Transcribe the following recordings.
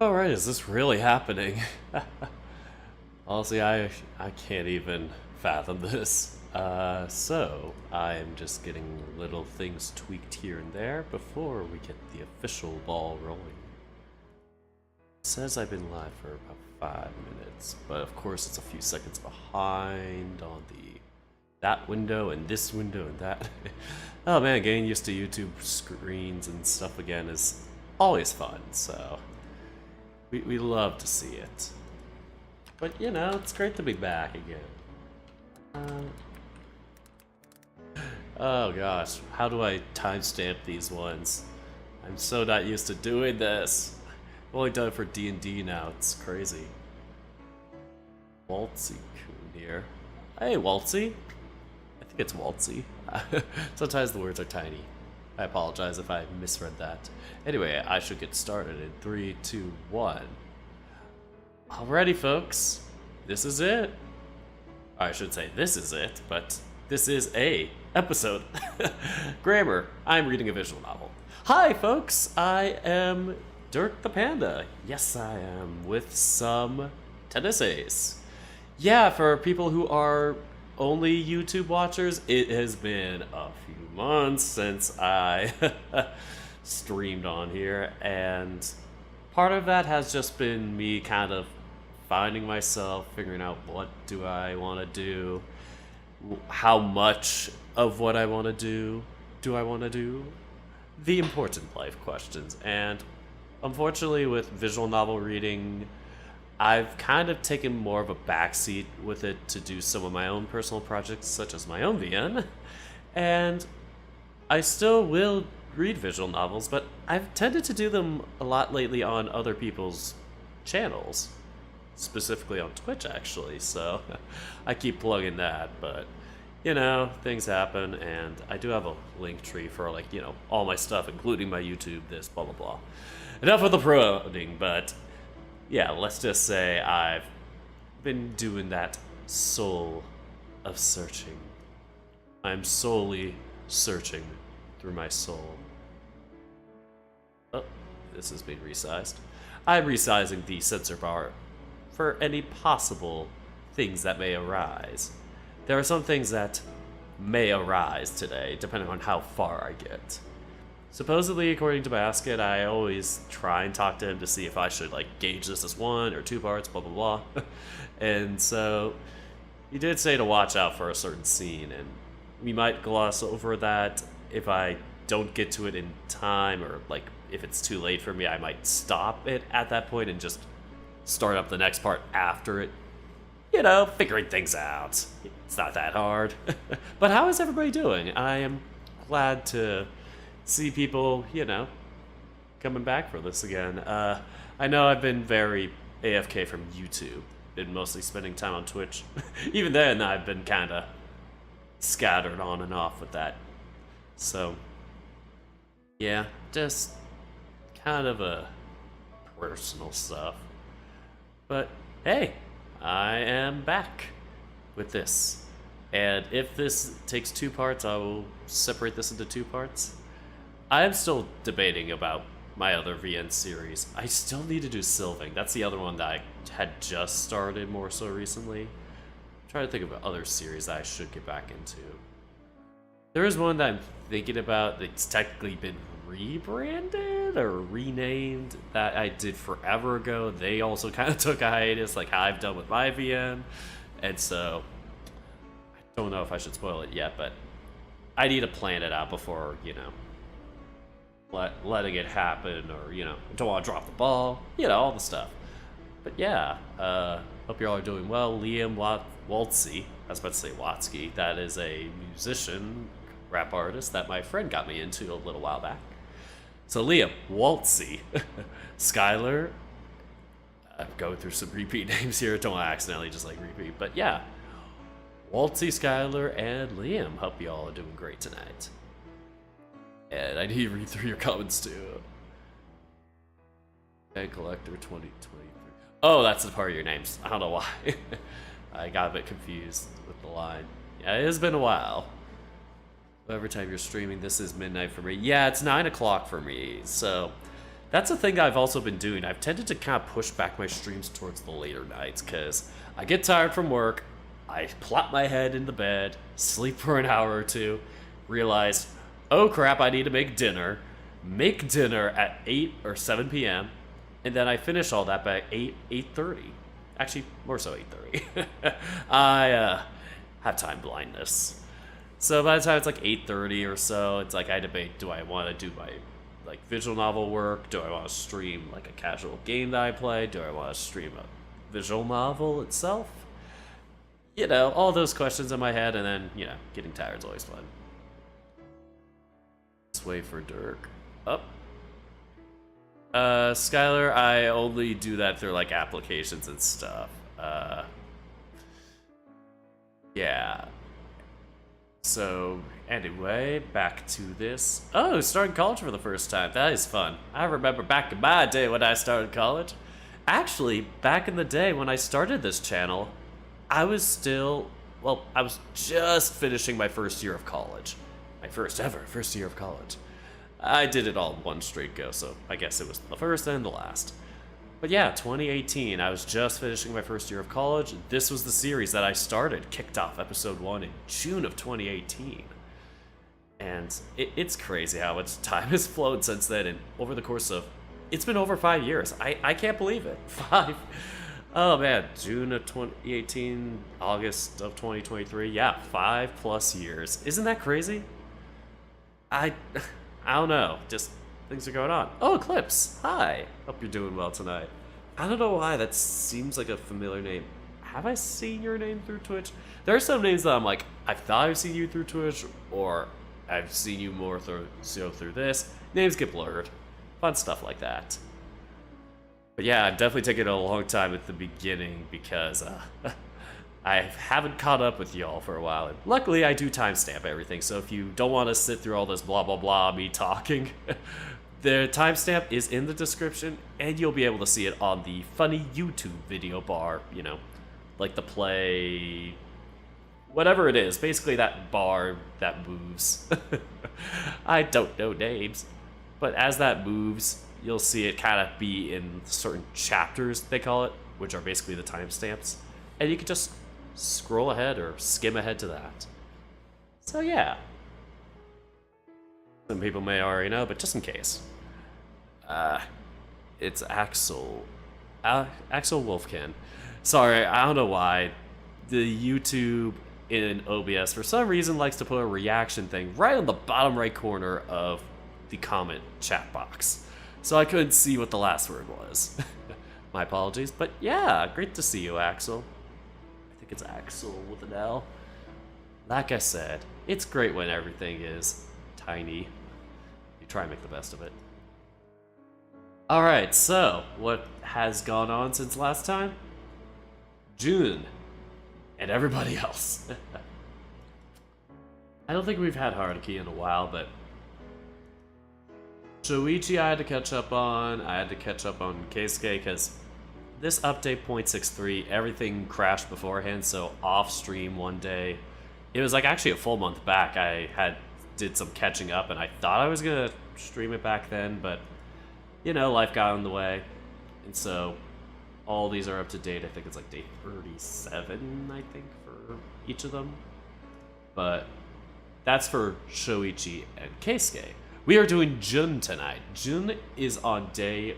Alright, is this really happening? Honestly, I can't even fathom this. So, I'm just getting little things tweaked here and there before we get the official ball rolling. It says I've been live for about 5 minutes, but of course it's a few seconds behind on that window and this window and that. Oh man, getting used to YouTube screens and stuff again is always fun, so we love to see it. But you know, it's great to be back again. Oh gosh, how do I timestamp these ones? I'm so not used to doing this. I've only done it for D&D now, it's crazy. Waltzy-kun here. Hey, Waltzy. I think it's Waltzy. Sometimes the words are tiny. I apologize if I misread that. Anyway, I should get started in 3, 2, 1. Alrighty, folks. This is it. I should say this is it, but this is a episode. Grammar. I'm reading a visual novel. Hi, folks. I am Dirk the Panda. Yes, I am, with some tennis ace. Yeah, for people who are only YouTube watchers, it has been a few months since I streamed on here, and part of that has just been me kind of finding myself, figuring out what do I want to do, how much of what I want to do I want to do, the important life questions. And unfortunately with visual novel reading, I've kind of taken more of a backseat with it to do some of my own personal projects, such as my own VN. And I still will read visual novels, but I've tended to do them a lot lately on other people's channels. Specifically on Twitch, actually, so I keep plugging that, but you know, things happen, and I do have a Linktree for, like, you know, all my stuff, including my YouTube, this, blah, blah, blah. Enough of the promoting, but yeah, let's just say I've been doing that soul of searching. I'm solely searching through my soul. Oh, this has been resized. I'm resizing the censor bar for any possible things that may arise. There are some things that may arise today, depending on how far I get. Supposedly, according to Basket, I always try and talk to him to see if I should, like, gauge this as 1 or 2 parts, blah, blah, blah. And so, he did say to watch out for a certain scene, and we might gloss over that if I don't get to it in time, or, like, if it's too late for me, I might stop it at that point and just start up the next part after it. You know, figuring things out. It's not that hard. But how is everybody doing? I am glad to see people, you know, coming back for this again. I know I've been very AFK from YouTube. Been mostly spending time on Twitch. Even then, I've been kind of scattered on and off with that. So, yeah, just kind of a personal stuff. But hey, I am back with this. And if this takes 2 parts, I will separate this into 2 parts. I am still debating about my other VN series. I still need to do Sylving. That's the other one that I had just started more so recently. I'm trying to think of other series that I should get back into. There is one that I'm thinking about that's technically been rebranded or renamed that I did forever ago. They also kind of took a hiatus, like how I've done with my VN. And so, I don't know if I should spoil it yet, but I need to plan it out before, you know, letting it happen, or, you know, don't want to drop the ball, you know, all the stuff. But yeah, hope you all are doing well. Liam Waltzy, I was about to say Watsky, that is a musician, rap artist that my friend got me into a little while back. So Liam Waltzy, Skylar, I'm going through some repeat names here, don't want to accidentally just like repeat, but yeah, Waltzy, Skylar, and Liam, hope you all are doing great tonight. And I need to read through your comments too. And Collector 2023. Oh, that's the part of your names. I don't know why. I got a bit confused with the line. Yeah, it has been a while. Every time you're streaming, this is midnight for me. Yeah, it's 9 o'clock for me. So That's a thing I've also been doing. I've tended to kind of push back my streams towards the later nights because I get tired from work, I plop my head in the bed, sleep for an hour or two, realize, oh crap, I need to make dinner at 8 or 7 p.m., and then I finish all that by 8:30. Actually, more so 8:30. I have time blindness. So by the time it's like 8:30 or so, it's like I debate, do I want to do my like visual novel work? Do I want to stream like a casual game that I play? Do I want to stream a visual novel itself? You know, all those questions in my head, and then, you know, getting tired is always fun. Let's wait for Dirk. Up. Skylar, I only do that through like applications and stuff. Yeah. So, anyway, back to this. Oh, starting college for the first time. That is fun. I remember back in my day when I started college. Actually, back in the day when I started this channel, I was just finishing my first year of college. My first year of college. I did it all in one straight go, so I guess it was the first and the last. But yeah, 2018, I was just finishing my first year of college. This was the series that I started, kicked off episode 1 in June of 2018. And it's crazy how much time has flown since then, and over the course of, it's been over 5 years. I can't believe it. 5. Oh man, June of 2018, August of 2023. Yeah, 5+ years. Isn't that crazy? I don't know. Just things are going on. Oh, Eclipse. Hi. Hope you're doing well tonight. I don't know why that seems like a familiar name. Have I seen your name through Twitch? There are some names that I'm like, I thought I've seen you through Twitch, or I've seen you more through this. Names get blurred. Fun stuff like that. But yeah, I'm definitely taking a long time at the beginning because I haven't caught up with y'all for a while. And luckily, I do timestamp everything, so if you don't want to sit through all this blah blah blah me talking, the timestamp is in the description, and you'll be able to see it on the funny YouTube video bar, you know, like the play, whatever it is, basically that bar that moves. I don't know names, but as that moves, you'll see it kind of be in certain chapters, they call it, which are basically the timestamps, and you can just scroll ahead or skim ahead to that. So yeah. Some people may already know, but just in case. It's Axel. Axel Wolfkin. Sorry, I don't know why. The YouTube in OBS, for some reason, likes to put a reaction thing right on the bottom right corner of the comment chat box. So I couldn't see what the last word was. My apologies, but yeah, great to see you, Axel. I think it's Axel with an L. Like I said, it's great when everything is tiny. You try and make the best of it. Alright, so, what has gone on since last time? June. And everybody else. I don't think we've had Haruki in a while, but Shoichi I had to catch up on. I had to catch up on Keisuke because this update 0.63, everything crashed beforehand, so off stream one day. It was like actually a full month back. I did some catching up, and I thought I was gonna stream it back then, but you know, life got in the way. And so all these are up to date. I think it's like day 37, I think, for each of them. But that's for Shoichi and Keisuke. We are doing Jun tonight. Jun is on day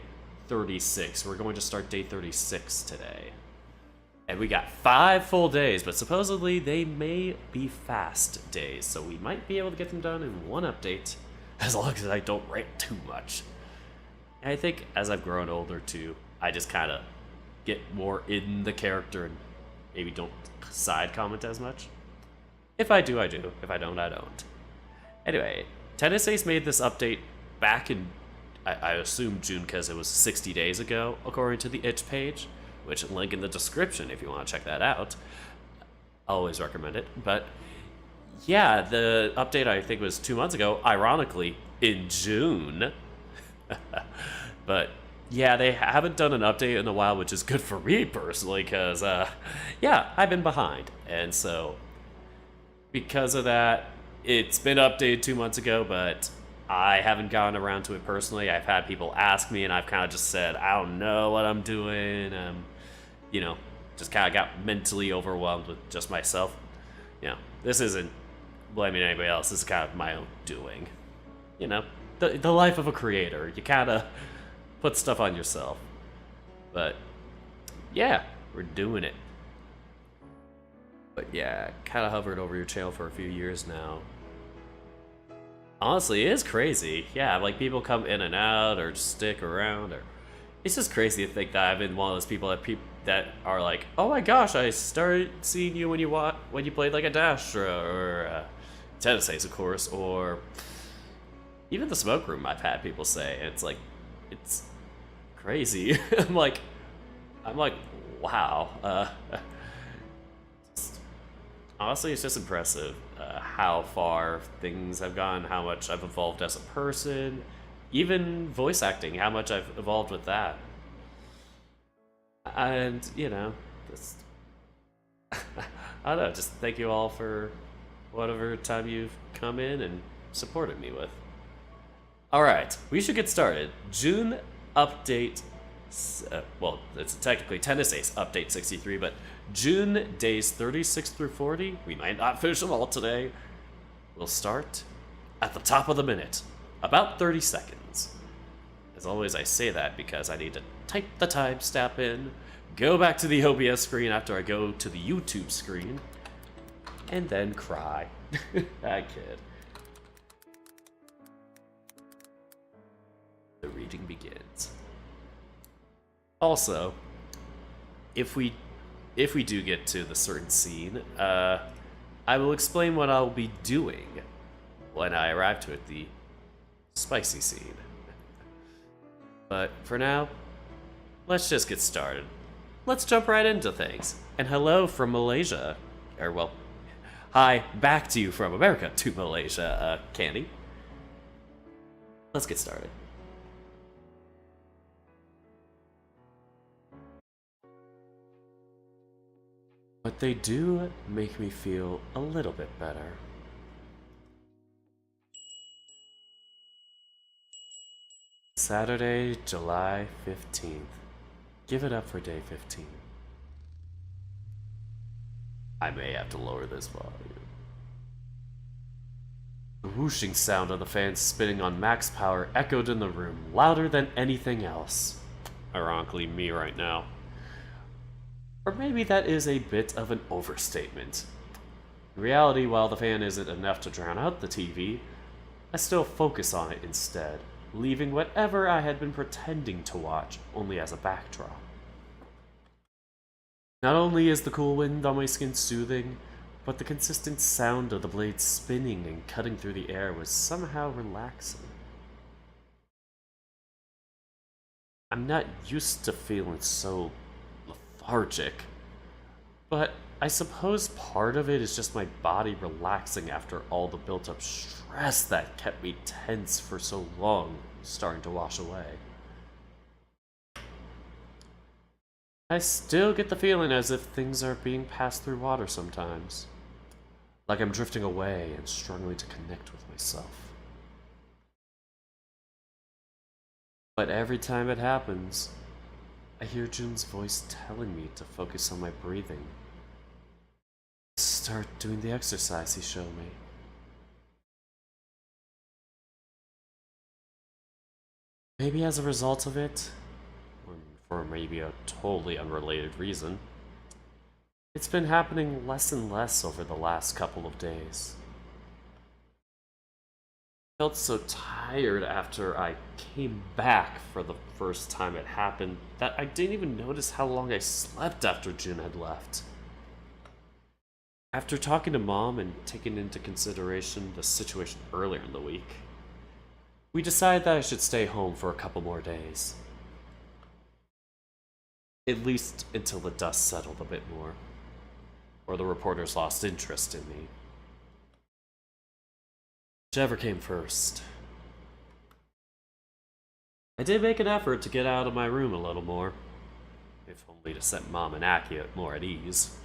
36. We're going to start day 36 today. And we got 5 full days, but supposedly they may be fast days, so we might be able to get them done in one update, as long as I don't rant too much. And I think as I've grown older too, I just kind of get more in the character and maybe don't side comment as much. If I do, I do. If I don't, I don't. Anyway, Tennis Ace made this update back in, I assume June, because it was 60 days ago, according to the itch page, which link in the description if you want to check that out. I always recommend it. But yeah, the update I think was 2 months ago, ironically, in June. But yeah, they haven't done an update in a while, which is good for me personally, because yeah, I've been behind. And so because of that, it's been updated 2 months ago, but I haven't gotten around to it personally. I've had people ask me, and I've kind of just said, I don't know what I'm doing. You know, just kind of got mentally overwhelmed with just myself. You know, this isn't blaming anybody else. This is kind of my own doing. You know, the life of a creator. You kind of put stuff on yourself. But, yeah, we're doing it. But yeah, kind of hovered over your channel for a few years now. Honestly, it is crazy. Yeah, like people come in and out or just stick around, or it's just crazy to think that I've been one of those people that are like, oh my gosh, I started seeing you when you played like a Dash or Tennis Ace, of course, or even the Smoke Room. I've had people say, and it's like, it's crazy. I'm like, wow. Honestly, it's just impressive how far things have gone, how much I've evolved as a person, even voice acting, how much I've evolved with that. And, you know, just, I don't know, just thank you all for whatever time you've come in and supported me with. Alright, we should get started. June update, well, it's technically Tennis Ace update 63, but June days 36 through 40, we might not finish them all today. We'll start at the top of the minute, about 30 seconds. As always, I say that because I need to type the timestamp in, go back to the OBS screen after I go to the YouTube screen, and then cry. I kid. The reading begins. Also, if we do get to the certain scene, I will explain what I'll be doing when I arrive to it, the spicy scene. But for now, let's just get started. Let's jump right into things. And hello from Malaysia. Or, well, hi, back to you from America to Malaysia, Candy. Let's get started. But they do make me feel a little bit better. Saturday, July 15th. Give it up for day 15. I may have to lower this volume. The whooshing sound of the fans spinning on max power echoed in the room, louder than anything else. Ironically, me right now. Or maybe that is a bit of an overstatement. In reality, while the fan isn't enough to drown out the TV, I still focus on it instead, leaving whatever I had been pretending to watch only as a backdrop. Not only is the cool wind on my skin soothing, but the consistent sound of the blades spinning and cutting through the air was somehow relaxing. I'm not used to feeling so lethargic, but I suppose part of it is just my body relaxing after all the built-up stress that kept me tense for so long starting to wash away. I still get the feeling as if things are being passed through water sometimes, like I'm drifting away and struggling to connect with myself. But every time it happens, I hear Jun's voice telling me to focus on my breathing. Start doing the exercise he showed me. Maybe as a result of it, or for maybe a totally unrelated reason, it's been happening less and less over the last couple of days. I felt so tired after I came back for the first time it happened that I didn't even notice how long I slept after Jun had left. After talking to Mom and taking into consideration the situation earlier in the week, we decided that I should stay home for a couple more days. At least until the dust settled a bit more, or the reporters lost interest in me. Whichever came first. I did make an effort to get out of my room a little more, if only to set Mom and Aki more at ease.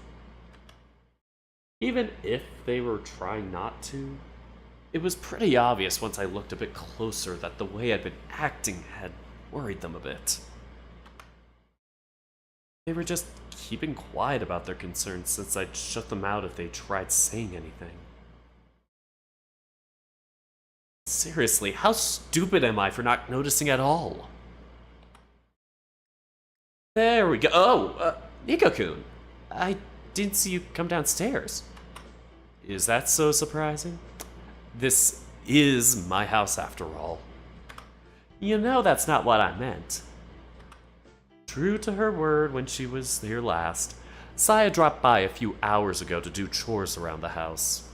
Even if they were trying not to, It was pretty obvious once I looked a bit closer that the way I'd been acting had worried them a bit. They were just keeping quiet about their concerns since I'd shut them out if they tried saying anything. Seriously, how stupid am I for not noticing at all? There we go. Oh, Nico-kun. I didn't see you come downstairs. Is that so surprising? This is my house after all. You know that's not what I meant. True to her word when she was here last, Saya dropped by a few hours ago to do chores around the house.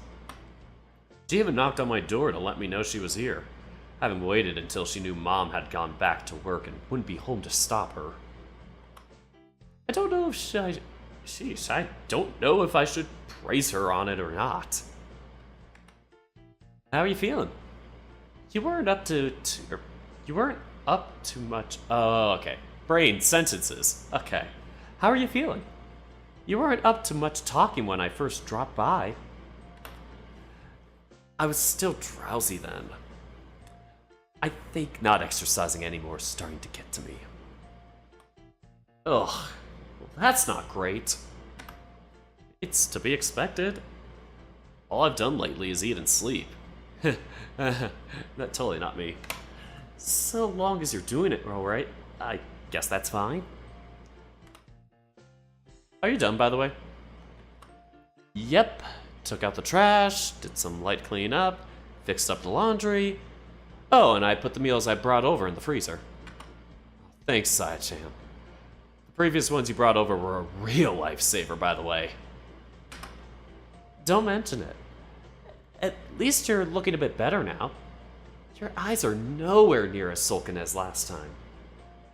She even knocked on my door to let me know she was here, having waited until she knew Mom had gone back to work and wouldn't be home to stop her. I don't know if I don't know if I should praise her on it or not. How are you feeling? You weren't up to much. Oh, okay. Brain sentences. Okay. How are you feeling? You weren't up to much talking when I first dropped by. I was still drowsy then. I think not exercising anymore is starting to get to me. Ugh. Well, that's not great. It's to be expected. All I've done lately is eat and sleep. That's totally not me. So long as you're doing it all right, I guess that's fine. Are you done, by the way? Yep. Took out the trash, did some light cleanup, fixed up the laundry. Oh, and I put the meals I brought over in the freezer. Thanks, Saya-chan. The previous ones you brought over were a real lifesaver, by the way. Don't mention it. At least you're looking a bit better now. Your eyes are nowhere near as sullen as last time.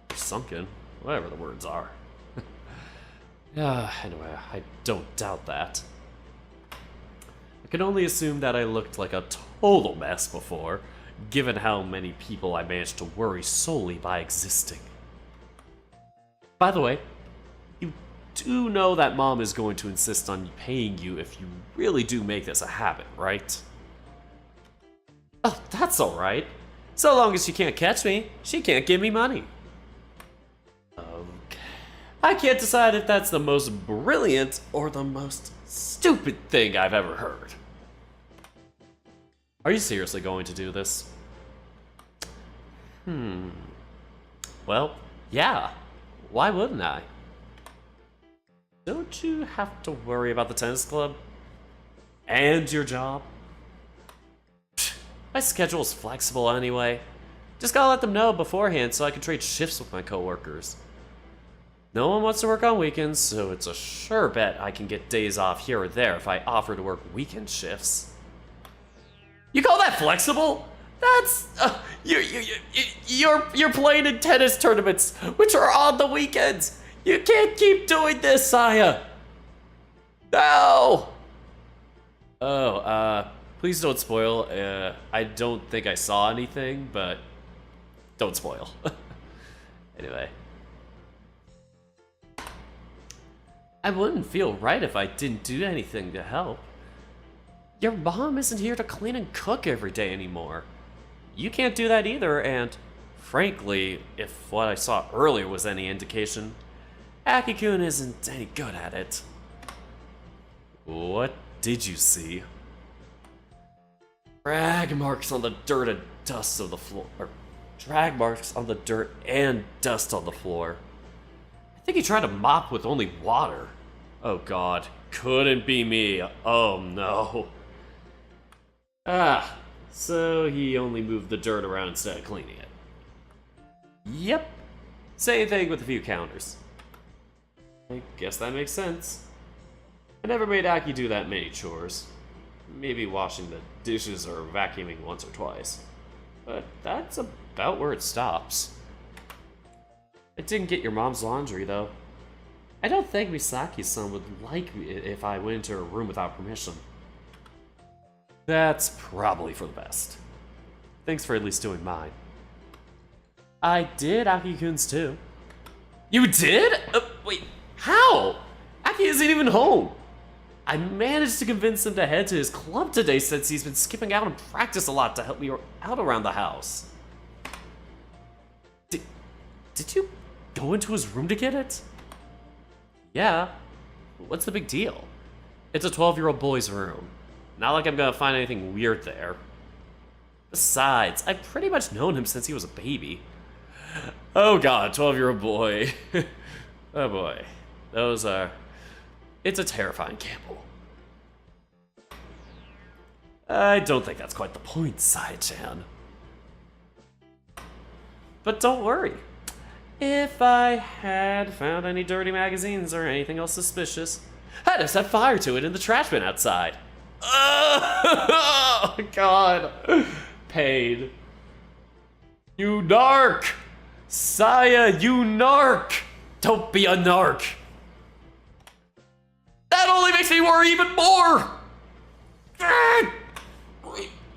Or sunken, whatever the words are. Anyway, I don't doubt that. I can only assume that I looked like a total mess before, given how many people I managed to worry solely by existing. By the way, you do know that Mom is going to insist on paying you if you really do make this a habit, right? Oh, that's alright. So long as she can't catch me, she can't give me money. Okay. I can't decide if that's the most brilliant or the most stupid thing I've ever heard. Are you seriously going to do this? Well, yeah. Why wouldn't I? Don't you have to worry about the tennis club? And your job? My schedule's flexible anyway. Just gotta let them know beforehand so I can trade shifts with my coworkers. No one wants to work on weekends, so it's a sure bet I can get days off here or there if I offer to work weekend shifts. You call that flexible? That's you're playing in tennis tournaments, which are on the weekends. You can't keep doing this, Saya. No. Oh, please don't spoil. I don't think I saw anything, but don't spoil. Anyway. I wouldn't feel right if I didn't do anything to help. Your mom isn't here to clean and cook every day anymore. You can't do that either, and frankly, if what I saw earlier was any indication, Aki-kun isn't any good at it. What did you see? Drag marks on the dirt and dust of the floor. Or drag marks on the dirt and dust on the floor. I think he tried to mop with only water. Oh god, couldn't be me. Oh no. Ah, so he only moved the dirt around instead of cleaning it. Yep, same thing with a few counters. I guess that makes sense. I never made Aki do that many chores. Maybe washing the dishes or vacuuming once or twice. But that's about where it stops. I didn't get your mom's laundry, though. I don't think Misaki-san would like me if I went into her room without permission. That's probably for the best. Thanks for at least doing mine. I did Aki-kun's too. You did? Wait, how? Aki isn't even home. I managed to convince him to head to his club today since he's been skipping out and practice a lot to help me out around the house. Did you go into his room to get it? Yeah. What's the big deal? It's a 12-year-old boy's room. Not like I'm gonna find anything weird there. Besides, I've pretty much known him since he was a baby. Oh god, 12-year-old boy. Oh boy. Those are... It's a terrifying gamble. I don't think that's quite the point, Sai-chan. But don't worry. If I had found any dirty magazines or anything else suspicious, I'd have set fire to it in the trash bin outside. Oh, God. Pain. You narc! Saya, you narc! Don't be a narc! That only makes me worry even more!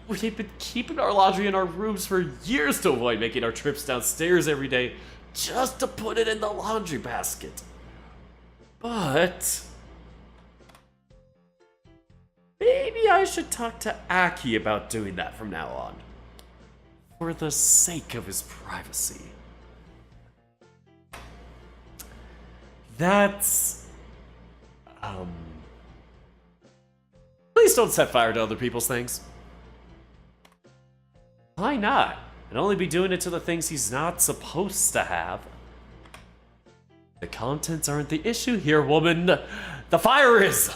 We've been keeping our laundry in our rooms for years to avoid making our trips downstairs every day just to put it in the laundry basket. But... maybe I should talk to Aki about doing that from now on. For the sake of his privacy. That's... Please don't set fire to other people's things. Why not? I'd only be doing it to the things he's not supposed to have. The contents aren't the issue here, woman. The fire is!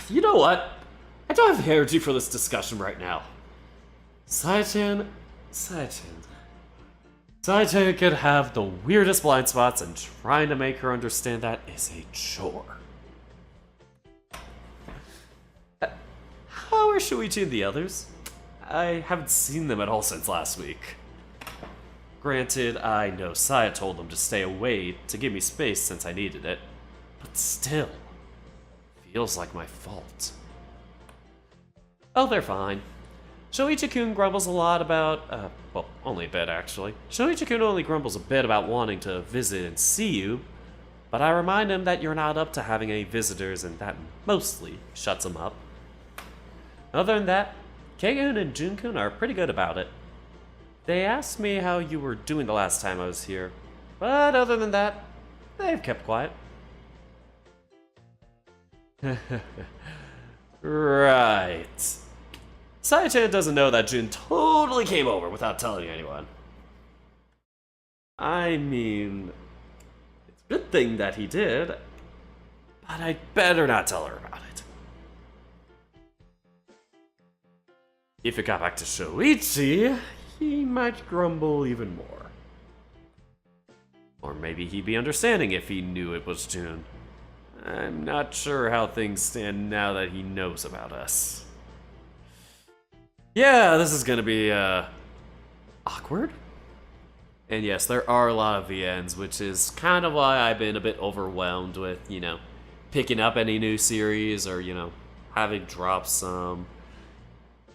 You know what? I don't have the energy for this discussion right now. Sai-chan could have the weirdest blind spots, and trying to make her understand that is a chore. How are Shuichi and the others? I haven't seen them at all since last week. Granted, I know Saya told them to stay away to give me space since I needed it, but still, feels like my fault. Oh, they're fine. Shoichi-kun grumbles a lot about, well, only a bit actually. Shoichi-kun only grumbles a bit about wanting to visit and see you, but I remind him that you're not up to having any visitors and that mostly shuts him up. Other than that, Kei-kun and Jun-kun are pretty good about it. They asked me how you were doing the last time I was here, but other than that, they've kept quiet. Right. Sai-chan doesn't know that Jun totally came over without telling anyone. I mean, it's a good thing that he did, but I'd better not tell her about it. If it got back to Shoichi, he might grumble even more. Or maybe he'd be understanding if he knew it was Jun. I'm not sure how things stand now that he knows about us. Yeah, this is gonna be, awkward. And yes, there are a lot of VNs, which is kind of why I've been a bit overwhelmed with, you know, picking up any new series or, you know, having dropped some.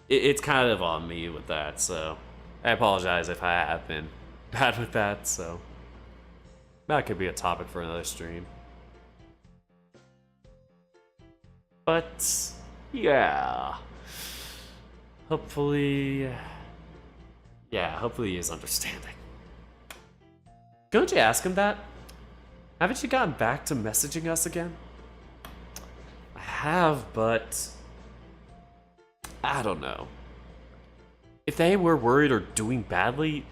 It's kind of on me with that, so I apologize if I have been bad with that, so that could be a topic for another stream. But, yeah. Hopefully he is understanding. Couldn't you ask him that? Haven't you gotten back to messaging us again? I have, but I don't know. If they were worried or doing badly,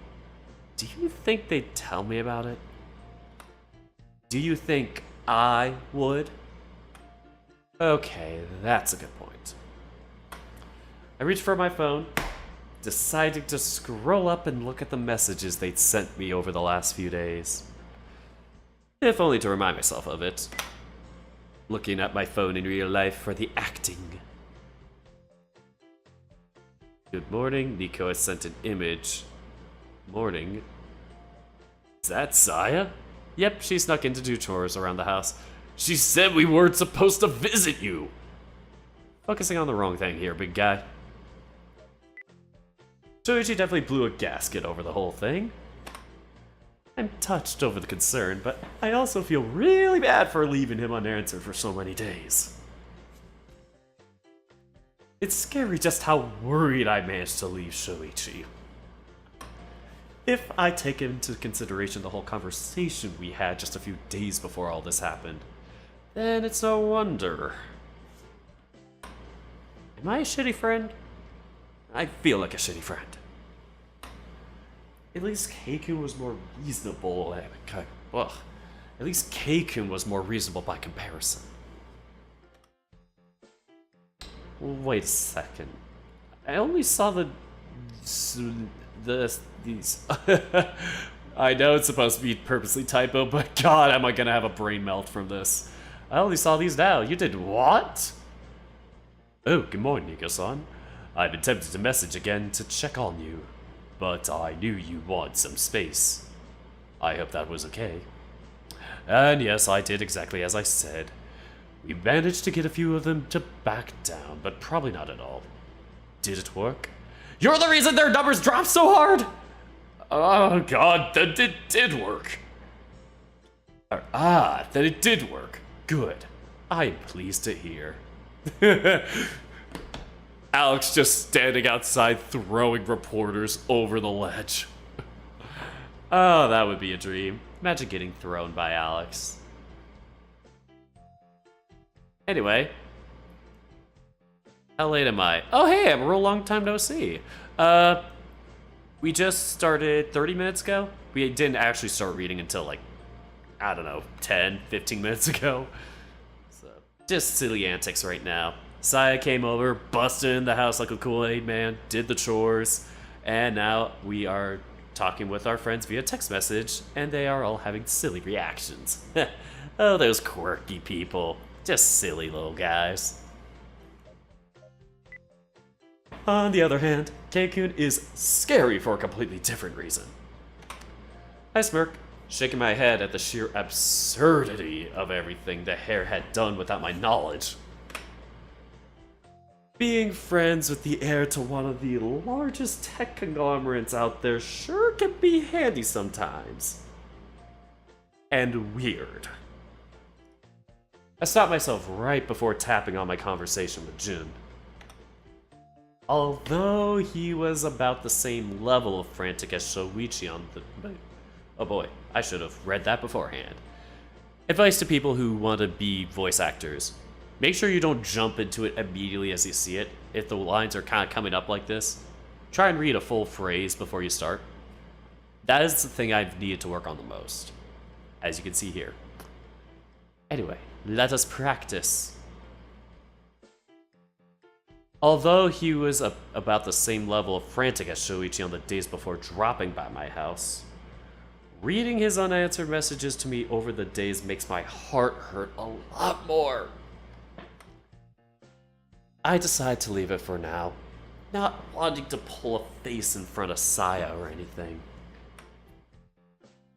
do you think they'd tell me about it? Do you think I would? Okay, that's a good point. I reached for my phone, deciding to scroll up and look at the messages they'd sent me over the last few days. If only to remind myself of it. Looking at my phone in real life for the acting. Good morning, Nico has sent an image. Morning. Is that Saya? Yep, she snuck in to do chores around the house. She said we weren't supposed to visit you! Focusing on the wrong thing here, big guy. Shoichi definitely blew a gasket over the whole thing. I'm touched over the concern, but I also feel really bad for leaving him unanswered for so many days. It's scary just how worried I managed to leave Shoichi. If I take into consideration the whole conversation we had just a few days before all this happened, then it's no wonder. Am I a shitty friend? I feel like a shitty friend. At least Keikun was more reasonable. Well, at least Keikun was more reasonable by comparison. Wait a second. I only saw these. I know it's supposed to be purposely typo, but God, am I gonna have a brain melt from this? I only saw these now. You did what? Oh, good morning, Nico-san. I've been tempted to message again to check on you, but I knew you wanted some space. I hope that was okay. And yes, I did exactly as I said. We managed to get a few of them to back down, but probably not at all. Did it work? You're the reason their numbers dropped so hard! Oh God, that it did work. That it did work. Good. I'm pleased to hear. Alex just standing outside throwing reporters over the ledge. Oh, that would be a dream. Imagine getting thrown by Alex. Anyway. How late am I? Oh, hey, I'm a real long time no see. We just started 30 minutes ago. We didn't actually start reading until like, I don't know, 10, 15 minutes ago. So, just silly antics right now. Saya came over, busted in the house like a Kool-Aid man, did the chores, and now we are talking with our friends via text message, and they are all having silly reactions. Oh, those quirky people. Just silly little guys. On the other hand, Keikun is scary for a completely different reason. I smirk, shaking my head at the sheer absurdity of everything the hair had done without my knowledge. Being friends with the heir to one of the largest tech conglomerates out there sure can be handy sometimes. And weird. I stopped myself right before tapping on my conversation with Jun. Although he was about the same level of frantic as Shoichi on the... Oh boy, I should have read that beforehand. Advice to people who want to be voice actors. Make sure you don't jump into it immediately as you see it. If the lines are kind of coming up like this, try and read a full phrase before you start. That is the thing I've needed to work on the most, as you can see here. Anyway, let us practice. Although he was about the same level of frantic as Shoichi on the days before dropping by my house, reading his unanswered messages to me over the days makes my heart hurt a lot more. I decide to leave it for now, not wanting to pull a face in front of Saya or anything.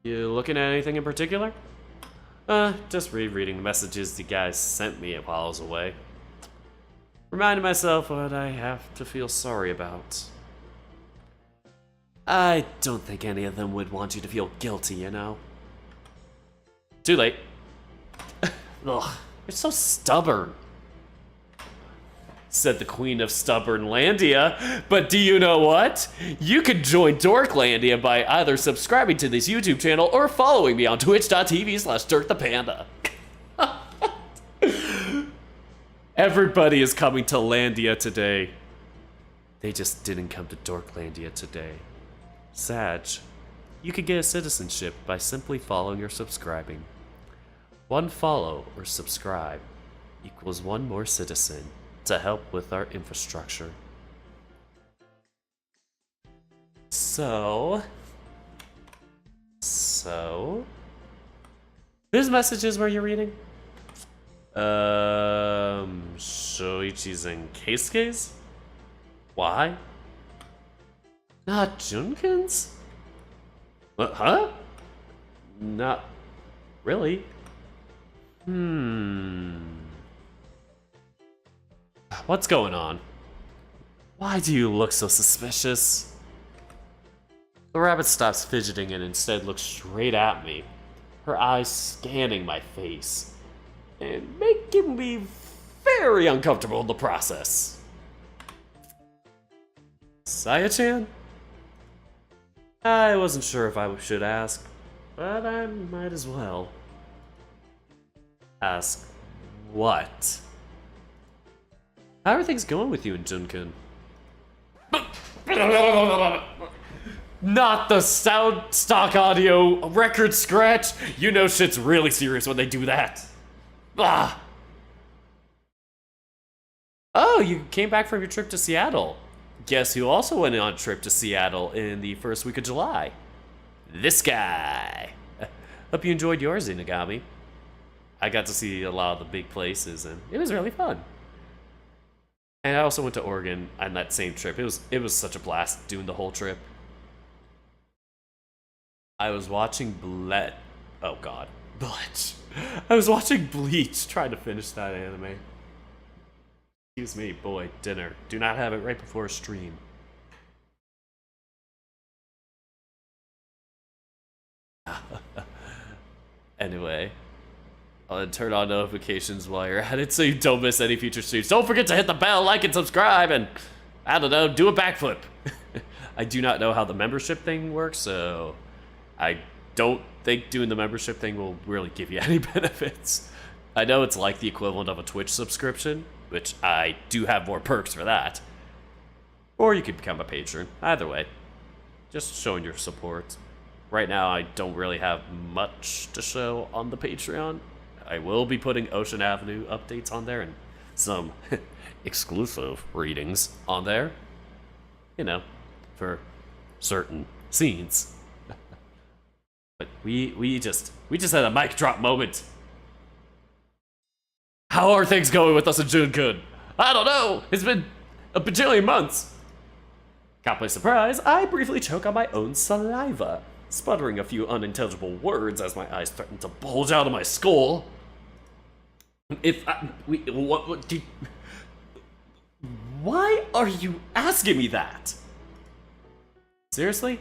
You looking at anything in particular? Just rereading the messages you guys sent me while I was away. Reminding myself what I have to feel sorry about. I don't think any of them would want you to feel guilty, you know? Too late. Ugh, you're so stubborn. Said the queen of stubbornlandia. But do you know what? You can join Dorklandia by either subscribing to this YouTube channel or following me on twitch.tv/DirkThePanda. Everybody is coming to Landia today. They just didn't come to Dorklandia today. Sag, you could get a citizenship by simply following or subscribing. One follow or subscribe equals one more citizen to help with our infrastructure. So, whose messages were you reading? Shoichi's and Keisuke's? Why? Not Junkin's? Huh? Not really. What's going on? Why do you look so suspicious? The rabbit stops fidgeting and instead looks straight at me, her eyes scanning my face, and making me very uncomfortable in the process. Saya-chan? I wasn't sure if I should ask, but I might as well. Ask what? How are things going with you and Junkun? Not the sound stock audio record scratch. You know shit's really serious when they do that. Ah. Oh, you came back from your trip to Seattle. Guess who also went on a trip to Seattle in the first week of July? This guy. Hope you enjoyed yours, Inagami. I got to see a lot of the big places, and it was really fun. And I also went to Oregon on that same trip. It was such a blast doing the whole trip. I was watching Oh god. Bleach. I was watching Bleach, trying to finish that anime. Excuse me, boy, dinner. Do not have it right before a stream. Anyway, I'll turn on notifications while you're at it so you don't miss any future streams. Don't forget to hit the bell, like, and subscribe, and, I don't know, do a backflip. I do not know how the membership thing works, so I don't think doing the membership thing will really give you any benefits. I know it's like the equivalent of a Twitch subscription, which I do have more perks for that. Or you could become a patron. Either way, just showing your support. Right now, I don't really have much to show on the Patreon. I will be putting Ocean Avenue updates on there and some exclusive readings on there. You know, for certain scenes. But we just had a mic drop moment. How are things going with us in Junkun? I don't know. It's been a bajillion months. Caught by surprise, I briefly choke on my own saliva, sputtering a few unintelligible words as my eyes threaten to bulge out of my skull. Why are you asking me that? Seriously?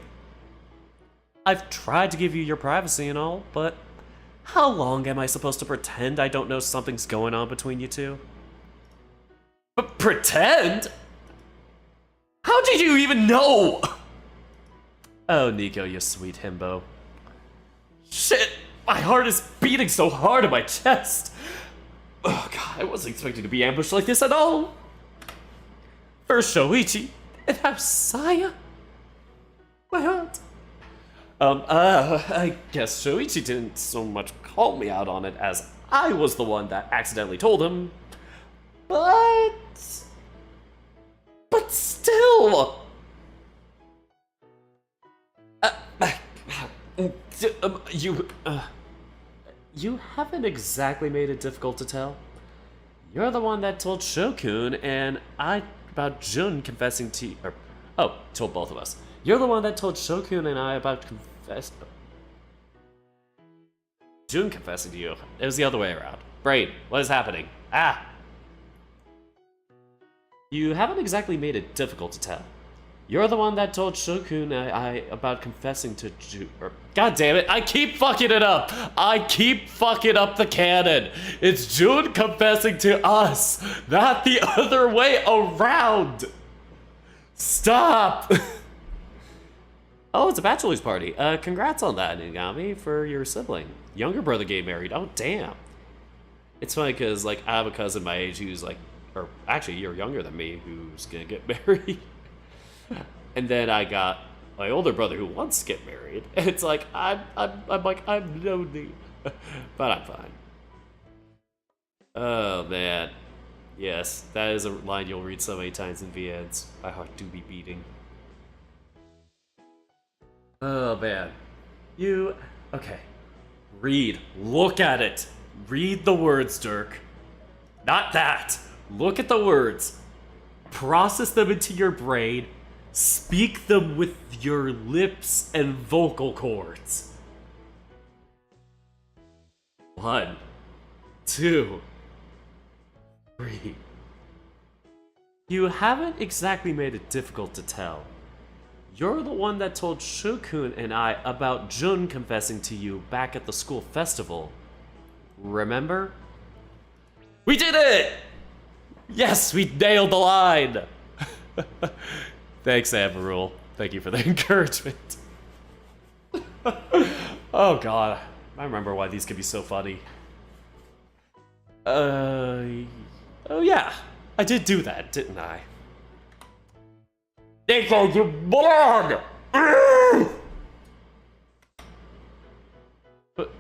I've tried to give you your privacy and all, but how long am I supposed to pretend I don't know something's going on between you two? But pretend? How did you even know? Oh, Nico, you sweet himbo. Shit, my heart is beating so hard in my chest. Oh god, I wasn't expecting to be ambushed like this at all. First Shoichi, and now Saya? My heart. I guess Shoichi didn't so much call me out on it as I was the one that accidentally told him. But still. You haven't exactly made it difficult to tell. You're the one that told Shokun and I about Jun confessing to you. Told both of us. You're the one that told Shokun and I about Jun confessing to you. It was the other way around. Brain, what is happening? You haven't exactly made it difficult to tell. You're the one that told Shokun I about confessing to Jun. God damn it, I keep fucking it up! I keep fucking up the canon! It's Jun confessing to us, not the other way around! Stop! Oh, it's a bachelor's party. Congrats on that, Nigami, for your sibling. Younger brother getting married. Oh, damn. It's funny because, like, I have a cousin my age who's, like, or actually a year younger than me who's gonna get married. And then I got my older brother who wants to get married. And it's like, I'm lonely. But I'm fine. Oh, man. Yes, that is a line you'll read so many times in VNs. My heart do be beating. Oh, man. Okay. Read. Look at it. Read the words, Dirk. Not that. Look at the words. Process them into your brain. Speak them with your lips and vocal cords. 1, 2, 3. You haven't exactly made it difficult to tell. You're the one that told Shukun and I about Jun confessing to you back at the school festival. Remember? We did it! Yes, we nailed the line! Thanks, Amarul. Thank you for the encouragement. Oh god, I remember why these could be so funny. Oh yeah, I did do that, didn't I? Nico, you blood! But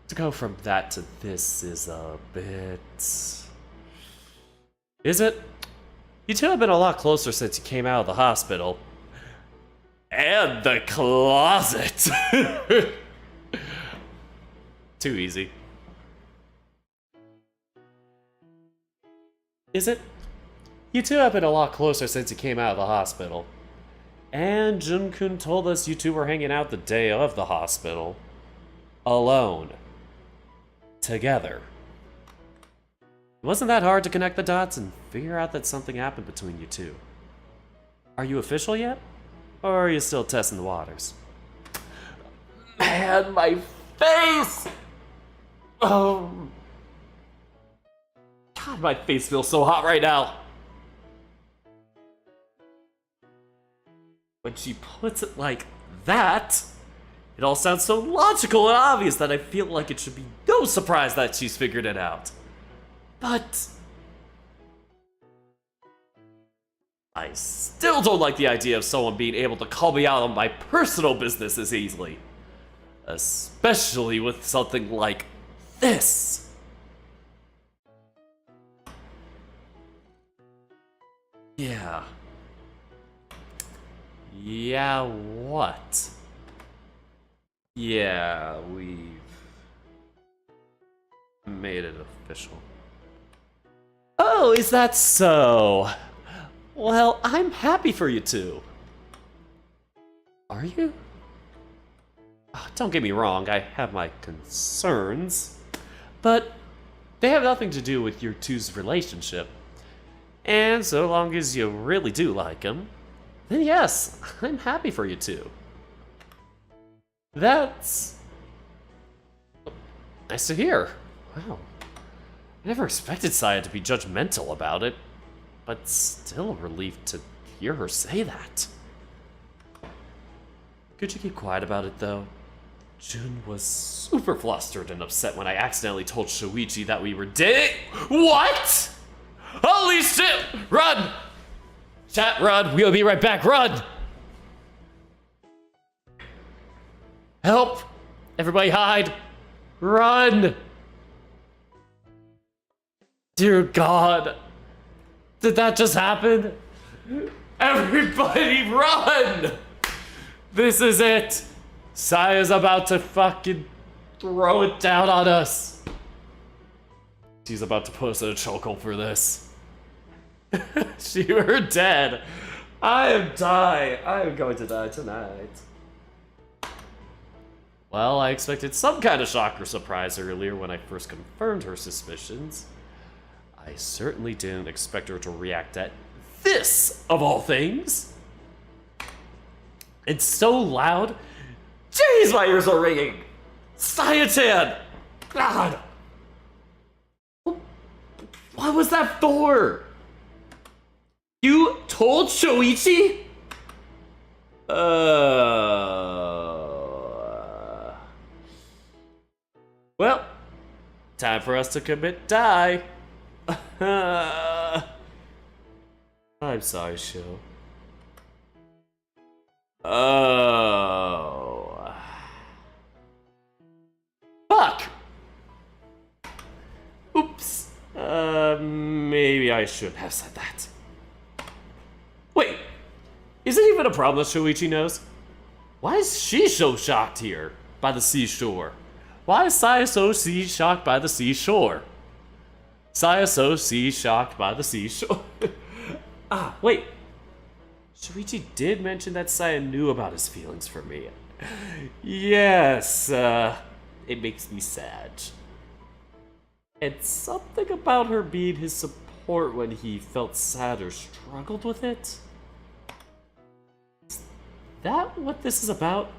to go from that to this is a bit... Is it? You two have been a lot closer since you came out of the hospital. And the closet! Too easy. Is it? You two have been a lot closer since you came out of the hospital. And Jun-kun told us you two were hanging out the day of the hospital. Alone. Together. Wasn't that hard to connect the dots and figure out that something happened between you two? Are you official yet? Or are you still testing the waters? Man, my face! Oh. God, my face feels so hot right now. When she puts it like that, it all sounds so logical and obvious that I feel like it should be no surprise that she's figured it out. But I still don't like the idea of someone being able to call me out on my personal business as easily. Especially with something like this. Yeah. Yeah, what? Yeah, we've made it official. Oh, is that so? Well, I'm happy for you two. Are you? Oh, don't get me wrong, I have my concerns. But they have nothing to do with your two's relationship. And so long as you really do like him, then yes, I'm happy for you two. That's nice to hear. Wow. I never expected Saya to be judgmental about it, but still a relief to hear her say that. Could you keep quiet about it though? Jun was super flustered and upset when I accidentally told Shoichi that we were dating. What? Holy shit! Run! Chat, run! We'll be right back, run! Help! Everybody hide! Run! Dear God! Did that just happen? Everybody run! This is it! Saya's about to fucking throw it down on us. She's about to put us in a chokehold for this. We're dead. I am dying. I am going to die tonight. Well, I expected some kind of shock or surprise earlier when I first confirmed her suspicions. I certainly didn't expect her to react at this, of all things. It's so loud. Jeez, my ears are ringing. Saya-chan! God! What was that for? You told Shoichi? Well, time for us to commit die. I'm sorry, Sho. Oh. Fuck! Oops. Maybe I shouldn't have said that. Wait, is it even a problem that Shoichi knows? Why is she so shocked here by the seashore? Why is Saya so shocked by the seashore? Saya so shocked by the seashore. Wait. Shoichi did mention that Saya knew about his feelings for me. Yes, it makes me sad. And something about her being his support when he felt sad or struggled with it. that what this is about?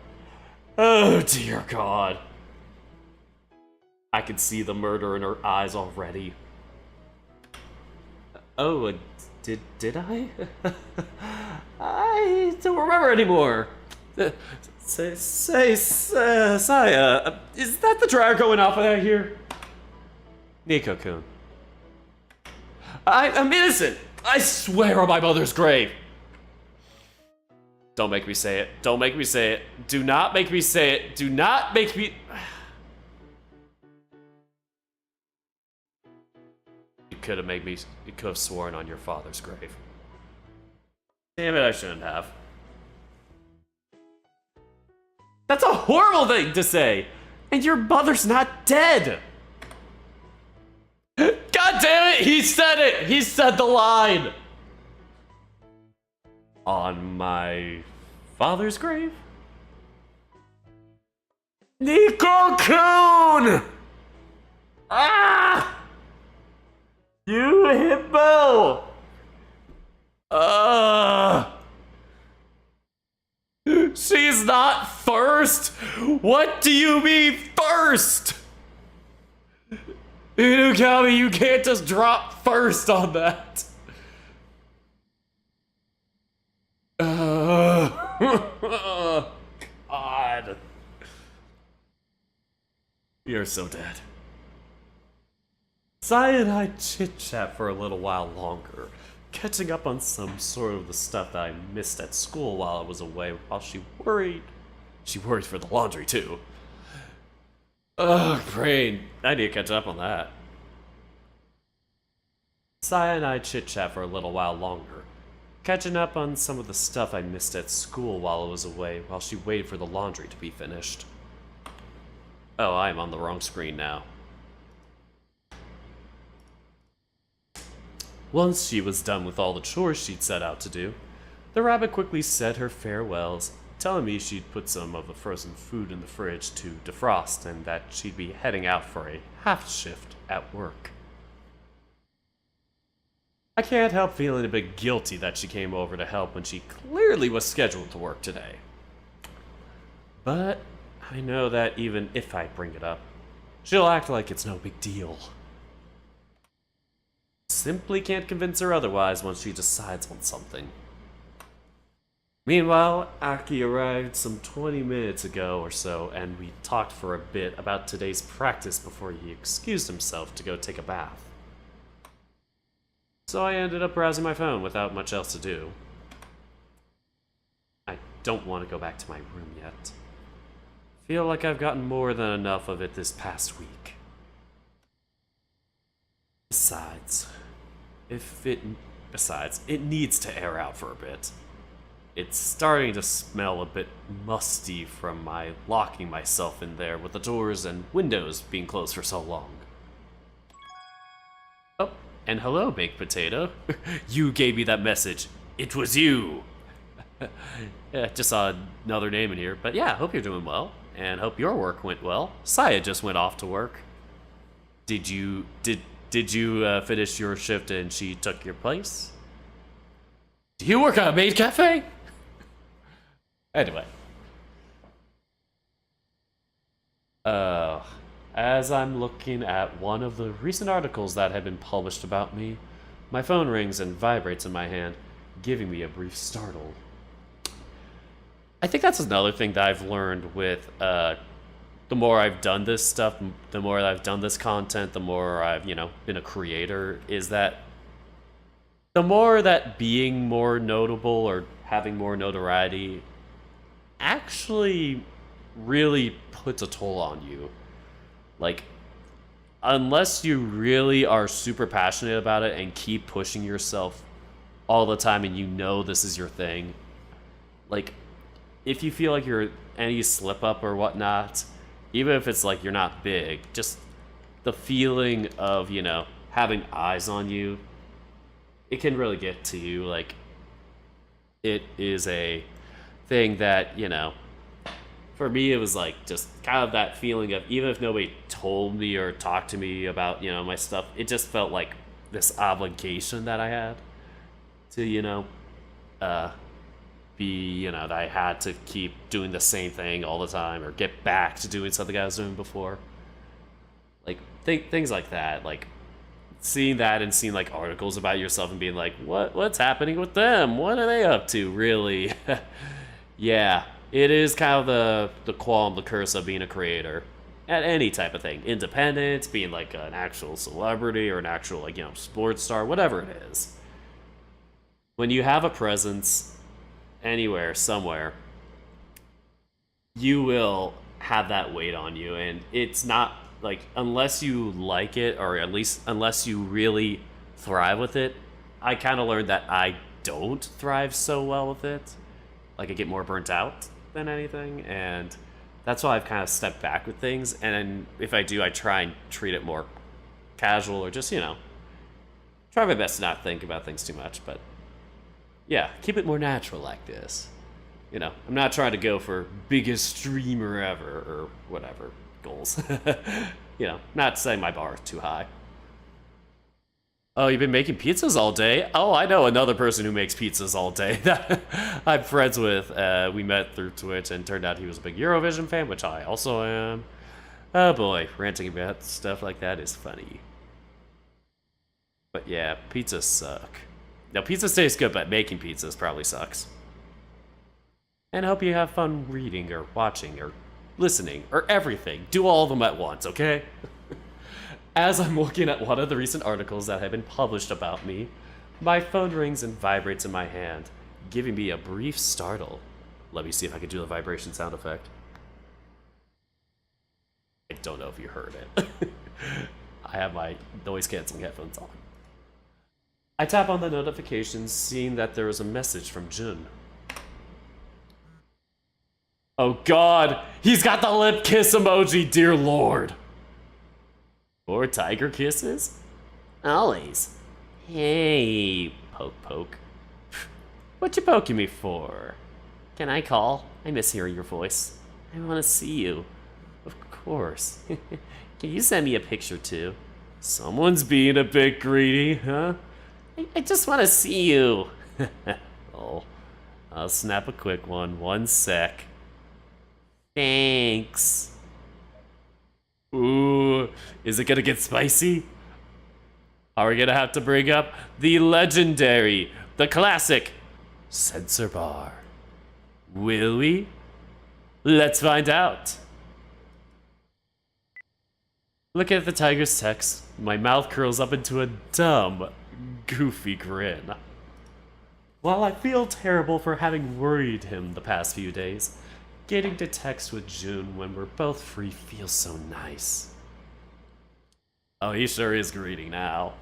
Oh, dear God. I can see the murder in her eyes already. Oh, did I? I don't remember anymore. Saya, is that the dryer going off out here? Nico-kun. I'm innocent! I swear on my mother's grave! Don't make me say it. Don't make me say it. Do not make me say it. Do not make me... You could have made me... You could have sworn on your father's grave. Damn it, I shouldn't have. That's a horrible thing to say! And your mother's not dead! God damn it! He said it! He said the line! On my father's grave? Nico-kun! Ah! You hippo! She's not first! What do you mean first? Inugami, you can't just drop first on that. God. You're so dead. Saya and I chit-chat for a little while longer, catching up on some sort of the stuff that I missed at school while I was away, while she worried. She worried for the laundry, too. Ugh, brain. I need to catch up on that. Saya and I chit-chat for a little while longer, catching up on some of the stuff I missed at school while I was away, while she waited for the laundry to be finished. Oh, I am on the wrong screen now. Once she was done with all the chores she'd set out to do, the rabbit quickly said her farewells, telling me she'd put some of the frozen food in the fridge to defrost and that she'd be heading out for a half shift at work. I can't help feeling a bit guilty that she came over to help when she clearly was scheduled to work today. But I know that even if I bring it up, she'll act like it's no big deal. Simply can't convince her otherwise once she decides on something. Meanwhile, Aki arrived some 20 minutes ago or so, and we talked for a bit about today's practice before he excused himself to go take a bath. So I ended up browsing my phone without much else to do. I don't want to go back to my room yet. Feel like I've gotten more than enough of it this past week. Besides, it needs to air out for a bit. It's starting to smell a bit musty from my locking myself in there with the doors and windows being closed for so long. Oh, and hello, Baked Potato. You gave me that message. It was you. Yeah, just saw another name in here, but yeah, hope you're doing well, and hope your work went well. Saya just went off to work. Did you finish your shift and she took your place? Do you work at a maid cafe? Anyway. As I'm looking at one of the recent articles that have been published about me, my phone rings and vibrates in my hand, giving me a brief startle. I think that's another thing that I've learned with, the more I've done this stuff, the more I've done this content, the more I've, been a creator, is that the more that being more notable or having more notoriety actually really puts a toll on you. Like, unless you really are super passionate about it and keep pushing yourself all the time and you know this is your thing, like, if you feel like you're any slip up or whatnot, even if it's like you're not big, just the feeling of, having eyes on you, it can really get to you. Like, it is a thing that, for me, it was like just kind of that feeling of, even if nobody told me or talked to me about, my stuff, it just felt like this obligation that I had to, that I had to keep doing the same thing all the time or get back to doing something I was doing before. Like, things like that. Like, seeing that and seeing, like, articles about yourself and being like, what's happening with them? What are they up to, really? Yeah, it is kind of the qualm, the curse of being a creator. At any type of thing. Independence, being, like, an actual celebrity or an actual, like, sports star, whatever it is. When you have a presence anywhere, somewhere, you will have that weight on you, and it's not like, unless you like it, or at least unless you really thrive with it. I kind of learned that I don't thrive so well with it. Like, I get more burnt out than anything, and that's why I've kind of stepped back with things. And if I do, I try and treat it more casual, or just, try my best to not think about things too much. But yeah, keep it more natural like this. I'm not trying to go for biggest streamer ever or whatever goals. Not setting my bar too high. Oh, you've been making pizzas all day? Oh, I know another person who makes pizzas all day that I'm friends with. We met through Twitch, and turned out he was a big Eurovision fan, which I also am. Oh boy, ranting about stuff like that is funny. But yeah, pizzas suck. Now, pizzas taste good, but making pizzas probably sucks. And I hope you have fun reading, or watching, or listening, or everything. Do all of them at once, okay? As I'm looking at one of the recent articles that have been published about me, my phone rings and vibrates in my hand, giving me a brief startle. Let me see if I can do the vibration sound effect. I don't know if you heard it. I have my noise-canceling headphones on. I tap on the notifications, seeing that there is a message from Jun. Oh god, he's got the lip kiss emoji, dear lord. Or tiger kisses? Always. Hey, poke poke. What you poking me for? Can I call? I miss hearing your voice. I want to see you. Of course. Can you send me a picture too? Someone's being a bit greedy, huh? I just want to see you. Oh, I'll snap a quick one. 1 sec. Thanks. Ooh, is it gonna get spicy? Are we gonna have to bring up the legendary, the classic censor bar? Will we? Let's find out. Look at the tiger's text. My mouth curls up into a dumb, goofy grin. While I feel terrible for having worried him the past few days, getting to text with Jun when we're both free feels so nice. Oh, he sure is greedy now.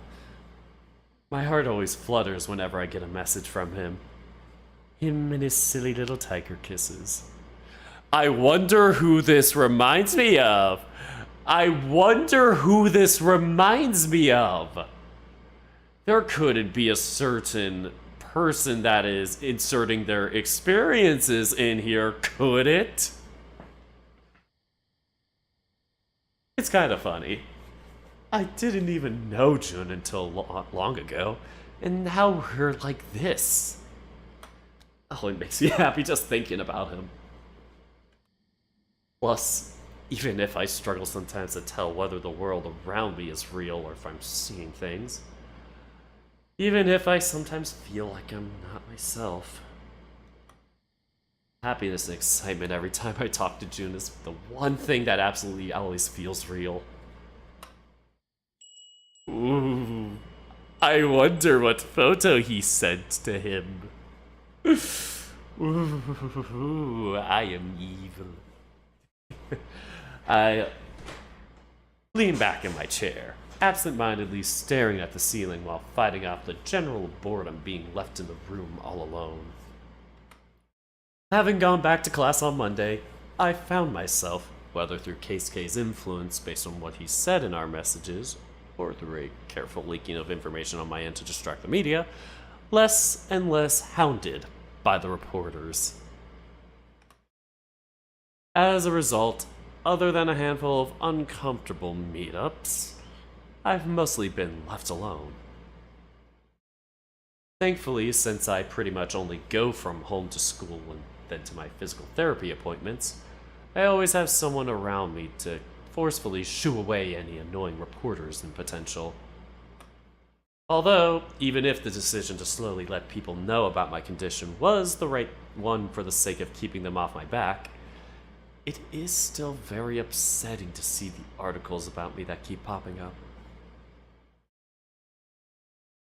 My heart always flutters whenever I get a message from him. Him and his silly little tiger kisses. I wonder who this reminds me of. I wonder who this reminds me of. There couldn't be a certain person that is inserting their experiences in here, could it? It's kind of funny. I didn't even know Jun until long ago, and now we're like this. Oh, it makes me happy just thinking about him. Plus, even if I struggle sometimes to tell whether the world around me is real or if I'm seeing things, even if I sometimes feel like I'm not myself, happiness and excitement every time I talk to Jun is the one thing that absolutely always feels real. Ooh, I wonder what photo he sent to him. Ooh, I am evil. I lean back in my chair, absent-mindedly staring at the ceiling while fighting off the general boredom being left in the room all alone. Having gone back to class on Monday, I found myself, whether through Keisuke's influence based on what he said in our messages, or through a careful leaking of information on my end to distract the media, less and less hounded by the reporters. As a result, other than a handful of uncomfortable meetups, I've mostly been left alone. Thankfully, since I pretty much only go from home to school and then to my physical therapy appointments, I always have someone around me to forcefully shoo away any annoying reporters and potential. Although, even if the decision to slowly let people know about my condition was the right one for the sake of keeping them off my back, it is still very upsetting to see the articles about me that keep popping up.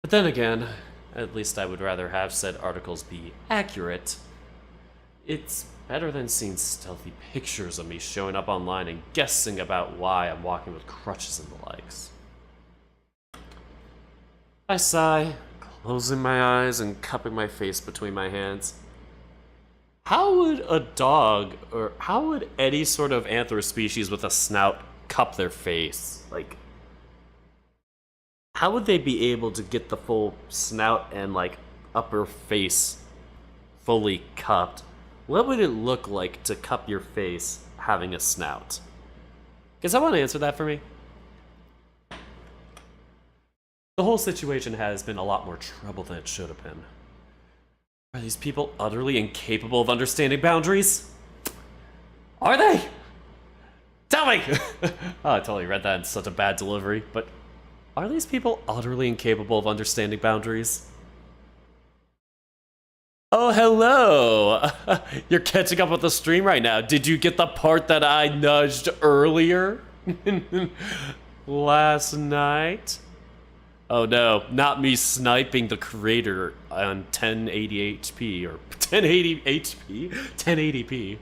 But then again, at least I would rather have said articles be accurate. It's better than seeing stealthy pictures of me showing up online and guessing about why I'm walking with crutches and the likes. I sigh, closing my eyes and cupping my face between my hands. How would a dog, or how would any sort of anthro-species with a snout cup their face? Like, how would they be able to get the full snout and, like, upper face fully cupped? What would it look like to cup your face having a snout? Can someone answer that for me? The whole situation has been a lot more trouble than it should have been. Are these people utterly incapable of understanding boundaries? Are they? Tell me! Oh, I totally read that in such a bad delivery, but are these people utterly incapable of understanding boundaries? Oh, hello! You're catching up with the stream right now. Did you get the part that I nudged earlier? Last night? Oh no, not me sniping the creator on 1080 HP or 1080 HP? 1080p.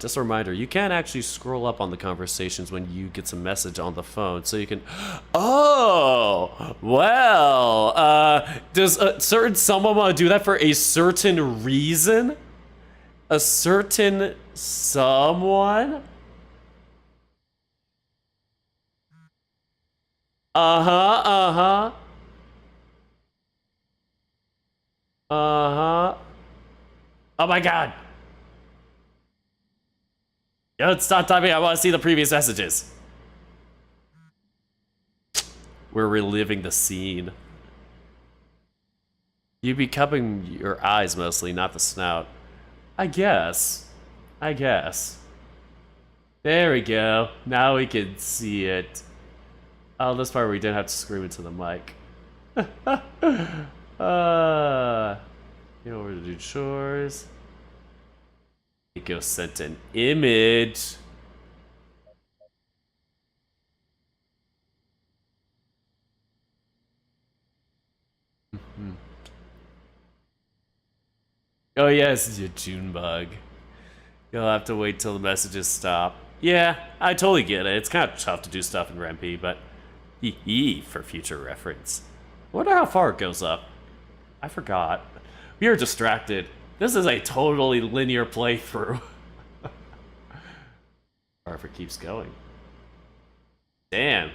Just a reminder, you can actually scroll up on the conversations when you get some message on the phone, so you can... Oh! Well, does a certain someone want to do that for a certain reason? A certain someone? Uh-huh, uh-huh. Uh-huh. Oh my god! Yo, stop typing, I want to see the previous messages. We're reliving the scene. You be cupping your eyes mostly, not the snout. I guess. There we go. Now we can see it. Oh, this part where we didn't have to scream into the mic. You know where to do chores. Nico sent an image. Oh yes, your June bug. You'll have to wait till the messages stop. Yeah, I totally get it. It's kind of tough to do stuff in Rempe, but for future reference. I wonder how far it goes up. I forgot. We are distracted. This is a totally linear playthrough. Or if it keeps going. Damn.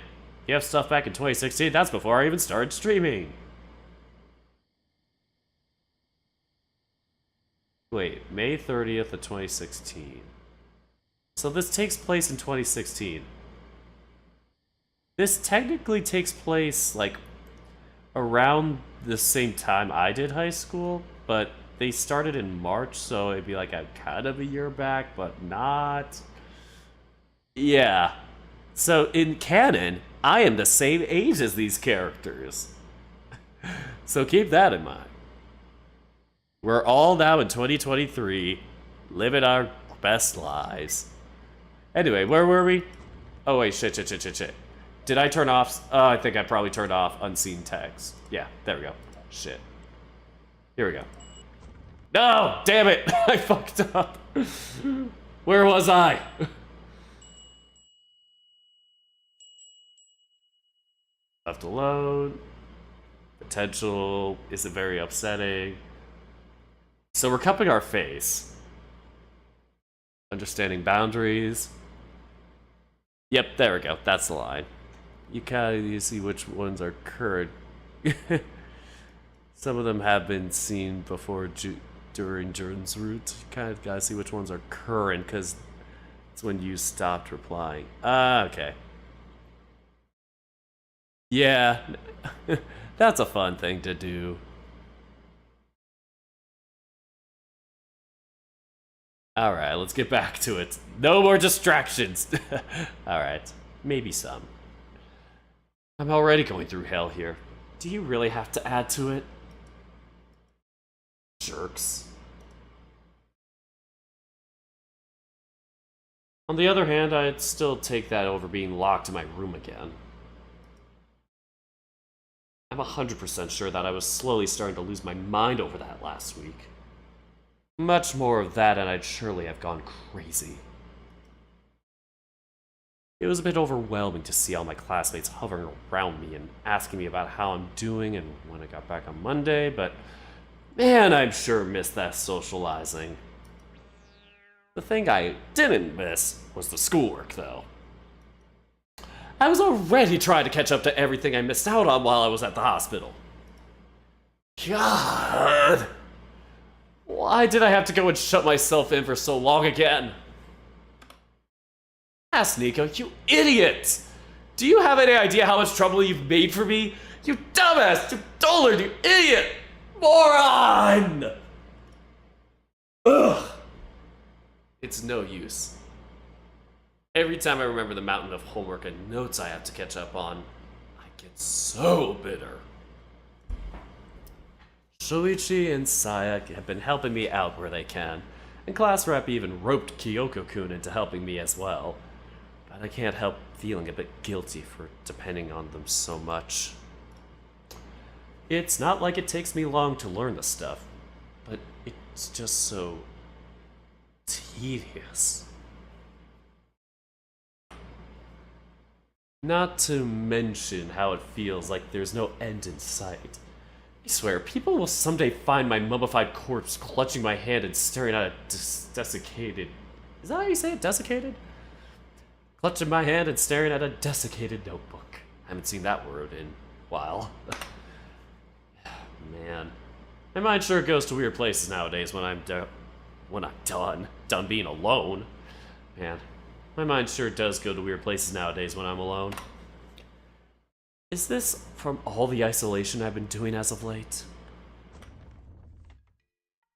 You have stuff back in 2016? That's before I even started streaming. Wait, May 30th of 2016. So this takes place in 2016. This technically takes place, like, around the same time I did high school, but they started in March, so it'd be like a kind of a year back, but not. Yeah. So in canon, I am the same age as these characters. So keep that in mind. We're all now in 2023, living our best lives. Anyway, where were we? Oh wait, shit. Did I turn off? I think I probably turned off unseen text. Yeah, there we go. Shit. Here we go. No! Damn it! I fucked up. Where was I? Left alone. Potential isn't very upsetting. So we're cupping our face. Understanding boundaries. Yep, there we go. That's the line. You kind of see which ones are current. Some of them have been seen before during Jordan's route. You kind of gotta see which ones are current, because it's when you stopped replying. Okay. Yeah, that's a fun thing to do. Alright, let's get back to it. No more distractions! Alright, maybe some. I'm already going through hell here. Do you really have to add to it? Jerks. On the other hand, I'd still take that over being locked in my room again. I'm 100% sure that I was slowly starting to lose my mind over that last week. Much more of that and I'd surely have gone crazy. It was a bit overwhelming to see all my classmates hovering around me and asking me about how I'm doing and when I got back on Monday, but man, I'm sure missed that socializing. The thing I didn't miss was the schoolwork, though. I was already trying to catch up to everything I missed out on while I was at the hospital. God! Why did I have to go and shut myself in for so long again? Ask Nico, you idiot! Do you have any idea how much trouble you've made for me? You dumbass! You dullard! You idiot! Moron! Ugh! It's no use. Every time I remember the mountain of homework and notes I have to catch up on, I get so bitter. Shoichi and Saya have been helping me out where they can, and class rep even roped Kyoko-kun into helping me as well. But I can't help feeling a bit guilty for depending on them so much. It's not like it takes me long to learn this stuff, but it's just so tedious. Not to mention how it feels like there's no end in sight. I swear, people will someday find my mummified corpse clutching my hand and staring at a desiccated... Is that how you say it? Desiccated? Clutching my hand and staring at a desiccated notebook. I haven't seen that word in a while. Man. My mind sure goes to weird places nowadays when I'm done being alone. Man, my mind sure does go to weird places nowadays when I'm alone. Is this from all the isolation I've been doing as of late?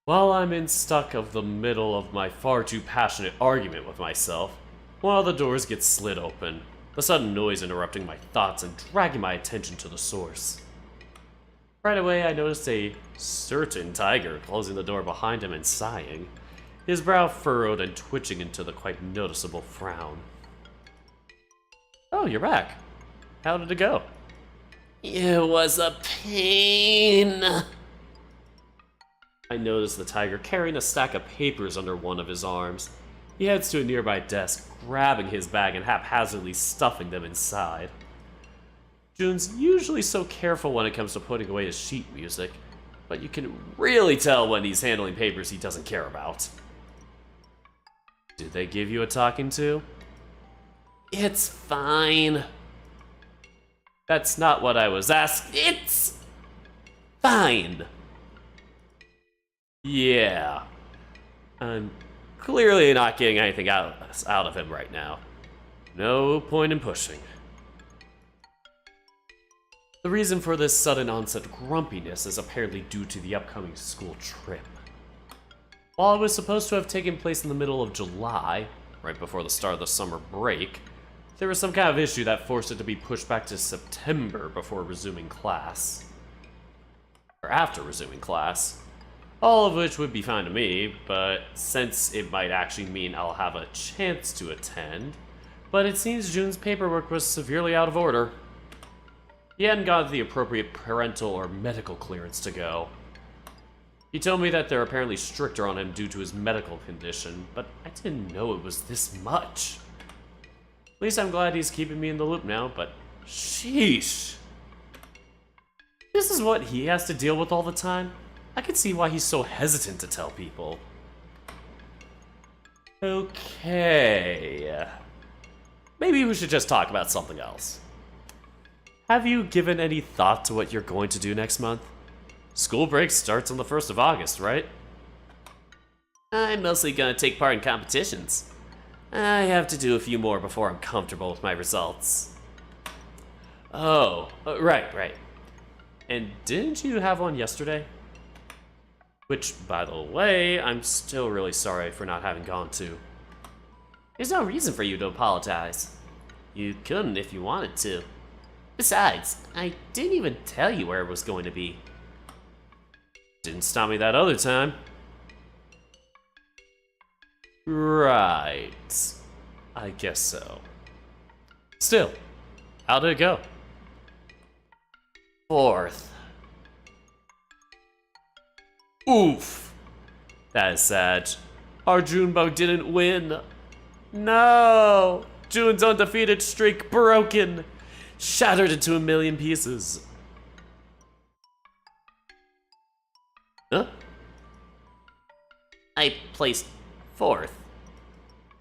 While I'm stuck of the middle of my far too passionate argument with myself, one of the doors gets slid open, the sudden noise interrupting my thoughts and dragging my attention to the source. Right away, I noticed a certain tiger closing the door behind him and sighing, his brow furrowed and twitching into the quite noticeable frown. Oh, you're back. How did it go? It was a pain. I noticed the tiger carrying a stack of papers under one of his arms. He heads to a nearby desk, grabbing his bag and haphazardly stuffing them inside. Jun's usually so careful when it comes to putting away his sheet music, but you can really tell when he's handling papers he doesn't care about. Did they give you a talking to? It's fine. That's not what I was asking. It's fine. Yeah. I'm clearly not getting anything out of him right now. No point in pushing. The reason for this sudden onset grumpiness is apparently due to the upcoming school trip. While it was supposed to have taken place in the middle of July, right before the start of the summer break, there was some kind of issue that forced it to be pushed back to September before resuming class. Or after resuming class. All of which would be fine to me, but since it might actually mean I'll have a chance to attend, but it seems Jun's paperwork was severely out of order. He hadn't got the appropriate parental or medical clearance to go. He told me that they're apparently stricter on him due to his medical condition, but I didn't know it was this much. At least I'm glad he's keeping me in the loop now, but sheesh. This is what he has to deal with all the time? I can see why he's so hesitant to tell people. Okay. Maybe we should just talk about something else. Have you given any thought to what you're going to do next month? School break starts on the 1st of August, right? I'm mostly gonna take part in competitions. I have to do a few more before I'm comfortable with my results. Oh, right. And didn't you have one yesterday? Which, by the way, I'm still really sorry for not having gone to. There's no reason for you to apologize. You couldn't if you wanted to. Besides, I didn't even tell you where it was going to be. Didn't stop me that other time. Right. I guess so. Still, how did it go? 4th. Oof. That is sad. Our Junbo didn't win. No! Jun's undefeated streak broken. Shattered into a million pieces. Huh? I placed 4th.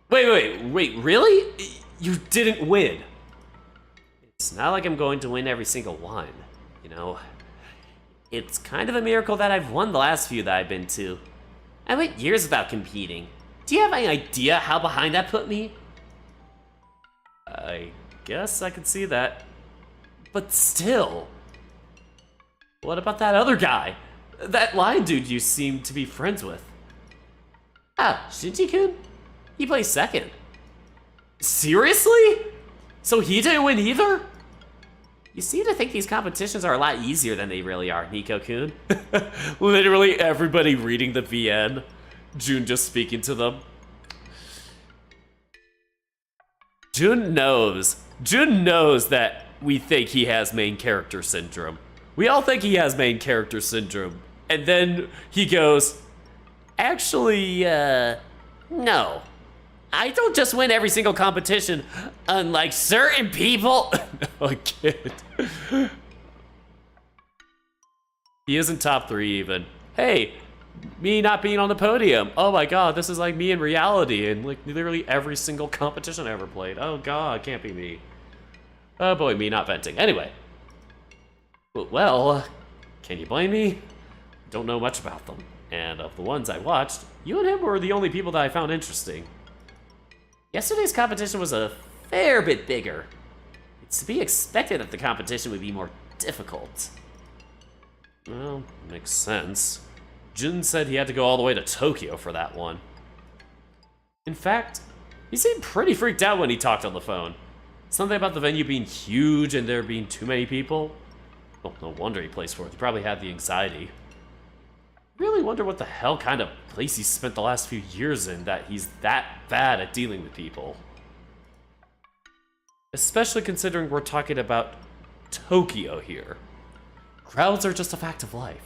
Wait, really? You didn't win. It's not like I'm going to win every single one, you know? It's kind of a miracle that I've won the last few that I've been to. I went years without competing. Do you have any idea how behind that put me? I guess I could see that. But still. What about that other guy? That lion dude you seem to be friends with. Ah, Shinji-kun? He placed 2nd. Seriously? So he didn't win either? You seem to think these competitions are a lot easier than they really are, Nico-kun. Literally everybody reading the VN. Jun just speaking to them. Jun knows that we think he has main character syndrome. We all think he has main character syndrome. And then he goes, actually, no. I don't just win every single competition, unlike certain people. A kid. He isn't top 3 even. Hey, me not being on the podium. Oh my god, this is like me in reality in like literally every single competition I ever played. Oh god, can't be me. Oh boy, me not venting. Anyway. Well, can you blame me? Don't know much about them. And of the ones I watched, you and him were the only people that I found interesting. Yesterday's competition was a fair bit bigger. It's to be expected that the competition would be more difficult. Well, makes sense. Jun said he had to go all the way to Tokyo for that one. In fact, he seemed pretty freaked out when he talked on the phone. Something about the venue being huge and there being too many people. Well, no wonder he placed 4th. He probably had the anxiety. Really wonder what the hell kind of place he spent the last few years in that he's that bad at dealing with people. Especially considering we're talking about Tokyo here. Crowds are just a fact of life.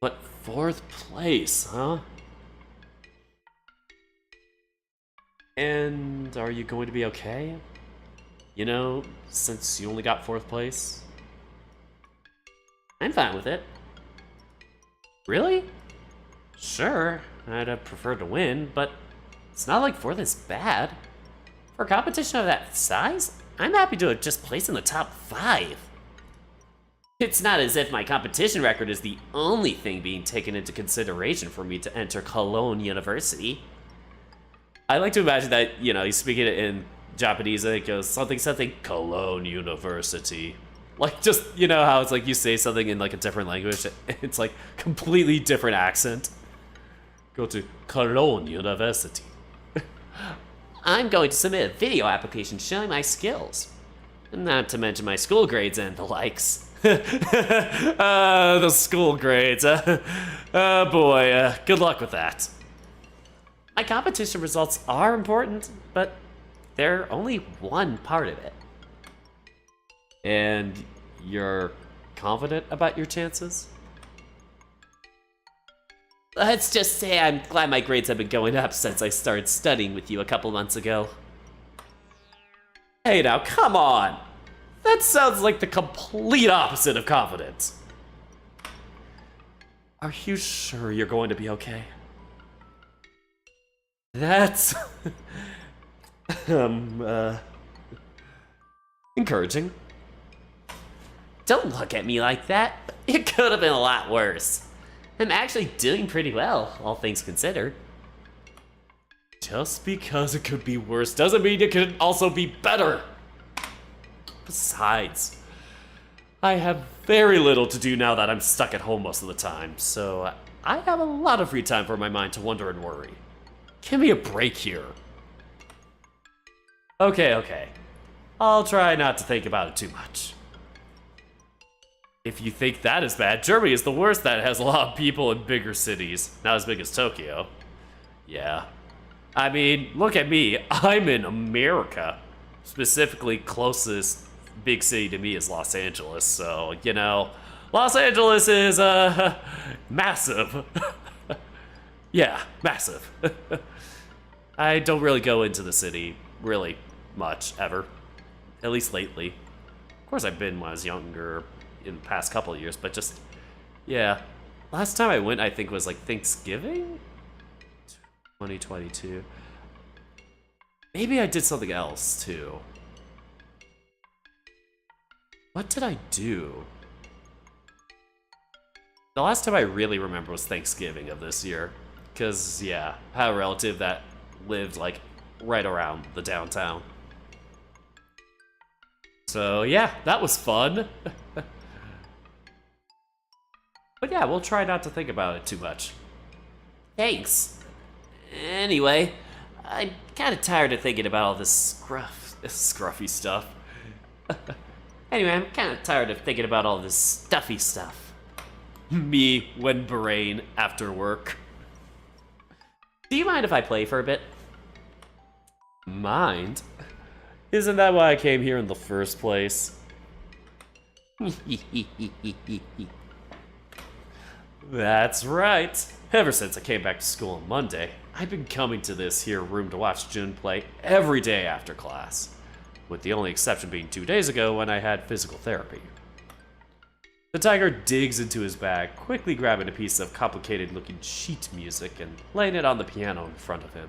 But 4th place, huh? And are you going to be okay? You know, since you only got 4th place? I'm fine with it. Really? Sure, I'd have preferred to win, but it's not like 4th is bad. For a competition of that size, I'm happy to just place in the top 5. It's not as if my competition record is the only thing being taken into consideration for me to enter Cologne University. I like to imagine that, you know, he's speaking it in Japanese and it goes something Cologne University. Like, just, you know how it's like you say something in like a different language, it's like completely different accent. Go to Cologne University. I'm going to submit a video application showing my skills. Not to mention my school grades and the likes. The school grades. Oh boy, good luck with that. My competition results are important, but they're only one part of it. And you're confident about your chances? Let's just say I'm glad my grades have been going up since I started studying with you a couple months ago. Hey now, come on! That sounds like the complete opposite of confidence. Are you sure you're going to be okay? That's... encouraging. Don't look at me like that. It could have been a lot worse. I'm actually doing pretty well, all things considered. Just because it could be worse doesn't mean it could also be better. Besides, I have very little to do now that I'm stuck at home most of the time, so I have a lot of free time for my mind to wonder and worry. Give me a break here. Okay. I'll try not to think about it too much. If you think that is bad, Germany is the worst that has a lot of people in bigger cities. Not as big as Tokyo. Yeah. I mean, look at me. I'm in America. Specifically, closest big city to me is Los Angeles, so, you know, Los Angeles is, massive. Yeah, massive. I don't really go into the city, really much, ever. At least lately. Of course, I've been when I was younger in the past couple of years, but just, yeah. Last time I went, I think, was like Thanksgiving? 2022. Maybe I did something else, too. What did I do? The last time I really remember was Thanksgiving of this year. Because, yeah, I had a relative that lived, like, right around the downtown. So, yeah, that was fun. But yeah, we'll try not to think about it too much. Thanks. Anyway, I'm kind of tired of thinking about all this Scruffy stuff. Anyway, I'm kind of tired of thinking about all this stuffy stuff. Me when brain after work. Do you mind if I play for a bit? Mind? Isn't that why I came here in the first place? That's right. Ever since I came back to school on Monday, I've been coming to this here room to watch Jun play every day after class, with the only exception being 2 days ago when I had physical therapy. The tiger digs into his bag, quickly grabbing a piece of complicated-looking sheet music and laying it on the piano in front of him.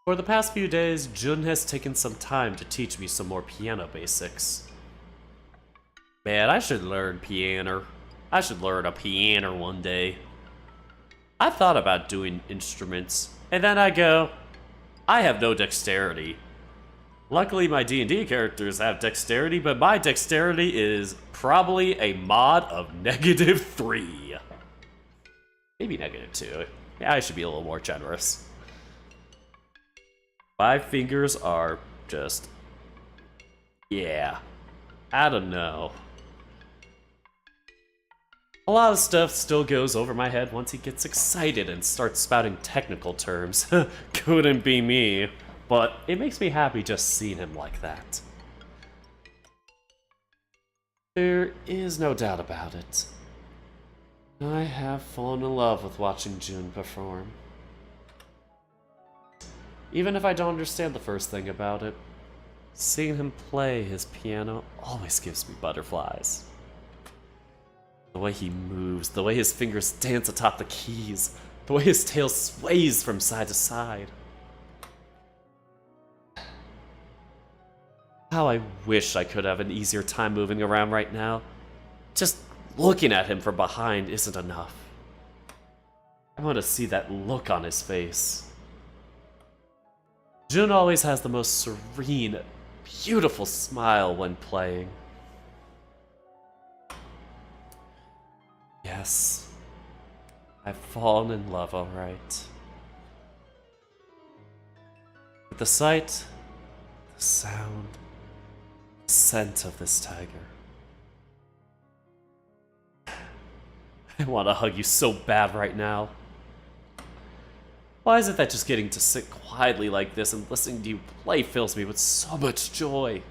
For the past few days, Jun has taken some time to teach me some more piano basics. Man, I should learn piano. I should learn a piano one day. I thought about doing instruments, and then I go, I have no dexterity. Luckily, my D&D characters have dexterity, but my dexterity is probably a mod of -3. Maybe -2. Yeah, I should be a little more generous. My fingers are just... yeah. I don't know. A lot of stuff still goes over my head once he gets excited and starts spouting technical terms. Couldn't be me. But it makes me happy just seeing him like that. There is no doubt about it. I have fallen in love with watching Jun perform. Even if I don't understand the first thing about it, seeing him play his piano always gives me butterflies. The way he moves, the way his fingers dance atop the keys, the way his tail sways from side to side. How I wish I could have an easier time moving around right now. Just looking at him from behind isn't enough. I want to see that look on his face. Jun always has the most serene, beautiful smile when playing. Yes, I've fallen in love, alright. With the sight, the sound, the scent of this tiger. I want to hug you so bad right now. Why is it that just getting to sit quietly like this and listening to you play fills me with so much joy?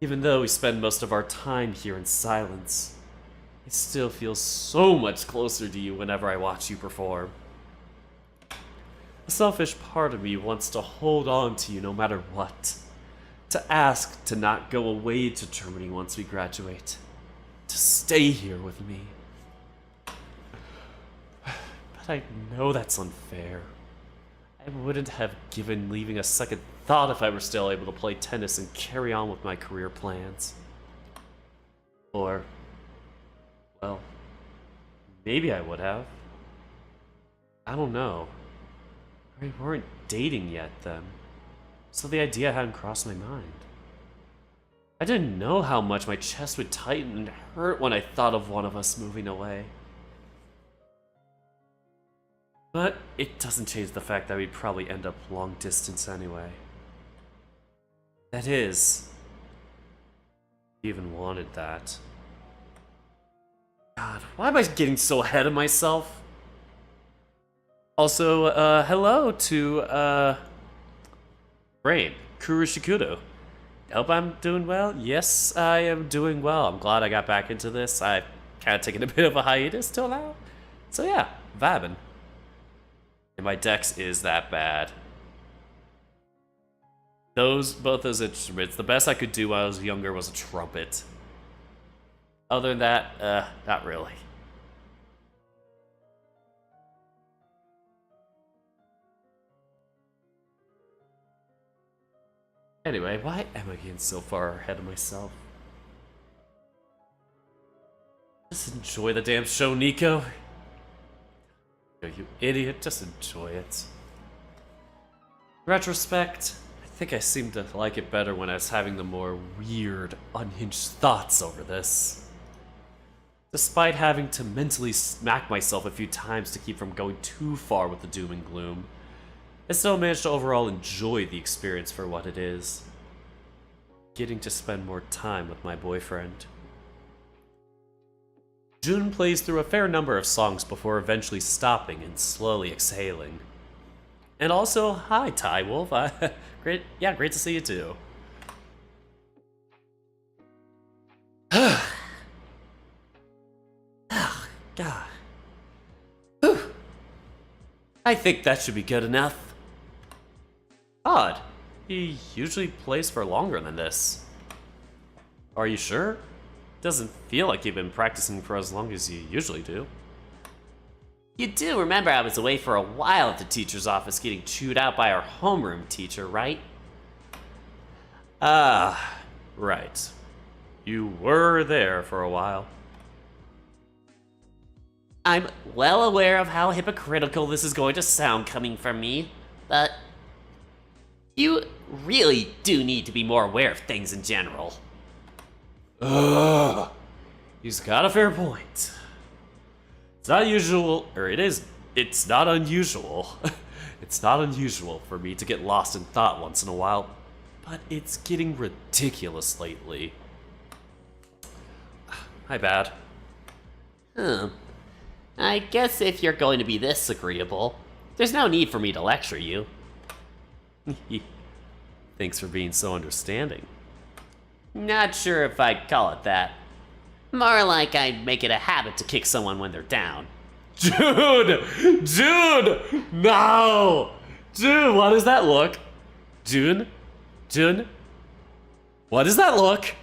Even though we spend most of our time here in silence, it still feels so much closer to you whenever I watch you perform. A selfish part of me wants to hold on to you no matter what. To ask to not go away to Germany once we graduate. To stay here with me. But I know that's unfair. I wouldn't have given leaving a second thought if I were still able to play tennis and carry on with my career plans. Or, well, maybe I would have. I don't know. We weren't dating yet then, so the idea hadn't crossed my mind. I didn't know how much my chest would tighten and hurt when I thought of one of us moving away. But it doesn't change the fact that we'd probably end up long distance anyway. That is, if you even wanted that. God, why am I getting so ahead of myself? Also, hello to, Brain, Kurushikudo. Hope I'm doing well. Yes, I am doing well. I'm glad I got back into this. I've kind of taken a bit of a hiatus till now. So yeah, vibing. And my dex is that bad. Both those instruments, the best I could do when I was younger was a trumpet. Other than that, not really. Anyway, why am I getting so far ahead of myself? Just enjoy the damn show, Nico. You idiot, just enjoy it. Retrospect, I think I seemed to like it better when I was having the more weird, unhinged thoughts over this. Despite having to mentally smack myself a few times to keep from going too far with the doom and gloom, I still managed to overall enjoy the experience for what it is. Getting to spend more time with my boyfriend. June plays through a fair number of songs before eventually stopping and slowly exhaling. And also, hi Ty Wolf, great to see you too. Oh, God. Whew. I think that should be good enough. Odd. He usually plays for longer than this. Are you sure? Doesn't feel like you've been practicing for as long as you usually do. You do remember I was away for a while at the teacher's office getting chewed out by our homeroom teacher, right? Ah, right. You were there for a while. I'm well aware of how hypocritical this is going to sound coming from me, but you really do need to be more aware of things in general. Ugh. He's got a fair point. It's not usual, or it's not unusual. It's not unusual for me to get lost in thought once in a while, but it's getting ridiculous lately. My bad. I guess if you're going to be this agreeable, there's no need for me to lecture you. Thanks for being so understanding. Not sure if I'd call it that. More like I'd make it a habit to kick someone when they're down. Dude! No! Dude, what is that look? June? What is that look?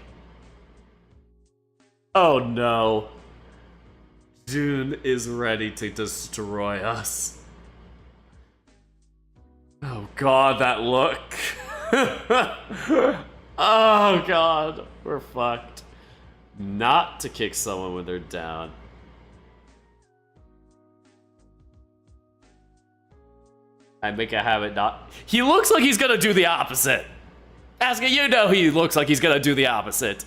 Oh no. June is ready to destroy us. Oh God, that look. Oh God, we're fucked. Not to kick someone when they're down. I make a habit not. He looks like he's gonna do the opposite. Asuka, you know he looks like he's gonna do the opposite.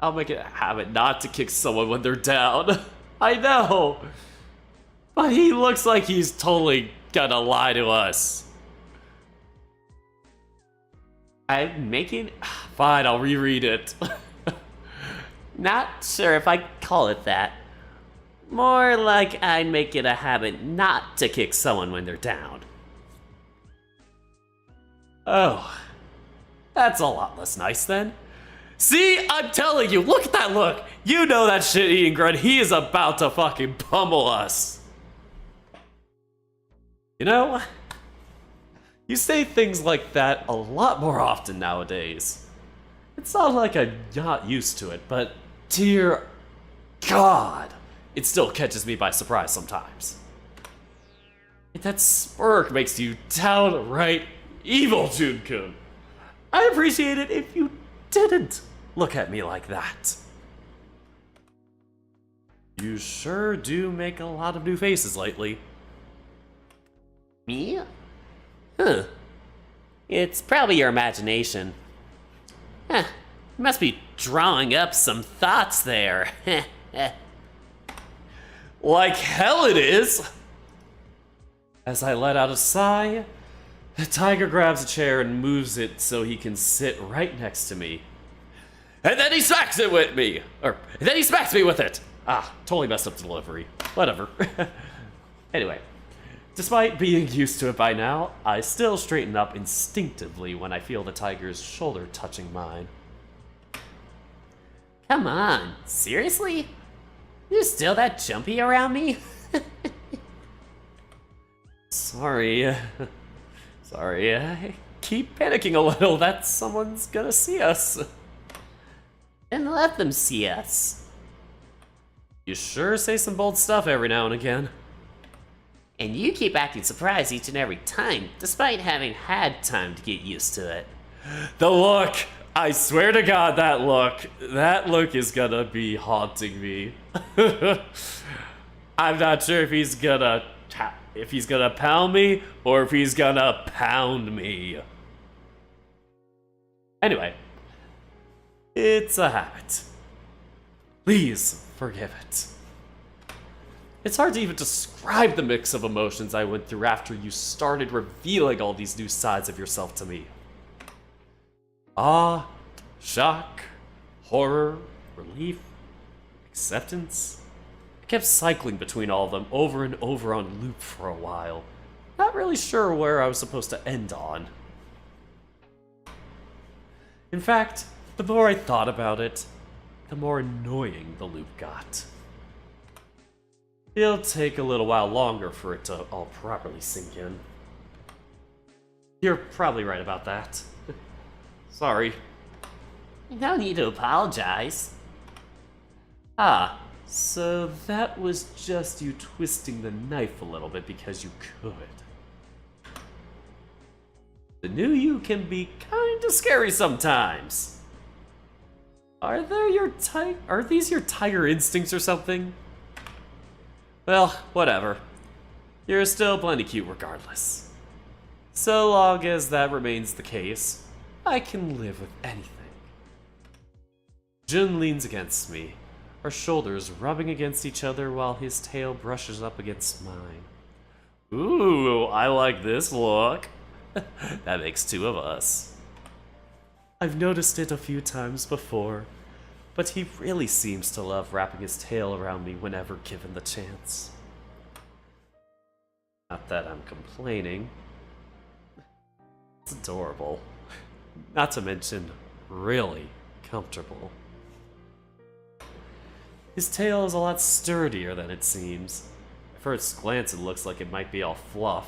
I'll make it a habit not to kick someone when they're down. I know. But he looks like he's totally gonna lie to us. I'm making... Fine, I'll reread it. Not sure if I'd call it that. More like I'd make it a habit not to kick someone when they're down. Oh. That's a lot less nice then. See, I'm telling you, look at that look. You know that shit-eating grunt, he is about to fucking pummel us. You know, you say things like that a lot more often nowadays. It's not like I'm not used to it, but dear God, it still catches me by surprise sometimes. That smirk makes you downright evil, Jun-kun. I appreciate it if you didn't look at me like that. You sure do make a lot of new faces lately. Me? Huh. It's probably your imagination. You must be drawing up some thoughts there. Like hell it is! As I let out a sigh, the tiger grabs a chair and moves it so he can sit right next to me. And then he smacks it with me! Then he smacks me with it! Ah, totally messed up the delivery. Whatever. Anyway, despite being used to it by now, I still straighten up instinctively when I feel the tiger's shoulder touching mine. Come on, seriously? You're still that jumpy around me? Sorry, I keep panicking a little that someone's gonna see us. Then let them see us. You sure say some bold stuff every now and again. And you keep acting surprised each and every time, despite having had time to get used to it. The look! I swear to God, that look is gonna be haunting me. I'm not sure if he's gonna pound me or if he's gonna pound me. Anyway, it's a habit. Please forgive it. It's hard to even describe the mix of emotions I went through after you started revealing all these new sides of yourself to me. Awe, shock, horror, relief, acceptance. I kept cycling between all of them over and over on loop for a while. Not really sure where I was supposed to end on. In fact, the more I thought about it, the more annoying the loop got. It'll take a little while longer for it to all properly sink in. You're probably right about that. Sorry. No need to apologize. Ah, so that was just you twisting the knife a little bit because you could. The new you can be kinda scary sometimes. Are these your tiger instincts or something? Well, whatever. You're still plenty cute regardless. So long as that remains the case, I can live with anything. Jun leans against me, our shoulders rubbing against each other while his tail brushes up against mine. Ooh, I like this look. That makes two of us. I've noticed it a few times before, but he really seems to love wrapping his tail around me whenever given the chance. Not that I'm complaining. It's adorable. Not to mention, really comfortable. His tail is a lot sturdier than it seems. At first glance it looks like it might be all fluff,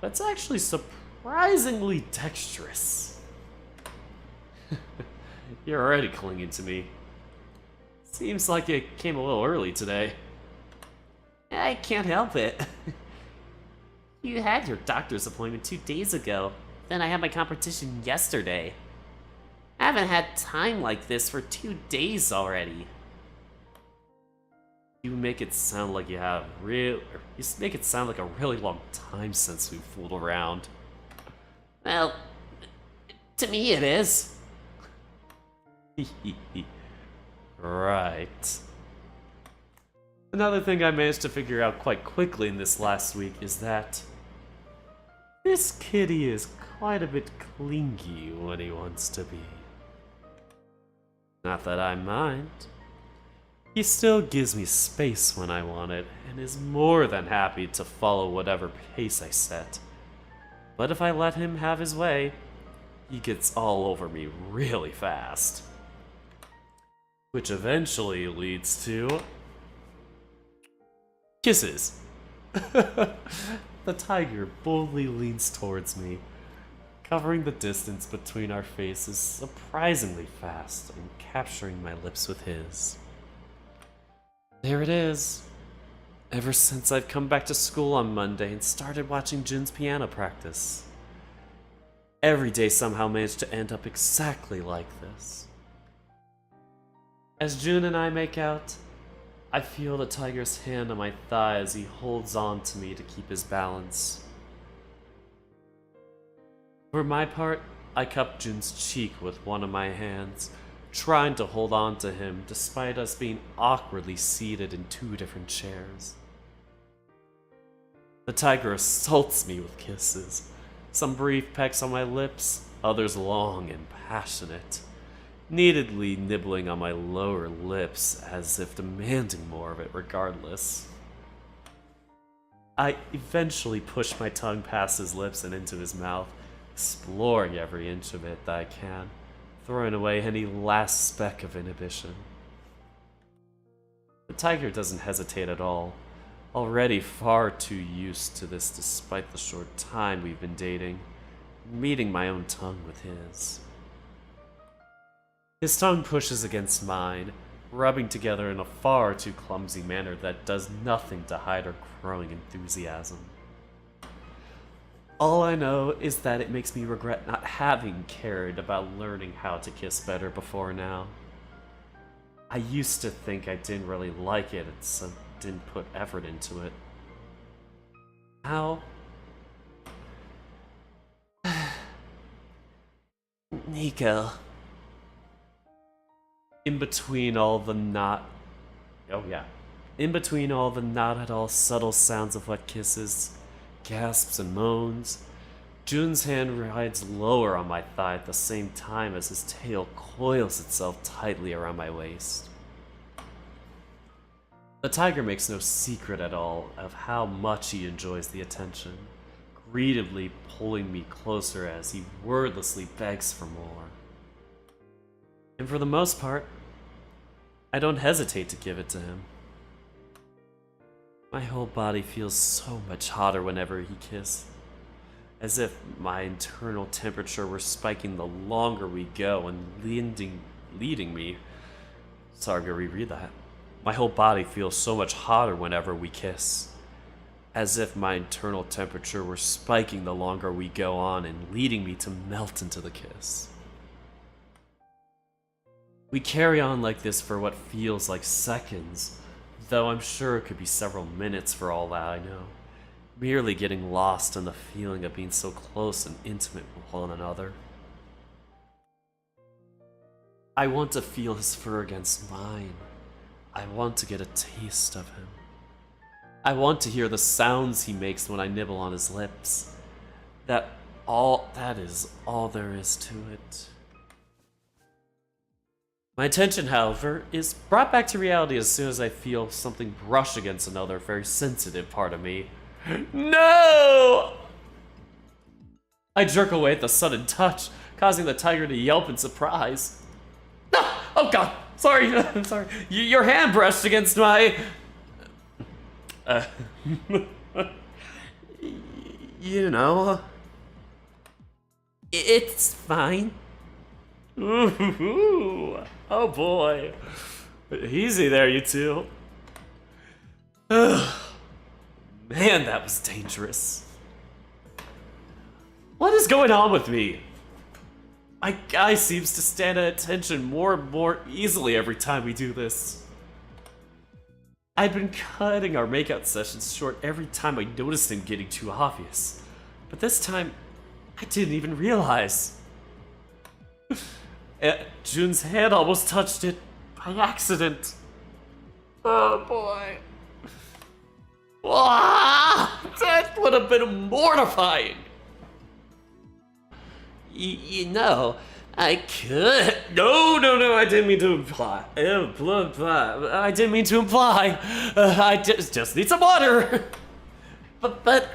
but it's actually surprisingly dexterous. You're already clinging to me. Seems like it came a little early today. I can't help it. You had your doctor's appointment 2 days ago. Then I had my competition yesterday. I haven't had time like this for 2 days already. You make it sound like you make it sound like a really long time since we fooled around. Well, to me it is. Right. Another thing I managed to figure out quite quickly in this last week is that this kitty is quite a bit clingy when he wants to be. Not that I mind. He still gives me space when I want it, and is more than happy to follow whatever pace I set. But if I let him have his way, he gets all over me really fast. Which eventually leads to kisses. The tiger boldly leans towards me, covering the distance between our faces surprisingly fast and capturing my lips with his. There it is. Ever since I've come back to school on Monday and started watching Jun's piano practice. Every day somehow managed to end up exactly like this. As Jun and I make out, I feel the tiger's hand on my thigh as he holds on to me to keep his balance. For my part, I cup Jun's cheek with one of my hands, trying to hold on to him despite us being awkwardly seated in 2 different chairs. The tiger assaults me with kisses, some brief pecks on my lips, others long and passionate, neededly nibbling on my lower lips as if demanding more of it regardless. I eventually push my tongue past his lips and into his mouth, exploring every inch of it that I can, throwing away any last speck of inhibition. The tiger doesn't hesitate at all, already far too used to this despite the short time we've been dating, meeting my own tongue with his. His tongue pushes against mine, rubbing together in a far too clumsy manner that does nothing to hide our growing enthusiasm. All I know is that it makes me regret not having cared about learning how to kiss better before now. I used to think I didn't really like it, and so didn't put effort into it. How? Nico. In between all the not at all subtle sounds of wet kisses, gasps and moans, Jun's hand rides lower on my thigh at the same time as his tail coils itself tightly around my waist. The tiger makes no secret at all of how much he enjoys the attention, greedily pulling me closer as he wordlessly begs for more. And for the most part, I don't hesitate to give it to him. My whole body feels so much hotter whenever he kisses, as if my internal temperature were spiking the longer we go and leading me. Sorry, I'm gonna reread that. My whole body feels so much hotter whenever we kiss, as if my internal temperature were spiking the longer we go on and leading me to melt into the kiss. We carry on like this for what feels like seconds, though I'm sure it could be several minutes for all that I know, merely getting lost in the feeling of being so close and intimate with one another. I want to feel his fur against mine. I want to get a taste of him. I want to hear the sounds he makes when I nibble on his lips. That is all there is to it. My attention, however, is brought back to reality as soon as I feel something brush against another very sensitive part of me. No! I jerk away at the sudden touch, causing the tiger to yelp in surprise. Ah! Oh god! Sorry, I'm sorry. Your hand brushed against my... you know... It's fine. Ooh, oh boy. Easy there, you two. Man, that was dangerous. What is going on with me? My guy seems to stand at attention more and more easily every time we do this. I'd been cutting our makeout sessions short every time I noticed him getting too obvious. But this time, I didn't even realize. Jun's hand almost touched it by accident. Oh boy. That would have been mortifying. You know, I could. No, I didn't mean to imply. I didn't mean to imply. I just need some water. But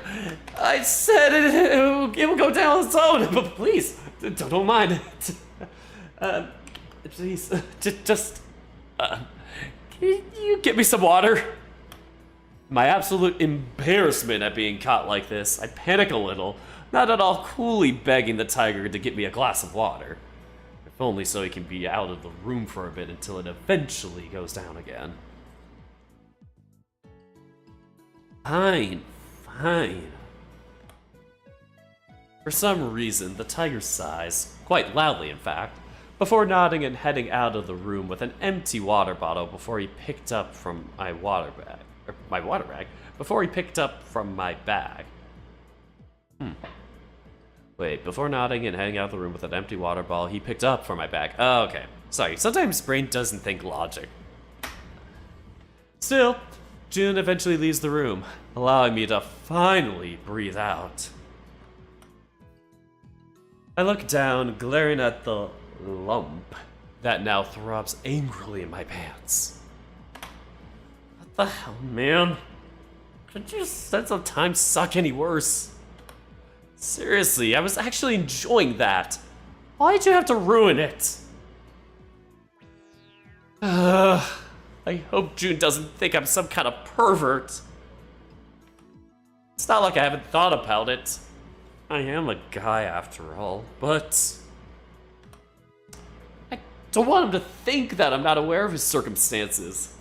I said it will go down its own. But please, don't mind it. Please, just can you get me some water? My absolute embarrassment at being caught like this, I panic a little, not at all coolly begging the tiger to get me a glass of water. If only so he can be out of the room for a bit until it eventually goes down again. Fine. For some reason, the tiger sighs, quite loudly in fact, before nodding and heading out of the room with an empty water bottle before he picked up from my water bag, before he picked up from my bag. Wait, before nodding and heading out of the room with an empty water bottle he picked up from my bag. Oh, okay. Sorry, sometimes brain doesn't think logic. Still, June eventually leaves the room, allowing me to finally breathe out. I look down, glaring at the lump that now throbs angrily in my pants. What the hell, man? Could your sense of time suck any worse? Seriously, I was actually enjoying that. Why'd you have to ruin it? I hope June doesn't think I'm some kind of pervert. It's not like I haven't thought about it. I am a guy after all, but I don't want him to think that I'm not aware of his circumstances.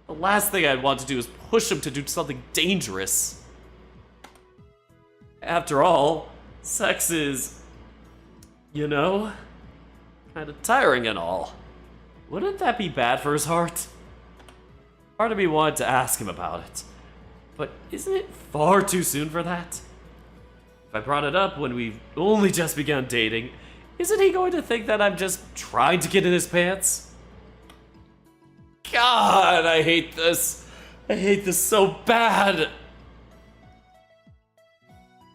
The last thing I'd want to do is push him to do something dangerous. After all, sex is, you know, kind of tiring and all. Wouldn't that be bad for his heart? Part of me wanted to ask him about it, but isn't it far too soon for that? If I brought it up when we've only just begun dating, isn't he going to think that I'm just trying to get in his pants? God, I hate this. I hate this so bad.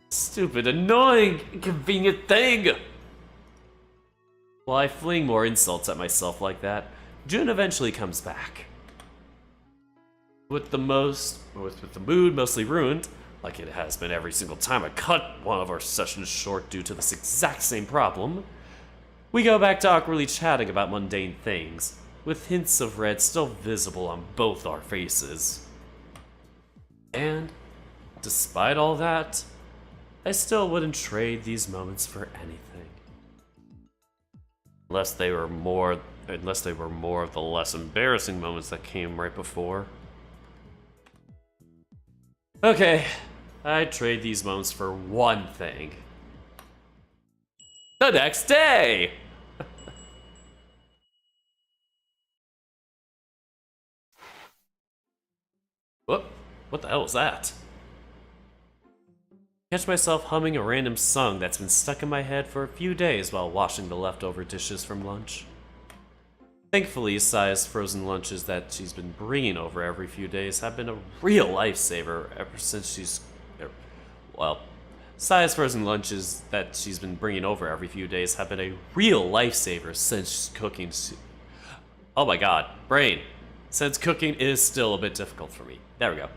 Stupid, annoying, inconvenient thing. While I fling more insults at myself like that, June eventually comes back. With the mood mostly ruined, like it has been every single time I cut one of our sessions short due to this exact same problem, we go back to awkwardly chatting about mundane things, with hints of red still visible on both our faces. And, despite all that, I still wouldn't trade these moments for anything. Unless they were more of the less embarrassing moments that came right before. Okay, I'd trade these moments for one thing. The next day! What the hell was that? Catch myself humming a random song that's been stuck in my head for a few days while washing the leftover dishes from lunch. Thankfully, Saya's frozen lunches that she's been bringing over every few days have been a real lifesaver ever since Saya's frozen lunches that she's been bringing over every few days have been a real lifesaver since cooking. Oh my god, brain. Since cooking is still a bit difficult for me. There we go.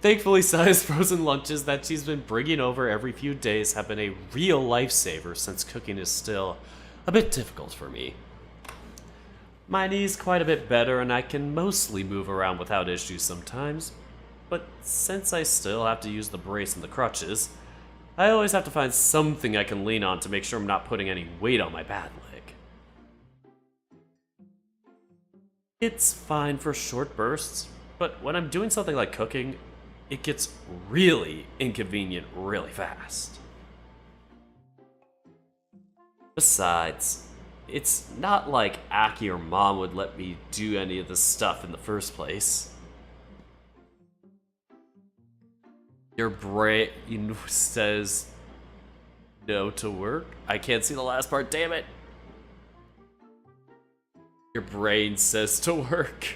Thankfully, Saya's frozen lunches that she's been bringing over every few days have been a real lifesaver since cooking is still a bit difficult for me. My knee's quite a bit better and I can mostly move around without issues sometimes, but since I still have to use the brace and the crutches, I always have to find something I can lean on to make sure I'm not putting any weight on my bad leg. It's fine for short bursts, but when I'm doing something like cooking, it gets really inconvenient really fast. Besides, it's not like Aki or Mom would let me do any of this stuff in the first place. Your brain says no to work? I can't see the last part, damn it! Your brain says to work.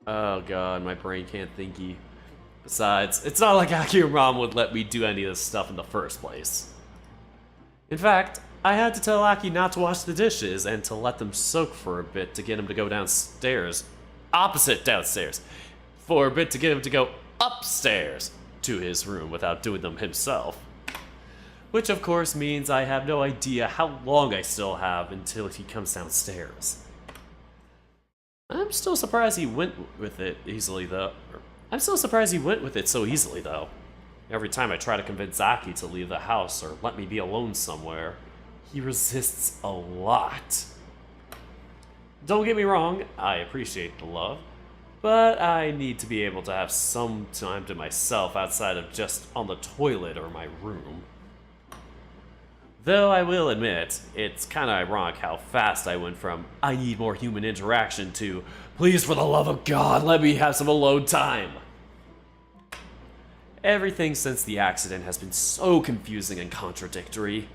Oh god, my brain can't thinky. Besides, it's not like Aki or Mom would let me do any of this stuff in the first place. In fact, I had to tell Aki not to wash the dishes and to let them soak for a bit to get him to go downstairs. Opposite downstairs. For a bit to get him to go upstairs to his room without doing them himself. Which of course means I have no idea how long I still have until he comes downstairs. I'm still surprised he went with it easily though. I'm still surprised he went with it so easily though. Every time I try to convince Aki to leave the house or let me be alone somewhere, he resists a lot. Don't get me wrong, I appreciate the love, but I need to be able to have some time to myself outside of just on the toilet or my room. Though I will admit, it's kinda ironic how fast I went from, I need more human interaction to, please for the love of God, let me have some alone time. Everything since the accident has been so confusing and contradictory.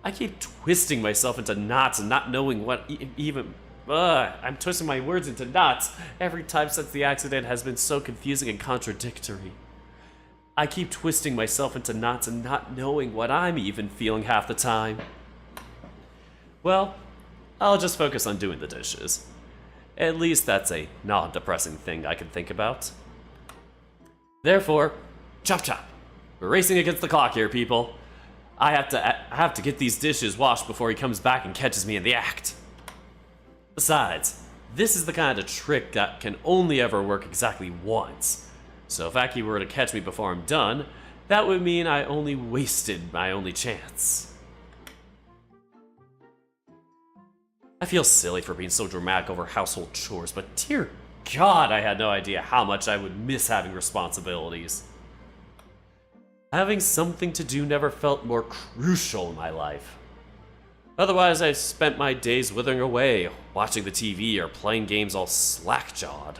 I keep twisting myself into knots and not knowing what even... I'm twisting my words into knots. Every time since the accident has been so confusing and contradictory. I keep twisting myself into knots and not knowing what I'm even feeling half the time. Well, I'll just focus on doing the dishes. At least that's a non-depressing thing I can think about. Therefore, chop chop. We're racing against the clock here, people. I have to get these dishes washed before he comes back and catches me in the act. Besides, this is the kind of trick that can only ever work exactly once. So if Aki were to catch me before I'm done, that would mean I only wasted my only chance. I feel silly for being so dramatic over household chores, but dear God, I had no idea how much I would miss having responsibilities. Having something to do never felt more crucial in my life. Otherwise, I spent my days withering away, watching the TV or playing games all slack-jawed.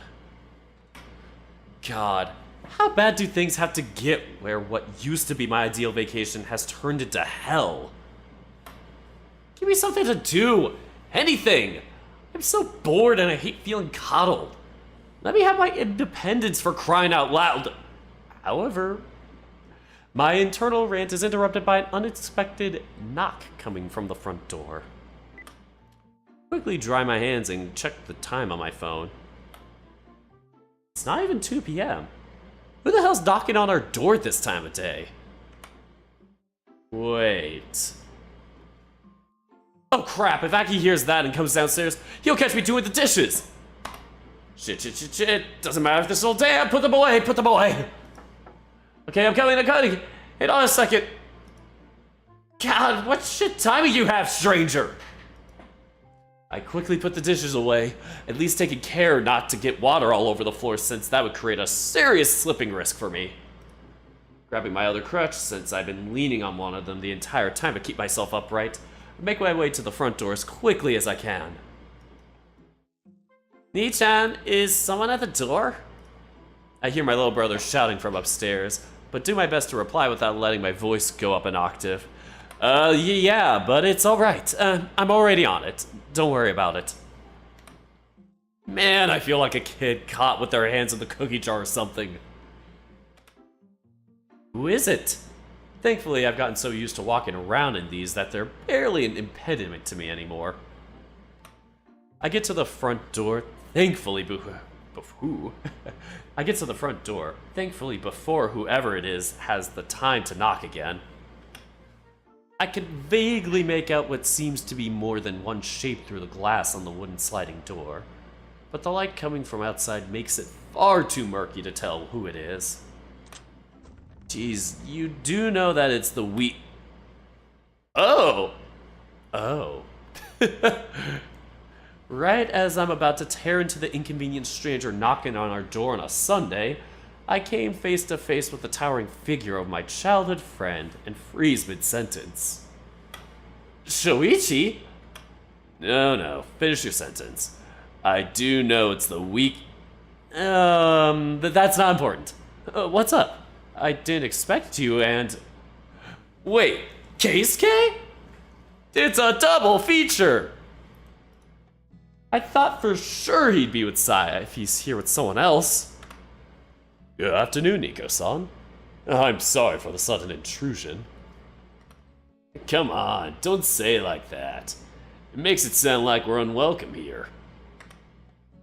God, how bad do things have to get where what used to be my ideal vacation has turned into hell? Give me something to do! Anything! I'm so bored and I hate feeling coddled. Let me have my independence, for crying out loud. However, my internal rant is interrupted by an unexpected knock coming from the front door. Quickly dry my hands and check the time on my phone. It's not even 2 p.m. Who the hell's knocking on our door at this time of day? Wait. Oh crap, if Aki hears that and comes downstairs, he'll catch me doing the dishes! Shit. Doesn't matter if this is all damn. Put them away. Okay, I'm coming. Hold on a second. God, what shit timing you have, stranger? I quickly put the dishes away, at least taking care not to get water all over the floor, since that would create a serious slipping risk for me. Grabbing my other crutch, since I've been leaning on one of them the entire time to keep myself upright, I make my way to the front door as quickly as I can. Ni-chan, is someone at the door? I hear my little brother shouting from upstairs, but do my best to reply without letting my voice go up an octave. Yeah, but it's alright. I'm already on it. Don't worry about it. Man, I feel like a kid caught with their hands in the cookie jar or something. Who is it? Thankfully, I've gotten so used to walking around in these that they're barely an impediment to me anymore. I get to the front door, thankfully I get to the front door, thankfully before whoever it is has the time to knock again. I can vaguely make out what seems to be more than one shape through the glass on the wooden sliding door, but the light coming from outside makes it far too murky to tell who it is. Geez, you do know that it's the Oh! Right as I'm about to tear into the inconvenient stranger knocking on our door on a Sunday, I came face to face with the towering figure of my childhood friend and freeze mid-sentence. Shoichi? No, finish your sentence. I do know it's the but that's not important. What's up? I didn't expect you and... Wait, Keisuke? It's a double feature! I thought for sure he'd be with Saya if he's here with someone else. Good afternoon, Nico-san. I'm sorry for the sudden intrusion. Come on, don't say it like that. It makes it sound like we're unwelcome here.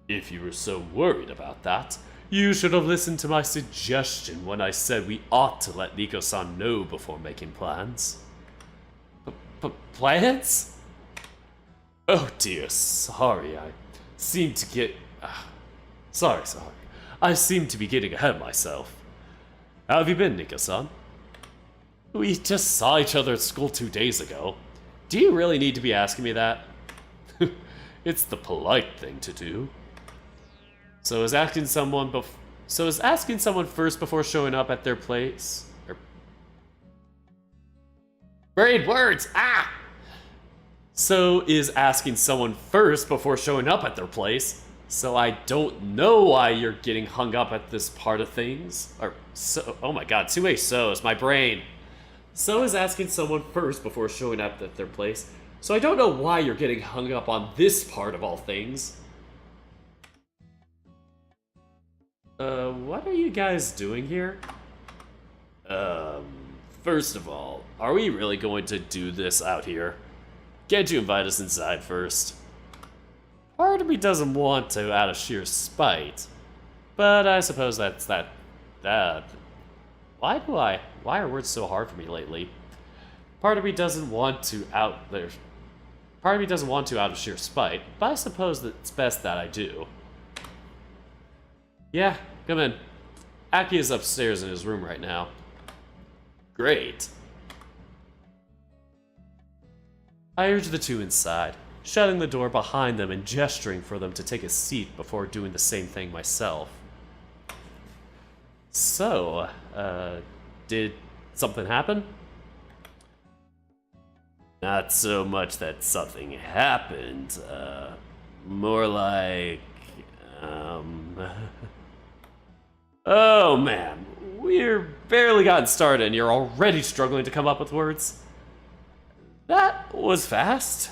If you were so worried about that, you should have listened to my suggestion when I said we ought to let Nico-san know before making plans. Plans? Oh dear, sorry, I seem to get... Sorry. I seem to be getting ahead of myself. How have you been, Nico-san? We just saw each other at school 2 days ago. Do you really need to be asking me that? It's the polite thing to do. So is asking someone first before showing up at their place? Great words! So is asking someone first before showing up at their place. So I don't know why you're getting hung up at this part of things. Oh my god, 2 so's, my brain. So is asking someone first before showing up at their place. So I don't know why you're getting hung up on this part of all things. What are you guys doing here? First of all, are we really going to do this out here? Can't you invite us inside first? Part of me doesn't want to out of sheer spite, but I suppose that's that. Why are words so hard for me lately? Part of me doesn't want to out of sheer spite, but I suppose that it's best that I do. Yeah, come in. Aki is upstairs in his room right now. Great. I urge the two inside, shutting the door behind them and gesturing for them to take a seat before doing the same thing myself. So, did something happen? Not so much that something happened, more like, Oh man, we're barely gotten started and you're already struggling to come up with words? That was fast.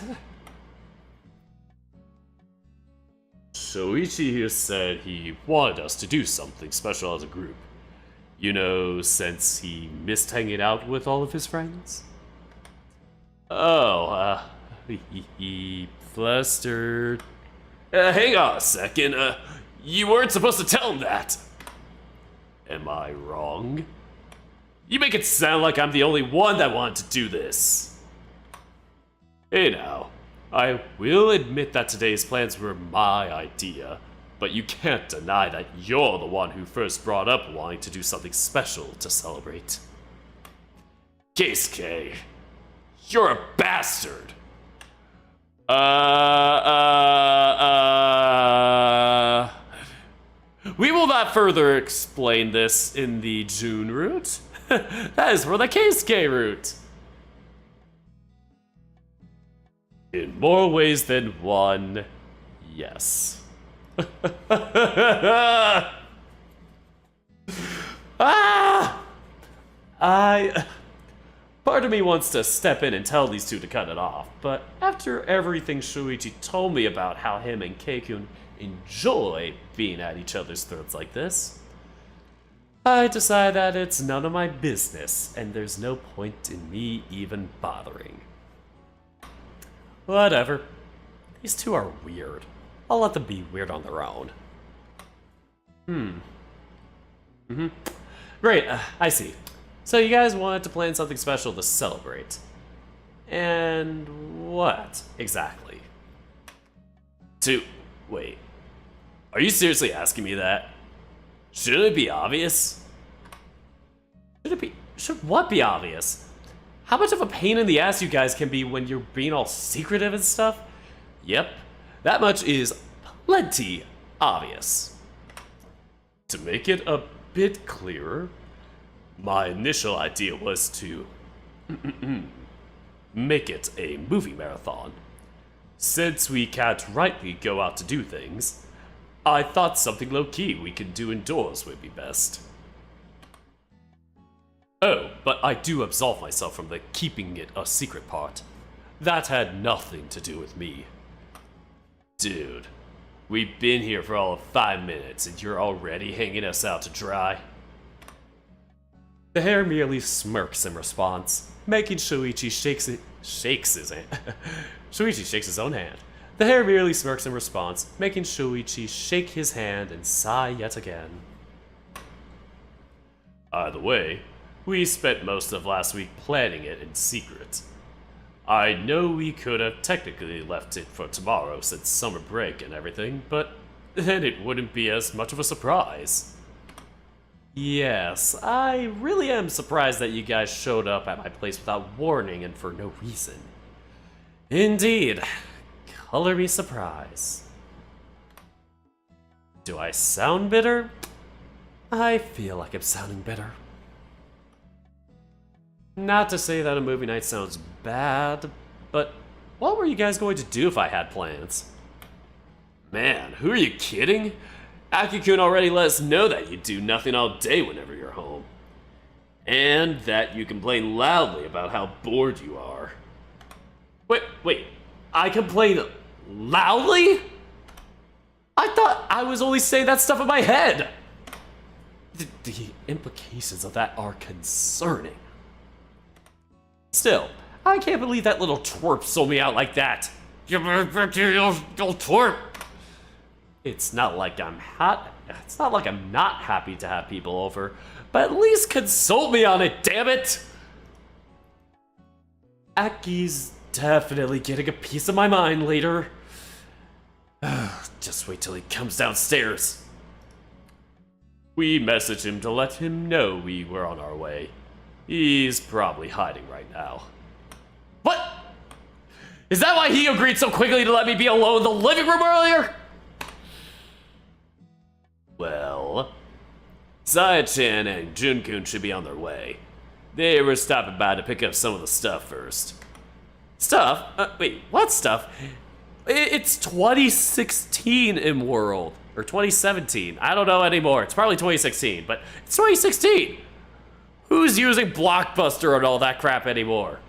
Shoichi here said he wanted us to do something special as a group. You know, since he missed hanging out with all of his friends? Oh, he flustered. Hang on a second, you weren't supposed to tell him that. Am I wrong? You make it sound like I'm the only one that wanted to do this. Hey now, I will admit that today's plans were my idea, but you can't deny that you're the one who first brought up wanting to do something special to celebrate. Keisuke, you're a bastard. We will not further explain this in the June route. That is for the Keisuke route. In more ways than one, yes. Part of me wants to step in and tell these two to cut it off, but after everything Shuichi told me about how him and Keikun enjoy being at each other's throats like this, I decide that it's none of my business, and there's no point in me even bothering. Whatever. These two are weird. I'll let them be weird on their own. Great, I see. So you guys wanted to plan something special to celebrate. And what, exactly? Wait. Are you seriously asking me that? Shouldn't it be obvious? Should what be obvious? How much of a pain in the ass you guys can be when you're being all secretive and stuff? Yep, that much is plenty obvious. To make it a bit clearer, my initial idea was to make it a movie marathon. Since we can't rightly go out to do things, I thought something low-key we could do indoors would be best. Oh, but I do absolve myself from the keeping it a secret part. That had nothing to do with me. Dude, we've been here for all of 5 minutes and you're already hanging us out to dry. The hare merely smirks in response, making Shuichi shakes his hand. Shuichi shakes his own hand. The hare merely smirks in response, making Shuichi shake his hand and sigh yet again. Either way, we spent most of last week planning it in secret. I know we could have technically left it for tomorrow since summer break and everything, but then it wouldn't be as much of a surprise. Yes, I really am surprised that you guys showed up at my place without warning and for no reason. Indeed. Color me surprised. Do I sound bitter? I feel like I'm sounding bitter. Not to say that a movie night sounds bad, but what were you guys going to do if I had plans? Man, who are you kidding? Aki-kun already let us know that you do nothing all day whenever you're home. And that you complain loudly about how bored you are. Wait, I complain loudly? I thought I was only saying that stuff in my head. The implications of that are concerning. Still, I can't believe that little twerp sold me out like that. You little twerp. It's not like I'm not happy to have people over, but at least consult me on it, damn it! Aki's definitely getting a piece of my mind later. Just wait till he comes downstairs. We messaged him to let him know we were on our way. He's probably hiding right now. What? Is that why he agreed so quickly to let me be alone in the living room earlier? Well, Saya-chan and Jun-kun should be on their way. They were stopping by to pick up some of the stuff first. Stuff? Wait, what stuff? It's 2016 in world. Or 2017. I don't know anymore. It's probably 2016, but it's 2016. Who's using Blockbuster and all that crap anymore?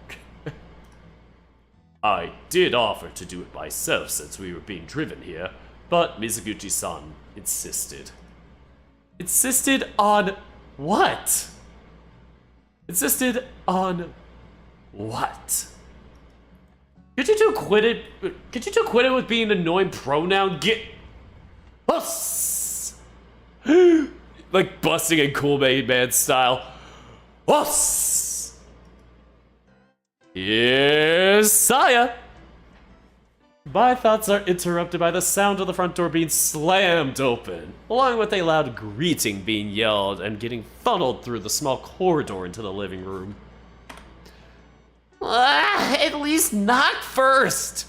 I did offer to do it myself since we were being driven here, but Mizuguchi-san insisted. Insisted on what? Insisted on what? Could you two quit it? Could you two quit it with being an annoying pronoun? Get us! Like busting in Cool Man style. Us! Here's Saya! My thoughts are interrupted by the sound of the front door being slammed open, along with a loud greeting being yelled and getting funneled through the small corridor into the living room. At least knock first!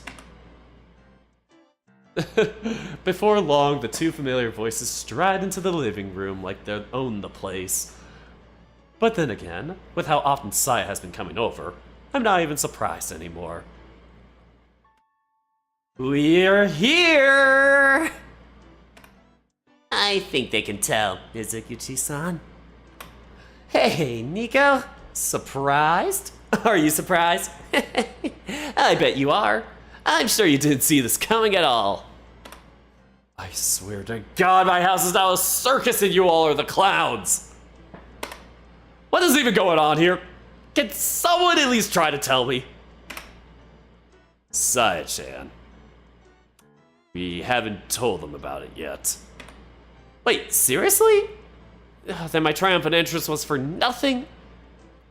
Before long, the two familiar voices stride into the living room like they own the place. But then again, with how often Saya has been coming over, I'm not even surprised anymore. We're here! I think they can tell, Mizuguchi-san. Hey, Nico. Surprised? Are you surprised? I bet you are. I'm sure you didn't see this coming at all. I swear to God, my house is now a circus and you all are the clowns. What is even going on here? Can someone at least try to tell me? Saya-chan. We haven't told them about it yet. Wait, seriously? Then my triumphant entrance was for nothing?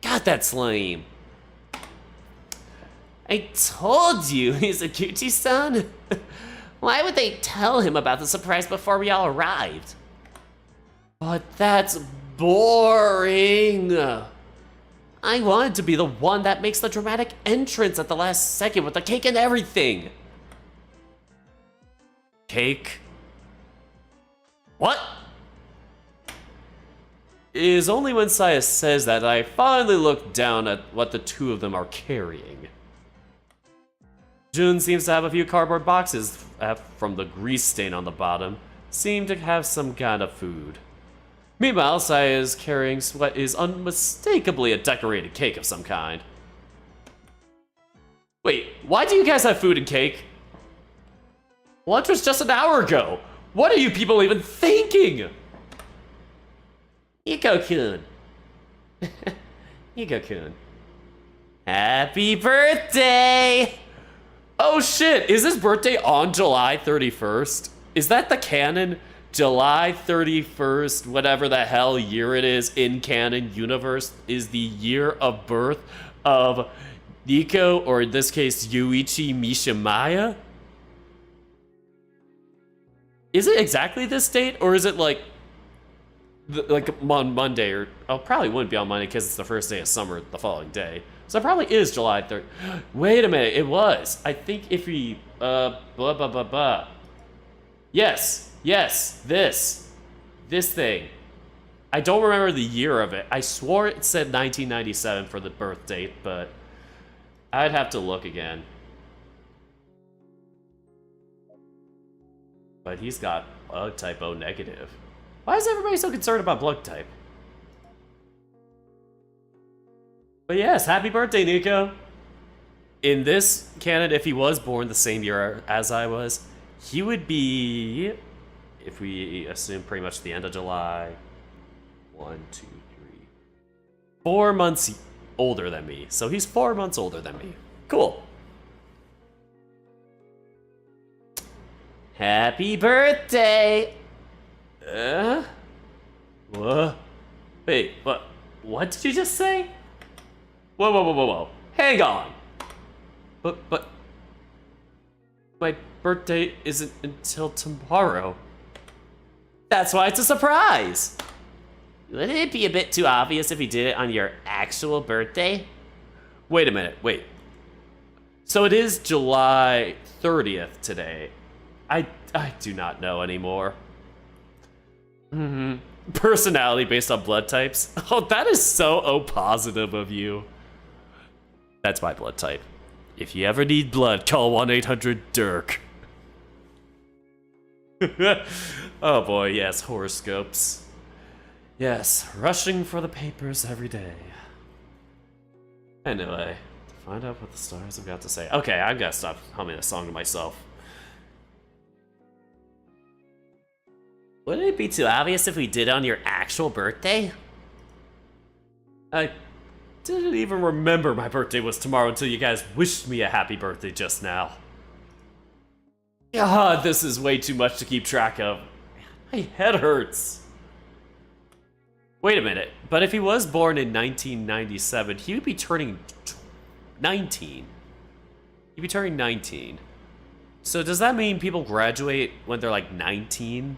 God, that's lame. I told you, Mizuguchi-san. Why would they tell him about the surprise before we all arrived? But that's boring. I wanted to be the one that makes the dramatic entrance at the last second with the cake and everything. Cake? What? It is only when Saya says that I finally look down at what the two of them are carrying. Jun seems to have a few cardboard boxes from the grease stain on the bottom. Seem to have some kind of food. Meanwhile, Saya is carrying what is unmistakably a decorated cake of some kind. Wait, why do you guys have food and cake? Lunch was just an hour ago. What are you people even thinking? Nico-kun. Nico-kun. Happy birthday! Oh shit, is his birthday on July 31st? Is that the canon? July 31st, whatever the hell year it is in canon universe, is the year of birth of Nico, or in this case, Yuichi Mishimaya? Is it exactly this date, or is it like on Monday, or probably wouldn't be on Monday because it's the first day of summer the following day. So it probably is July 3rd. Wait a minute, it was. I think if we, Yes, this thing. I don't remember the year of it. I swore it said 1997 for the birth date, but I'd have to look again. But he's got blood type O negative. Why is everybody so concerned about blood type? But yes, happy birthday, Nico. In this canon, if he was born the same year as I was, he would be, if we assume pretty much the end of July, 1, 2, 3, 4 months older than me. So he's 4 months older than me. Cool. Happy birthday! What? Wait, what did you just say? Whoa. Hang on. But my birthday isn't until tomorrow. That's why it's a surprise! Wouldn't it be a bit too obvious if you did it on your actual birthday? Wait a minute, wait. So it is July 30th today. I do not know anymore. Personality based on blood types. Oh, that is so O-positive of you. That's my blood type. If you ever need blood, call 1-800-DIRK. Oh boy, yes, horoscopes. Yes, rushing for the papers every day. Anyway, to find out what the stars have got to say. Okay, I've got to stop humming a song to myself. Wouldn't it be too obvious if we did it on your actual birthday? I didn't even remember my birthday was tomorrow until you guys wished me a happy birthday just now. God, this is way too much to keep track of. My head hurts. Wait a minute, but if he was born in 1997, he would be turning 19. He'd be turning 19. So does that mean people graduate when they're like 19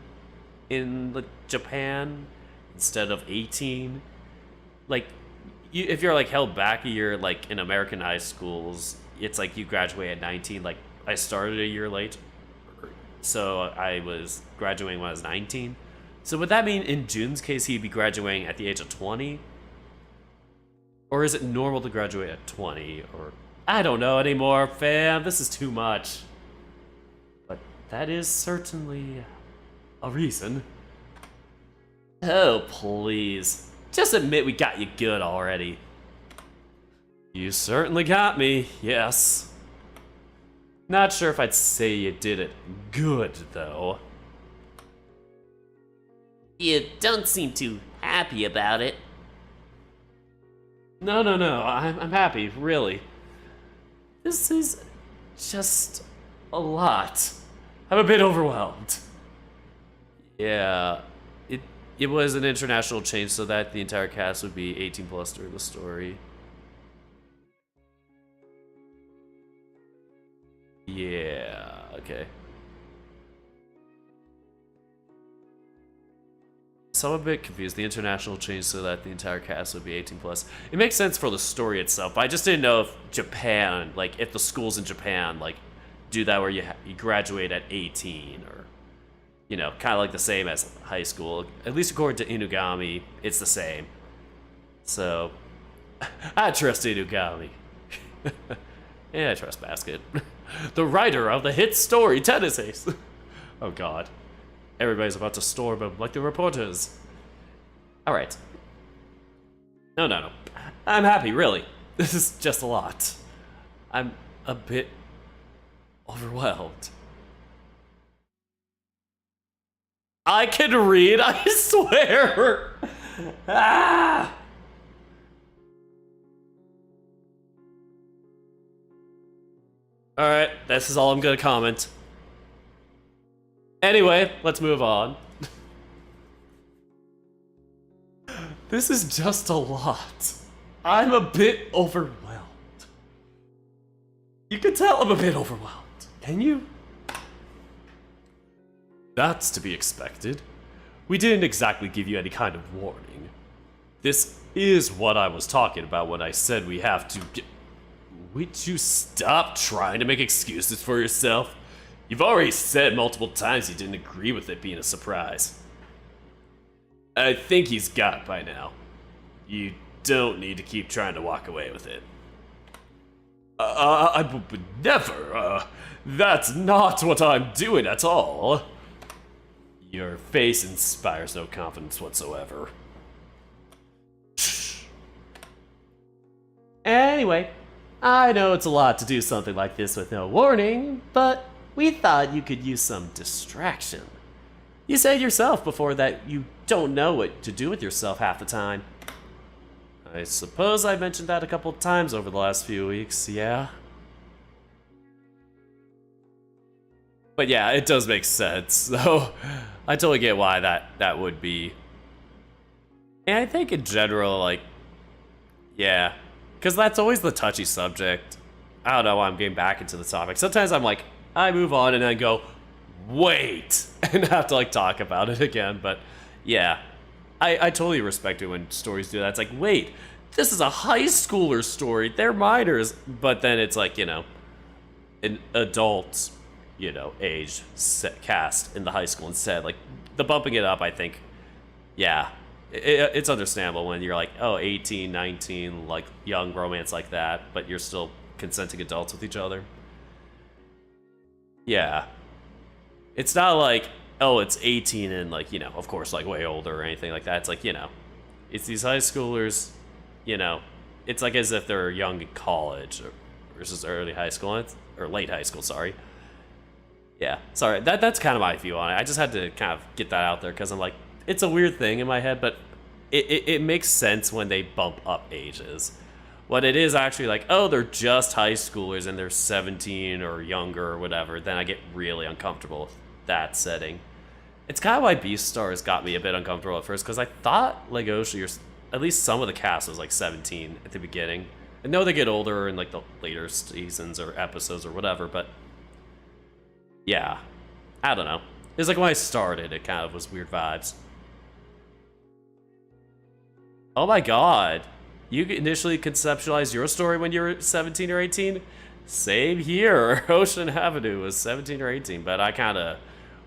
in Japan instead of 18? Like, if you're like held back a year, like in American high schools, it's like you graduate at 19. Like I started a year late, so I was graduating when I was 19. So would that mean in Jun's case he'd be graduating at the age of 20? Or is it normal to graduate at 20? Or I don't know anymore, fam. This is too much. But that is certainly a reason. Oh, please. Just admit we got you good already. You certainly got me, yes. Not sure if I'd say you did it good, though. You don't seem too happy about it. No. I'm happy, really. This is just a lot. I'm a bit overwhelmed. Yeah, it was an international change so that the entire cast would be 18 plus during the story. Yeah, okay. So I'm a bit confused. The international change so that the entire cast would be 18 plus. It makes sense for the story itself, but I just didn't know if Japan, like if the schools in Japan, like do that where you graduate at 18 or, you know, kind of like the same as high school. At least according to Inugami, it's the same. So, I trust Inugami. Yeah, I trust Basket. The writer of the hit story, Tennis Ace. Oh god. Everybody's about to storm him like the reporters. Alright. No. I'm happy, really. This is just a lot. I'm a bit overwhelmed. I can read, I swear! Ah! Alright, this is all I'm gonna comment. Anyway, let's move on. This is just a lot. I'm a bit overwhelmed. You can tell I'm a bit overwhelmed. Can you? That's to be expected. We didn't exactly give you any kind of warning. This is what I was talking about when I said we have to get... Would you stop trying to make excuses for yourself? You've already said multiple times you didn't agree with it being a surprise. I think he's got it by now. You don't need to keep trying to walk away with it. I would never. That's not what I'm doing at all. Your face inspires no confidence whatsoever. Anyway, I know it's a lot to do something like this with no warning, but we thought you could use some distraction. You said yourself before that you don't know what to do with yourself half the time. I suppose I mentioned that a couple times over the last few weeks, yeah? But yeah, it does make sense, so I totally get why that would be. And I think in general, like, yeah, because that's always the touchy subject. I don't know why I'm getting back into the topic. Sometimes I'm like, I move on and then go, wait, and have to like talk about it again. But yeah, I totally respect it when stories do that. It's like, wait, this is a high schooler story. They're minors. But then it's like, you know, an adult, you know, age cast in the high school instead. Like, the bumping it up, I think, yeah, it's understandable when you're like, oh, 18, 19, like young romance like that, but you're still consenting adults with each other. Yeah. It's not like, oh, it's 18 and like, you know, of course, like way older or anything like that. It's like, you know, it's these high schoolers, you know, it's like as if they're young in college versus early high school, or late high school, sorry. Yeah, sorry, that's kind of my view on it. I just had to kind of get that out there because I'm like, it's a weird thing in my head, but it makes sense when they bump up ages. When it is actually like, oh, they're just high schoolers and they're 17 or younger or whatever, then I get really uncomfortable with that setting. It's kind of why Beastars got me a bit uncomfortable at first, because I thought Legoshi, or at least some of the cast, was like 17 at the beginning. I know they get older in like the later seasons or episodes or whatever, but yeah, I don't know. It's like when I started, it kind of was weird vibes. Oh my god. You initially conceptualized your story when you were 17 or 18? Same here. Ocean Avenue was 17 or 18, but I kind of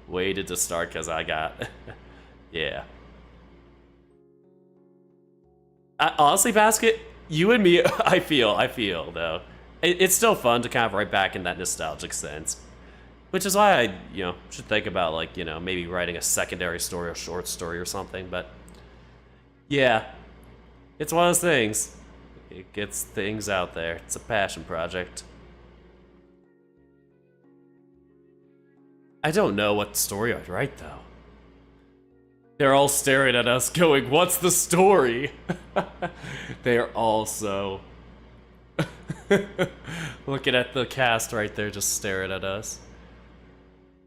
waited to start because I got... yeah. Honestly, Basket, you and me, I feel, though. It's still fun to kind of write back in that nostalgic sense. Which is why I, you know, should think about, like, you know, maybe writing a secondary story or short story or something, but... yeah. It's one of those things. It gets things out there. It's a passion project. I don't know what story I'd write, though. They're all staring at us going, what's the story? They are all so... looking at the cast right there, just staring at us.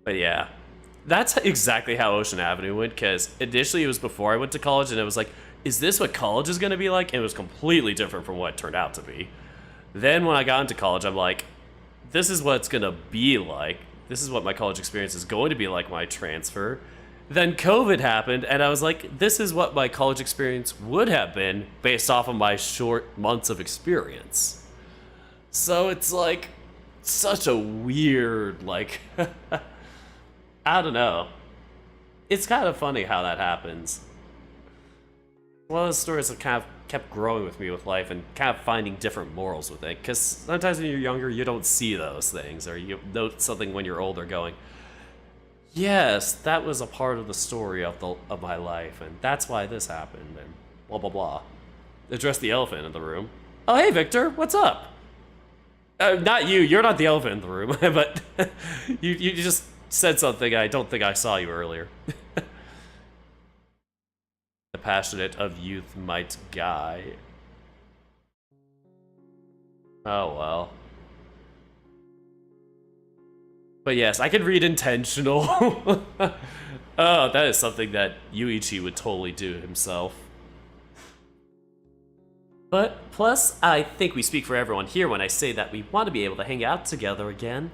But yeah, that's exactly how Ocean Avenue went, because initially it was before I went to college, and it was like, is this what college is going to be like? And it was completely different from what it turned out to be. Then when I got into college, I'm like, this is what it's going to be like. This is what my college experience is going to be like when I transfer. Then COVID happened, and I was like, this is what my college experience would have been based off of my short months of experience. So it's like, such a weird, like, I don't know. It's kind of funny how that happens. One of those stories that kind of kept growing with me with life and kind of finding different morals with it. Because sometimes when you're younger, you don't see those things, or you note something when you're older going, yes, that was a part of the story of my life, and that's why this happened, and blah, blah, blah. Address the elephant in the room. Oh, hey, Victor, what's up? Not you, you're not the elephant in the room, but you just said something I don't think I saw you earlier. The passionate of youth might guy. Oh, well. But yes, I can read intentional. Oh, that is something that Yuichi would totally do himself. But plus, I think we speak for everyone here when I say that we want to be able to hang out together again.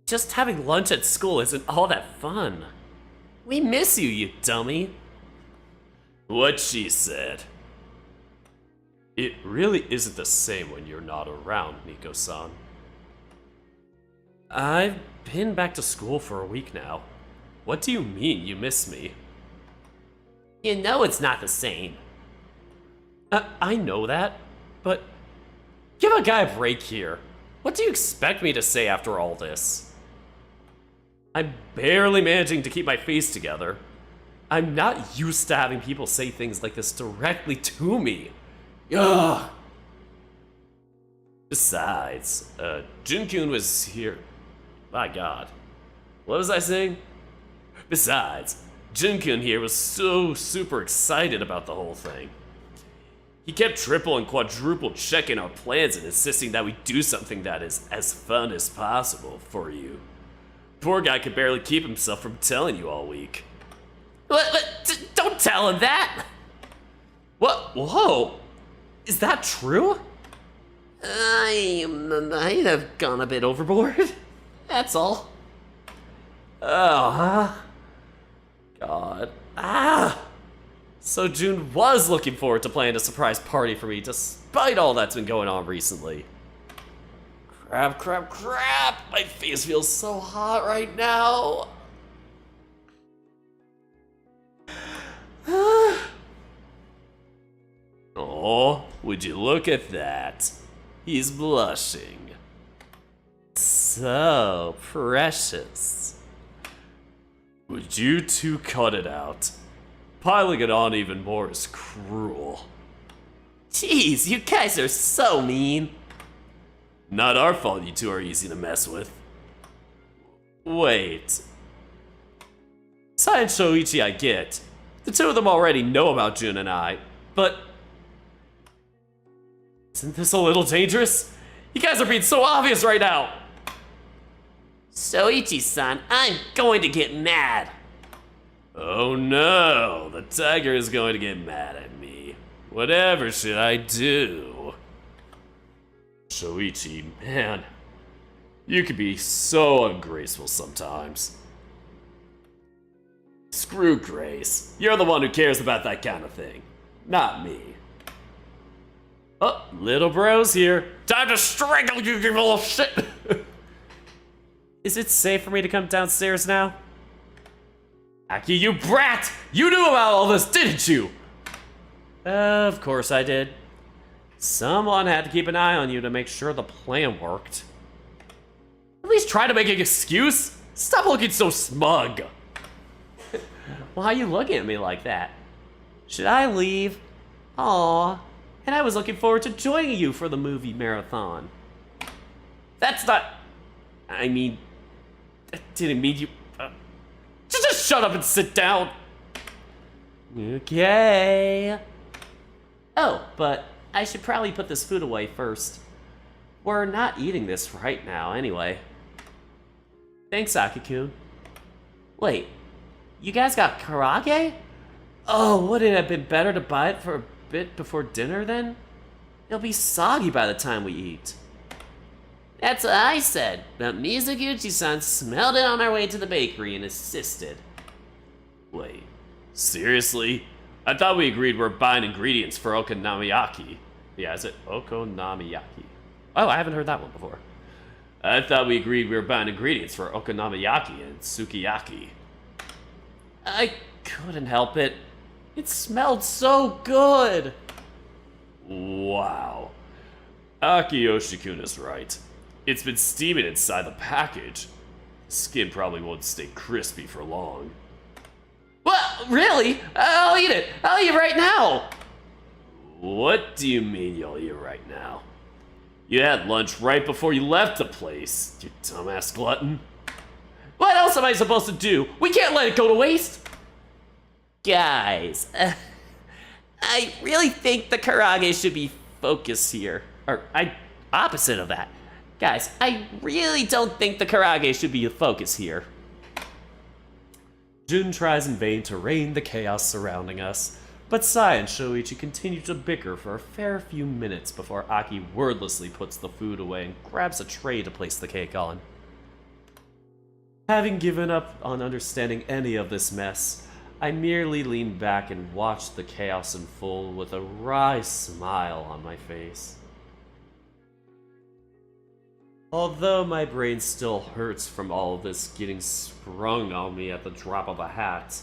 Just having lunch at school isn't all that fun. We miss you, you dummy. What she said. It really isn't the same when you're not around, Nico-san. I've been back to school for a week now. What do you mean you miss me? You know it's not the same. I know that, but give a guy a break here. What do you expect me to say after all this? I'm barely managing to keep my face together. I'm not used to having people say things like this directly to me. Ugh. Besides, Jun-kun was here. My god. What was I saying? Besides, Jun-kun here was so super excited about the whole thing. He kept triple and quadruple checking our plans and insisting that we do something that is as fun as possible for you. Poor guy could barely keep himself from telling you all week. Don't tell him that! What? Whoa! Is that true? I might have gone a bit overboard. That's all. Oh, huh? God. Ah! So June was looking forward to planning a surprise party for me despite all that's been going on recently. Crap, crap, crap! My face feels so hot right now. Oh, would you look at that? He's blushing. So precious. Would you two cut it out? Piling it on even more is cruel. Jeez, you guys are so mean. Not our fault you two are easy to mess with. Wait. Sai and Shoichi I get. The two of them already know about Jun and I, but... Isn't this a little dangerous? You guys are being so obvious right now! Soichi-san, I'm going to get mad. Oh no, the tiger is going to get mad at me. Whatever should I do? Shoichi, man, you can be so ungraceful sometimes. Screw Grace. You're the one who cares about that kind of thing, not me. Oh, little bro's here. Time to strangle you, you little shit! Is it safe for me to come downstairs now? Aki, you brat! You knew about all this, didn't you? Of course I did. Someone had to keep an eye on you to make sure the plan worked. At least try to make an excuse. Stop looking so smug. Why are you looking at me like that? Should I leave? Aw, and I was looking forward to joining you for the movie marathon. That's not... I mean... I didn't mean you... Just shut up and sit down. Okay. Oh, but I should probably put this food away first. We're not eating this right now, anyway. Thanks, Aki-kun. Wait, you guys got karage? Oh, would it have been better to buy it for a bit before dinner then? It'll be soggy by the time we eat. That's what I said, but Mizuguchi-san smelled it on our way to the bakery and insisted. Wait, seriously? I thought we agreed we're buying ingredients for okonomiyaki. Yeah, is it okonomiyaki? Oh, I haven't heard that one before. I thought we agreed we were buying ingredients for okonomiyaki and sukiyaki. I couldn't help it. It smelled so good. Wow. Aki Yoshikun is right. It's been steaming inside the package. Skin probably won't stay crispy for long. Well, really? I'll eat it. I'll eat it right now. What do you mean you'll eat it right now? You had lunch right before you left the place, you dumbass glutton. What else am I supposed to do? We can't let it go to waste. Guys, I really think the karage should be focus here. Or, opposite of that. Guys, I really don't think the karage should be the focus here. Jun tries in vain to rein the chaos surrounding us, but Sai and Shoichi continue to bicker for a fair few minutes before Aki wordlessly puts the food away and grabs a tray to place the cake on. Having given up on understanding any of this mess, I merely lean back and watch the chaos unfold with a wry smile on my face. Although my brain still hurts from all this getting sprung on me at the drop of a hat,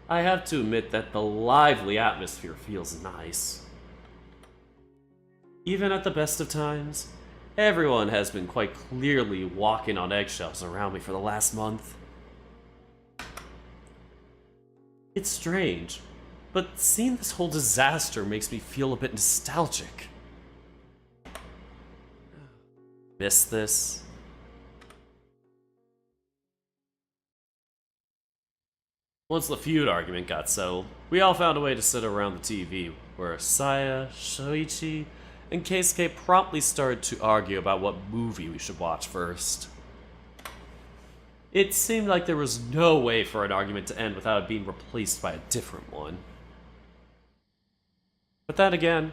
I have to admit that the lively atmosphere feels nice. Even at the best of times, everyone has been quite clearly walking on eggshells around me for the last month. It's strange, but seeing this whole disaster makes me feel a bit nostalgic. miss this. Once the feud argument got settled, we all found a way to sit around the TV, where Saya, Shoichi, and Keisuke promptly started to argue about what movie we should watch first. It seemed like there was no way for an argument to end without it being replaced by a different one. But then again,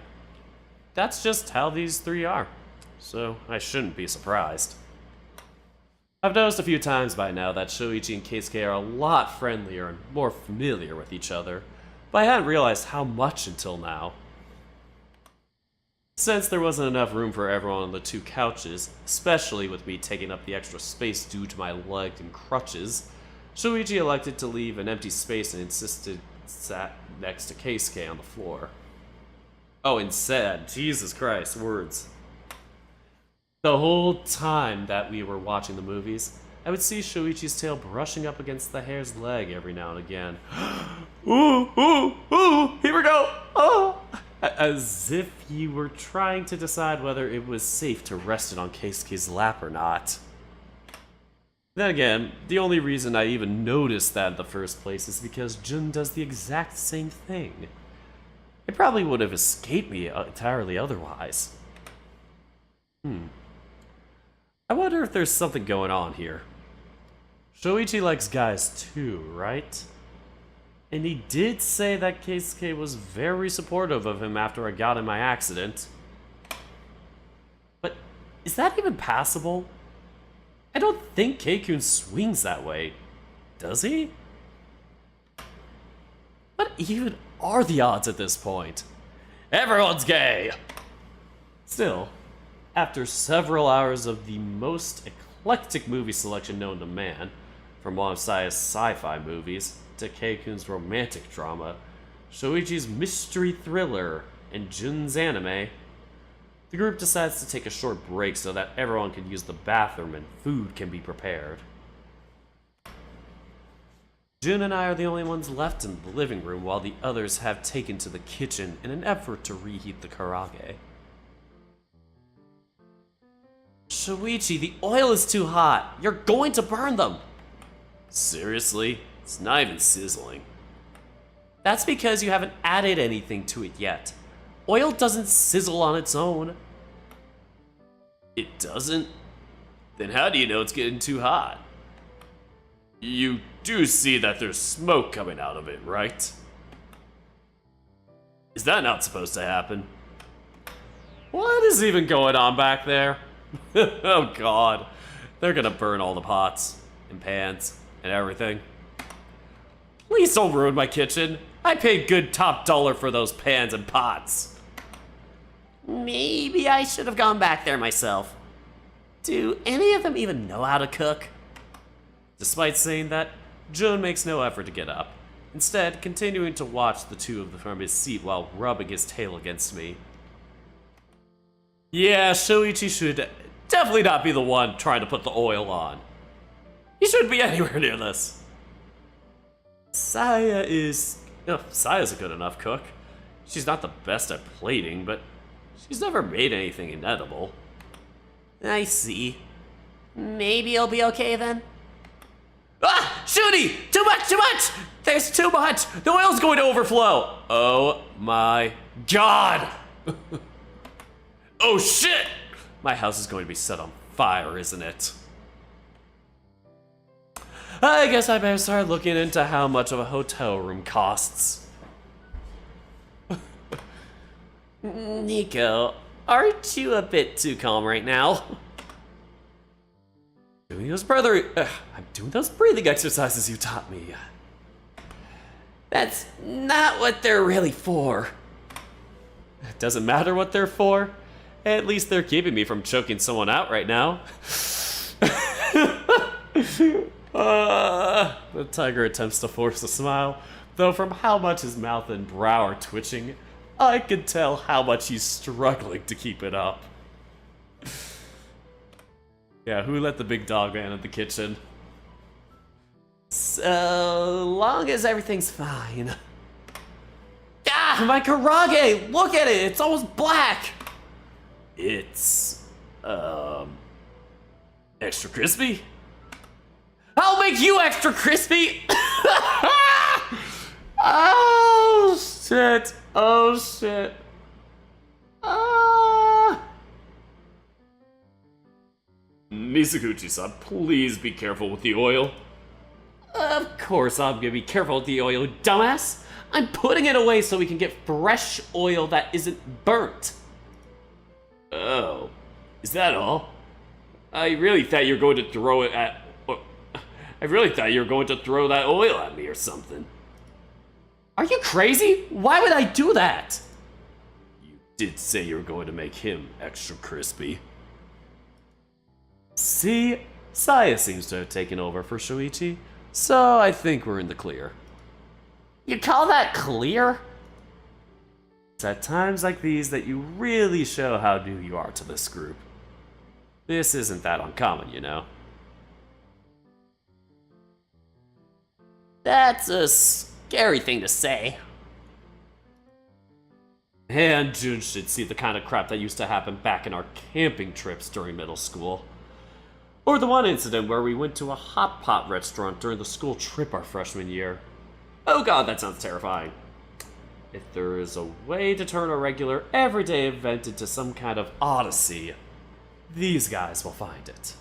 that's just how these three are, so I shouldn't be surprised. I've noticed a few times by now that Shoichi and Keisuke are a lot friendlier and more familiar with each other, but I hadn't realized how much until now. Since there wasn't enough room for everyone on the two couches, especially with me taking up the extra space due to my leg and crutches, Shoichi elected to leave an empty space and insisted sat next to Keisuke on the floor. Oh, and said, Jesus Christ, words. The whole time that we were watching the movies, I would see Shoichi's tail brushing up against the hare's leg every now and again. Ooh, ooh, ooh, here we go! Oh! As if he were trying to decide whether it was safe to rest it on Keisuke's lap or not. Then again, the only reason I even noticed that in the first place is because Jun does the exact same thing. It probably would have escaped me entirely otherwise. I wonder if there's something going on here. Shoichi likes guys too, right? And he did say that Keisuke was very supportive of him after I got in my accident. But is that even passable? I don't think Keikun swings that way, does he? What even are the odds at this point? Everyone's gay! Still, after several hours of the most eclectic movie selection known to man, from one of Saya's sci-fi movies to Keikun's romantic drama, Shoichi's mystery thriller, and Jun's anime, the group decides to take a short break so that everyone can use the bathroom and food can be prepared. Jun and I are the only ones left in the living room while the others have taken to the kitchen in an effort to reheat the karage. Shoichi, the oil is too hot. You're going to burn them. Seriously? It's not even sizzling. That's because you haven't added anything to it yet. Oil doesn't sizzle on its own. It doesn't? Then how do you know it's getting too hot? You do see that there's smoke coming out of it, right? Is that not supposed to happen? What is even going on back there? Oh god. They're gonna burn all the pots and pans and everything. Please don't ruin my kitchen. I paid good top dollar for those pans and pots. Maybe I should have gone back there myself. Do any of them even know how to cook? Despite saying that, Jun makes no effort to get up, instead continuing to watch the two of them from his seat while rubbing his tail against me. Yeah, Shoichi should definitely not be the one trying to put the oil on. He shouldn't be anywhere near this. Saya's a good enough cook. She's not the best at plating, but she's never made anything inedible. I see. Maybe it'll be okay then? Ah! Shooty! Too much! Too much! There's too much! The oil's going to overflow! Oh my god! Oh shit! My house is going to be set on fire, isn't it? I guess I better start looking into how much of a hotel room costs. Nico, aren't you a bit too calm right now? I'm doing those breathing exercises you taught me. That's not what they're really for. It doesn't matter what they're for. At least they're keeping me from choking someone out right now. The tiger attempts to force a smile, though from how much his mouth and brow are twitching, I can tell how much he's struggling to keep it up. Yeah, who let the big dog man in the kitchen? So long as everything's fine. Ah, my karage! Look at it! It's almost black! It's, Extra crispy? I'll make you extra crispy! Oh shit! Oh shit! Ah! Misaguchi-san, please be careful with the oil. Of course I'm gonna be careful with the oil, dumbass! I'm putting it away so we can get fresh oil that isn't burnt. Oh, is that all? I really thought you were going to throw it at... I really thought you were going to throw that oil at me or something. Are you crazy? Why would I do that? You did say you were going to make him extra crispy. See? Saya seems to have taken over for Shuichi, so I think we're in the clear. You call that clear? It's at times like these that you really show how new you are to this group. This isn't that uncommon, you know. That's a scary thing to say. And Jun should see the kind of crap that used to happen back in our camping trips during middle school. Or the one incident where we went to a hot pot restaurant during the school trip our freshman year. Oh god, that sounds terrifying. If there is a way to turn a regular, everyday event into some kind of odyssey, these guys will find it.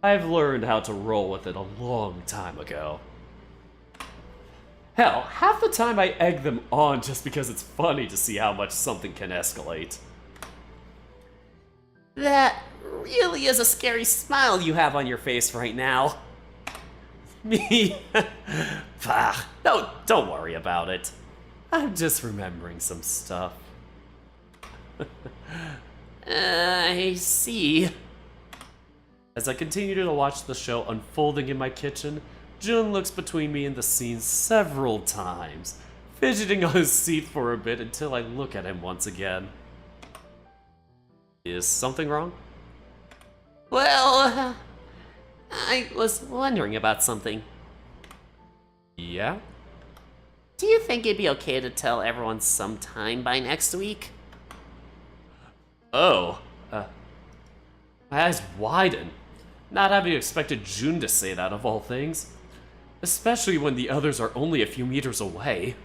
I've learned how to roll with it a long time ago. Hell, half the time I egg them on just because it's funny to see how much something can escalate. That really is a scary smile you have on your face right now. Me? Bah, no, don't worry about it. I'm just remembering some stuff. I see. As I continue to watch the show unfolding in my kitchen, Jun looks between me and the scene several times, fidgeting on his seat for a bit until I look at him once again. Is something wrong? Well, I was wondering about something. Yeah? Do you think it'd be okay to tell everyone sometime by next week? Oh, my eyes widen, not having expected Jun to say that of all things. Especially when the others are only a few meters away.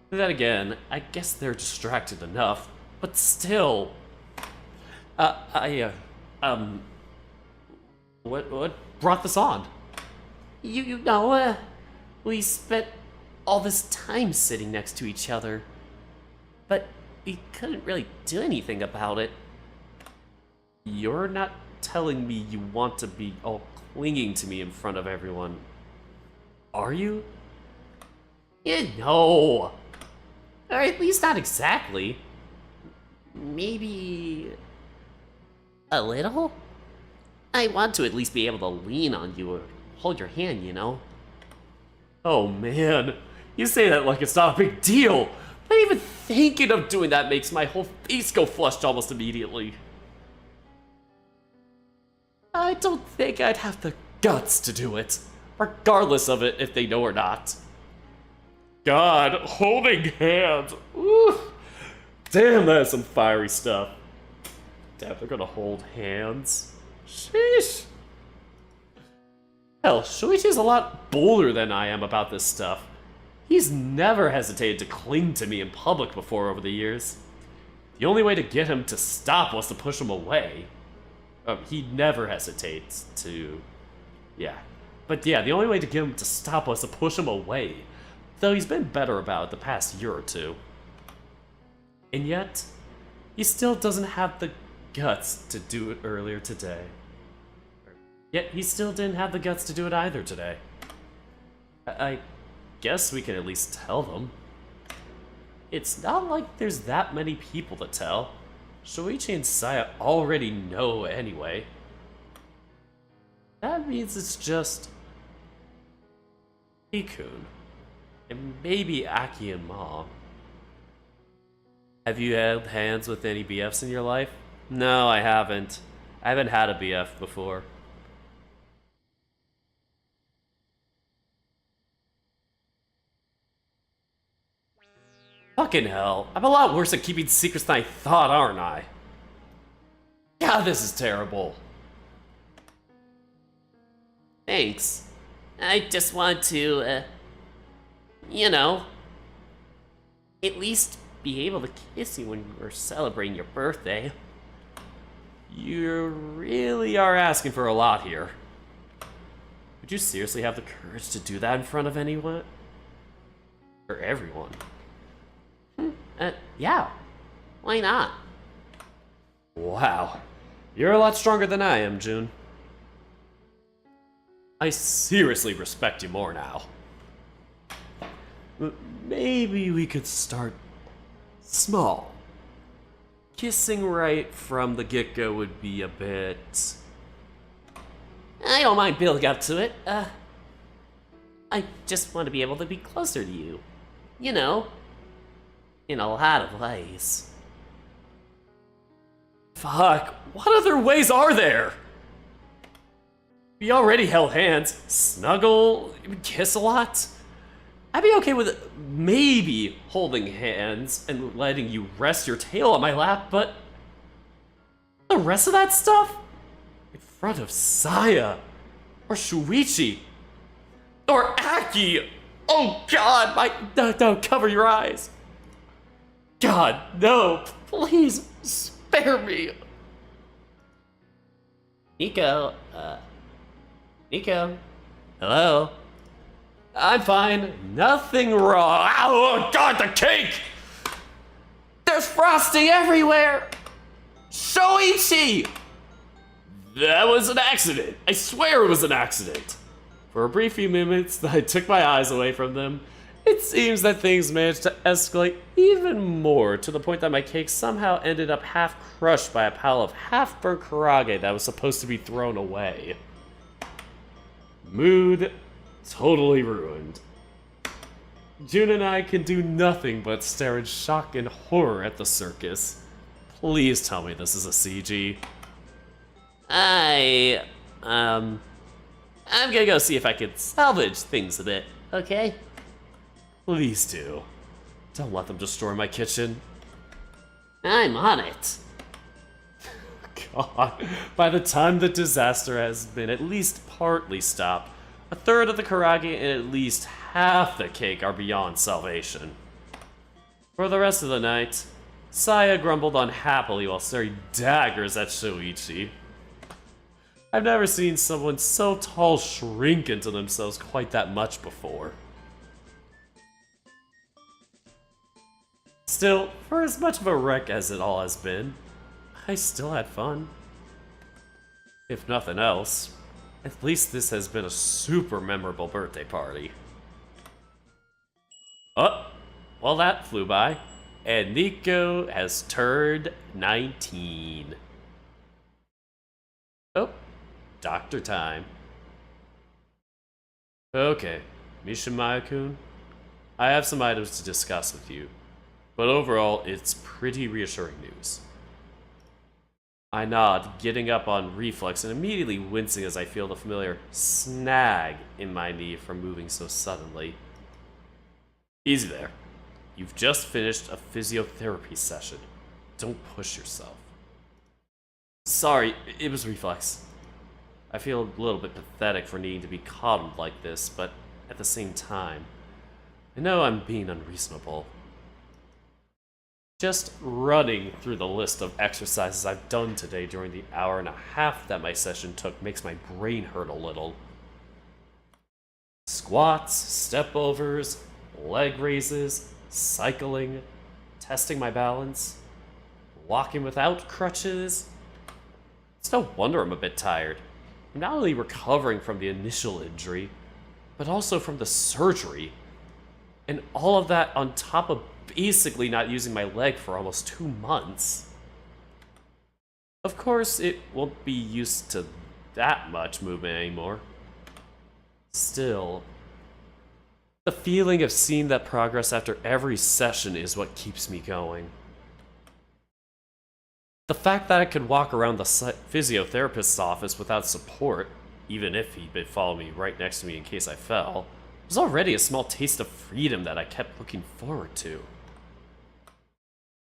Then again, I guess they're distracted enough, but still. What brought this on? You know, we spent all this time sitting next to each other, but we couldn't really do anything about it. You're not telling me you want to be all clinging to me in front of everyone, are you? No. Or at least not exactly. Maybe a little? I want to at least be able to lean on you or hold your hand, you know? Oh man, you say that like it's not a big deal. But even thinking of doing that makes my whole face go flushed almost immediately. I don't think I'd have the guts to do it, regardless of it if they know or not. God, holding hands. Ooh. Damn, that is some fiery stuff. Damn, they're gonna hold hands. Sheesh. Hell, Shuichi's a lot bolder than I am about this stuff. He's never hesitated to cling to me in public before over the years. The only way to get him to stop was to push him away. He never hesitates to... Yeah. But yeah, the only way to get him to stop was to push him away. Though he's been better about it the past year or two. And yet, he still doesn't have the guts to do it earlier today. Yet he still didn't have the guts to do it either today. I guess we can at least tell them. It's not like there's that many people to tell. Shuichi and Saya already know anyway. That means it's just... Ikun. And maybe Aki and Mom. Have you held hands with any BFs in your life? No, I haven't. I haven't had a BF before. Fucking hell. I'm a lot worse at keeping secrets than I thought, aren't I? God, this is terrible. Thanks. I just want to, you know, at least be able to kiss you when we're celebrating your birthday. You really are asking for a lot here. Would you seriously have the courage to do that in front of anyone? Or everyone? Yeah. Why not? Wow. You're a lot stronger than I am, June. I seriously respect you more now. Maybe we could start small. Kissing right from the get-go would be a bit... I don't mind building up to it. I just want to be able to be closer to you. You know, in a lot of ways. Fuck, what other ways are there? We already held hands, snuggle, kiss a lot. I'd be okay with maybe holding hands and letting you rest your tail on my lap, but the rest of that stuff? In front of Saya, or Shuichi, or Aki. Oh God, no, cover your eyes. God, no, please spare me. Nico, Nico, hello? I'm fine, nothing wrong. Oh God, the cake! There's frosting everywhere! Shoichi! That was an accident. I swear it was an accident. For a brief few moments, I took my eyes away from them. It seems that things managed to escalate even more to the point that my cake somehow ended up half crushed by a pile of half-burnt karage that was supposed to be thrown away. Mood totally ruined. June and I can do nothing but stare in shock and horror at the circus. Please tell me this is a CG. I'm gonna go see if I can salvage things a bit, okay? Please do. Don't let them destroy my kitchen. I'm on it. God, by the time the disaster has been at least partly stopped, a third of the karage and at least half the cake are beyond salvation. For the rest of the night, Saya grumbled unhappily while staring daggers at Shoichi. I've never seen someone so tall shrink into themselves quite that much before. Still, for as much of a wreck as it all has been, I still had fun. If nothing else, at least this has been a super memorable birthday party. Oh, well that flew by, and Nico has turned 19. Oh, doctor time. Okay, Mishimaya-kun, I have some items to discuss with you, but overall it's pretty reassuring news. I nod, getting up on reflex and immediately wincing as I feel the familiar snag in my knee from moving so suddenly. Easy there. You've just finished a physiotherapy session. Don't push yourself. Sorry, it was reflex. I feel a little bit pathetic for needing to be coddled like this, but at the same time, I know I'm being unreasonable. Just running through the list of exercises I've done today during the hour and a half that my session took makes my brain hurt a little. Squats, step-overs, leg raises, cycling, testing my balance, walking without crutches. It's no wonder I'm a bit tired. I'm not only recovering from the initial injury, but also from the surgery. And all of that on top of basically not using my leg for almost 2 months. Of course, it won't be used to that much movement anymore. Still, the feeling of seeing that progress after every session is what keeps me going. The fact that I could walk around the physiotherapist's office without support, even if he'd been following me right next to me in case I fell, was already a small taste of freedom that I kept looking forward to.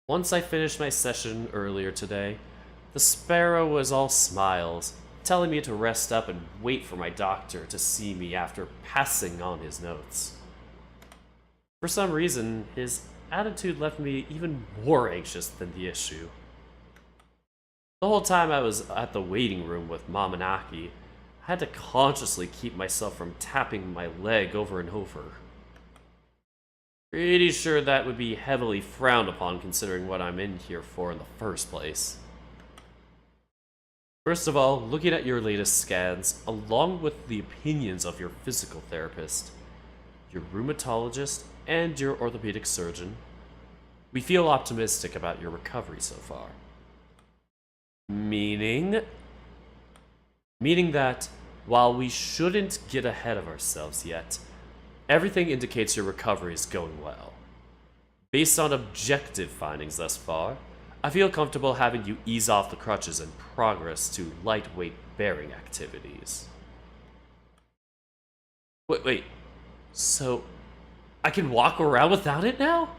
Once I finished my session earlier today, the sparrow was all smiles, telling me to rest up and wait for my doctor to see me after passing on his notes. For some reason, his attitude left me even more anxious than the issue. The whole time I was at the waiting room with Mom and Aki, I had to consciously keep myself from tapping my leg over and over. Pretty sure that would be heavily frowned upon considering what I'm in here for in the first place. First of all, looking at your latest scans, along with the opinions of your physical therapist, your rheumatologist, and your orthopedic surgeon, we feel optimistic about your recovery so far. Meaning that while we shouldn't get ahead of ourselves yet, everything indicates your recovery is going well. Based on objective findings thus far, I feel comfortable having you ease off the crutches and progress to lightweight bearing activities. Wait, so I can walk around without it now?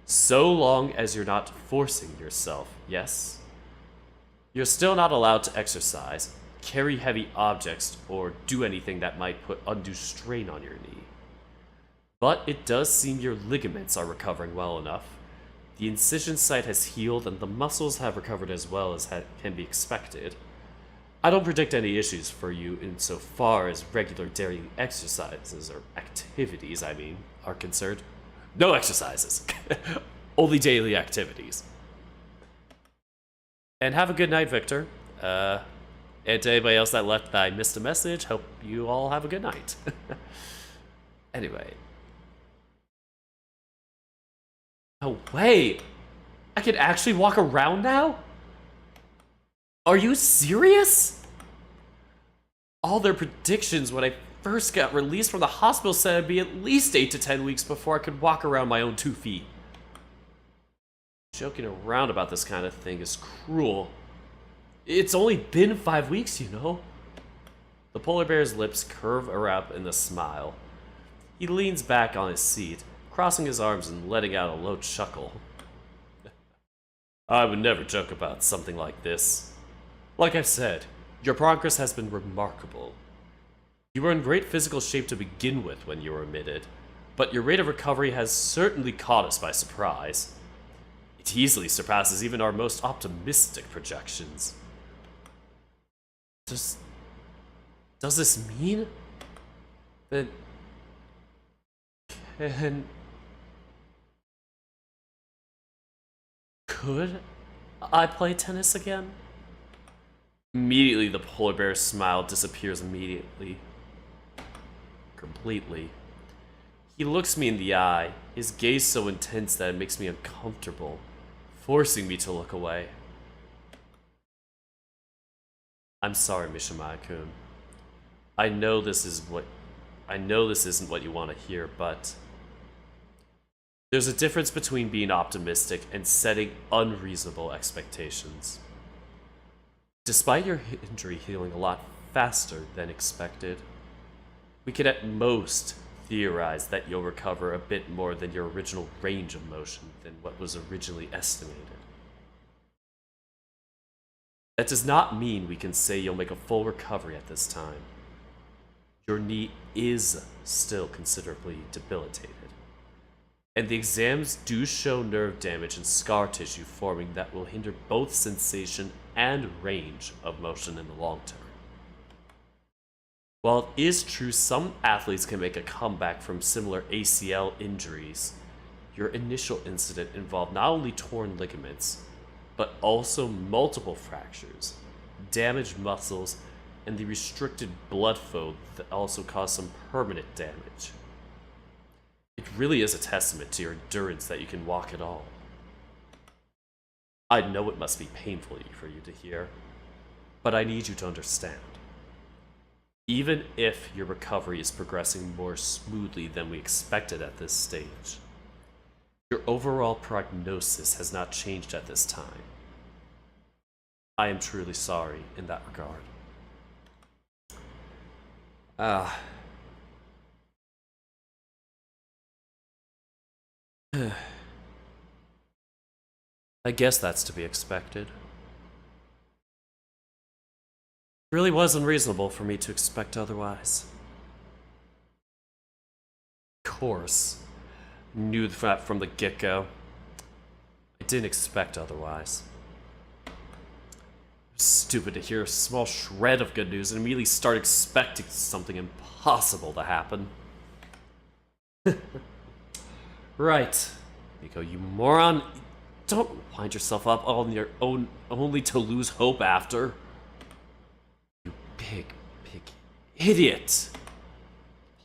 So long as you're not forcing yourself, yes? You're still not allowed to exercise, carry heavy objects, or do anything that might put undue strain on your knee. But it does seem your ligaments are recovering well enough. The incision site has healed and the muscles have recovered as well as can be expected. I don't predict any issues for you insofar as regular daily exercises, or activities, are concerned. No exercises. Only daily activities. And have a good night, Victor. And to anybody else that left that I missed a message, hope you all have a good night. Anyway. No way! I can actually walk around now? Are you serious? All their predictions when I first got released from the hospital said it'd be at least 8 to 10 weeks before I could walk around my own 2 feet. Joking around about this kind of thing is cruel. It's only been 5 weeks, you know. The polar bear's lips curve around in a smile. He leans back on his seat, crossing his arms and letting out a low chuckle. I would never joke about something like this. Like I said, your progress has been remarkable. You were in great physical shape to begin with when you were admitted, but your rate of recovery has certainly caught us by surprise. It easily surpasses even our most optimistic projections. Does this mean that could I play tennis again? Immediately, the polar bear's smile disappears completely. He looks me in the eye, his gaze so intense that it makes me uncomfortable, forcing me to look away. I'm sorry, Mishima-kun. I know this isn't what you want to hear, but there's a difference between being optimistic and setting unreasonable expectations. Despite your injury healing a lot faster than expected, we could at most theorize that you'll recover a bit more than your original range of motion than what was originally estimated. That does not mean we can say you'll make a full recovery at this time. Your knee is still considerably debilitated, and the exams do show nerve damage and scar tissue forming that will hinder both sensation and range of motion in the long term. While it is true some athletes can make a comeback from similar ACL injuries, your initial incident involved not only torn ligaments, but also multiple fractures, damaged muscles, and the restricted blood flow that also caused some permanent damage. It really is a testament to your endurance that you can walk at all. I know it must be painful for you to hear, but I need you to understand. Even if your recovery is progressing more smoothly than we expected at this stage, your overall prognosis has not changed at this time. I am truly sorry in that regard. I guess that's to be expected. Really was unreasonable for me to expect otherwise. Of course. Knew that from the get-go. I didn't expect otherwise. Stupid to hear a small shred of good news and immediately start expecting something impossible to happen. Right. Nico, you moron. Don't wind yourself up on your own only to lose hope after. You big idiot.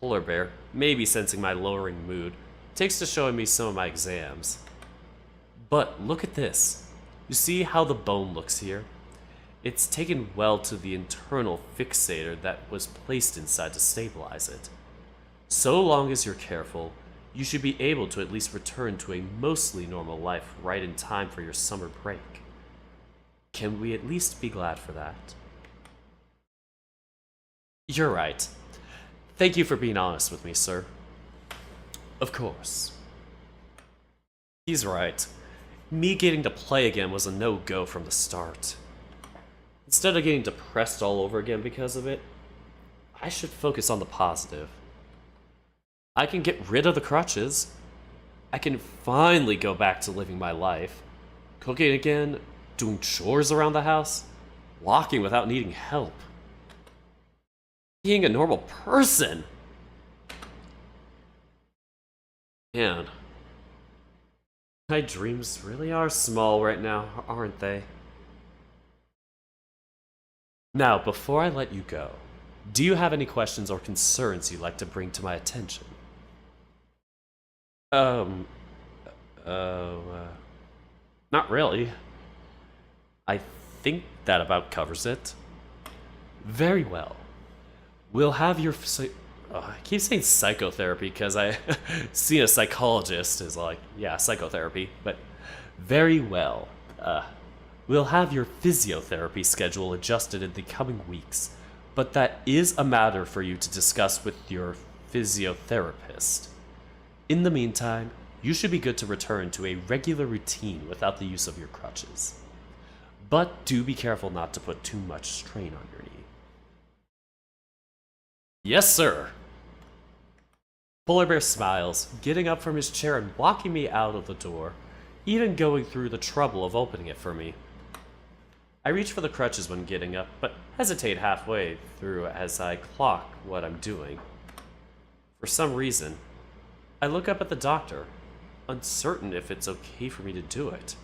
Polar Bear, maybe sensing my lowering mood, takes to showing me some of my exams. But look at this. You see how the bone looks here? It's taken well to the internal fixator that was placed inside to stabilize it. So long as you're careful, you should be able to at least return to a mostly normal life right in time for your summer break. Can we at least be glad for that? You're right. Thank you for being honest with me, sir. Of course. He's right. Me getting to play again was a no-go from the start. Instead of getting depressed all over again because of it, I should focus on the positive. I can get rid of the crutches. I can finally go back to living my life. Cooking again, doing chores around the house, walking without needing help. Being a normal person. Man, my dreams really are small right now, aren't they? Now, before I let you go, do you have any questions or concerns you'd like to bring to my attention? Not really. I think that about covers it. Very well. We'll have your... I keep saying psychotherapy because I see a psychologist is like, yeah, psychotherapy, but very well. We'll have your physiotherapy schedule adjusted in the coming weeks, but that is a matter for you to discuss with your physiotherapist. In the meantime, you should be good to return to a regular routine without the use of your crutches. But do be careful not to put too much strain on your knee. Yes, sir. Polar Bear smiles, getting up from his chair and walking me out of the door, even going through the trouble of opening it for me. I reach for the crutches when getting up, but hesitate halfway through as I clock what I'm doing. For some reason, I look up at the doctor, uncertain if it's okay for me to do it.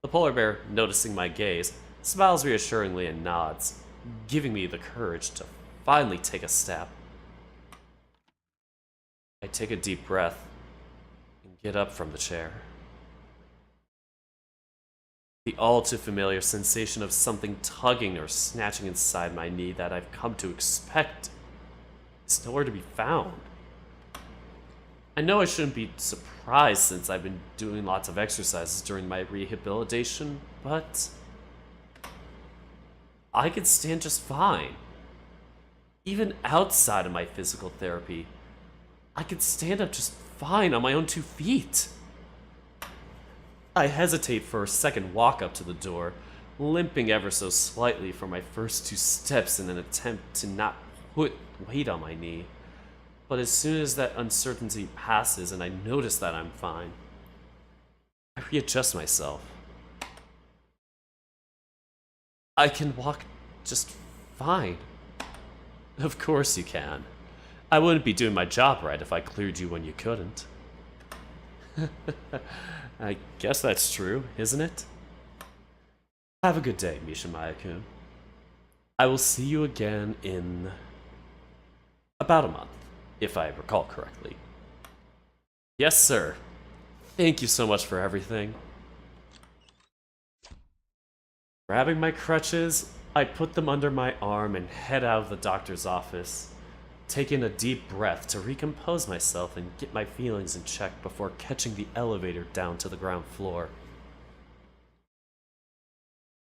The Polar Bear, noticing my gaze, smiles reassuringly and nods, giving me the courage to finally take a step. I take a deep breath and get up from the chair. The all too familiar sensation of something tugging or snatching inside my knee that I've come to expect is nowhere to be found. I know I shouldn't be surprised since I've been doing lots of exercises during my rehabilitation, but I could stand just fine. Even outside of my physical therapy, I could stand up just fine on my own 2 feet. I hesitate for a second walk up to the door, limping ever so slightly for my first 2 steps in an attempt to not put weight on my knee. But as soon as that uncertainty passes and I notice that I'm fine, I readjust myself. I can walk just fine. Of course you can. I wouldn't be doing my job right if I cleared you when you couldn't. I guess that's true, isn't it? Have a good day, Mishimaya-kun. I will see you again in about a month, if I recall correctly. Yes, sir. Thank you so much for everything. Grabbing my crutches, I put them under my arm and head out of the doctor's office, taking a deep breath to recompose myself and get my feelings in check before catching the elevator down to the ground floor.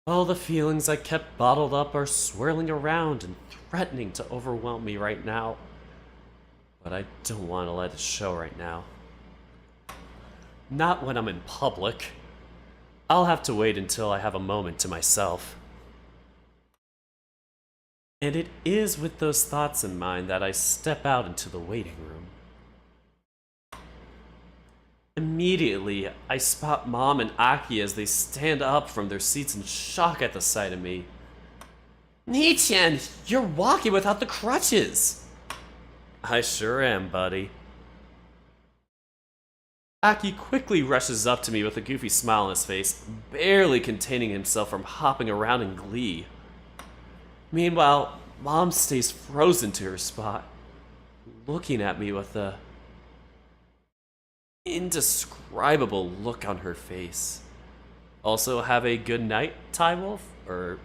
All the feelings I kept bottled up are swirling around and threatening to overwhelm me right now. But I don't want to let it show right now. Not when I'm in public. I'll have to wait until I have a moment to myself. And it is with those thoughts in mind that I step out into the waiting room. Immediately, I spot Mom and Aki as they stand up from their seats in shock at the sight of me. Nichan, you're walking without the crutches! I sure am, buddy. Aki quickly rushes up to me with a goofy smile on his face, barely containing himself from hopping around in glee. Meanwhile, Mom stays frozen to her spot, looking at me with a indescribable look on her face. Also, have a good night, Ty Wolf? Or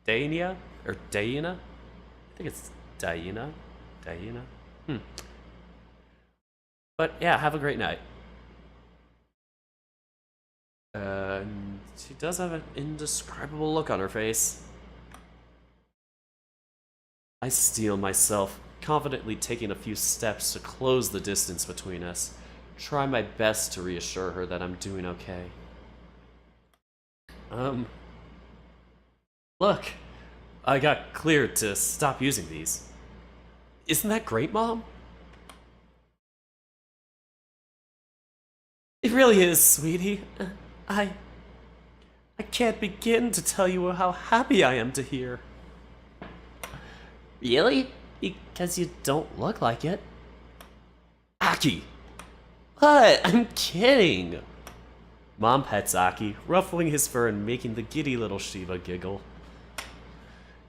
Dania? Or Diana? I think it's Diana. Diana? But yeah, have a great night. She does have an indescribable look on her face. I steel myself, confidently taking a few steps to close the distance between us. Try my best to reassure her that I'm doing okay. Look, I got cleared to stop using these. Isn't that great, Mom? It really is, sweetie. I can't begin to tell you how happy I am to hear. Really? Because you don't look like it. Aki! What? I'm kidding. Mom pets Aki, ruffling his fur and making the giddy little Shiva giggle.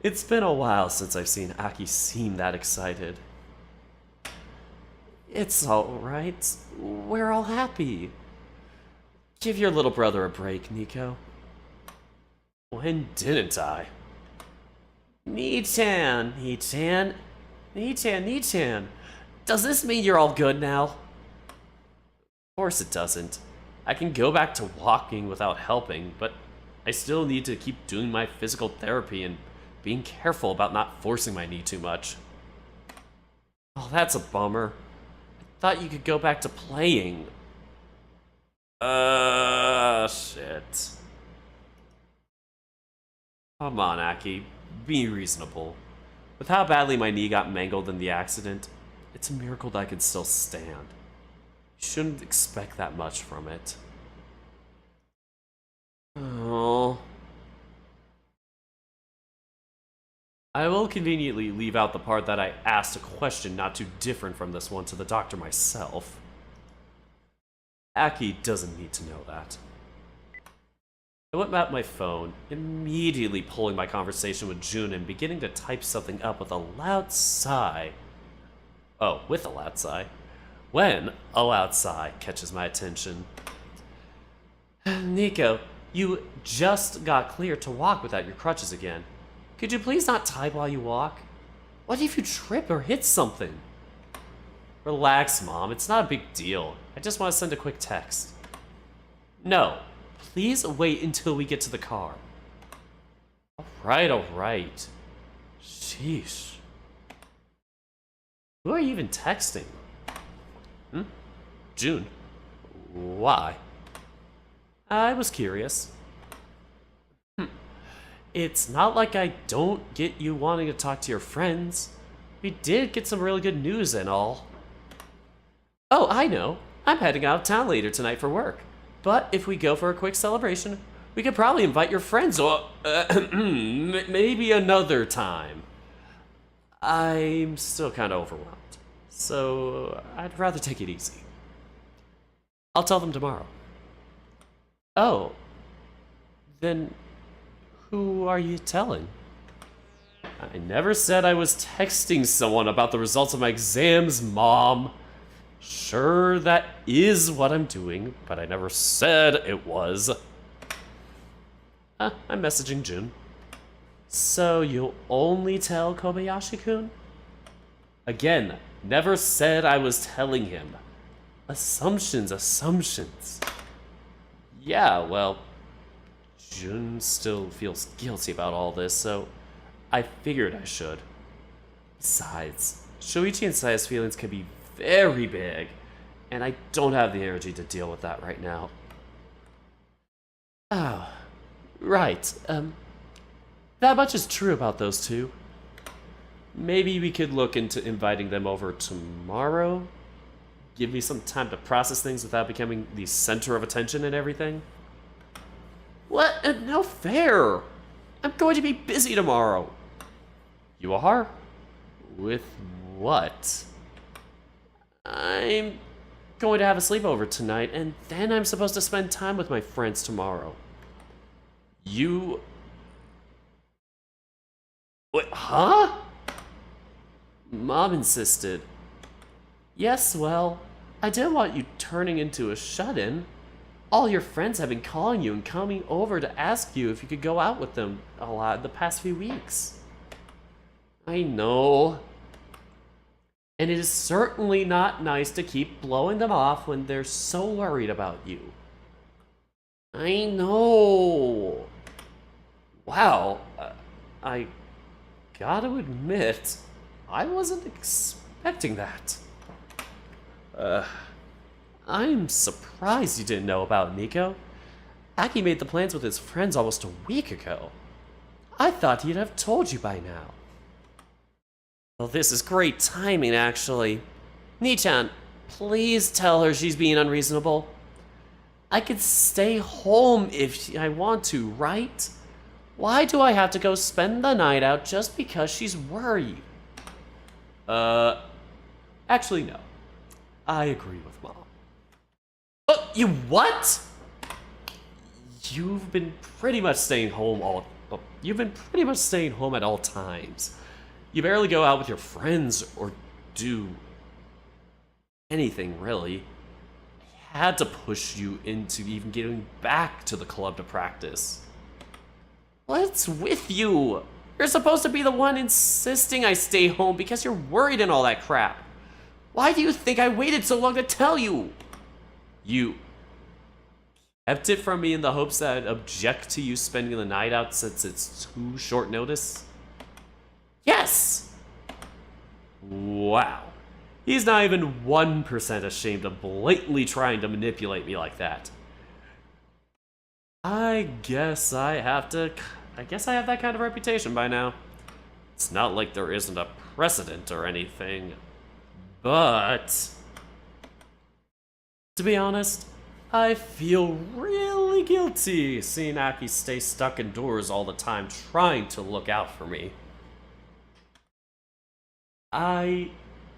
It's been a while since I've seen Aki seem that excited. It's alright. We're all happy. Give your little brother a break, Nico. When didn't I? Nichan. Does this mean you're all good now? Of course it doesn't. I can go back to walking without helping, but I still need to keep doing my physical therapy and being careful about not forcing my knee too much. Oh, that's a bummer. I thought you could go back to playing. Shit. Come on, Aki. Be reasonable. With how badly my knee got mangled in the accident, it's a miracle that I can still stand. You shouldn't expect that much from it. Oh. I will conveniently leave out the part that I asked a question not too different from this one to the doctor myself. Aki doesn't need to know that. I whip out my phone, immediately pulling my conversation with June and beginning to type something up with a loud sigh. Oh, with a loud sigh. When a loud sigh catches my attention. Nico, you just got cleared to walk without your crutches again. Could you please not type while you walk? What if you trip or hit something? Relax, Mom. It's not a big deal. I just want to send a quick text. No. Please wait until we get to the car. Alright. Sheesh. Who are you even texting? June. Why? I was curious. It's not like I don't get you wanting to talk to your friends. We did get some really good news and all. Oh, I know. I'm heading out of town later tonight for work. But if we go for a quick celebration, we could probably invite your friends or maybe another time. I'm still kind of overwhelmed, so I'd rather take it easy. I'll tell them tomorrow. Oh, then who are you telling? I never said I was texting someone about the results of my exams, Mom. Sure, that is what I'm doing, but I never said it was. I'm messaging June. So you'll only tell Kobayashi-kun? Again, never said I was telling him. Assumptions. Yeah, well, June still feels guilty about all this, so I figured I should. Besides, Shoichi and Saya's feelings can be very big, and I don't have the energy to deal with that right now. Oh, right, that much is true about those two. maybe we could look into inviting them over tomorrow? Give me some time to process things without becoming the center of attention and everything? What? No fair! I'm going to be busy tomorrow. You are? With what? I'm going to have a sleepover tonight, and then I'm supposed to spend time with my friends tomorrow. You... What? Huh? Mom insisted. Yes, well, I didn't want you turning into a shut-in. All your friends have been calling you and coming over to ask you if you could go out with them a lot the past few weeks. I know. And it is certainly not nice to keep blowing them off when they're so worried about you. I know. Wow, I gotta admit, I wasn't expecting that. I'm surprised you didn't know about Nico. Aki made the plans with his friends almost a week ago. I thought he'd have told you by now. Well, this is great timing, actually. Ni-chan, please tell her she's being unreasonable. I could stay home if I want to, right? Why do I have to go spend the night out just because she's worried? Actually, no. I agree with Mom. Oh, you what? You've been pretty much staying home at all times. You barely go out with your friends or do anything, really. I had to push you into even getting back to the club to practice. What's with you? You're supposed to be the one insisting I stay home because you're worried and all that crap. Why do you think I waited so long to tell you? You kept it from me in the hopes that I'd object to you spending the night out since it's too short notice? Yes! Wow. He's not even 1% ashamed of blatantly trying to manipulate me like that. I guess I have that kind of reputation by now. It's not like there isn't a precedent or anything, but to be honest, I feel really guilty seeing Aki stay stuck indoors all the time trying to look out for me. I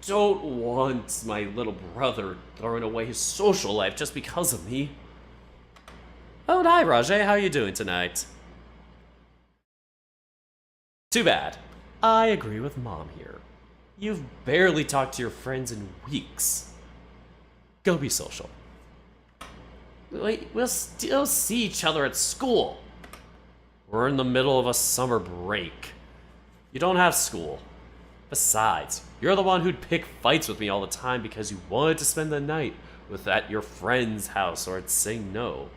don't want my little brother throwing away his social life just because of me. Oh, and hi, Rajay. How are you doing tonight? Too bad. I agree with Mom here. You've barely talked to your friends in weeks. Go be social. We'll still see each other at school. We're in the middle of a summer break. You don't have school. Besides, you're the one who'd pick fights with me all the time because you wanted to spend the night at your friend's house or I'd say no.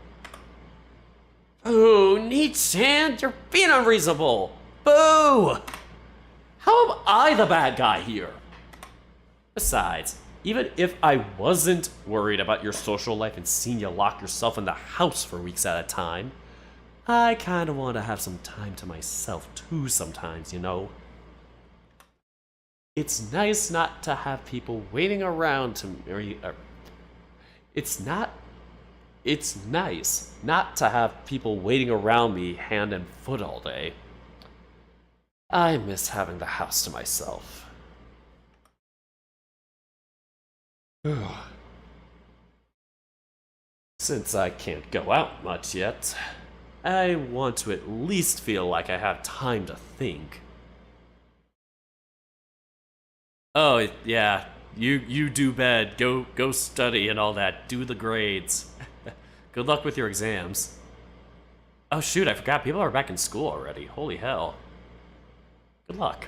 Boo, Ni-chan, you're being unreasonable. Boo! How am I the bad guy here? Besides, even if I wasn't worried about your social life and seeing you lock yourself in the house for weeks at a time, I kinda wanna have some time to myself too sometimes, you know? It's nice not to have people waiting around to It's nice not to have people waiting around me hand and foot all day. I miss having the house to myself. Since I can't go out much yet, I want to at least feel like I have time to think. Oh, yeah, you do bad. Go study and all that. Do the grades. Good luck with your exams. Oh shoot, I forgot. People are back in school already. Holy hell. Good luck.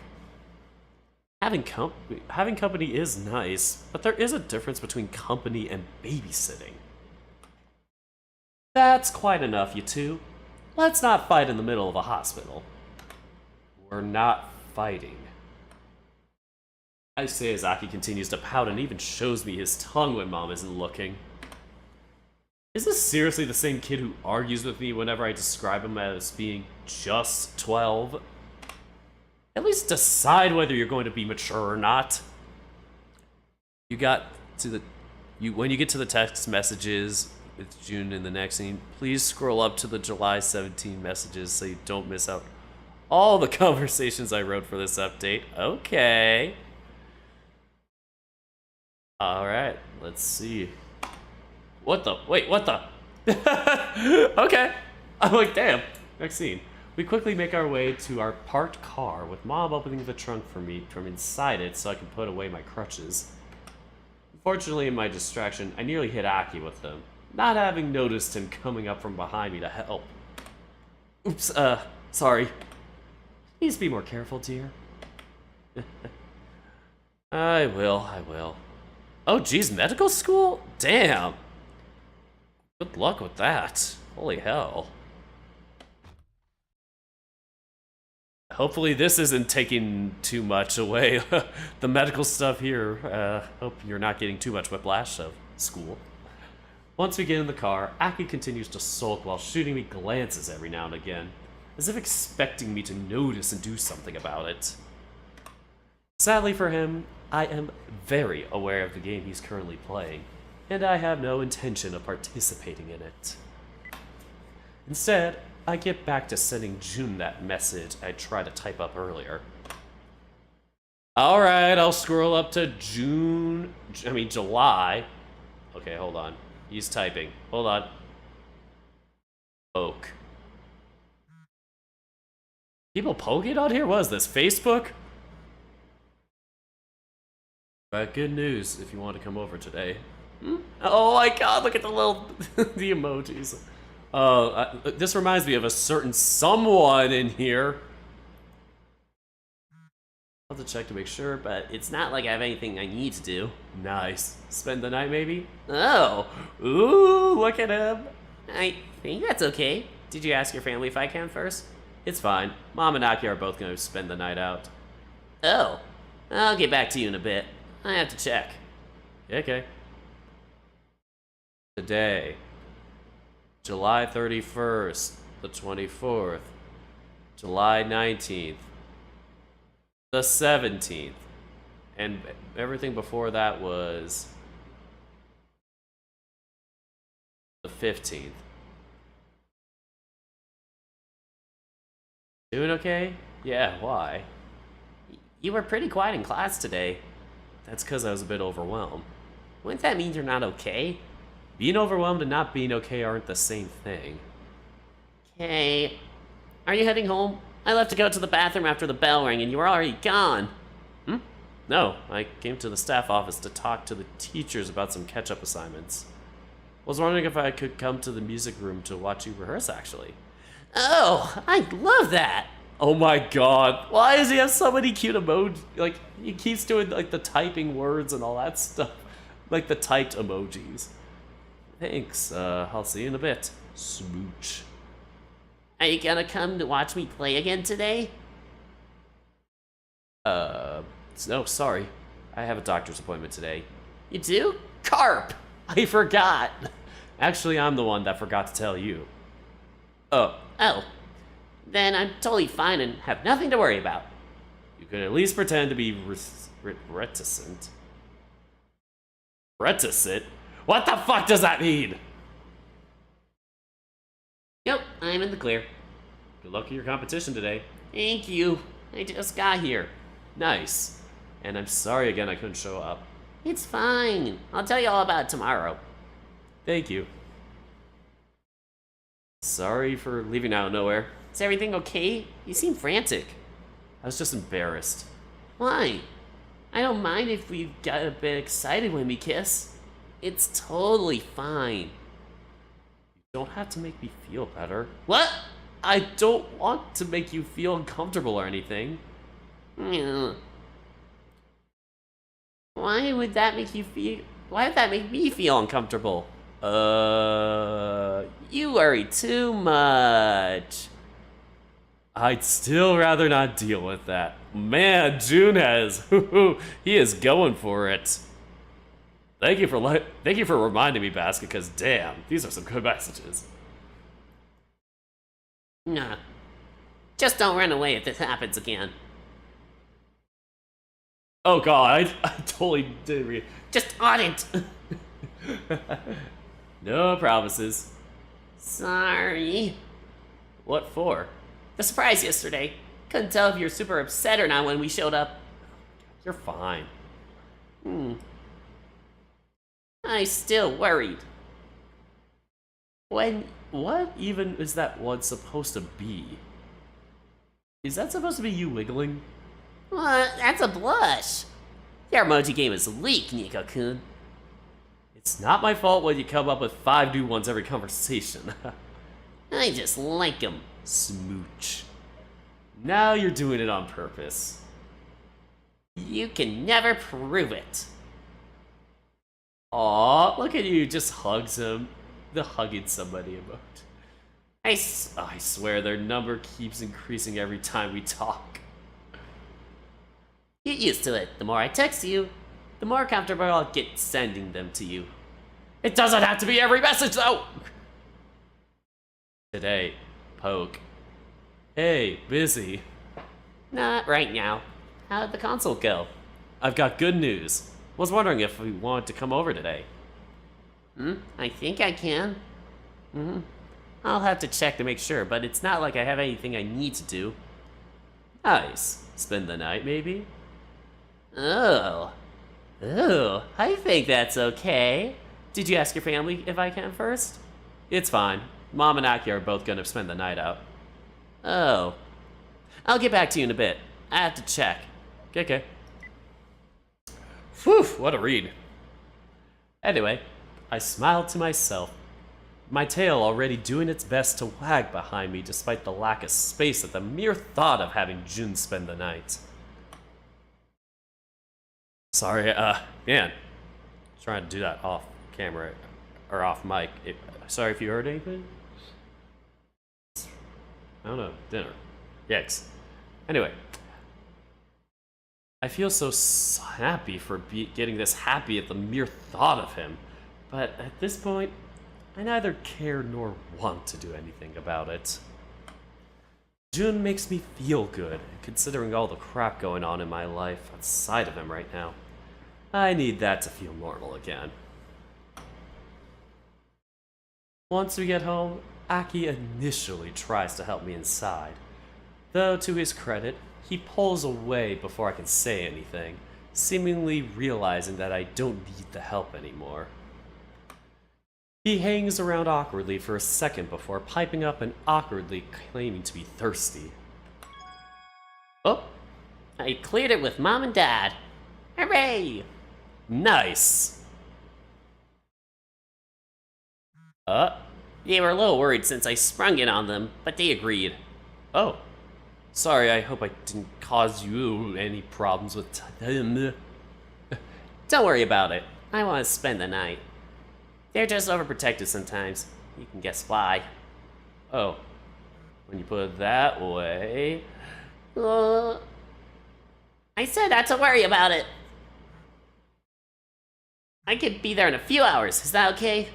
Having company is nice, but there is a difference between company and babysitting. That's quite enough, you two. Let's not fight in the middle of a hospital. We're not fighting. I say as Aki continues to pout and even shows me his tongue when Mom isn't looking. Is this seriously the same kid who argues with me whenever I describe him as being just 12? At least decide whether you're going to be mature or not. You got to the... When you get to the text messages with June in the next scene, please scroll up to the July 17 messages so you don't miss out all the conversations I wrote for this update. Okay. Alright, let's see. What the? Wait, what the? Okay. I'm like, damn. Next scene. We quickly make our way to our parked car with Mom opening the trunk for me from inside it so I can put away my crutches. Unfortunately, in my distraction, I nearly hit Aki with them, not having noticed him coming up from behind me to help. Oops, sorry. Please be more careful, dear. I will. Oh, geez, medical school? Damn. Good luck with that. Holy hell. Hopefully this isn't taking too much away. The medical stuff here. Hope you're not getting too much whiplash of school. Once we get in the car, Aki continues to sulk while shooting me glances every now and again, as if expecting me to notice and do something about it. Sadly for him, I am very aware of the game he's currently playing, and I have no intention of participating in it. Instead, I get back to sending June that message I tried to type up earlier. Alright, I'll scroll up to July. Okay, hold on. He's typing. Hold on. Poke. People poking on here? What is this, Facebook? But good news if you want to come over today. Oh my god, look at the little the emojis. This reminds me of a certain someone in here. I'll have to check to make sure, but it's not like I have anything I need to do. Nice. Spend the night, maybe? Oh. Ooh, look at him. I think that's okay. Did you ask your family if I can first? It's fine. Mom and Aki are both going to spend the night out. Oh. I'll get back to you in a bit. I have to check. Okay. Today. July 31st, the 24th, July 19th, the 17th, and everything before that was the 15th. Doing okay? Yeah, why? You were pretty quiet in class today. That's because I was a bit overwhelmed. Wouldn't that mean you're not okay? Being overwhelmed and not being okay aren't the same thing. Okay. Are you heading home? I left to go to the bathroom after the bell rang and you were already gone. No, I came to the staff office to talk to the teachers about some catch-up assignments. Was wondering if I could come to the music room to watch you rehearse, actually. Oh, I love that. Oh my god, why does he have so many cute emojis? Like, he keeps doing, like, the typing words and all that stuff. Like, the typed emojis. Thanks, I'll see you in a bit. Smooch. Are you gonna come to watch me play again today? No, sorry. I have a doctor's appointment today. You do? Carp! I forgot. Actually, I'm the one that forgot to tell you. Oh. Then I'm totally fine and have nothing to worry about. You could at least pretend to be reticent. Reticent? What the fuck does that mean? Yep, I'm in the clear. Good luck with your competition today. Thank you. I just got here. Nice. And I'm sorry again I couldn't show up. It's fine. I'll tell you all about it tomorrow. Thank you. Sorry for leaving out of nowhere. Is everything okay? You seem frantic. I was just embarrassed. Why? I don't mind if we get a bit excited when we kiss. It's totally fine. You don't have to make me feel better. What? I don't want to make you feel uncomfortable or anything. Why would that make you feel... Why would that make me feel uncomfortable? You worry too much. I'd still rather not deal with that. Man, June has... he is going for it. Thank you for reminding me, Basket, because damn, these are some good messages. Nah. Just don't run away if this happens again. Oh god, I totally did read. Just on it. No promises. Sorry. What for? The surprise yesterday. Couldn't tell if you were super upset or not when we showed up. You're fine. I still worried. What even is that one supposed to be? Is that supposed to be you wiggling? What? That's a blush. Your emoji game is weak, Nico-kun. It's not my fault when you come up with 5 new ones every conversation. I just like them. Smooch. Now you're doing it on purpose. You can never prove it. Aw, look at you, just hugs him. The hugging somebody emote. I swear their number keeps increasing every time we talk. Get used to it. The more I text you, the more comfortable I'll get sending them to you. It doesn't have to be every message, though! Today, poke. Hey, busy. Not right now. How'd the consult go? I've got good news. Was wondering if we wanted to come over today. I think I can. I'll have to check to make sure, but it's not like I have anything I need to do. Nice. Spend the night, maybe? Oh, I think that's okay. Did you ask your family if I can first? It's fine. Mom and Aki are both gonna spend the night out. Oh. I'll get back to you in a bit. I have to check. Okay. Whew, what a read. Anyway, I smiled to myself, my tail already doing its best to wag behind me despite the lack of space at the mere thought of having Jun spend the night. Sorry, man. Trying to do that off camera, or off mic. Sorry if you heard anything? I don't know, dinner. Yikes. Anyway. I feel so happy for getting this happy at the mere thought of him, but at this point, I neither care nor want to do anything about it. Jun makes me feel good, considering all the crap going on in my life outside of him right now. I need that to feel normal again. Once we get home, Aki initially tries to help me inside, though to his credit, he pulls away before I can say anything, seemingly realizing that I don't need the help anymore. He hangs around awkwardly for a second before piping up and awkwardly claiming to be thirsty. Oh, I cleared it with Mom and Dad. Hooray! Nice! They were a little worried since I sprung it on them, but they agreed. Oh. Sorry, I hope I didn't cause you any problems with them. Don't worry about it. I want to spend the night. They're just overprotective sometimes. You can guess why. Oh. When you put it that way... I said not to worry about it. I could be there in a few hours. Is that okay?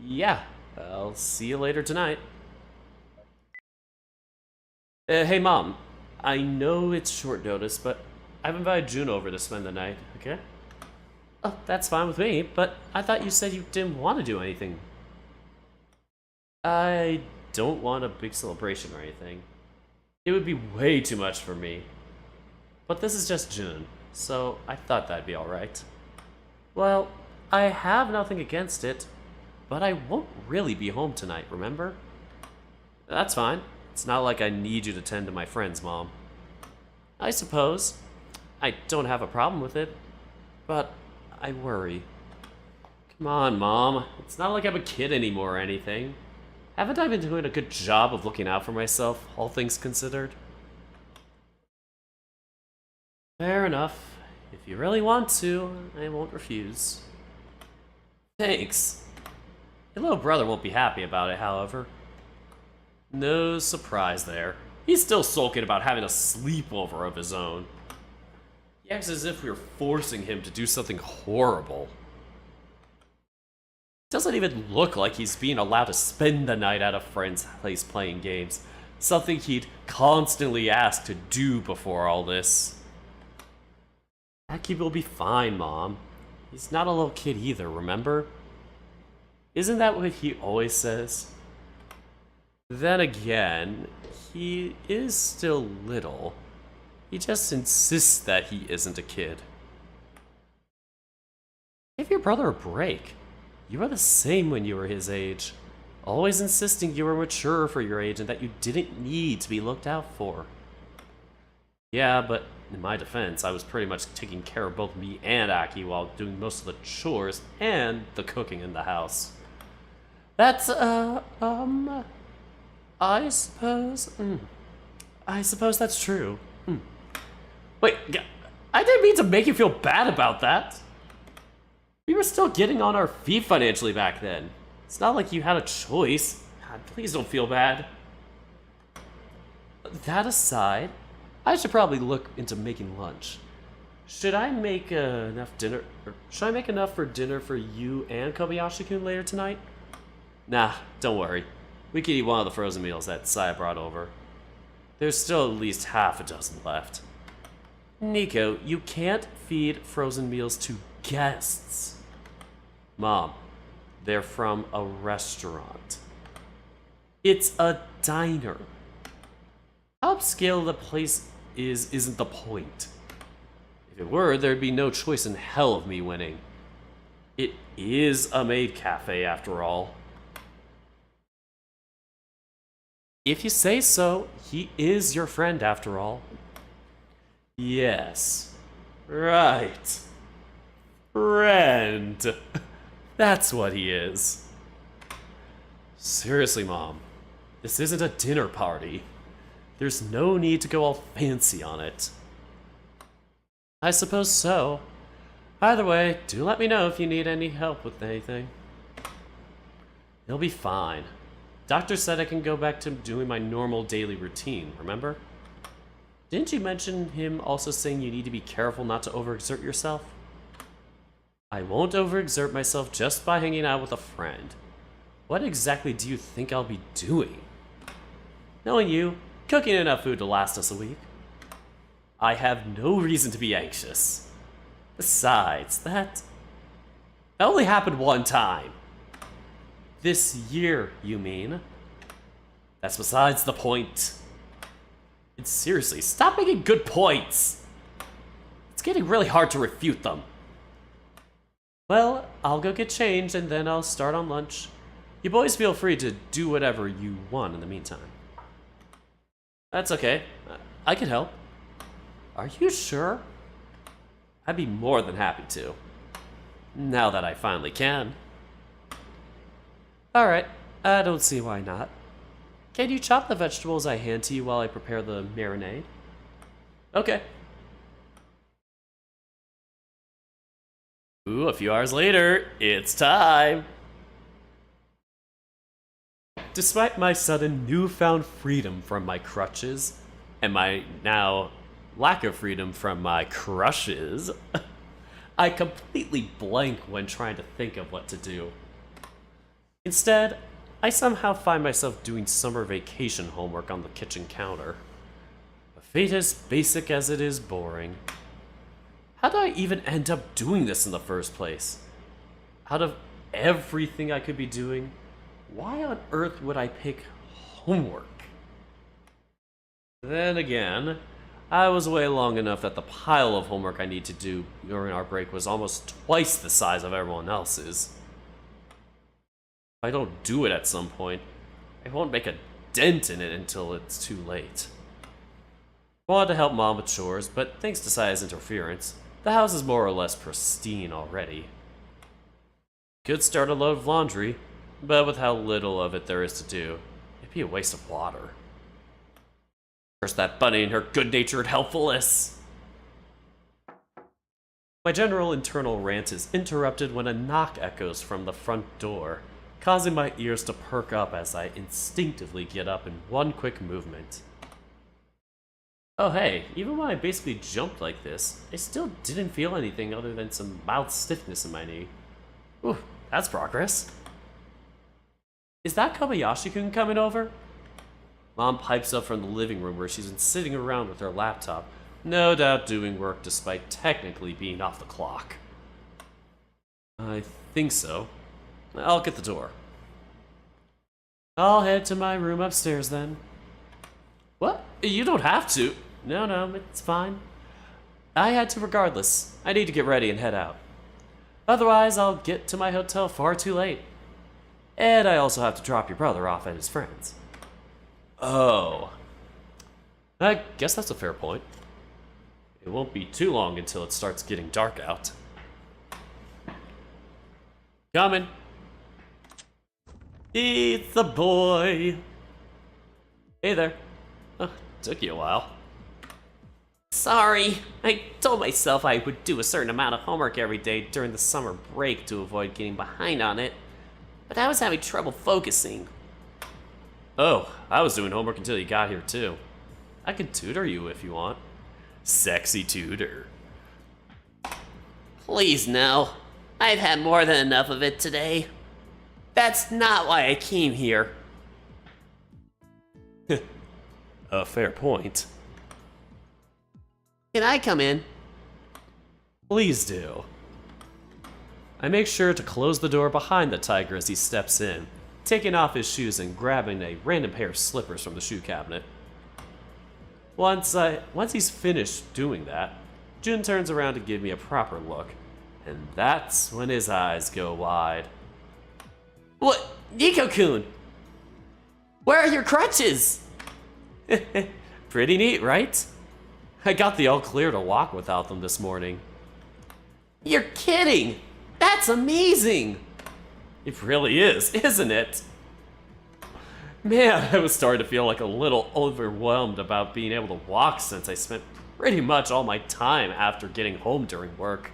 Yeah. I'll see you later tonight. Hey, Mom. I know it's short notice, but I've invited Jun over to spend the night, okay? Oh, that's fine with me, but I thought you said you didn't want to do anything. I don't want a big celebration or anything. It would be way too much for me. But this is just Jun, so I thought that'd be alright. Well, I have nothing against it, but I won't really be home tonight, remember? That's fine. It's not like I need you to tend to my friends, Mom. I suppose. I don't have a problem with it, but I worry. Come on, Mom. It's not like I'm a kid anymore or anything. Haven't I been doing a good job of looking out for myself, all things considered? Fair enough. If you really want to, I won't refuse. Thanks. Your little brother won't be happy about it, however. No surprise there. He's still sulking about having a sleepover of his own. He acts as if we were forcing him to do something horrible. Doesn't even look like he's being allowed to spend the night at a friend's place playing games. Something he'd constantly ask to do before all this. Aki will be fine, Mom. He's not a little kid either, remember? Isn't that what he always says? Then again, he is still little. He just insists that he isn't a kid. Give your brother a break. You were the same when you were his age. Always insisting you were mature for your age and that you didn't need to be looked out for. Yeah, but in my defense, I was pretty much taking care of both me and Aki while doing most of the chores and the cooking in the house. That's, I suppose, I suppose that's true. Wait, I didn't mean to make you feel bad about that. We were still getting on our feet financially back then. It's not like you had a choice. God, please don't feel bad. That aside, I should probably look into making lunch. Should I make enough for dinner for you and Kobayashi-kun later tonight? Nah, don't worry. We can eat one of the frozen meals that Saya brought over. There's still at least half a dozen left. Nico, you can't feed frozen meals to guests. Mom, they're from a restaurant. It's a diner. How upscale the place isn't the point. If it were, there'd be no choice in hell of me winning. It is a maid cafe, after all. If you say so, he is your friend, after all. Yes. Right. Friend. That's what he is. Seriously, Mom. This isn't a dinner party. There's no need to go all fancy on it. I suppose so. Either way, do let me know if you need any help with anything. He'll be fine. Doctor said I can go back to doing my normal daily routine, remember? Didn't you mention him also saying you need to be careful not to overexert yourself? I won't overexert myself just by hanging out with a friend. What exactly do you think I'll be doing? Knowing you, cooking enough food to last us a week. I have no reason to be anxious. Besides, that only happened one time. This year, you mean? That's besides the point. And seriously, stop making good points. It's getting really hard to refute them. Well, I'll go get changed and then I'll start on lunch. You boys feel free to do whatever you want in the meantime. That's okay. I can help. Are you sure? I'd be more than happy to. Now that I finally can. Alright, I don't see why not. Can you chop the vegetables I hand to you while I prepare the marinade? Okay. Ooh, a few hours later, it's time! Despite my sudden newfound freedom from my crutches, and my now lack of freedom from my crushes, I completely blank when trying to think of what to do. Instead, I somehow find myself doing summer vacation homework on the kitchen counter. A fate as basic as it is boring. How did I even end up doing this in the first place? Out of everything I could be doing, why on earth would I pick homework? Then again, I was away long enough that the pile of homework I need to do during our break was almost twice the size of everyone else's. If I don't do it at some point, I won't make a dent in it until it's too late. I wanted to help Mom with chores, but thanks to Saya's interference, the house is more or less pristine already. Could start a load of laundry, but with how little of it there is to do, it'd be a waste of water. Curse that bunny and her good-natured helpfulness! My general internal rant is interrupted when a knock echoes from the front door, causing my ears to perk up as I instinctively get up in one quick movement. Oh hey, even when I basically jumped like this, I still didn't feel anything other than some mild stiffness in my knee. Ooh, that's progress. Is that Kobayashi-kun coming over? Mom pipes up from the living room where she's been sitting around with her laptop, No doubt doing work despite technically being off the clock. I think so. I'll get the door. I'll head to my room upstairs then. What? You don't have to. No, it's fine. I had to regardless. I need to get ready and head out. Otherwise, I'll get to my hotel far too late. And I also have to drop your brother off at his friend's. Oh. I guess that's a fair point. It won't be too long until it starts getting dark out. Coming. It's the boy. Hey there. Took you a while. Sorry, I told myself I would do a certain amount of homework every day during the summer break to avoid getting behind on it, but I was having trouble focusing. Oh, I was doing homework until you got here too. I can tutor you if you want. Sexy tutor. Please no. I've had more than enough of it today. That's not why I came here. A fair point. Can I come in? Please do. I make sure to close the door behind the tiger as he steps in, taking off his shoes and grabbing a random pair of slippers from the shoe cabinet. Once he's finished doing that, Jun turns around to give me a proper look, and that's when his eyes go wide. What? Nico-kun! Where are your crutches? Pretty neat, right? I got the all clear to walk without them this morning. You're kidding! That's amazing! It really is, isn't it? Man, I was starting to feel like a little overwhelmed about being able to walk since I spent pretty much all my time after getting home during work.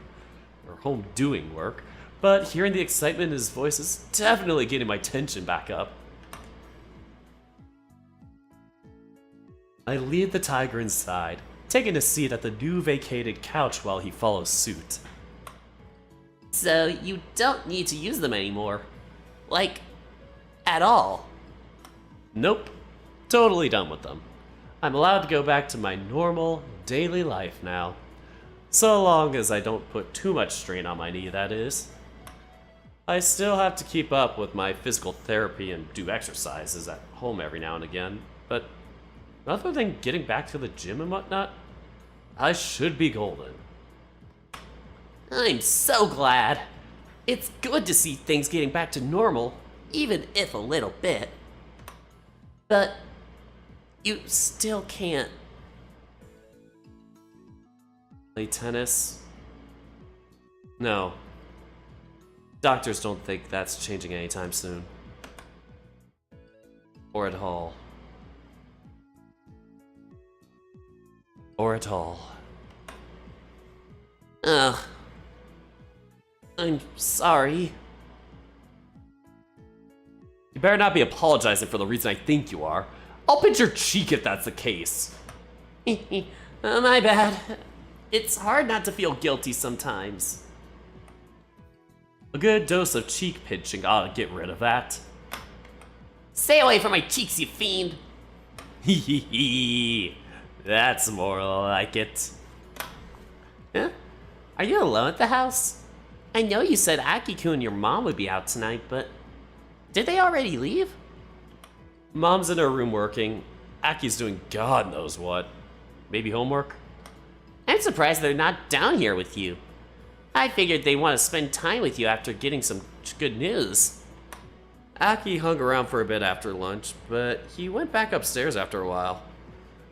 Or home doing work. But hearing the excitement in his voice is definitely getting my tension back up. I lead the tiger inside, taking a seat at the new vacated couch while he follows suit. So you don't need to use them anymore. Like, at all. Nope. Totally done with them. I'm allowed to go back to my normal, daily life now. So long as I don't put too much strain on my knee, that is. I still have to keep up with my physical therapy and do exercises at home every now and again, but other than getting back to the gym and whatnot, I should be golden. I'm so glad. It's good to see things getting back to normal, even if a little bit. But you still can't play tennis? No. Doctors don't think that's changing anytime soon. Or at all. Or at all. Ugh. I'm sorry. You better not be apologizing for the reason I think you are. I'll pinch your cheek if that's the case. My bad. It's hard not to feel guilty sometimes. A good dose of cheek pinching ought to get rid of that. Stay away from my cheeks, you fiend. Hee hee hee. That's more like it. Huh? Are you alone at the house? I know you said Akiku and your mom would be out tonight, but did they already leave? Mom's in her room working. Aki's doing God knows what. Maybe homework? I'm surprised they're not down here with you. I figured they want to spend time with you after getting some good news. Aki hung around for a bit after lunch, but he went back upstairs after a while.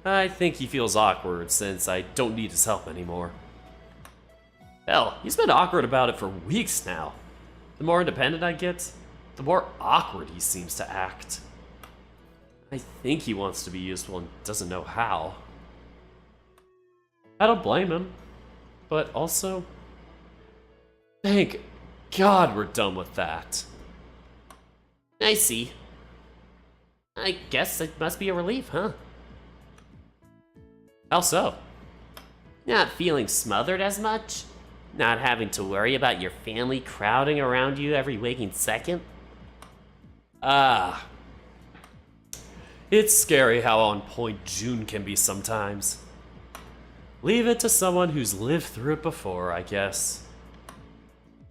I think he feels awkward since I don't need his help anymore. Hell, he's been awkward about it for weeks now. The more independent I get, the more awkward he seems to act. I think he wants to be useful and doesn't know how. I don't blame him, but also, thank God we're done with that. I see. I guess it must be a relief, huh? How so? Not feeling smothered as much? Not having to worry about your family crowding around you every waking second? Ah. It's scary how on point June can be sometimes. Leave it to someone who's lived through it before, I guess.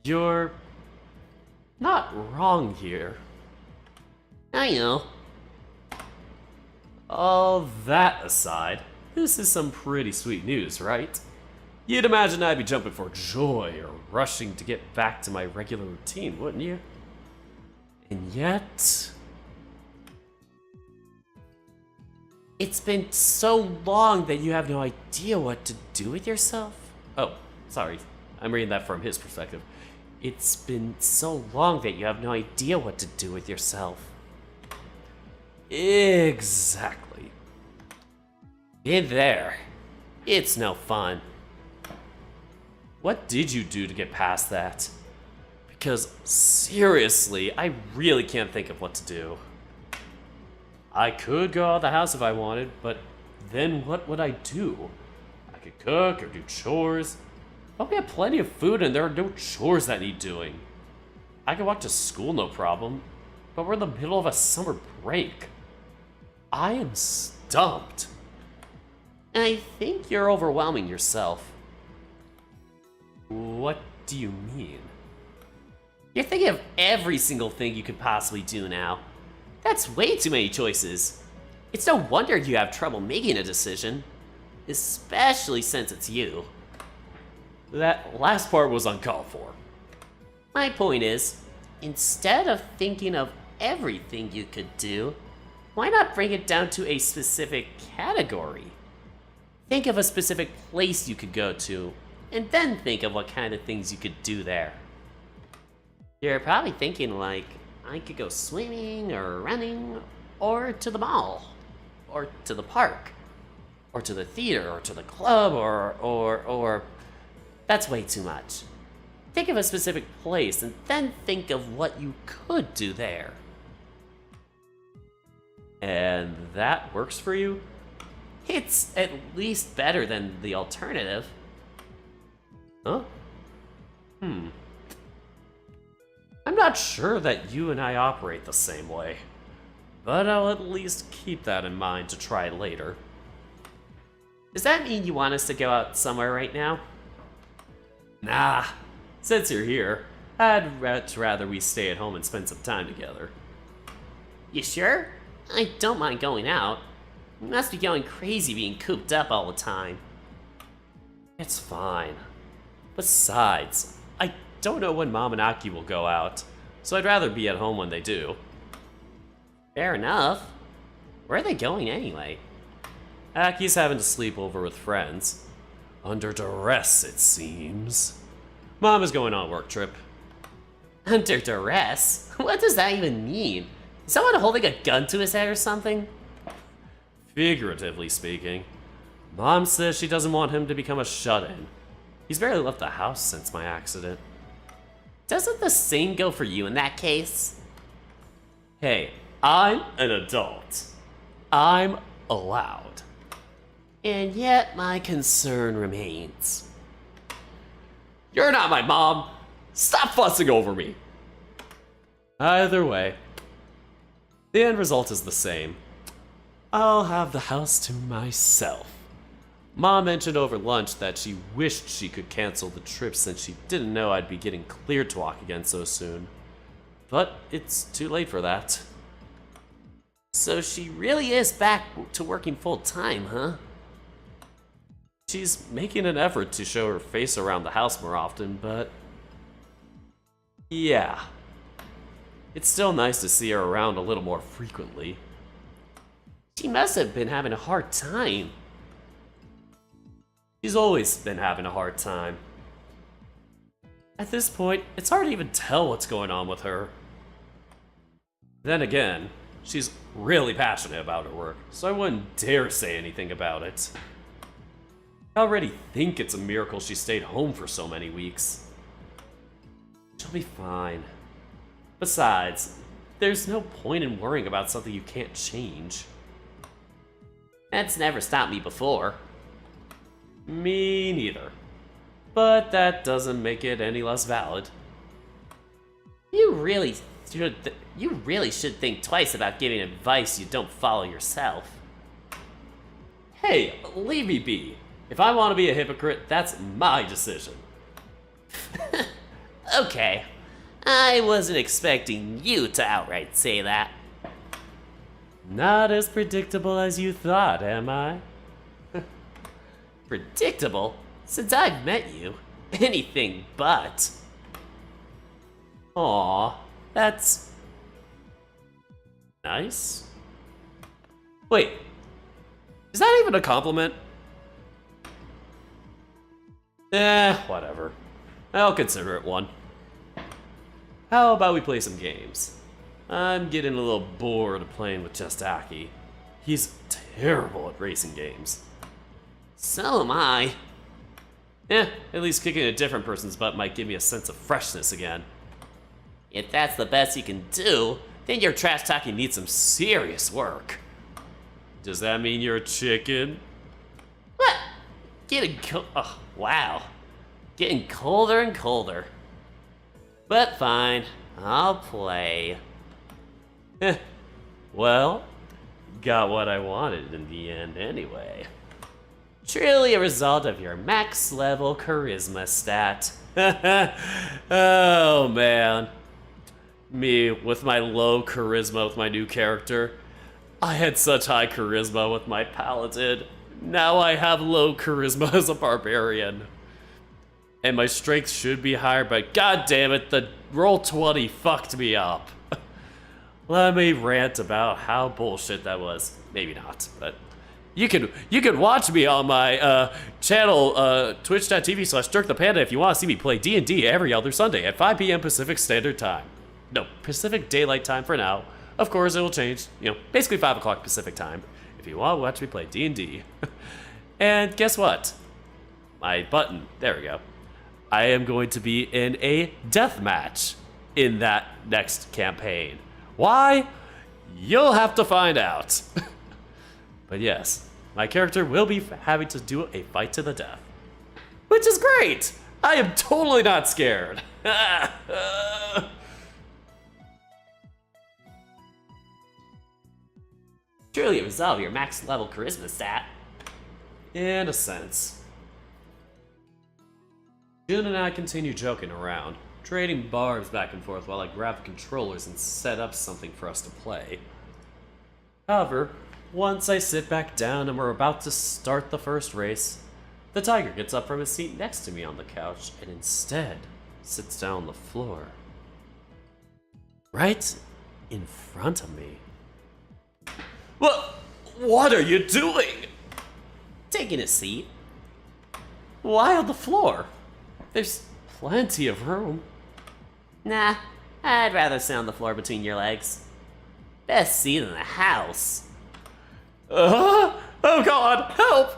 You're not wrong here. I know. All that aside, this is some pretty sweet news, right? You'd imagine I'd be jumping for joy or rushing to get back to my regular routine, wouldn't you? And yet... It's been so long that you have no idea what to do with yourself. Oh, sorry. I'm reading that from his perspective. It's been so long that you have no idea what to do with yourself. Exactly. In there. It's no fun. What did you do to get past that? Because seriously, I really can't think of what to do. I could go out of the house if I wanted, but then what would I do? I could cook or do chores. But we have plenty of food and there are no chores that need doing. I could walk to school no problem, but we're in the middle of a summer break. I am stumped. I think you're overwhelming yourself. What do you mean? You're thinking of every single thing you could possibly do now. That's way too many choices. It's no wonder you have trouble making a decision, especially since it's you. That last part was uncalled for. My point is, instead of thinking of everything you could do, why not bring it down to a specific category? Think of a specific place you could go to, and then think of what kind of things you could do there. You're probably thinking like, I could go swimming or running, or to the mall, or to the park, or to the theater, or to the club, or... That's way too much. Think of a specific place and then think of what you could do there. And that works for you? It's at least better than the alternative. Huh? I'm not sure that you and I operate the same way, but I'll at least keep that in mind to try later. Does that mean you want us to go out somewhere right now? Nah, since you're here, I'd much rather we stay at home and spend some time together. You sure? I don't mind going out. You must be going crazy being cooped up all the time. It's fine. Besides, I don't know when Mom and Aki will go out, so I'd rather be at home when they do. Fair enough. Where are they going anyway? Aki's having to sleep over with friends. Under duress, it seems. Mom is going on a work trip. Under duress? What does that even mean? Is someone holding a gun to his head or something? Figuratively speaking. Mom says she doesn't want him to become a shut-in. He's barely left the house since my accident. Doesn't the same go for you in that case? Hey, I'm an adult. I'm allowed. And yet my concern remains. You're not my mom. Stop fussing over me. Either way, the end result is the same. I'll have the house to myself. Mom mentioned over lunch that she wished she could cancel the trip since she didn't know I'd be getting cleared to walk again so soon. But it's too late for that. So she really is back to working full time, huh? She's making an effort to show her face around the house more often, but... yeah. It's still nice to see her around a little more frequently. She must have been having a hard time. She's always been having a hard time. At this point, it's hard to even tell what's going on with her. Then again, she's really passionate about her work, so I wouldn't dare say anything about it. I already think it's a miracle she stayed home for so many weeks. She'll be fine. Besides, there's no point in worrying about something you can't change. That's never stopped me before. Me neither. But that doesn't make it any less valid. You really should think twice about giving advice you don't follow yourself. Hey, leave me be. If I want to be a hypocrite, that's my decision. Okay, I wasn't expecting you to outright say that. Not as predictable as you thought, am I? Predictable? Since I've met you, anything but. Aw, that's nice. Wait, is that even a compliment? Whatever. I'll consider it one. How about we play some games? I'm getting a little bored of playing with just Aki. He's terrible at racing games. So am I. At least kicking a different person's butt might give me a sense of freshness again. If that's the best you can do, then your trash talking needs some serious work. Does that mean you're a chicken? What? Wow. Getting colder and colder. But fine, I'll play. Well, got what I wanted in the end anyway. Truly a result of your max level charisma stat. Oh man. Me with my low charisma with my new character. I had such high charisma with my paladin. Now I have low charisma as a barbarian. And my strength should be higher, but god damn it, the roll 20 fucked me up. Let me rant about how bullshit that was. Maybe not, but you can watch me on my channel, twitch.tv/dorkthepanda if you want to see me play D&D every other Sunday at 5 p.m. Pacific Standard Time. No, Pacific Daylight Time for now. Of course, it will change, basically 5 o'clock Pacific Time if you want to watch me play D&D. And guess what? My button, there we go. I am going to be in a death match in that next campaign. Why? You'll have to find out. But yes, my character will be having to do a fight to the death. Which is great! I am totally not scared. Truly a result of your max level charisma stat. In a sense. June and I continue joking around, trading barbs back and forth while I grab the controllers and set up something for us to play. However, once I sit back down and we're about to start the first race, the tiger gets up from his seat next to me on the couch and instead sits down on the floor. Right in front of me. What are you doing? Taking a seat. Why on the floor? There's plenty of room. Nah, I'd rather sit on the floor between your legs. Best seat in the house. Oh god, help!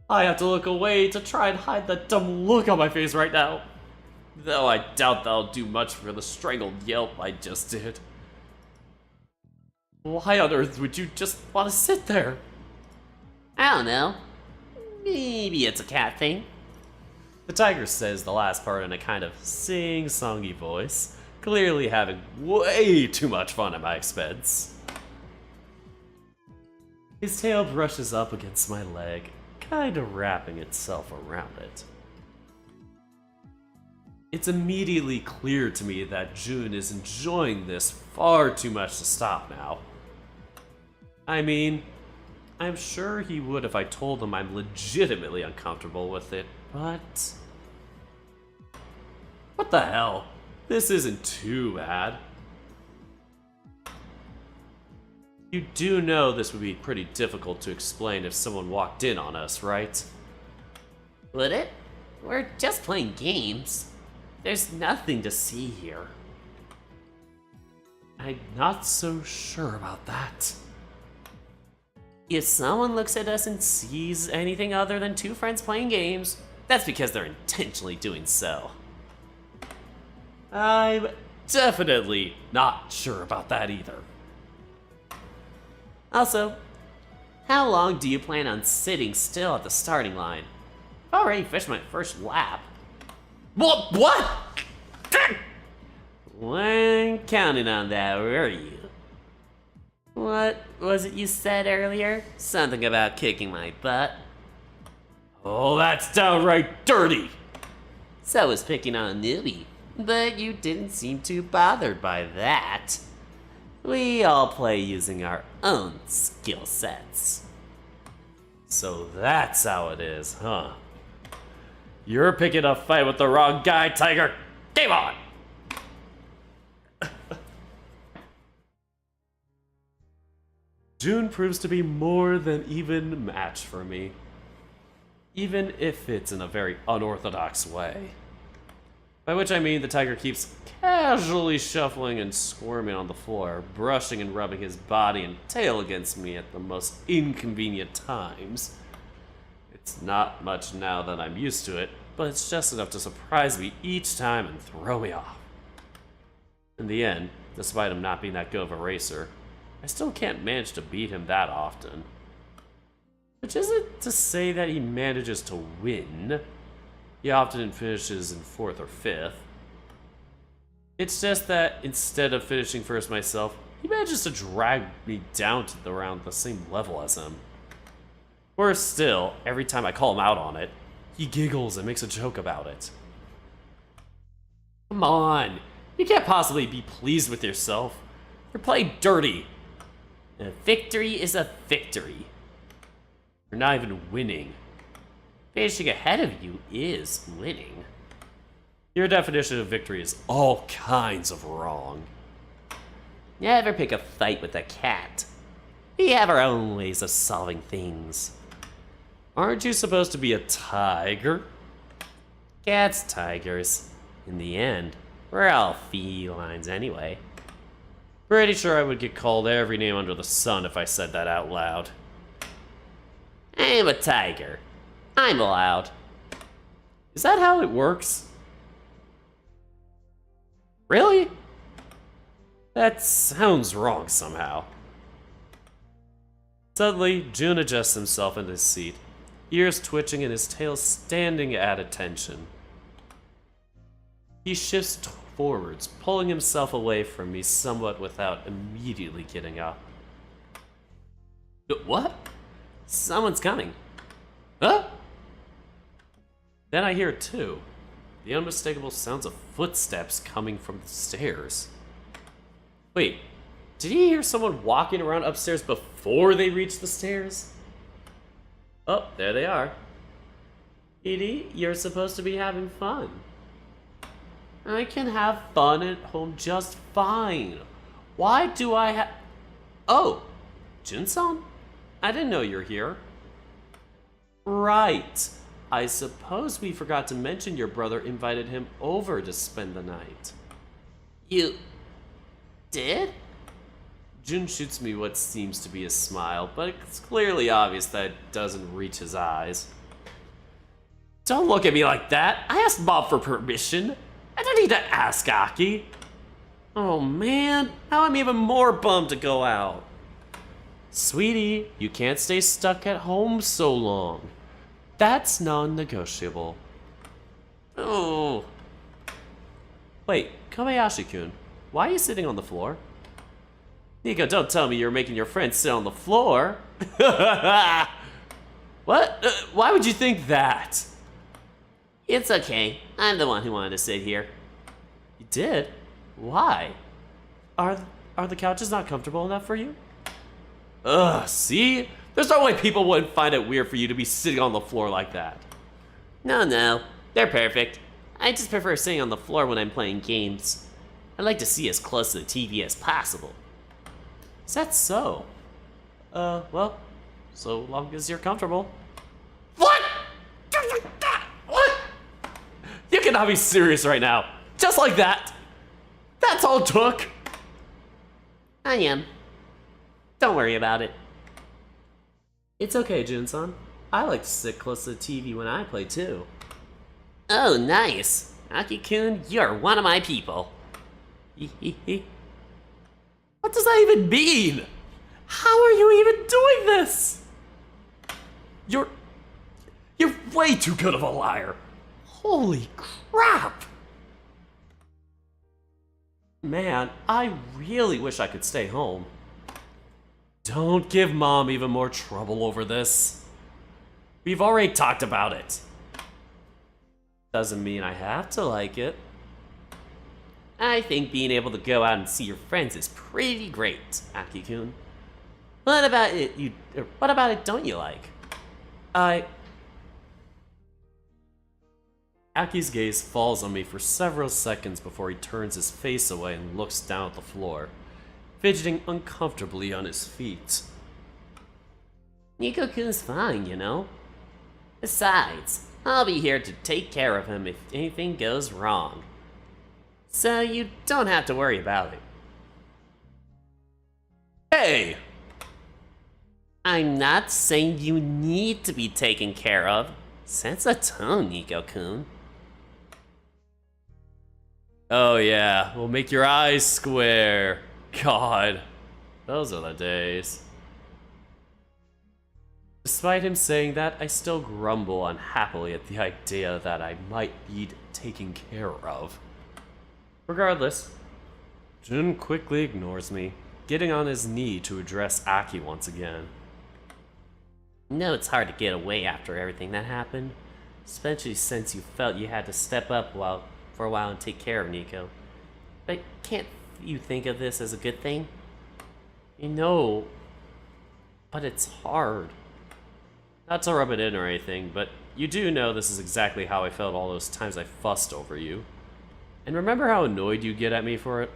I have to look away to try and hide that dumb look on my face right now. Though I doubt that'll do much for the strangled yelp I just did. Why on earth would you just want to sit there? I don't know. Maybe it's a cat thing. The tiger says the last part in a kind of sing-songy voice, clearly having way too much fun at my expense. His tail brushes up against my leg, kind of wrapping itself around it. It's immediately clear to me that June is enjoying this far too much to stop now. I mean, I'm sure he would if I told him I'm legitimately uncomfortable with it, but... What the hell? This isn't too bad. You do know this would be pretty difficult to explain if someone walked in on us, right? Would it? We're just playing games. There's nothing to see here. I'm not so sure about that. If someone looks at us and sees anything other than two friends playing games, that's because they're intentionally doing so. I'm definitely not sure about that either. Also, how long do you plan on sitting still at the starting line? I've already fished my first lap. What? Weren't counting on that, were you? What was it you said earlier? Something about kicking my butt? Oh, that's downright dirty! So I was picking on a newbie, but you didn't seem too bothered by that. We all play using our own skill sets. So that's how it is, huh? You're picking a fight with the wrong guy, Tiger! Game on! June proves to be more than even match for me. Even if it's in a very unorthodox way. By which I mean the tiger keeps casually shuffling and squirming on the floor, brushing and rubbing his body and tail against me at the most inconvenient times. It's not much now that I'm used to it, but it's just enough to surprise me each time and throw me off. In the end, despite him not being that good of a racer, I still can't manage to beat him that often. Which isn't to say that he manages to win. He often finishes in 4th or 5th. It's just that instead of finishing first myself, he manages to drag me down to around the same level as him. Worse still, every time I call him out on it, he giggles and makes a joke about it. Come on, you can't possibly be pleased with yourself. You're playing dirty. A victory is a victory. You're not even winning. Finishing ahead of you is winning. Your definition of victory is all kinds of wrong. Never pick a fight with a cat. We have our own ways of solving things. Aren't you supposed to be a tiger? Cats, tigers. In the end, we're all felines anyway. Pretty sure I would get called every name under the sun if I said that out loud. I'm a tiger. I'm allowed. Is that how it works? Really? That sounds wrong somehow. Suddenly, June adjusts himself in his seat, ears twitching and his tail standing at attention. He shifts forwards, pulling himself away from me somewhat without immediately getting up. What? Someone's coming. Huh? Then I hear it too. The unmistakable sounds of footsteps coming from the stairs. Wait, did you hear someone walking around upstairs before they reached the stairs? Oh, there they are. Edie, you're supposed to be having fun. I can have fun at home just fine. Why do I have... Oh, Jun-san? I didn't know you're here. Right. I suppose we forgot to mention your brother invited him over to spend the night. You... did? Jun shoots me what seems to be a smile, but it's clearly obvious that it doesn't reach his eyes. Don't look at me like that. I asked Bob for permission. I don't need to ask Aki. Oh man, now I'm even more bummed to go out. Sweetie, you can't stay stuck at home so long. That's non-negotiable. Oh. Wait, Kobayashi-kun, why are you sitting on the floor? Nico, don't tell me you're making your friend sit on the floor. What? Why would you think that? It's okay. I'm the one who wanted to sit here. You did? Why? Are the couches not comfortable enough for you? Ugh, see? There's no way people wouldn't find it weird for you to be sitting on the floor like that. No. They're perfect. I just prefer sitting on the floor when I'm playing games. I like to see as close to the TV as possible. Is that so? Well, so long as you're comfortable. What? What? You cannot be serious right now. Just like that. That's all it took. I am. Don't worry about it. It's okay, Jun-san. I like to sit close to the TV when I play too. Oh, nice. Aki-kun, you're one of my people. What does that even mean? How are you even doing this? You're way too good of a liar. Holy crap. Man, I really wish I could stay home. Don't give Mom even more trouble over this. We've already talked about it. Doesn't mean I have to like it. I think being able to go out and see your friends is pretty great, Aki-kun. What about it don't you like? Aki's gaze falls on me for several seconds before he turns his face away and looks down at the floor, fidgeting uncomfortably on his feet. Nico-kun's fine, you know? Besides, I'll be here to take care of him if anything goes wrong. So you don't have to worry about it. Hey! I'm not saying you need to be taken care of. Sense a tone, Nico-kun. Oh yeah, we'll make your eyes square. God, those are the days. Despite him saying that, I still grumble unhappily at the idea that I might need taken care of. Regardless, Jun quickly ignores me, getting on his knee to address Aki once again. I know it's hard to get away after everything that happened, especially since you felt you had to step up for a while and take care of Nico. But can't you think of this as a good thing? You know, but it's hard. Not to rub it in or anything, but you do know this is exactly how I felt all those times I fussed over you. And remember how annoyed you'd get at me for it?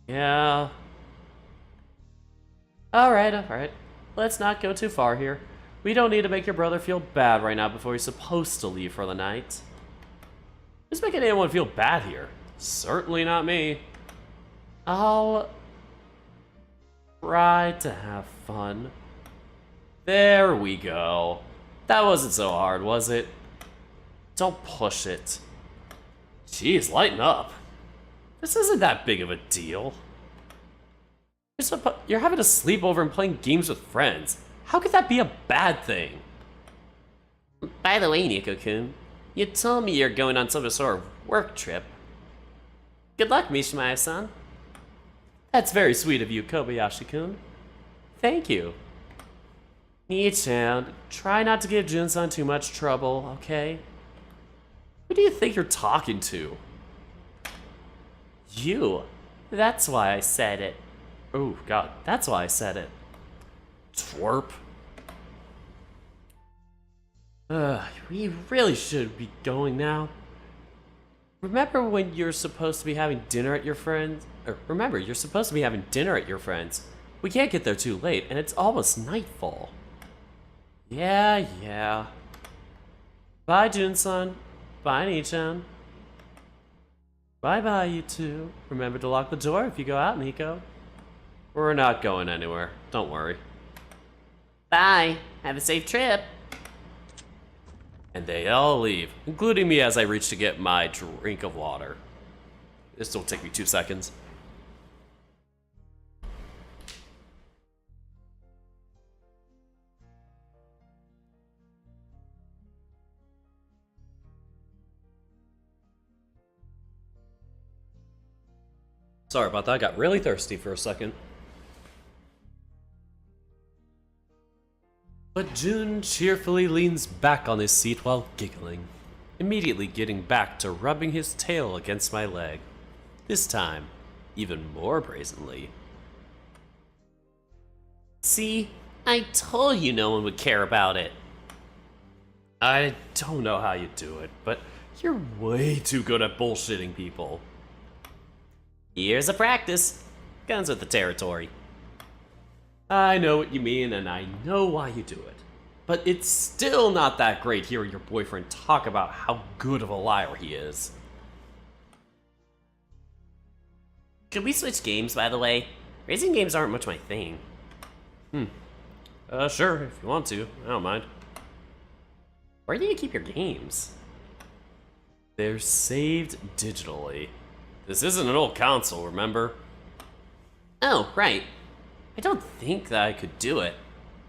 Yeah. Alright. Let's not go too far here. We don't need to make your brother feel bad right now before he's supposed to leave for the night. Who's making anyone feel bad here? Certainly not me. I'll try to have fun. There we go. That wasn't so hard, was it? Don't push it. Jeez, lighten up. This isn't that big of a deal. You're having a sleepover and playing games with friends. How could that be a bad thing? By the way, Nico-kun, you told me you're going on some sort of work trip. Good luck, Mishimaya-san. That's very sweet of you, Kobayashi-kun. Thank you. Nii-chan, try not to give Jun-san too much trouble, okay? Who do you think you're talking to? You. That's why I said it. Oh, God, that's why I said it. Twerp. We really should be going now. Remember when you're supposed to be having dinner at your friends? Remember, you're supposed to be having dinner at your friends. We can't get there too late, and it's almost nightfall. Yeah. Bye, Jun-san. Bye, Nii-chan. Bye-bye, you two. Remember to lock the door if you go out, Nico. We're not going anywhere. Don't worry. Bye. Have a safe trip. And they all leave, including me as I reach to get my drink of water. This will take me 2 seconds. Sorry about that, I got really thirsty for a second. But Jun cheerfully leans back on his seat while giggling, immediately getting back to rubbing his tail against my leg. This time, even more brazenly. See? I told you no one would care about it. I don't know how you do it, but you're way too good at bullshitting people. Years of practice. Comes with the territory. I know what you mean, and I know why you do it. But it's still not that great hearing your boyfriend talk about how good of a liar he is. Could we switch games, by the way? Racing games aren't much my thing. Sure, if you want to. I don't mind. Where do you keep your games? They're saved digitally. This isn't an old console, remember? Oh, right. I don't think that I could do it.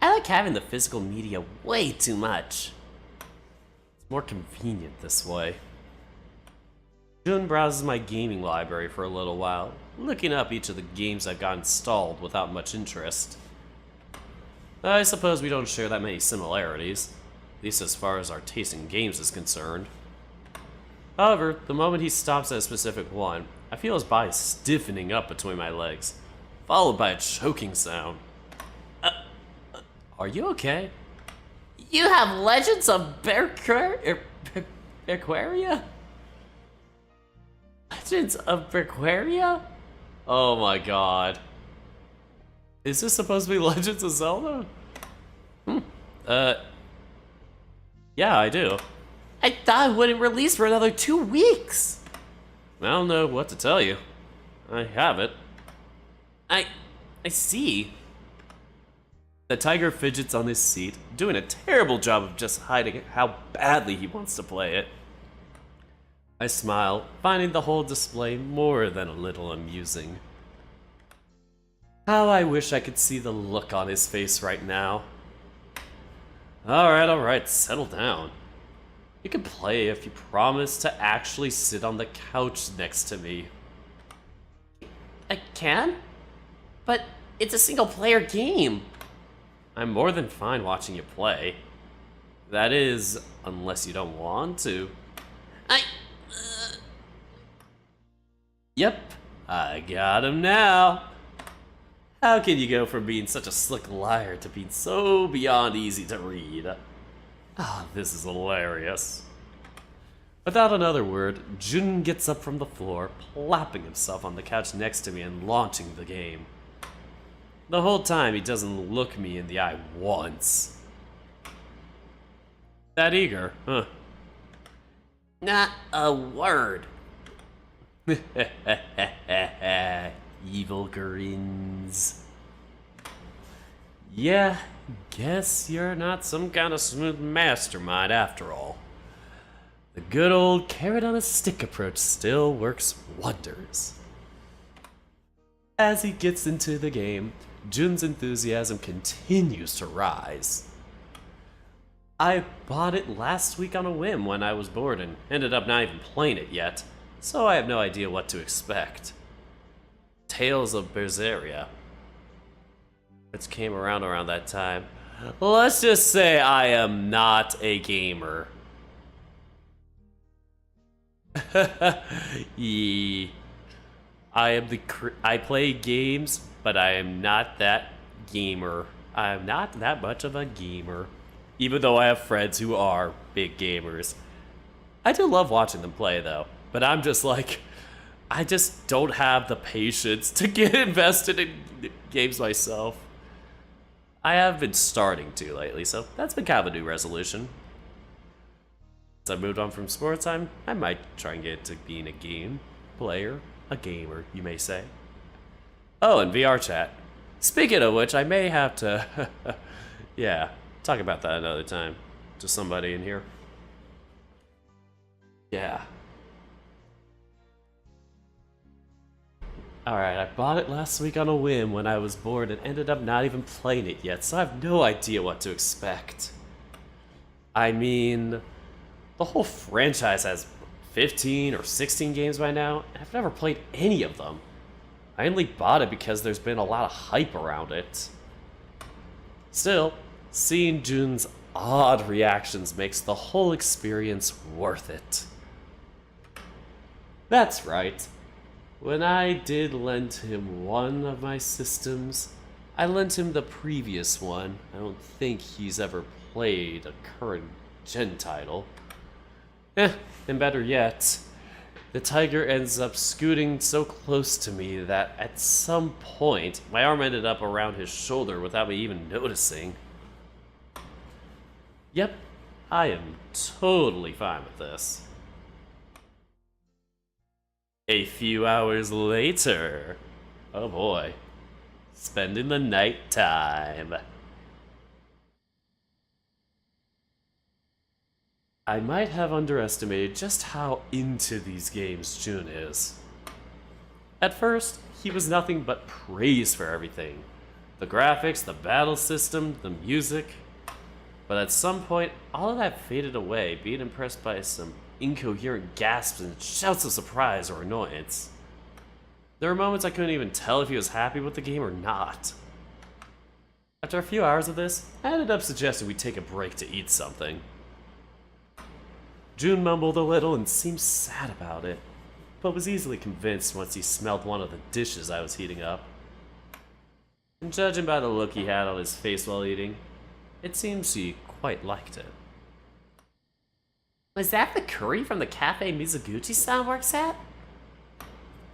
I like having the physical media way too much. It's more convenient this way. Jun browses my gaming library for a little while, looking up each of the games I've got installed without much interest. I suppose we don't share that many similarities, at least as far as our taste in games is concerned. However, the moment he stops at a specific one, I feel his body stiffening up between my legs, followed by a choking sound. Are you okay? You have Legends of Berquaria? Legends of Berquaria? Oh my god. Is this supposed to be Legends of Zelda? Yeah, I do. I thought it wouldn't release for another 2 weeks. I don't know what to tell you. I have it. I see. The tiger fidgets on his seat, doing a terrible job of just hiding how badly he wants to play it. I smile, finding the whole display more than a little amusing. How I wish I could see the look on his face right now. Alright, settle down. You can play if you promise to actually sit on the couch next to me. I can? But it's a single-player game. I'm more than fine watching you play. That is, unless you don't want to. Yep, I got him now. How can you go from being such a slick liar to being so beyond easy to read? This is hilarious. Without another word, Jun gets up from the floor, plopping himself on the couch next to me and launching the game. The whole time, he doesn't look me in the eye once. That eager, huh? Not a word. Evil grins. Yeah, guess you're not some kind of smooth mastermind after all. The good old carrot on a stick approach still works wonders. As he gets into the game, Jun's enthusiasm continues to rise. I bought it last week on a whim when I was bored and ended up not even playing it yet, so I have no idea what to expect. Tales of Berseria, which came around that time. Let's just say I am not a gamer. Yeah. I play games, but I am not that gamer. I am not that much of a gamer, even though I have friends who are big gamers. I do love watching them play though, but I'm just like, I just don't have the patience to get invested in games myself. I have been starting to lately, so that's been kind of a new resolution. Since I moved on from sports, I might try and get to being a game player. A gamer, you may say. Oh, and VR chat. Speaking of which, I may have to, yeah, talk about that another time to somebody in here. Yeah. Alright, I bought it last week on a whim when I was bored and ended up not even playing it yet, so I have no idea what to expect. I mean, the whole franchise has 15 or 16 games by now, and I've never played any of them. I only bought it because there's been a lot of hype around it. Still, seeing Jun's odd reactions makes the whole experience worth it. That's right. When I did lend him one of my systems, I lent him the previous one. I don't think he's ever played a current gen title. And better yet, the tiger ends up scooting so close to me that at some point, my arm ended up around his shoulder without me even noticing. Yep, I am totally fine with this. A few hours later, oh boy, spending the night time. I might have underestimated just how into these games Jun is. At first, he was nothing but praise for everything. The graphics, the battle system, the music. But at some point, all of that faded away, being impressed by some incoherent gasps and shouts of surprise or annoyance. There were moments I couldn't even tell if he was happy with the game or not. After a few hours of this, I ended up suggesting we take a break to eat something. June mumbled a little and seemed sad about it, but was easily convinced once he smelled one of the dishes I was heating up. And judging by the look he had on his face while eating, it seems he quite liked it. Was that the curry from the cafe Mizuguchi-san works at?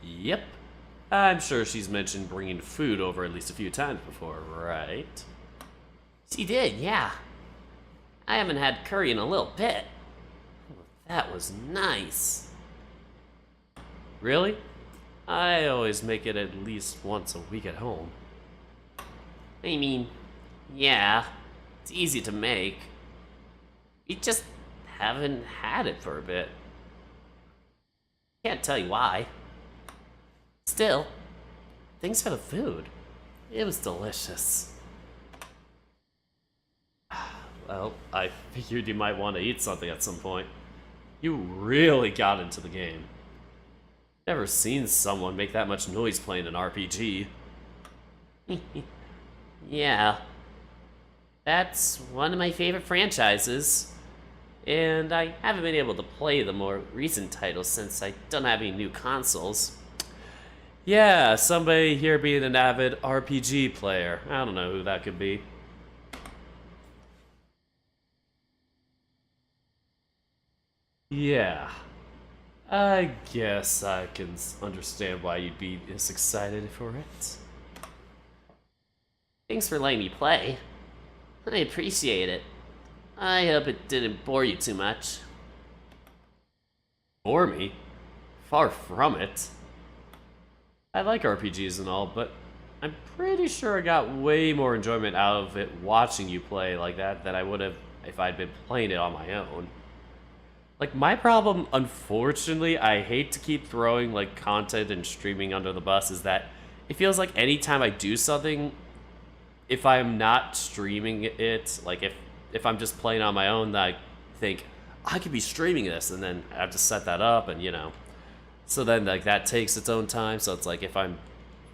Yep. I'm sure she's mentioned bringing food over at least a few times before, right? She did, yeah. I haven't had curry in a little bit. That was nice. Really? I always make it at least once a week at home. I mean, yeah, it's easy to make. We just haven't had it for a bit. Can't tell you why. Still, thanks for the food. It was delicious. Well, I figured you might want to eat something at some point. You really got into the game. Never seen someone make that much noise playing an RPG. Yeah. That's one of my favorite franchises. And I haven't been able to play the more recent titles since I don't have any new consoles. Yeah, somebody here being an avid RPG player. I don't know who that could be. Yeah. I guess I can understand why you'd be this excited for it. Thanks for letting me play. I appreciate it. I hope it didn't bore you too much. Bore me? Far from it. I like RPGs and all, but I'm pretty sure I got way more enjoyment out of it watching you play like that than I would have if I'd been playing it on my own. Like, my problem, unfortunately, I hate to keep throwing, like, content and streaming under the bus, is that it feels like anytime I do something, if I'm not streaming it, like, if I'm just playing on my own, I think, I could be streaming this, and then I have to set that up, and, you know. So then, like, that takes its own time, so it's like, if I'm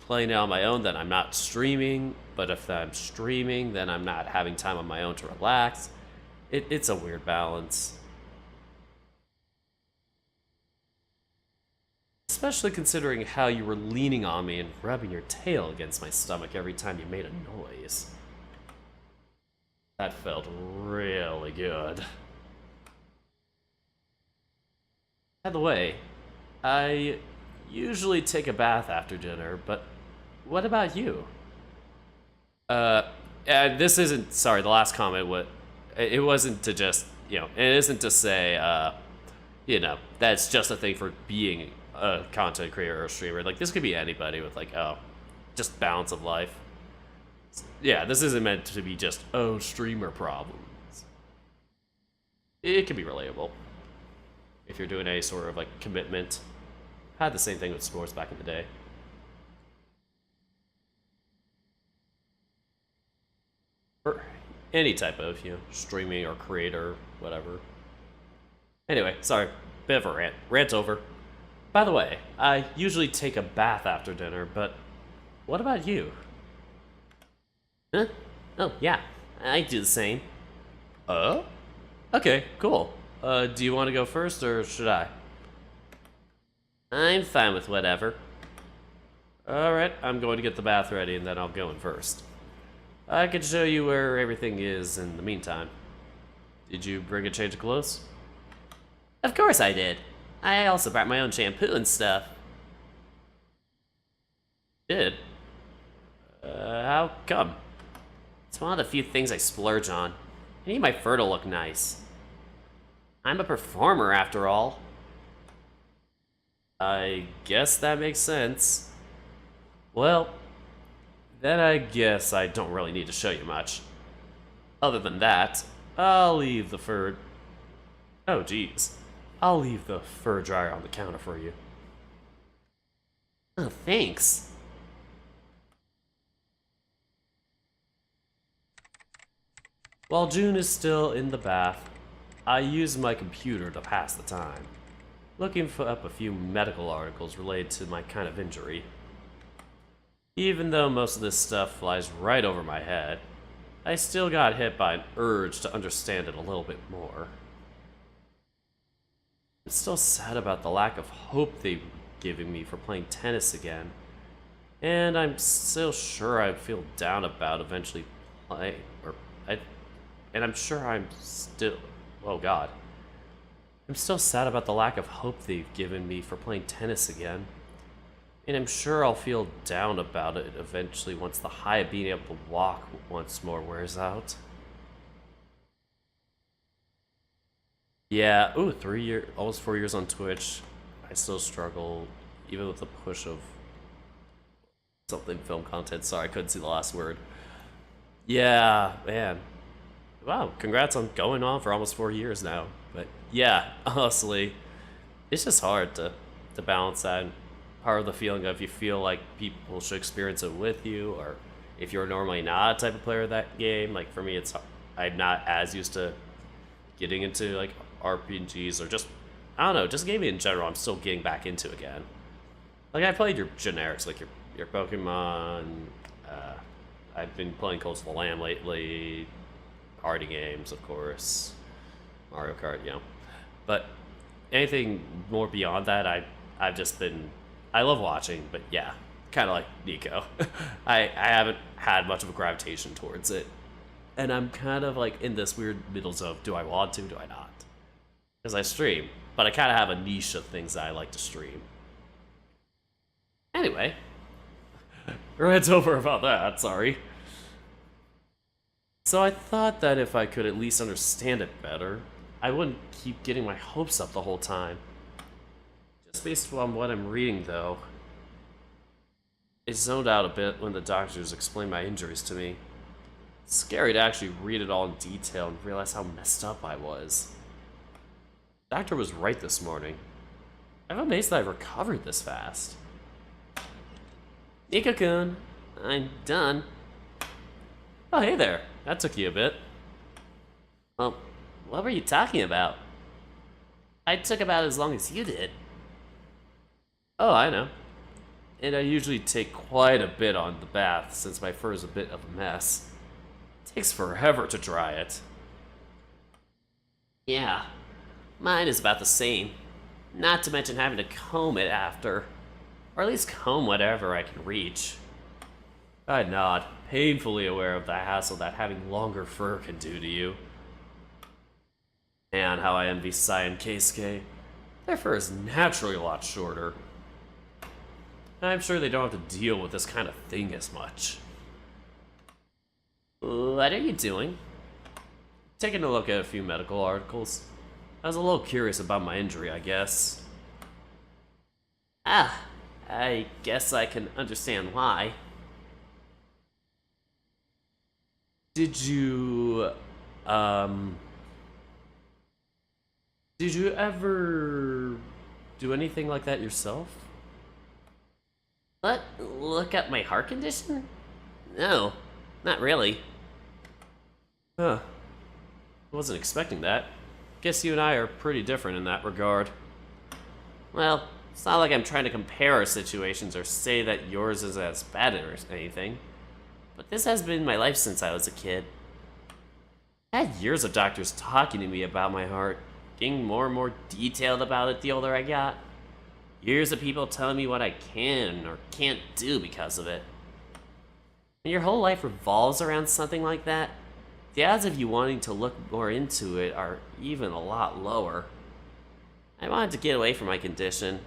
playing it on my own, then I'm not streaming, but if I'm streaming, then I'm not having time on my own to relax. It's a weird balance. Especially considering how you were leaning on me and rubbing your tail against my stomach every time you made a noise. That felt really good. By the way, I usually take a bath after dinner, but what about you? And this isn't, sorry, the last comment, it wasn't to just, you know, it isn't to say, you know, that's just a thing for being a content creator or a streamer. Like, this could be anybody with, like, oh, just balance of life. Yeah, this isn't meant to be just, oh, streamer problems. It can be relatable if you're doing any sort of, like, commitment. I had the same thing with sports back in the day. Or any type of, you know, streaming or creator, whatever. Anyway, sorry, bit of a rant. Rant's over. By the way, I usually take a bath after dinner, but what about you? Huh? Oh, yeah, I do the same. Oh? Okay, cool. Do you want to go first, or should I? I'm fine with whatever. Alright, I'm going to get the bath ready, and then I'll go in first. I could show you where everything is in the meantime. Did you bring a change of clothes? Of course I did. I also brought my own shampoo and stuff. Did? How come? It's one of the few things I splurge on. I need my fur to look nice. I'm a performer, after all. I guess that makes sense. Well, then I guess I don't really need to show you much. Other than that, I'll leave the fur... Oh, geez. I'll leave the fur dryer on the counter for you. Oh, thanks. While June is still in the bath, I use my computer to pass the time, looking up a few medical articles related to my kind of injury. Even though most of this stuff flies right over my head, I still got hit by an urge to understand it a little bit more. I'm still sad about the lack of hope they've given me for playing tennis again. And I'm still sure I'd feel down about eventually playing, and I'm sure I'm still, oh god. I'm still sad about the lack of hope they've given me for playing tennis again. And I'm sure I'll feel down about it eventually once the high of being able to walk once more wears out. Yeah, ooh, almost 4 years on Twitch. I still struggle, even with the push of something film content. Sorry, I couldn't see the last word. Yeah, man. Wow, congrats on going on for almost 4 years now. But yeah, honestly, it's just hard to balance that. And part of the feeling of you feel like people should experience it with you, or if you're normally not a type of player of that game. Like for me, I'm not as used to getting into like RPGs, or just, I don't know, just gaming in general. I'm still getting back into again. Like I played your generics, like your Pokemon. I've been playing Codes of the Lamb lately. Party games, of course. Mario Kart, you know. But anything more beyond that, I've just been, I love watching, but yeah, kind of like Nico. I haven't had much of a gravitation towards it. And I'm kind of like in this weird middle zone. Do I want to? Do I not? Because I stream, but I kind of have a niche of things that I like to stream. Anyway, rant's over about that, sorry. So I thought that if I could at least understand it better, I wouldn't keep getting my hopes up the whole time. Just based on what I'm reading, though, I zoned out a bit when the doctors explained my injuries to me. It's scary to actually read it all in detail and realize how messed up I was. The doctor was right this morning. I'm amazed that I recovered this fast. Nico-kun, I'm done. Oh, hey there. That took you a bit. Well, what were you talking about? I took about as long as you did. Oh, I know. And I usually take quite a bit on the bath since my fur is a bit of a mess. It takes forever to dry it. Yeah, mine is about the same. Not to mention having to comb it after. Or at least comb whatever I can reach. I nod, painfully aware of the hassle that having longer fur can do to you. And how I envy Sai and Keisuke. Their fur is naturally a lot shorter. I'm sure they don't have to deal with this kind of thing as much. What are you doing? Taking a look at a few medical articles. I was a little curious about my injury, I guess. Ah, I guess I can understand why. Did you ever do anything like that yourself? What? Look up my heart condition? No, not really. Huh. I wasn't expecting that. Guess you and I are pretty different in that regard. Well, it's not like I'm trying to compare our situations or say that yours is as bad or anything. But this has been my life since I was a kid. I had years of doctors talking to me about my heart, getting more and more detailed about it the older I got. Years of people telling me what I can or can't do because of it. When your whole life revolves around something like that, the odds of you wanting to look more into it are even a lot lower. I wanted to get away from my condition.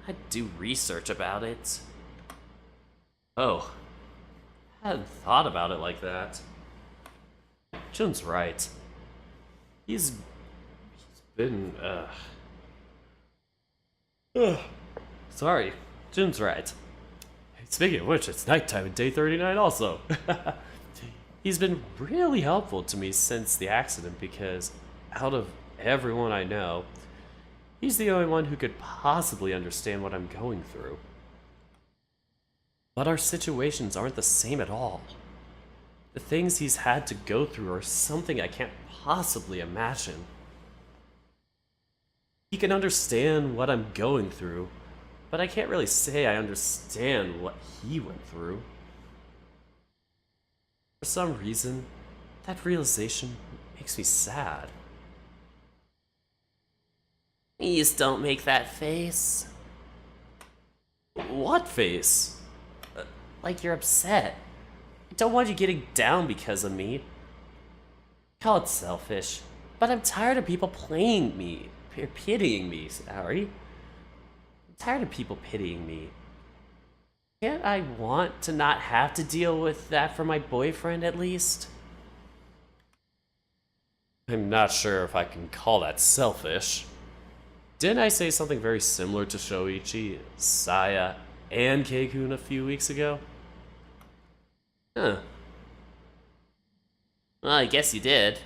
I'd do research about it. Oh. I hadn't thought about it like that. Jun's right. He's been, sorry, Jun's right. Speaking of which, it's nighttime in day 39 also. He's been really helpful to me since the accident because out of everyone I know, he's the only one who could possibly understand what I'm going through. But our situations aren't the same at all. The things he's had to go through are something I can't possibly imagine. He can understand what I'm going through, but I can't really say I understand what he went through. For some reason, That realization makes me sad. Please don't make that face. What face? Like you're upset. I don't want you getting down because of me. Call it selfish, but I'm tired of people playing me, pitying me, sorry. I'm tired of people pitying me. Can't I want to not have to deal with that for my boyfriend at least? I'm not sure if I can call that selfish. Didn't I say something very similar to Shoichi, Saya, and Keikun a few weeks ago? Huh. Well, I guess you did.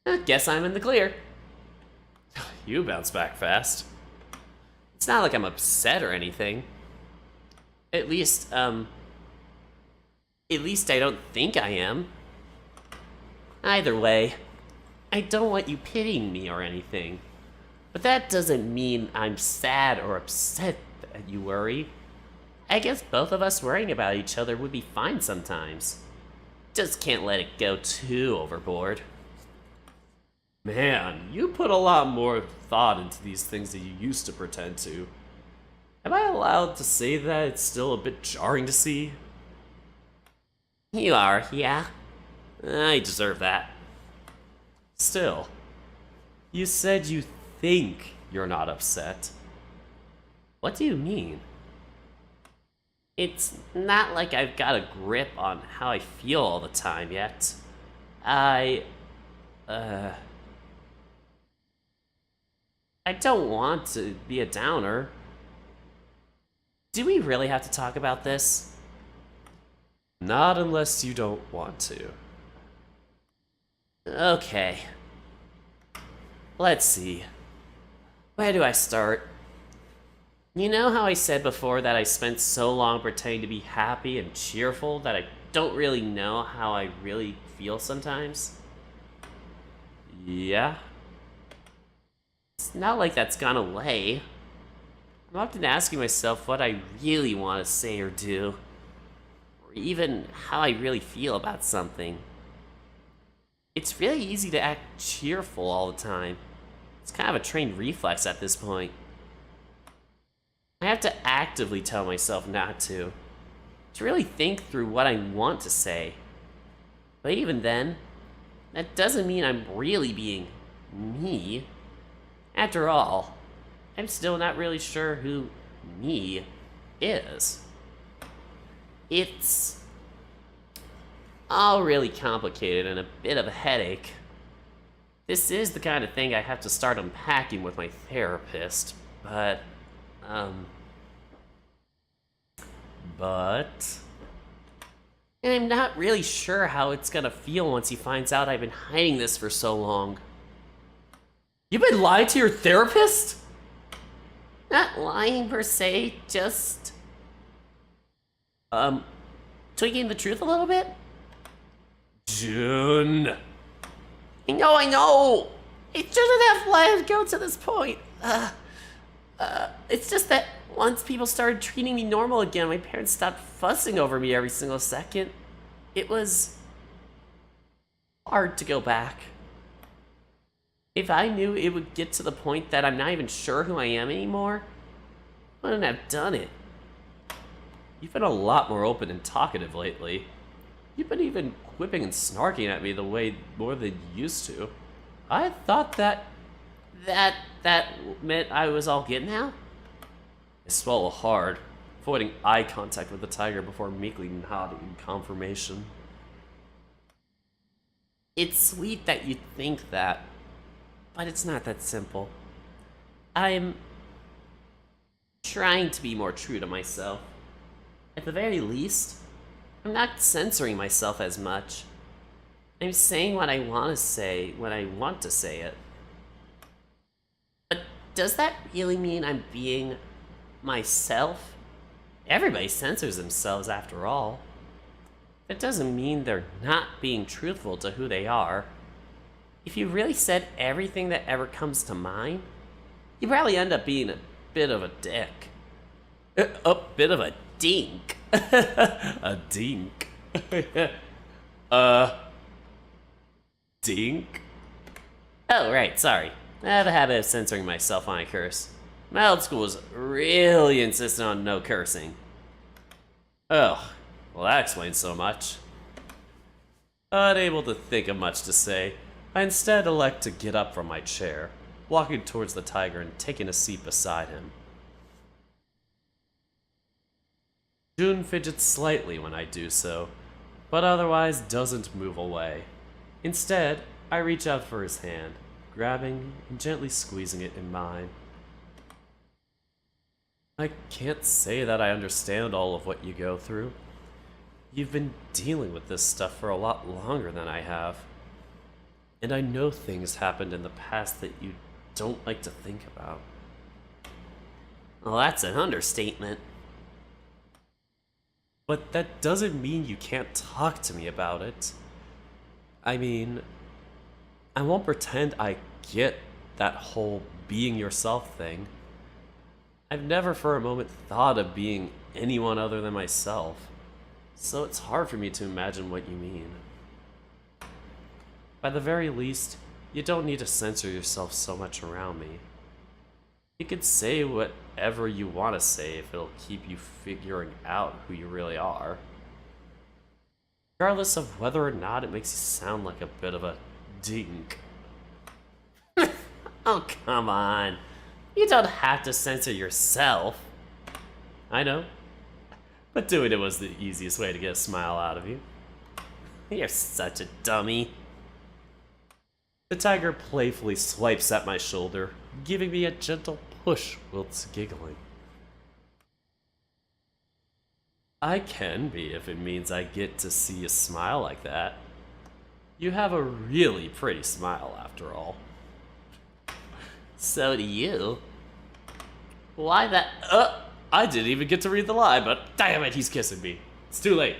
I guess I'm in the clear. You bounce back fast. It's not like I'm upset or anything. At least I don't think I am. Either way, I don't want you pitying me or anything. But that doesn't mean I'm sad or upset that you worry. I guess both of us worrying about each other would be fine sometimes. Just can't let it go too overboard. Man, you put a lot more thought into these things than you used to pretend to. Am I allowed to say that it's still a bit jarring to see? You are, yeah. I deserve that. Still, you said you think you're not upset. What do you mean? It's not like I've got a grip on how I feel all the time yet. I don't want to be a downer. Do we really have to talk about this? Not unless you don't want to. Okay. Let's see. Where do I start? You know how I said before that I spent so long pretending to be happy and cheerful that I don't really know how I really feel sometimes? Yeah? It's not like that's gone away. I'm often asking myself what I really want to say or do, or even how I really feel about something. It's really easy to act cheerful all the time. It's kind of a trained reflex at this point. I have to actively tell myself not to really think through what I want to say. But even then, that doesn't mean I'm really being me. After all, I'm still not really sure who me is. It's all really complicated and a bit of a headache. This is the kind of thing I have to start unpacking with my therapist, but and I'm not really sure how it's gonna feel once he finds out I've been hiding this for so long. You've been lying to your therapist? Not lying per se, just tweaking the truth a little bit? June. I know! It shouldn't have let it go to this point. It's just that once people started treating me normal again, my parents stopped fussing over me every single second. It was hard to go back. If I knew it would get to the point that I'm not even sure who I am anymore, I wouldn't have done it. You've been a lot more open and talkative lately. You've been even quipping and snarking at me the way more than you used to. I thought that meant I was all good now? I swallow hard, avoiding eye contact with the tiger before meekly nodding in confirmation. It's sweet that you think that, but it's not that simple. I'm trying to be more true to myself. At the very least, I'm not censoring myself as much. I'm saying what I want to say when I want to say it. But does that really mean I'm being myself? Everybody censors themselves after all. That doesn't mean they're not being truthful to who they are. If you really said everything that ever comes to mind, you probably end up being a bit of a dick. A bit of a dink. A dink. Dink? Oh, right, sorry. I have a habit of censoring myself when I curse. My old school was really insistent on no cursing. Oh, well, that explains so much. Unable to think of much to say, I instead elect to get up from my chair, walking towards the tiger and taking a seat beside him. June fidgets slightly when I do so, but otherwise doesn't move away. Instead, I reach out for his hand, grabbing and gently squeezing it in mine. I can't say that I understand all of what you go through. You've been dealing with this stuff for a lot longer than I have. And I know things happened in the past that you don't like to think about. Well, that's an understatement. But that doesn't mean you can't talk to me about it. I mean, I won't pretend I get that whole being yourself thing. I've never for a moment thought of being anyone other than myself, so it's hard for me to imagine what you mean. By the very least, you don't need to censor yourself so much around me. You could say whatever you want to say if it'll keep you figuring out who you really are. Regardless of whether or not it makes you sound like a bit of a dink. Oh, come on. You don't have to censor yourself. I know, but doing it was the easiest way to get a smile out of you. You're such a dummy. The tiger playfully swipes at my shoulder, giving me a gentle push whilst giggling. I can be if it means I get to see you smile like that. You have a really pretty smile after all. So do you. Why that? I didn't even get to read the line, but damn it, he's kissing me. It's too late.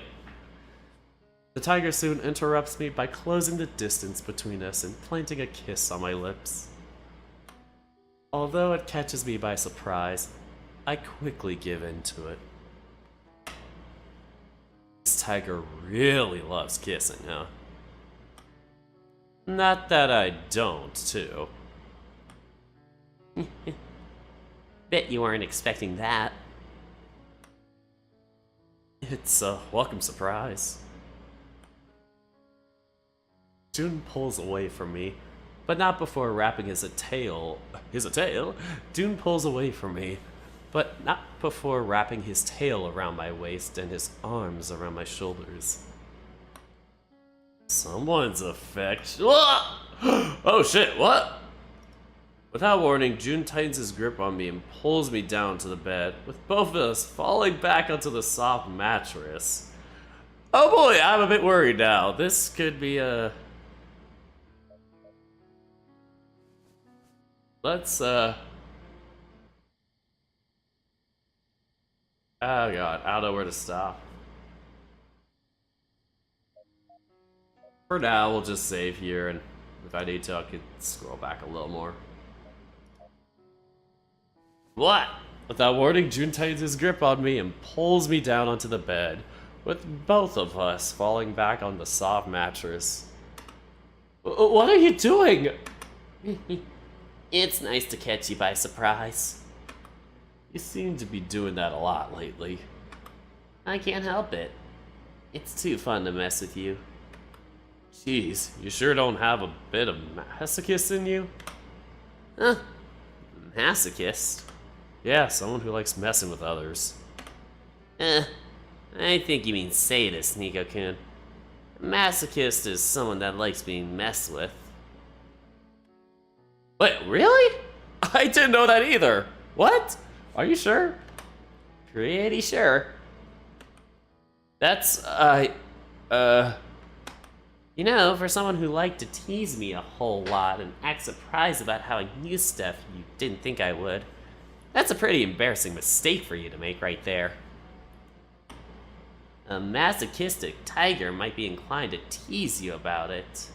The tiger soon interrupts me by closing the distance between us and planting a kiss on my lips. Although it catches me by surprise, I quickly give in to it. This tiger really loves kissing, huh? Not that I don't, too. Bet you weren't expecting that. It's a welcome surprise. June pulls away from me, but not before wrapping his tail. June pulls away from me, but not before wrapping his tail around my waist and his arms around my shoulders. Someone's affection. Oh shit, what? Without warning, June tightens his grip on me and pulls me down to the bed, with both of us falling back onto the soft mattress. Oh boy, I'm a bit worried now. This could be a... Oh god, I don't know where to stop. For now, we'll just save here, and if I need to, I could scroll back a little more. What? Without warning, June tightens his grip on me and pulls me down onto the bed, with both of us falling back on the soft mattress. What are you doing? It's nice to catch you by surprise. You seem to be doing that a lot lately. I can't help it. It's too fun to mess with you. Jeez, you sure don't have a bit of masochist in you? Huh? Masochist? Yeah, someone who likes messing with others. I think you mean sadist, Nico-kun. Masochist is someone that likes being messed with. Wait, really? I didn't know that either. What? Are you sure? Pretty sure. That's, You know, for someone who liked to tease me a whole lot and act surprised about how I knew stuff you didn't think I would, that's a pretty embarrassing mistake for you to make right there. A masochistic tiger might be inclined to tease you about it.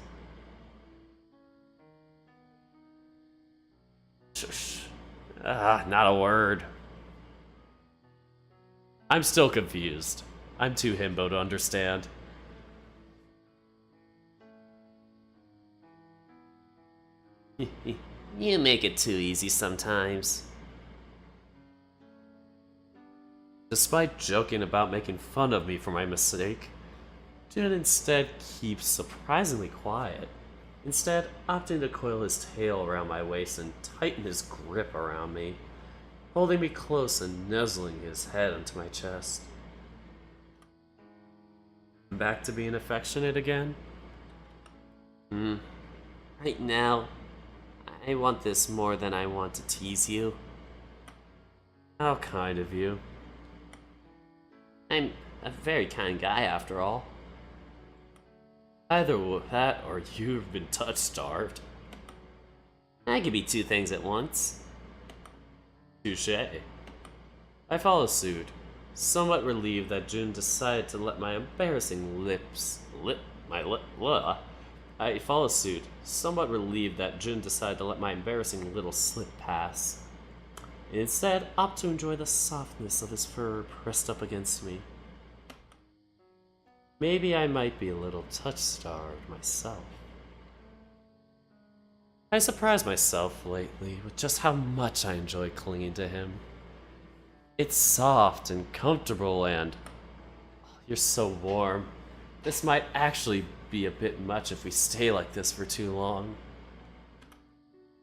Shush. Not a word. I'm still confused. I'm too himbo to understand. You make it too easy sometimes. Despite joking about making fun of me for my mistake, Jun instead keeps surprisingly quiet, instead opting to coil his tail around my waist and tighten his grip around me, holding me close and nuzzling his head into my chest. Back to being affectionate again? Right now, I want this more than I want to tease you. How kind of you. I'm a very kind guy after all. Either that or you've been touch-starved. I could be two things at once. Touché. I follow suit, somewhat relieved that Jun decided to let my embarrassing I follow suit, somewhat relieved that Jun decided to let my embarrassing little slip pass. Instead, opt to enjoy the softness of his fur pressed up against me. Maybe I might be a little touch-starved myself. I surprise myself lately with just how much I enjoy clinging to him. It's soft and comfortable and... You're so warm. This might actually be a bit much if we stay like this for too long.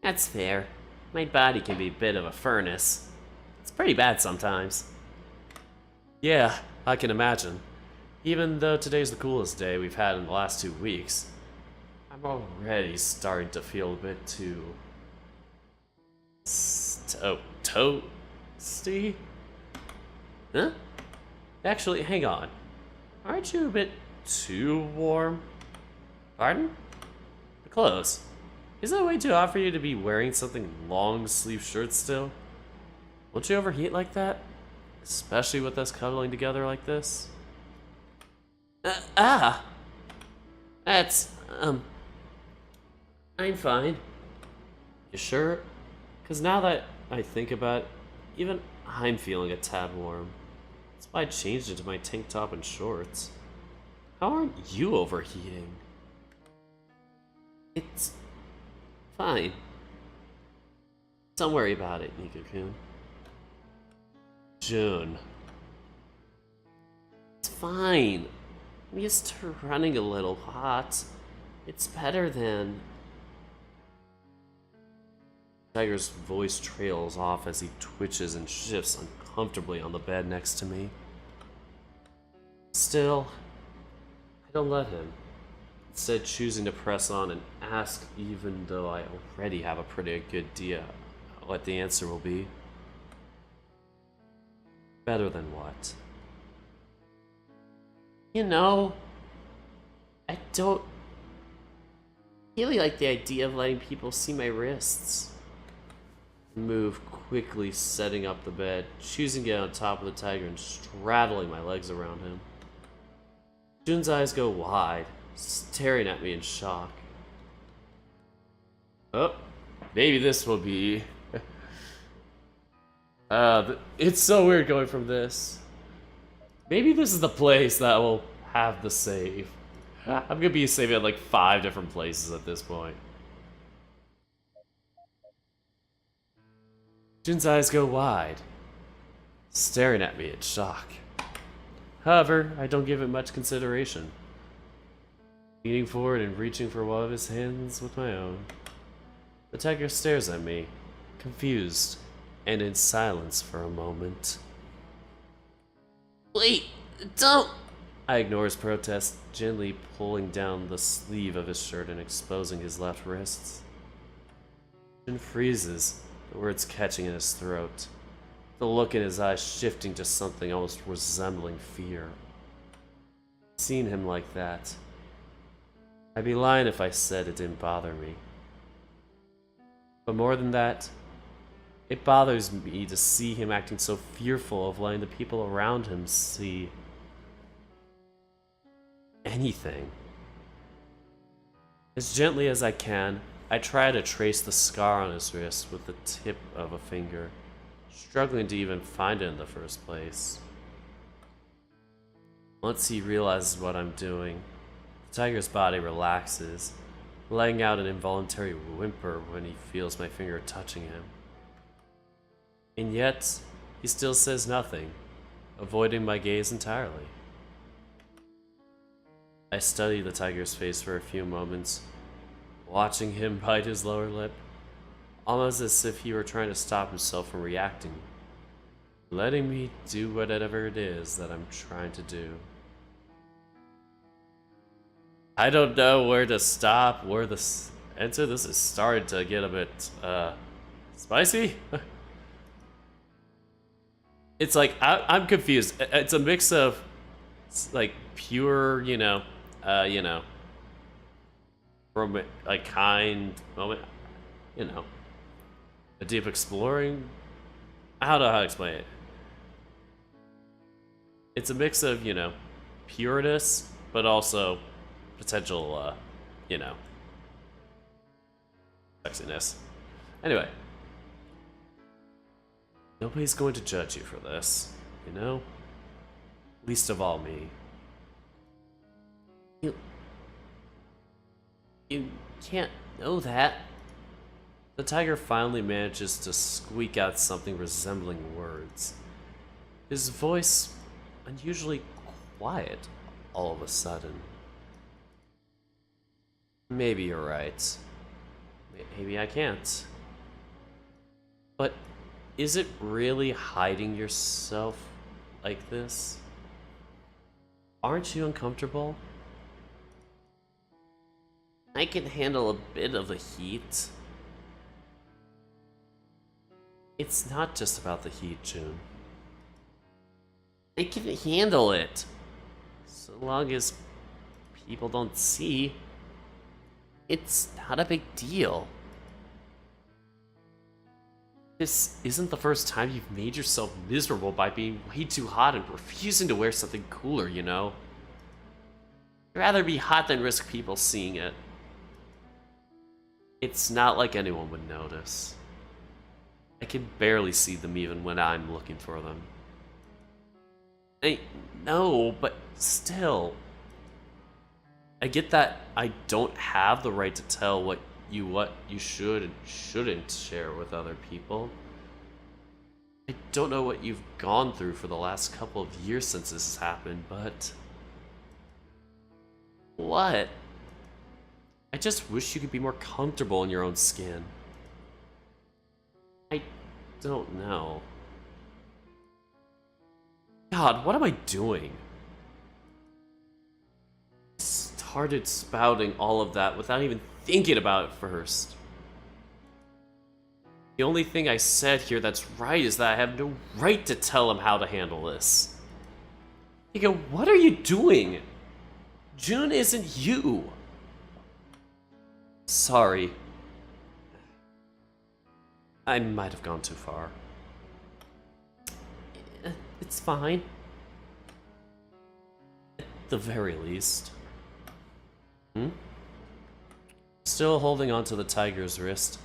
That's fair. My body can be a bit of a furnace. It's pretty bad sometimes. Yeah, I can imagine. Even though today's the coolest day we've had in the last 2 weeks, I'm already starting to feel a bit too... toasty? Huh? Actually, hang on. Aren't you a bit too warm? Pardon? The clothes. Is it way too hot for you to be wearing something long-sleeve shirts still? Won't you overheat like that? Especially with us cuddling together like this? That's, I'm fine. You sure? Because now that I think about it, even I'm feeling a tad warm. That's why I changed into my tank top and shorts. How aren't you overheating? It's fine. Don't worry about it, Nico-kun. Jun. It's fine. I'm used to running a little hot. It's better than... Tiger's voice trails off as he twitches and shifts uncomfortably on the bed next to me. Still, I don't let him. Instead, choosing to press on and ask, even though I already have a pretty good idea what the answer will be. Better than what? You know, I don't really like the idea of letting people see my wrists. Move quickly, setting up the bed, choosing to get on top of the tiger and straddling my legs around him. Jun's eyes go wide, staring at me in shock. Oh, maybe this will be... it's so weird going from this. Maybe this is the place that will have the save. I'm gonna be saving at like 5 different places at this point. Jun's eyes go wide, staring at me in shock. However, I don't give it much consideration. Leaning forward and reaching for one of his hands with my own. The tiger stares at me, confused, and in silence for a moment. Wait, don't! I ignore his protest, gently pulling down the sleeve of his shirt and exposing his left wrists. Jun freezes, the words catching in his throat, the look in his eyes shifting to something almost resembling fear. Seeing him like that, I'd be lying if I said it didn't bother me. But more than that, it bothers me to see him acting so fearful of letting the people around him see anything. As gently as I can, I try to trace the scar on his wrist with the tip of a finger, struggling to even find it in the first place. Once he realizes what I'm doing, the tiger's body relaxes, letting out an involuntary whimper when he feels my finger touching him. And yet, he still says nothing, avoiding my gaze entirely. I study the tiger's face for a few moments, watching him bite his lower lip, almost as if he were trying to stop himself from reacting, letting me do whatever it is that I'm trying to do. I don't know where to stop, where to enter. This is starting to get a bit, spicy? It's like, I'm confused. It's a mix of, like, pure, from a kind moment, a deep exploring. I don't know how to explain it. It's a mix of, pureness, but also potential, sexiness. Anyway. Nobody's going to judge you for this, Least of all me. You can't know that. The tiger finally manages to squeak out something resembling words. His voice unusually quiet all of a sudden. Maybe you're right. Maybe I can't. But is it really hiding yourself like this? Aren't you uncomfortable? I can handle a bit of the heat. It's not just about the heat, June. I can handle it. So long as people don't see. It's not a big deal. This isn't the first time you've made yourself miserable by being way too hot and refusing to wear something cooler, I'd rather be hot than risk people seeing it. It's not like anyone would notice. I can barely see them even when I'm looking for them. I know, but still. I get that I don't have the right to tell what you should and shouldn't share with other people. I don't know what you've gone through for the last couple of years since this has happened, but... What? I just wish you could be more comfortable in your own skin. I don't know. God, what am I doing? I started spouting all of that without even thinking about it first. The only thing I said here that's right is that I have no right to tell him how to handle this. Nico, what are you doing? June isn't you. Sorry. I might have gone too far. It's fine. At the very least. Still holding onto the tiger's wrist,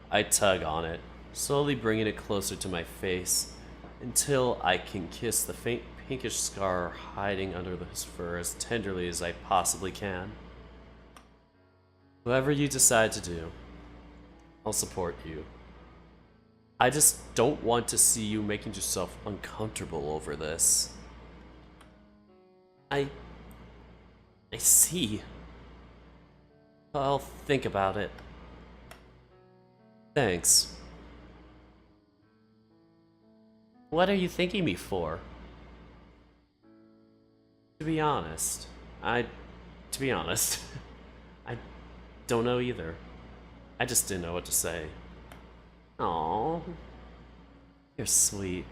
I tug on it, slowly bringing it closer to my face until I can kiss the faint pinkish scar hiding under his fur as tenderly as I possibly can. Whatever you decide to do, I'll support you. I just don't want to see you making yourself uncomfortable over this. I see. I'll think about it. Thanks. What are you thanking me for? To be honest, I don't know either. I just didn't know what to say. Aww. You're sweet.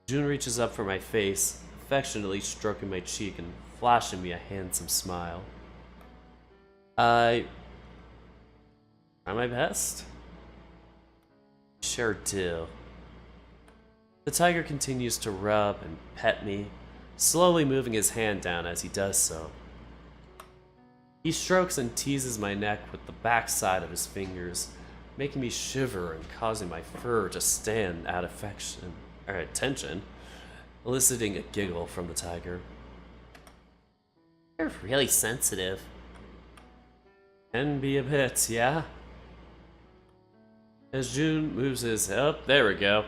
June reaches up for my face, affectionately stroking my cheek and flashing me a handsome smile. I try my best. Sure do. The tiger continues to rub and pet me, slowly moving his hand down as he does so. He strokes and teases my neck with the backside of his fingers, making me shiver and causing my fur to stand at attention, eliciting a giggle from the tiger. You're really sensitive. Can be a bit, yeah? As June moves his... Oh, there we go.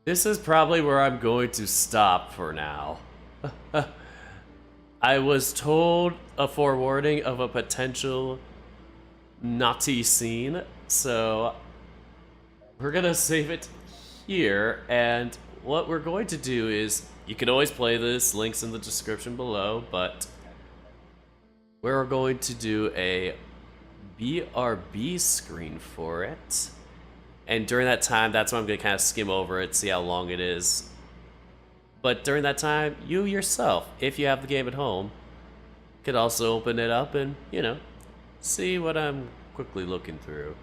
This is probably where I'm going to stop for now. I was told a forewarning of a potential naughty scene, so we're gonna save it here, and what we're going to do is, you can always play this, links in the description below, but we're going to do a BRB screen for it. And during that time, that's when I'm going to kind of skim over it, see how long it is. But during that time, you yourself, if you have the game at home, could also open it up and, you know, see what I'm quickly looking through.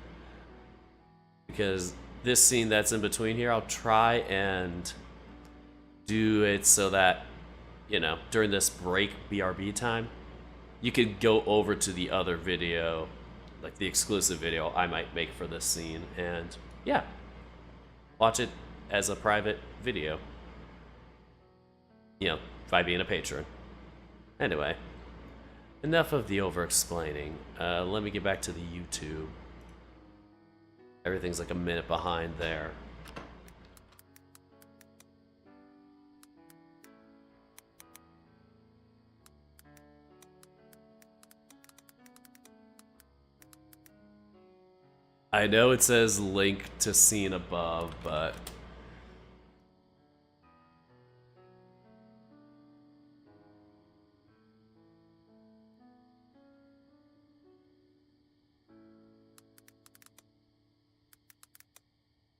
Because this scene that's in between here, I'll try and do it so that, you know, during this break BRB time, you can go over to the other video, like the exclusive video I might make for this scene, and yeah, watch it as a private video. You know, by being a patron. Anyway, enough of the over-explaining. Let me get back to the YouTube. Everything's like a minute behind there. I know it says link to scene above, but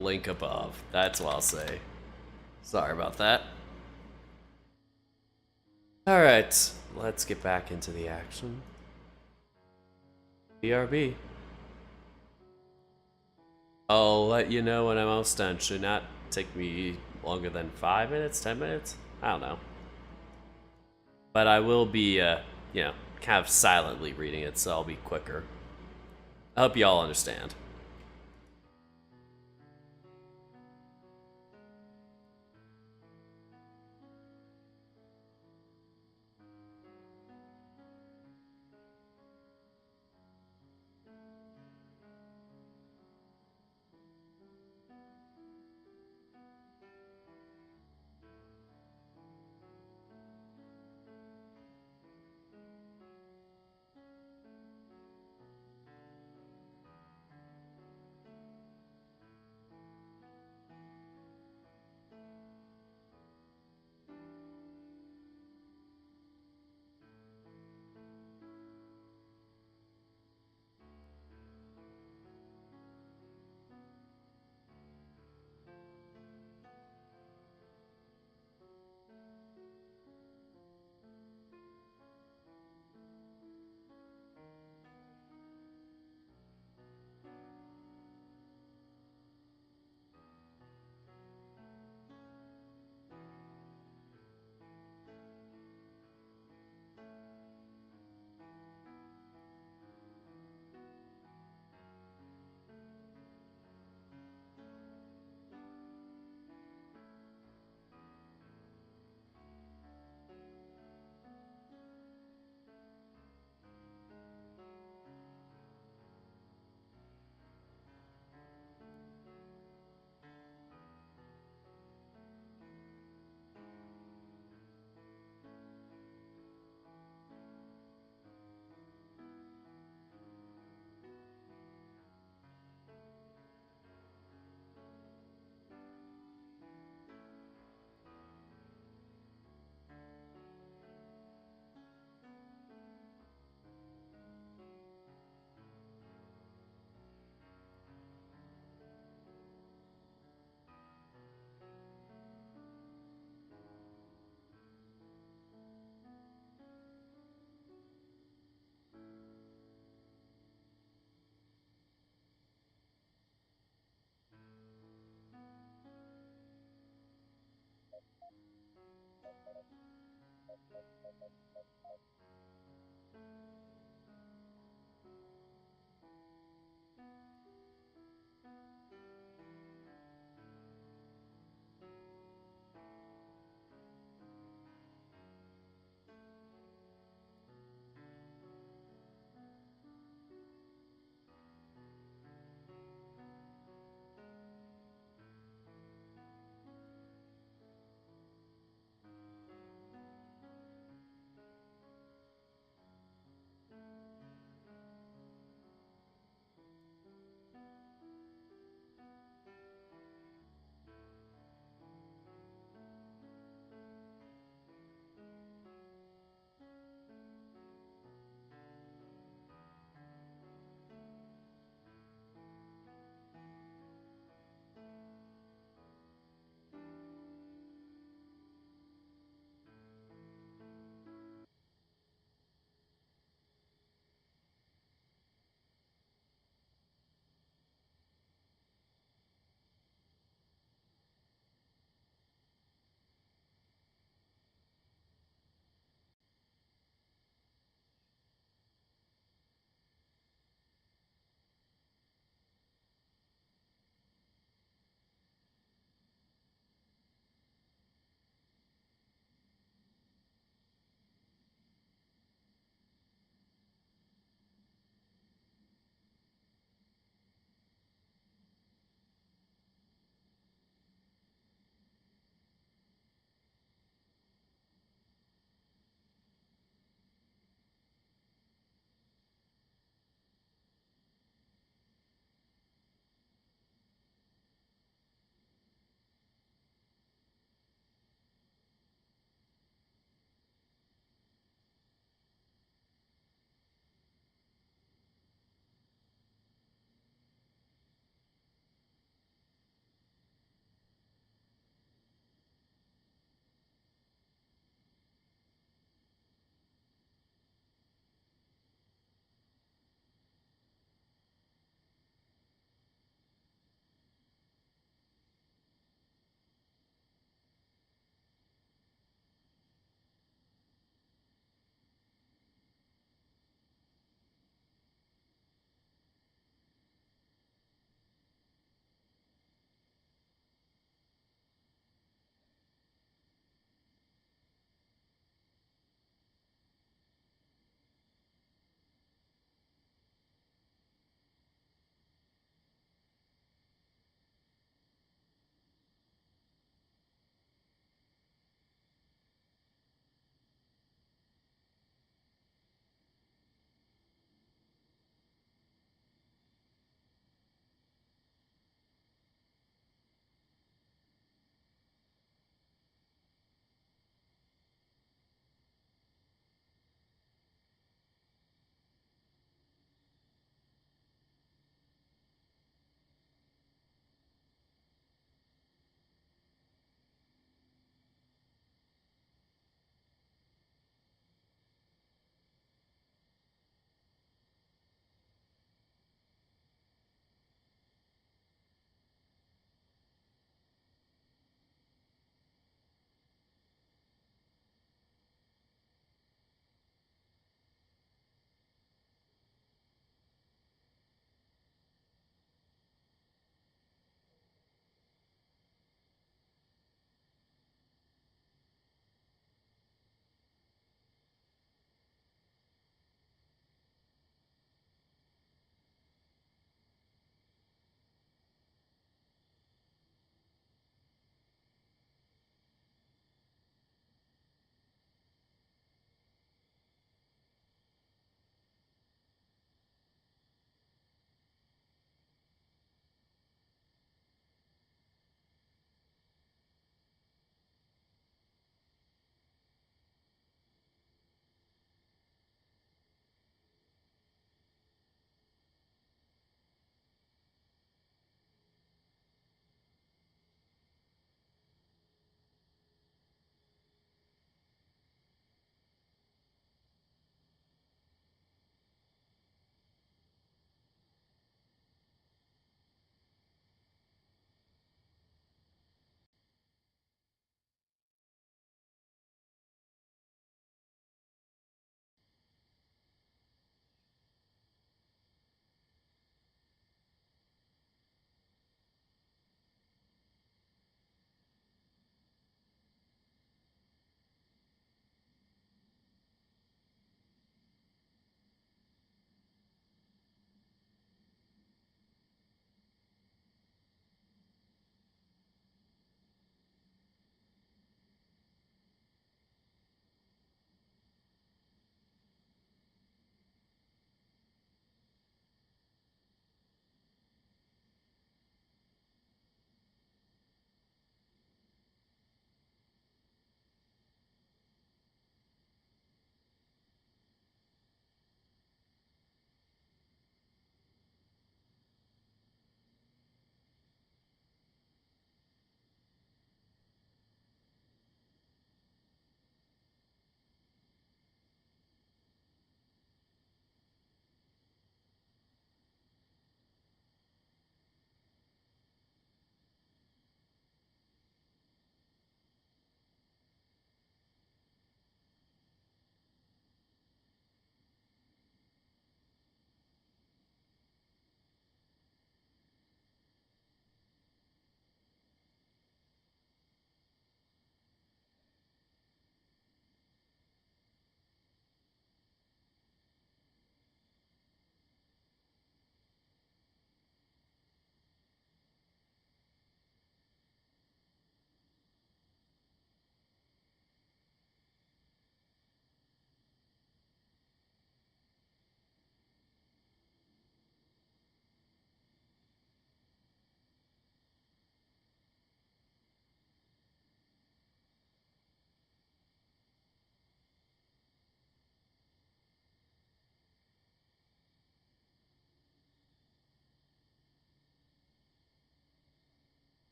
link above. That's what I'll say. Sorry about that. Alright, let's get back into the action. BRB. I'll let you know when I'm almost done. Should not take me longer than 5 minutes, 10 minutes? I don't know. But I will be, you know, kind of silently reading it, so I'll be quicker. I hope you all understand.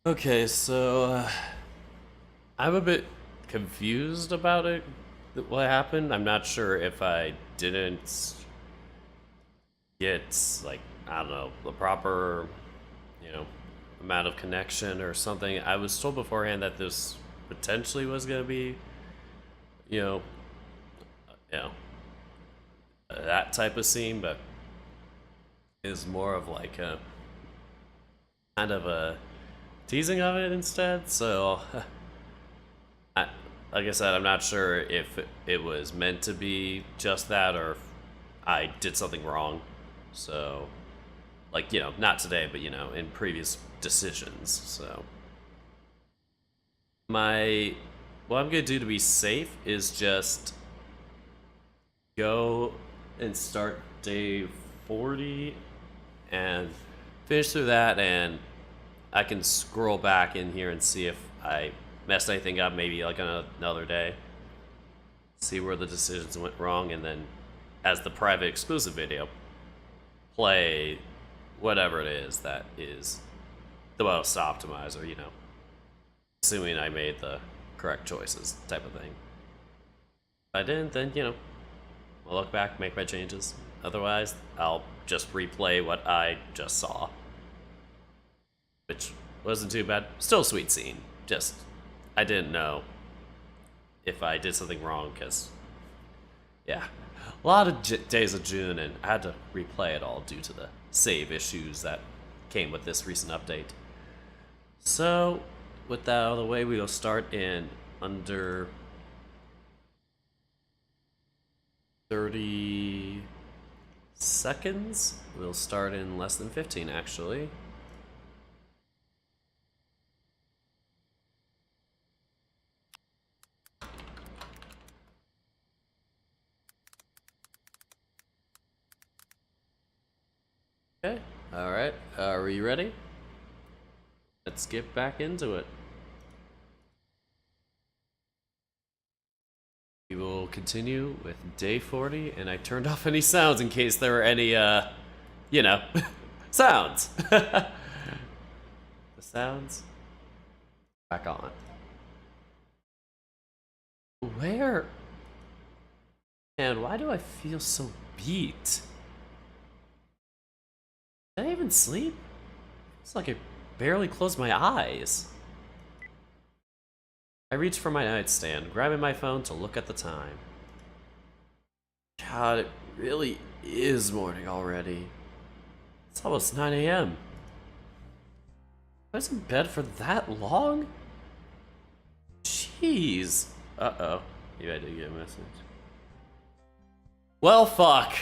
Okay, so I'm a bit confused about it. What happened? I'm not sure if I didn't get like I don't know the proper, you know, amount of connection or something. I was told beforehand that this potentially was gonna be, you know, you know, that type of scene, but is more of like a kind of a teasing of it instead. So, like I said, I'm not sure if it was meant to be just that or if I did something wrong. So, like, you know, not today, but, you know, in previous decisions. So, what I'm gonna do to be safe is just go and start day 40 and finish through that, and I can scroll back in here and see if I messed anything up, maybe like on another day. See where the decisions went wrong, and then as the private exclusive video, play whatever it is that is the most optimized, or, you know, assuming I made the correct choices type of thing. If I didn't, then, you know, I'll look back, make my changes. Otherwise, I'll just replay what I just saw. Which wasn't too bad. Still a sweet scene. Just, I didn't know if I did something wrong, because, yeah. A lot of days of June, and I had to replay it all due to the save issues that came with this recent update. So, with that out of the way, we'll start in under 30 seconds. We'll start in less than 15, actually. Okay, alright, are you ready? Let's get back into it. We will continue with day 40, and I turned off any sounds in case there were any, you know, sounds. The sounds back on. Where? And why do I feel so beat? Did I even sleep? It's like I barely closed my eyes. I reached for my nightstand, grabbing my phone to look at the time. God, it really is morning already. It's almost 9 a.m. I was in bed for that long? Jeez. Uh-oh. Maybe I did get a message. Well, fuck.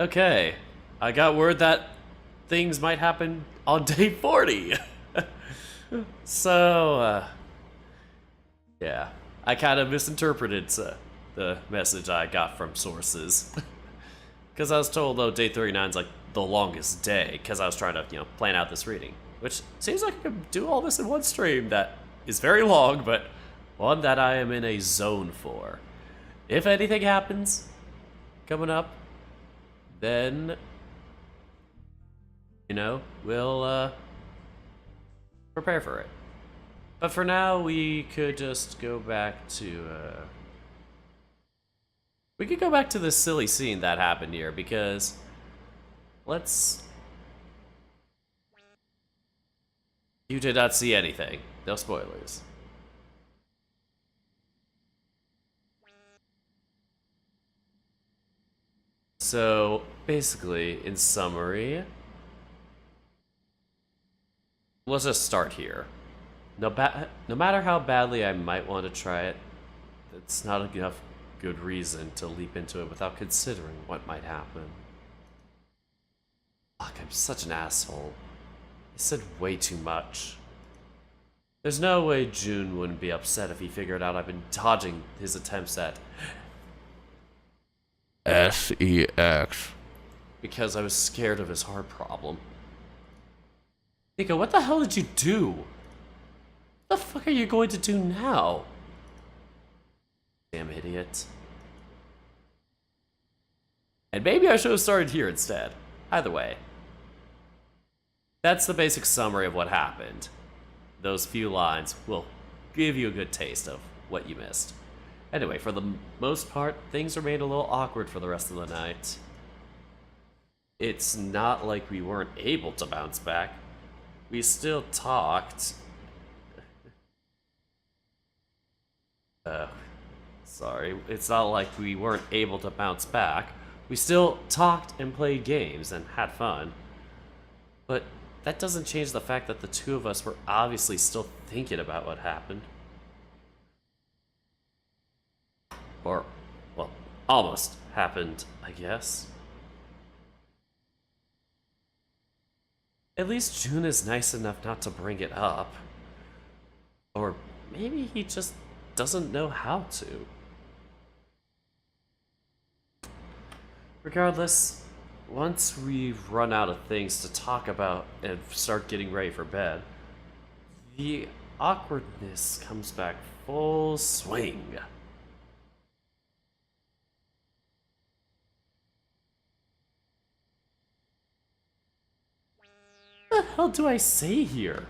Okay, I got word that things might happen on day 40. So, yeah, I kind of misinterpreted the message I got from sources. Because I was told, though, day 39 is like the longest day, because I was trying to, you know, plan out this reading. Which seems like I could do all this in one stream that is very long, but one that I am in a zone for. If anything happens coming up, then, you know, we'll prepare for it. But for now, we could just go back to, we could go back to the silly scene that happened here, because you did not see anything. No spoilers. So, basically, in summary, let's just start here. No matter how badly I might want to try it, it's not enough good reason to leap into it without considering what might happen. Fuck, I'm such an asshole. I said way too much. There's no way June wouldn't be upset if he figured out I've been dodging his attempts at sex. because I was scared of his heart problem. Nico, what the hell did you do? What the fuck are you going to do now? Damn idiot. And maybe I should have started here instead. Either way. That's the basic summary of what happened. Those few lines will give you a good taste of what you missed. Anyway, for the most part, things remained a little awkward for the rest of the night. It's not like we weren't able to bounce back. We still talked. Sorry. It's not like we weren't able to bounce back. We still talked and played games and had fun. But that doesn't change the fact that the two of us were obviously still thinking about what happened. Or, well, almost happened, I guess. At least June is nice enough not to bring it up. Or maybe he just doesn't know how to. Regardless, once we've run out of things to talk about and start getting ready for bed, the awkwardness comes back full swing. What the hell do I say here?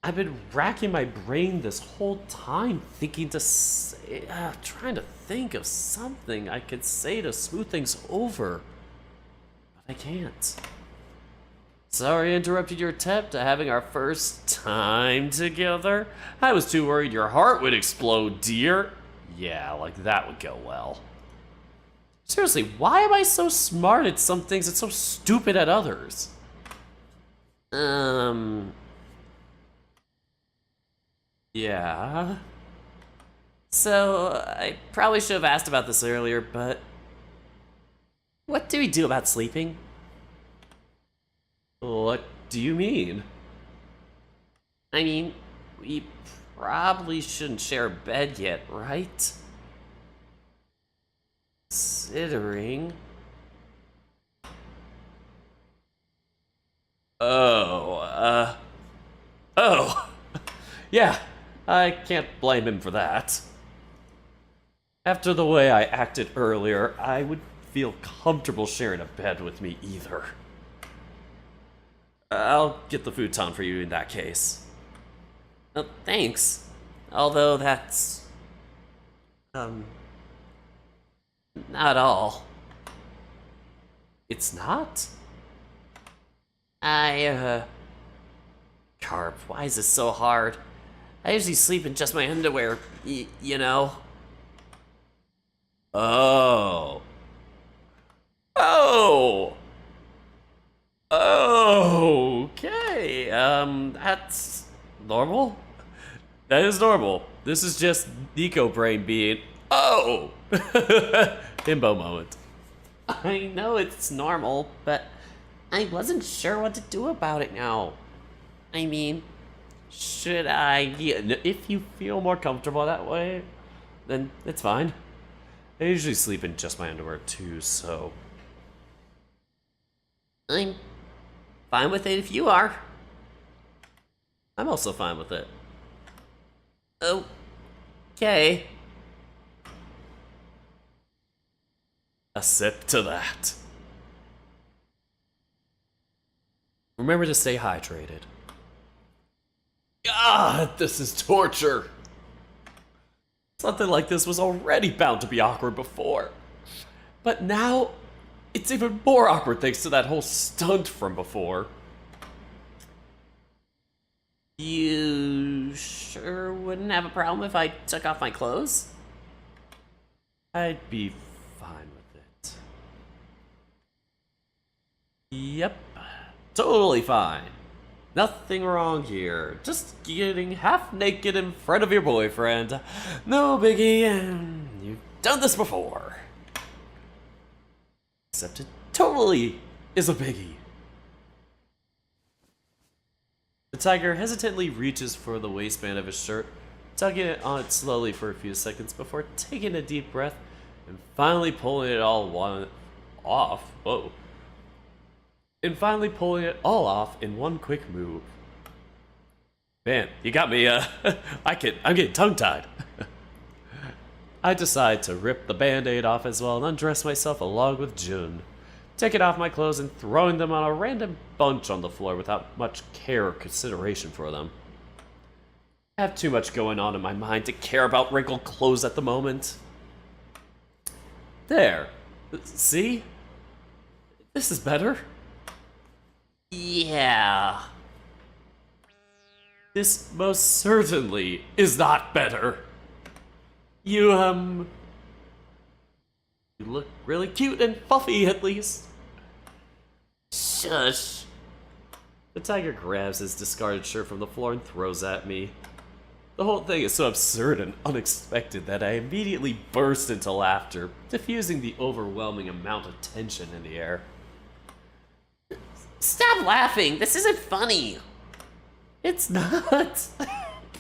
I've been racking my brain this whole time thinking to say, trying to think of something I could say to smooth things over. But I can't. Sorry I interrupted your attempt at having our first time together. I was too worried your heart would explode, dear. Yeah, like that would go well. Seriously, why am I so smart at some things and so stupid at others? Yeah. So, I probably should have asked about this earlier, but what do we do about sleeping? What do you mean? I mean, we probably shouldn't share a bed yet, right? Considering... Oh, yeah, I can't blame him for that. After the way I acted earlier, I would feel comfortable sharing a bed with me either. I'll get the futon for you in that case. Thanks. Although that's... not all. It's not? Carp, why is this so hard? I usually sleep in just my underwear, you know? Oh. Oh! Okay, that's normal? That is normal. This is just Nico brain being, oh! Himbo moment. I know it's normal, but I wasn't sure what to do about it now. I mean, should I... If you feel more comfortable that way, then it's fine. I usually sleep in just my underwear too, so... I'm fine with it if you are. I'm also fine with it. Okay. A sip to that. Remember to stay hydrated. God, this is torture. Something like this was already bound to be awkward before. But now, it's even more awkward thanks to that whole stunt from before. You sure wouldn't have a problem if I took off my clothes? I'd be fine with it. Yep, totally fine. Nothing wrong here. Just getting half naked in front of your boyfriend. No biggie, and you've done this before. Except it totally is a biggie. The tiger hesitantly reaches for the waistband of his shirt, tugging it on it slowly for a few seconds before taking a deep breath and finally pulling it all off. Whoa. And finally pulling it all off in one quick move. Man, you got me, I'm getting tongue-tied. I decide to rip the band-aid off as well and undress myself along with Jun, taking off my clothes and throwing them on a random bunch on the floor without much care or consideration for them. I have too much going on in my mind to care about wrinkled clothes at the moment. There. See? This is better. Yeah. This most certainly is not better. You look really cute and fluffy, at least. Shush. The tiger grabs his discarded shirt from the floor and throws at me. The whole thing is so absurd and unexpected that I immediately burst into laughter, diffusing the overwhelming amount of tension in the air. Stop laughing. This isn't funny. It's not.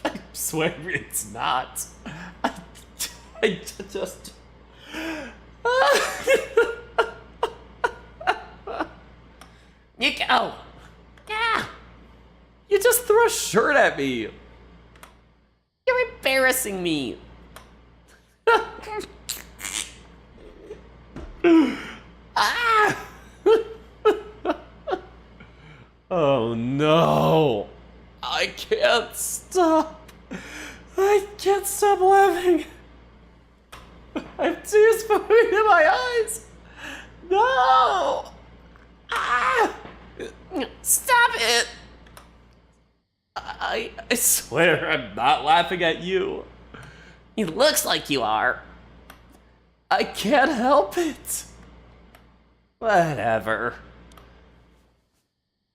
I swear it's not. I just... Nico. Yeah. You just threw a shirt at me. You're embarrassing me. Ah! Oh no. I can't stop. I can't stop laughing. I have tears falling in my eyes. No. Ah! Stop it. I swear I'm not laughing at you. It looks like you are. I can't help it. Whatever.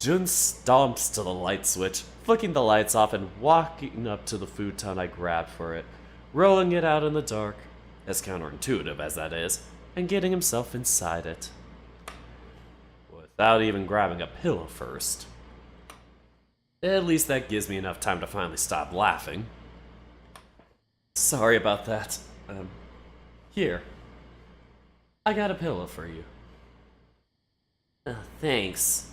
Jun stomps to the light switch, flicking the lights off and walking up to the futon I grabbed for it, rolling it out in the dark, as counterintuitive as that is, and getting himself inside it. Without even grabbing a pillow first. At least that gives me enough time to finally stop laughing. Sorry about that. Here. I got a pillow for you. Thanks.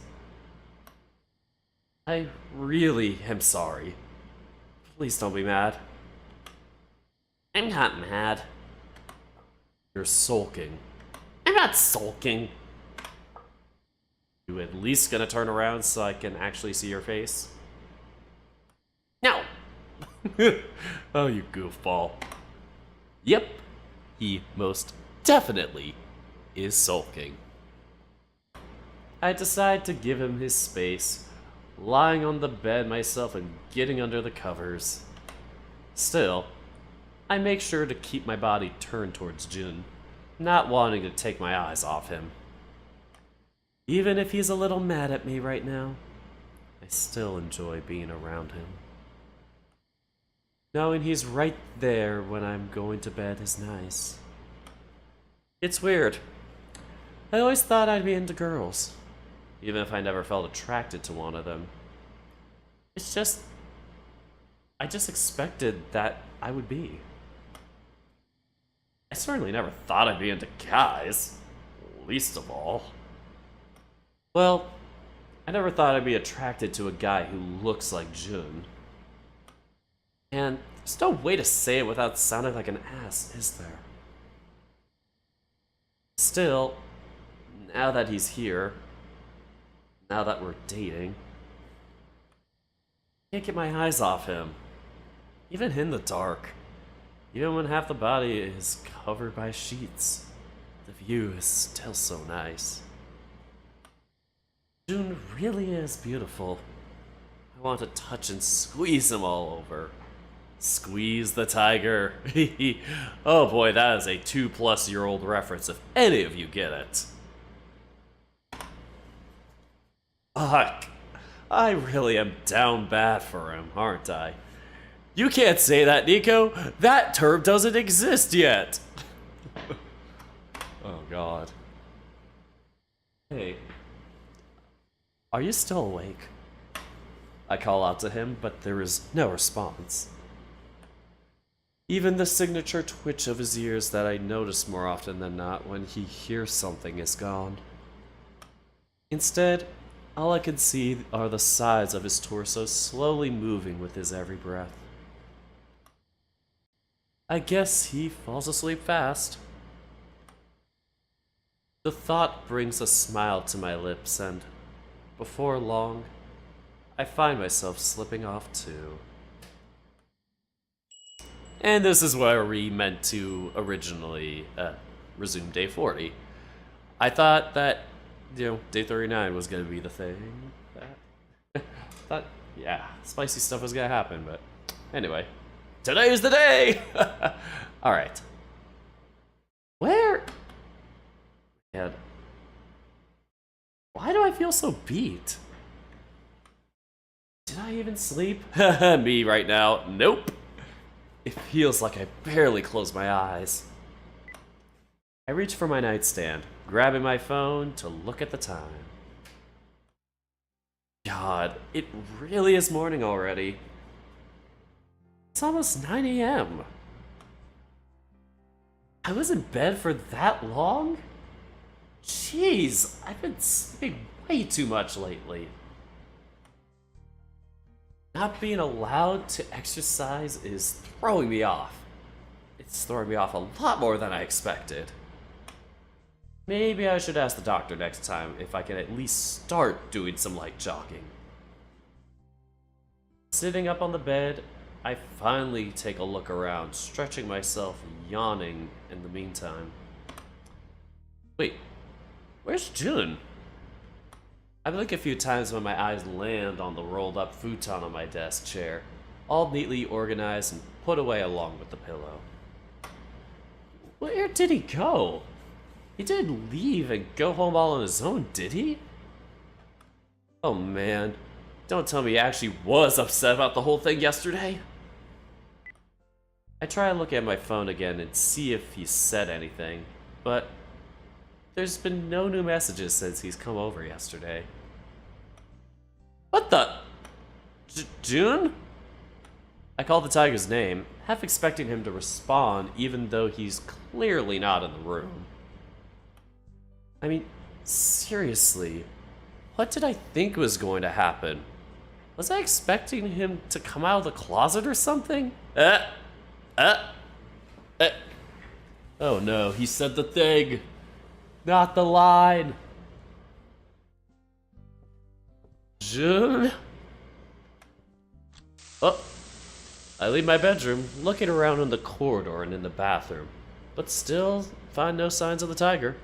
I really am sorry. Please don't be mad. I'm not mad. You're sulking. I'm not sulking. You at least gonna turn around so I can actually see your face? No. Oh, you goofball. Yep, he most definitely is sulking. I decide to give him his space, lying on the bed myself and getting under the covers. Still, I make sure to keep my body turned towards Jun, not wanting to take my eyes off him. Even if he's a little mad at me right now, I still enjoy being around him. Knowing he's right there when I'm going to bed is nice. It's weird. I always thought I'd be into girls, even if I never felt attracted to one of them. It's just... I just expected that I would be. I certainly never thought I'd be into guys, least of all. Well, I never thought I'd be attracted to a guy who looks like Jun. And there's no way to say it without sounding like an ass, is there? Still, now that he's here, now that we're dating, I can't get my eyes off him. Even in the dark. Even when half the body is covered by sheets, the view is still so nice. Jun really is beautiful. I want to touch and squeeze him all over. Squeeze the tiger. Oh boy, that is a 2+ year-old reference if any of you get it. Fuck. I really am down bad for him, aren't I? You can't say that, Nico. That term doesn't exist yet. Oh god. Hey. Are you still awake? I call out to him, but there is no response. Even the signature twitch of his ears that I notice more often than not when he hears something is gone. Instead, all I can see are the sides of his torso slowly moving with his every breath. I guess he falls asleep fast. The thought brings a smile to my lips, and before long, I find myself slipping off too. And this is where we meant to originally resume day 40. I thought that, day 39 was going to be the thing. Thought, yeah, spicy stuff was going to happen, but anyway. Today is the day! Alright. Where? Man. Why do I feel so beat? Did I even sleep? Me right now. Nope. It feels like I barely closed my eyes. I reach for my nightstand, grabbing my phone to look at the time. God, it really is morning already. It's almost 9 a.m. I was in bed for that long? Jeez, I've been sleeping way too much lately. Not being allowed to exercise is throwing me off. It's throwing me off a lot more than I expected. Maybe I should ask the doctor next time if I can at least start doing some light jogging. Sitting up on the bed, I finally take a look around, stretching myself, yawning in the meantime. Wait, where's Jun? I blink a few times when my eyes land on the rolled up futon on my desk chair, all neatly organized and put away along with the pillow. Where did he go? He didn't leave and go home all on his own, did he? Oh man, don't tell me he actually was upset about the whole thing yesterday. I try to look at my phone again and see if he said anything, but there's been no new messages since he's come over yesterday. What the? Jun? I call the tiger's name, half expecting him to respond even though he's clearly not in the room. I mean, seriously, what did I think was going to happen? Was I expecting him to come out of the closet or something? Oh no, he said the thing, not the line. Jun? Oh, I leave my bedroom, looking around in the corridor and in the bathroom, but still find no signs of the tiger.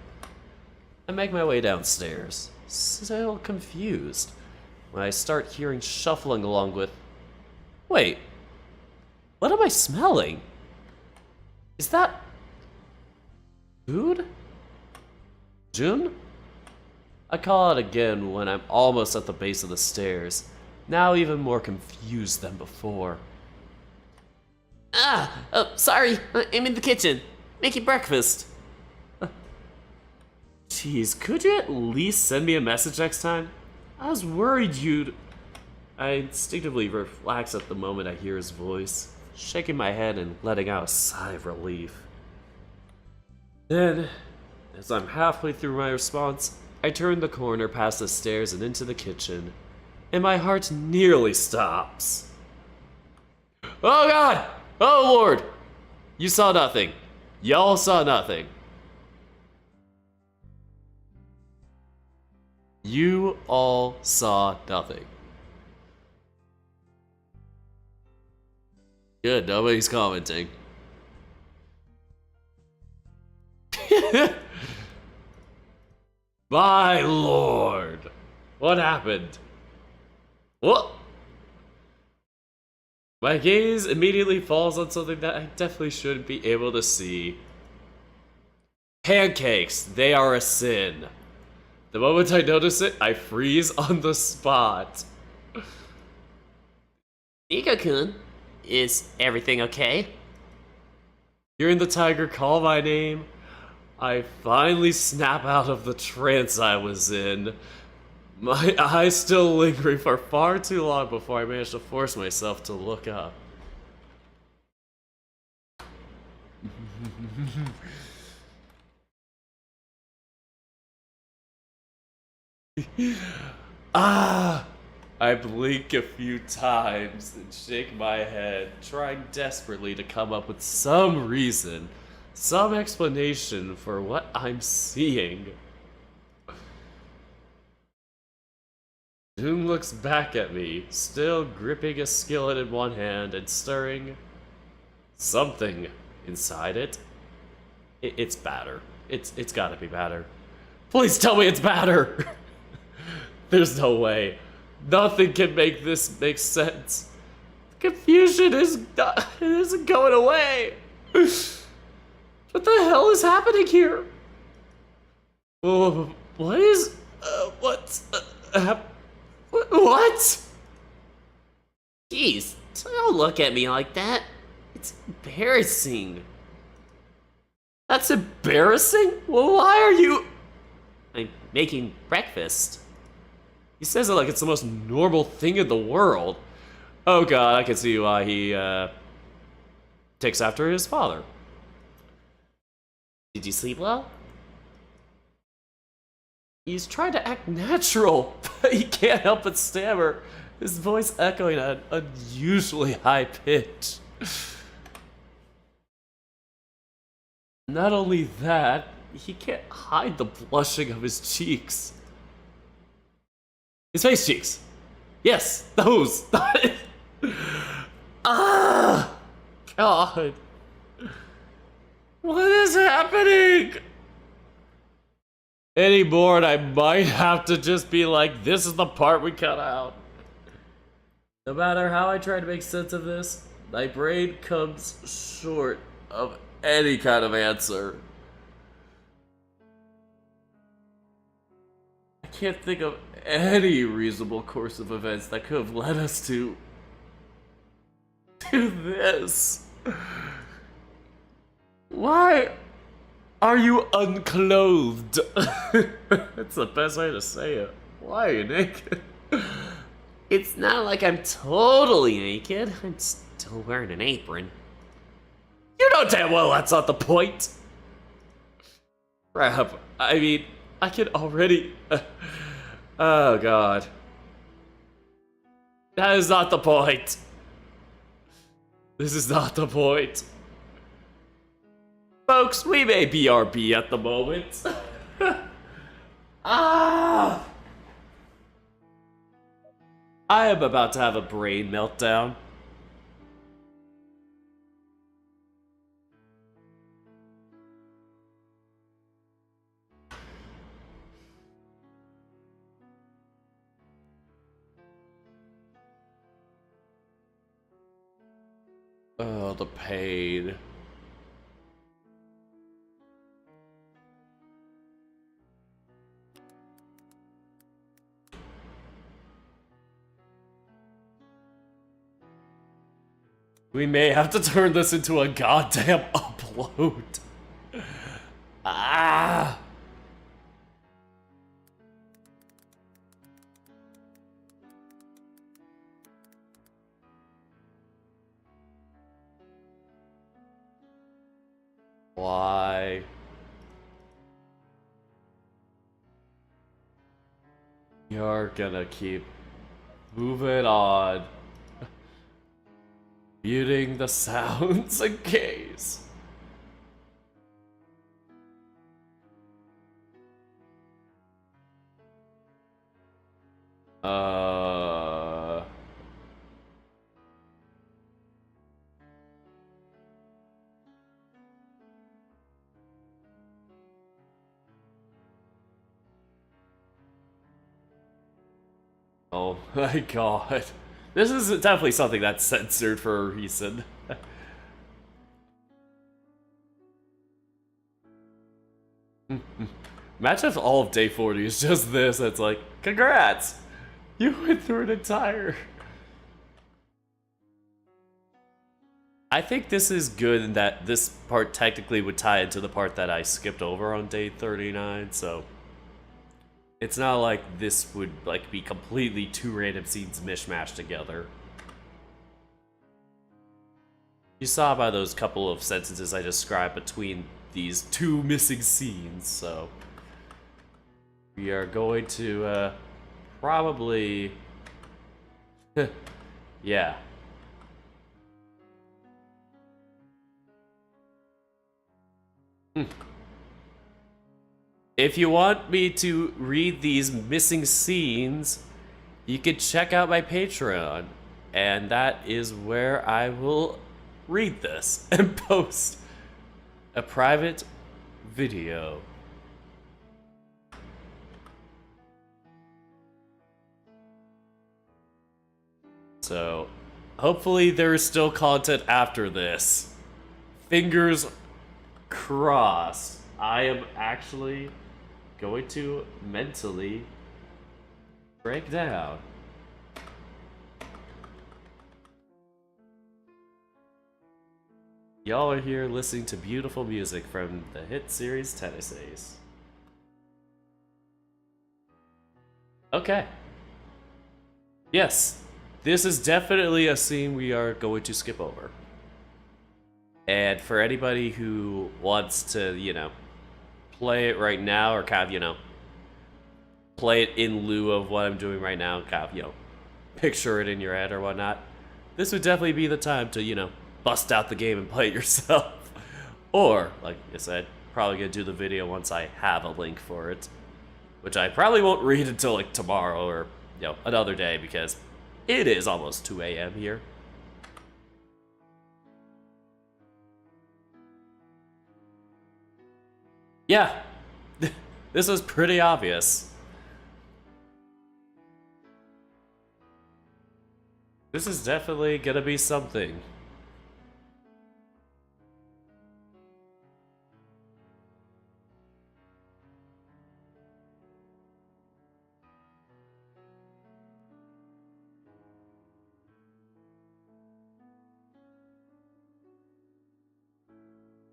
I make my way downstairs, still confused, when I start hearing shuffling along with... Wait, what am I smelling? Is that... food? Jun? I call out again when I'm almost at the base of the stairs, now even more confused than before. Sorry, I'm in the kitchen, making breakfast. Jeez, could you at least send me a message next time? I was worried you'd... I instinctively relax at the moment I hear his voice, shaking my head and letting out a sigh of relief. Then, as I'm halfway through my response, I turn the corner past the stairs and into the kitchen, and my heart nearly stops. Oh God! Oh Lord! You saw nothing. Y'all saw nothing. You all saw nothing. Good, nobody's commenting. My lord! What happened? What? My gaze immediately falls on something that I definitely shouldn't be able to see. Pancakes, they are a sin. The moment I notice it, I freeze on the spot. Nico-kun, is everything okay? Hearing the tiger call my name, I finally snap out of the trance I was in. My eyes still lingering for far too long before I managed to force myself to look up. Ah! I blink a few times and shake my head, trying desperately to come up with some reason, some explanation for what I'm seeing. June looks back at me, still gripping a skillet in one hand and stirring something inside it. It's batter. It's gotta be batter. Please tell me it's batter! There's no way. Nothing can make this make sense. Confusion isn't going away. What the hell is happening here? Oh, what is... what's... what? Jeez, don't look at me like that. It's embarrassing. That's embarrassing? Well, why are you... I'm making breakfast. He says it like it's the most normal thing in the world. Oh god, I can see why he, takes after his father. Did you sleep well? He's trying to act natural, but he can't help but stammer, his voice echoing at an unusually high pitch. Not only that, he can't hide the blushing of his cheeks. His face cheeks. Yes, those. Ah, God. What is happening? Any more and I might have to just be like, this is the part we cut out. No matter how I try to make sense of this, my brain comes short of any kind of answer. I can't think of any reasonable course of events that could have led us to this. Why are you unclothed? That's the best way to say it. Why are you naked? It's not like I'm totally naked. I'm still wearing an apron. You know damn well that's not the point. Crap. I mean, I can already... oh, God. That is not the point. This is not the point. Folks, we may BRB at the moment. Ah! I am about to have a brain meltdown. Oh, the pain. We may have to turn this into a goddamn upload. Ah! Why? You're gonna keep moving on. Muting the sounds in case. Oh my god. This is definitely something that's censored for a reason. Imagine if all of day 40 is just this. It's like, congrats! You went through an entire... I think this is good in that this part technically would tie into the part that I skipped over on day 39, so... It's not like this would like be completely two random scenes mishmashed together. You saw by those couple of sentences I described between these two missing scenes, so we are going to probably yeah. If you want me to read these missing scenes, you can check out my Patreon, and that is where I will read this and post a private video. So, hopefully there is still content after this. Fingers crossed. I am actually going to mentally break down. Y'all are here listening to beautiful music from the hit series Tennis Ace. Okay. Yes, this is definitely a scene we are going to skip over. And for anybody who wants to, you know, play it right now or kind of, you know, play it in lieu of what I'm doing right now, kind of, you know, picture it in your head or whatnot, this would definitely be the time to, you know, bust out the game and play it yourself. Or, like I said, probably gonna do the video once I have a link for it, which I probably won't read until like tomorrow or, you know, another day because it is almost 2 a.m. here. Yeah, this is pretty obvious. This is definitely gonna be something.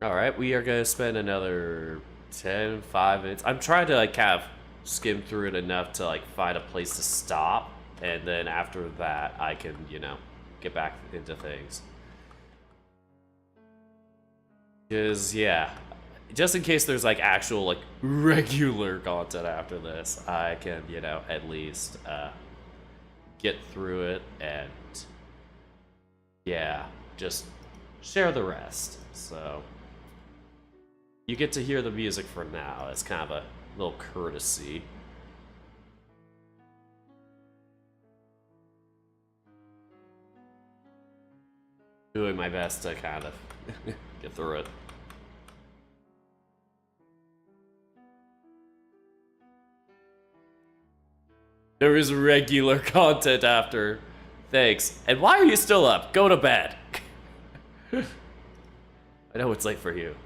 Alright, we are gonna spend another 5 minutes. I'm trying to like kind of skim through it enough to like find a place to stop, and then after that I can, you know, get back into things. Because, yeah, just in case there's like actual like regular content after this, I can, you know, at least get through it and, yeah, just share the rest. So you get to hear the music for now as kind of a little courtesy. Doing my best to kind of get through it. There is regular content after. Thanks. And why are you still up? Go to bed. I know it's late for you.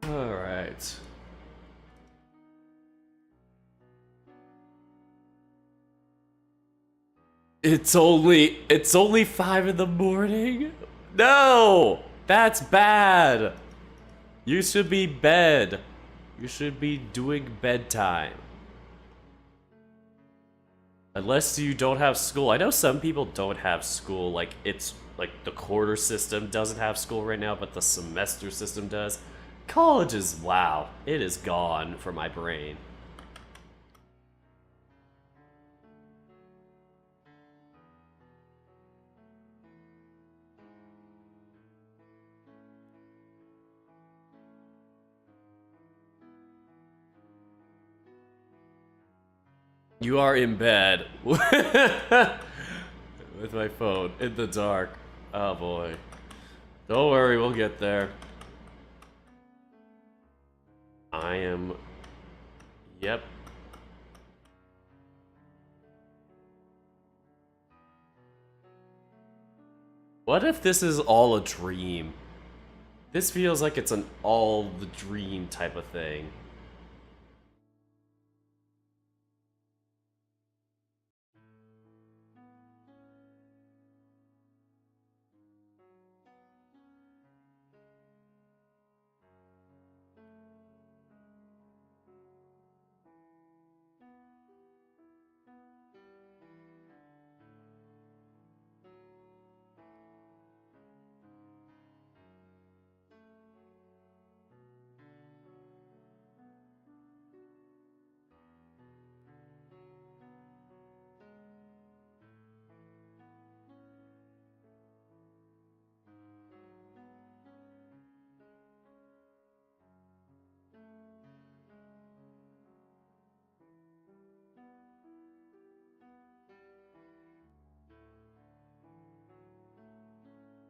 All right. It's only 5 in the morning? No! That's bad. You should be bed. You should be doing bedtime. Unless you don't have school. I know some people don't have school, like it's like the quarter system doesn't have school right now, but the semester system does. College is, wow, it is gone from my brain. You are in bed with my phone in the dark. Oh boy. Don't worry, we'll get there. I am... Yep. What if this is all a dream? This feels like it's an all the dream type of thing.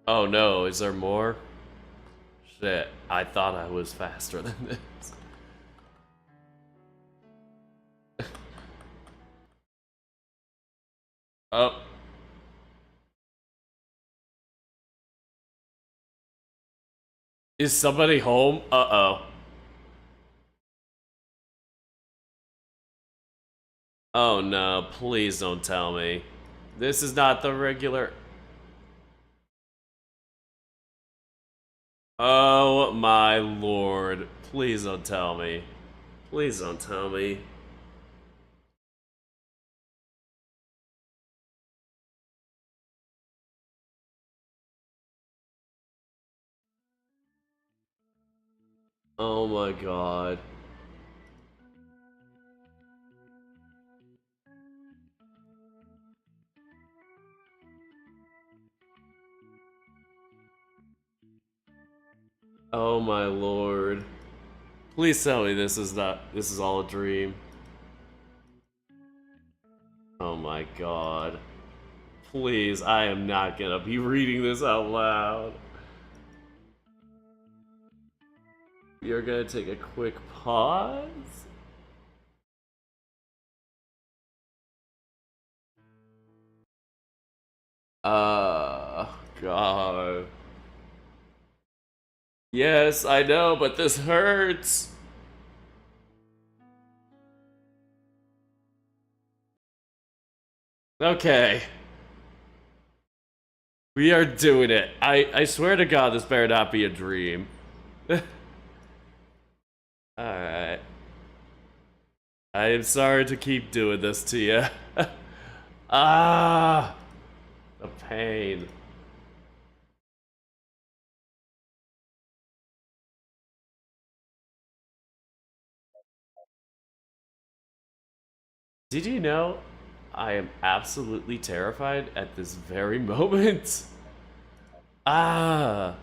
Oh no, is there more? Shit, I thought I was faster than this. Oh. Is somebody home? Uh-oh. Oh no, please don't tell me. This is not the regular... Oh my lord. Please don't tell me. Please don't tell me. Oh my god. Oh my lord. Please tell me this is all a dream. Oh my god. Please, I am not gonna be reading this out loud. You're gonna take a quick pause? God. Yes, I know, but this hurts. Okay. We are doing it. I swear to God, this better not be a dream. Alright. I am sorry to keep doing this to you. Ah! The pain. Did you know I am absolutely terrified at this very moment? Ah!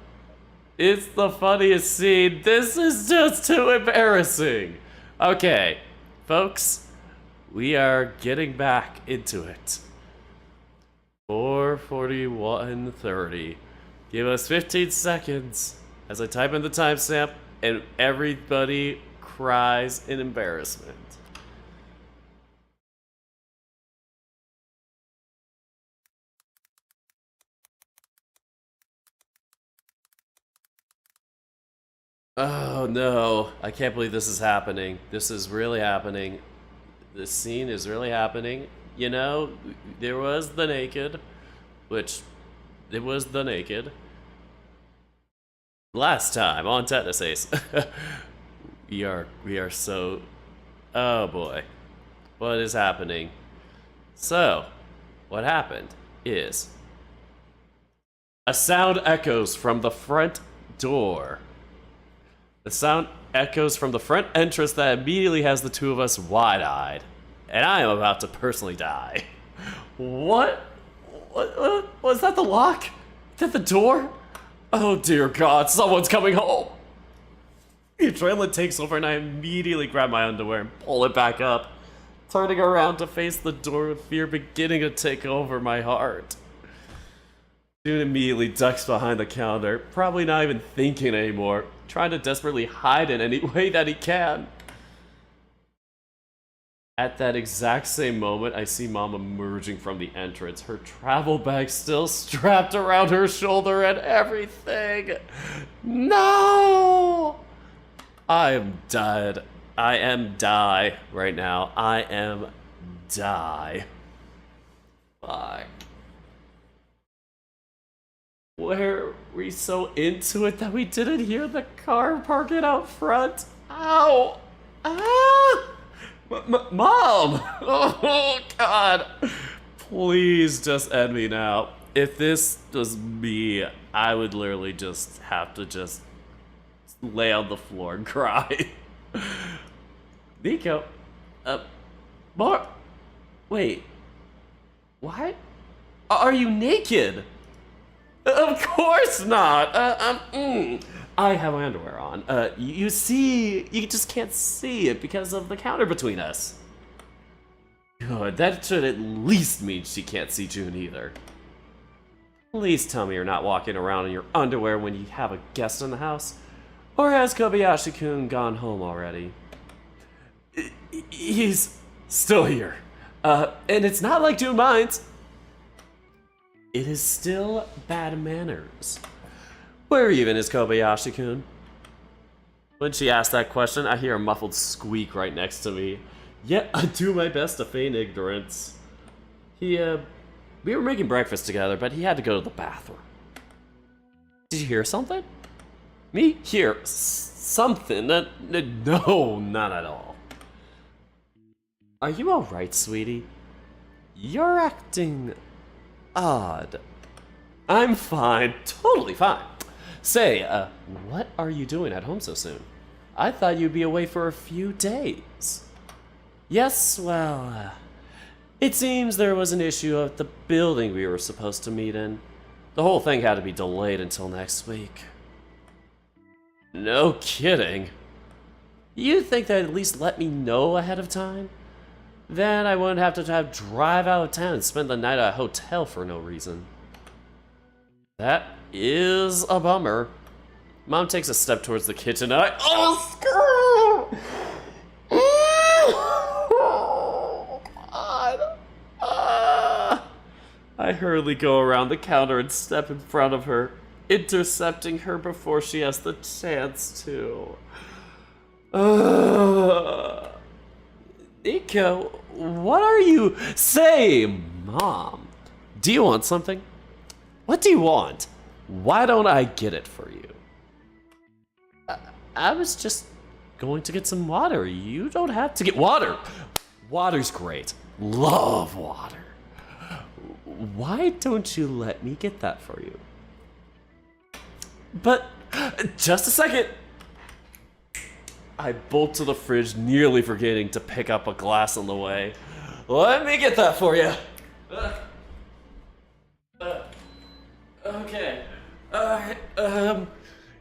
It's the funniest scene. This is just too embarrassing. Okay, folks, we are getting back into it. 4:41:30. Give us 15 seconds as I type in the timestamp and everybody cries in embarrassment. Oh no, I can't believe this is happening. This is really happening. This scene is really happening. You know, there was the naked, which it was the naked. Last time on Tetanus Ace. we are so, oh boy. What is happening? So, what happened is a sound echoes from the front door. The sound echoes from the front entrance that immediately has the two of us wide-eyed. And I am about to personally die. What? What? Was that the lock? Is that the door? Oh dear God, someone's coming home. The adrenaline takes over and I immediately grab my underwear and pull it back up, turning around to face the door with fear beginning to take over my heart. Dude immediately ducks behind the counter, probably not even thinking anymore, trying to desperately hide in any way that he can. At that exact same moment, I see Mom emerging from the entrance, her travel bag still strapped around her shoulder and everything. No! I am dead. I am die right now. I am die. Fuck. Were we so into it that we didn't hear the car parking out front? Ow! Ah! Mom! Oh, God. Please just end me now. If this was me, I would literally just have to just lay on the floor and cry. Nico. Mar... Wait. What? Are you naked? Of course not! I have my underwear on. You see, you just can't see it because of the counter between us. Good, that should at least mean she can't see June either. Please tell me you're not walking around in your underwear when you have a guest in the house. Or has Kobayashi-kun gone home already? He's still here. And it's not like June minds. It is still bad manners. Where even is Kobayashi-kun? When she asked that question, I hear a muffled squeak right next to me. Yet I do my best to feign ignorance. We were making breakfast together, but he had to go to the bathroom. Did you hear something? Me? Hear something? No, not at all. Are you alright, sweetie? You're acting odd. I'm fine, totally fine. Say, what are you doing at home so soon? I thought you'd be away for a few days. Yes, well, it seems there was an issue at the building we were supposed to meet in. The whole thing had to be delayed until next week. No kidding. You'd think they'd at least let me know ahead of time? Then I wouldn't have to drive out of town and spend the night at a hotel for no reason. That is a bummer. Mom takes a step towards the kitchen and Oh, God. I hurriedly go around the counter and step in front of her, intercepting her before she has the chance to. Nico, what are you saying, Mom? Do you want something? What do you want? Why don't I get it for you? I was just going to get some water. You don't have to get water. Water's great. Love water. Why don't you let me get that for you? But, just a second. I bolt to the fridge, nearly forgetting to pick up a glass on the way. Let me get that for you. Okay.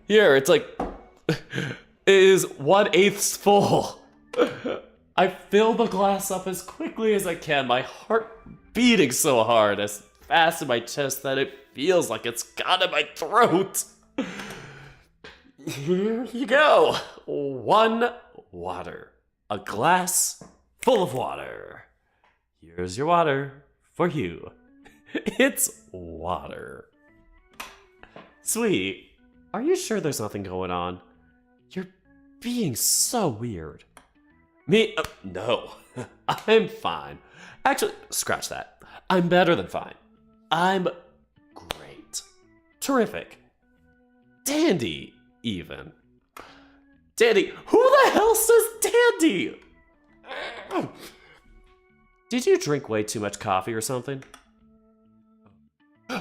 Here, it's like, is 1/8 full. I fill the glass up as quickly as I can, my heart beating so hard, as fast in my chest that it feels like it's gone in my throat. Here you go. 1 water. A glass full of water. Here's your water for you. It's water. Sweetie, are you sure there's nothing going on? You're being so weird. Me? No. I'm fine. Actually, scratch that. I'm better than fine. I'm great. Terrific. Dandy, even. Dandy? Who the hell says dandy? Did you drink way too much coffee or something?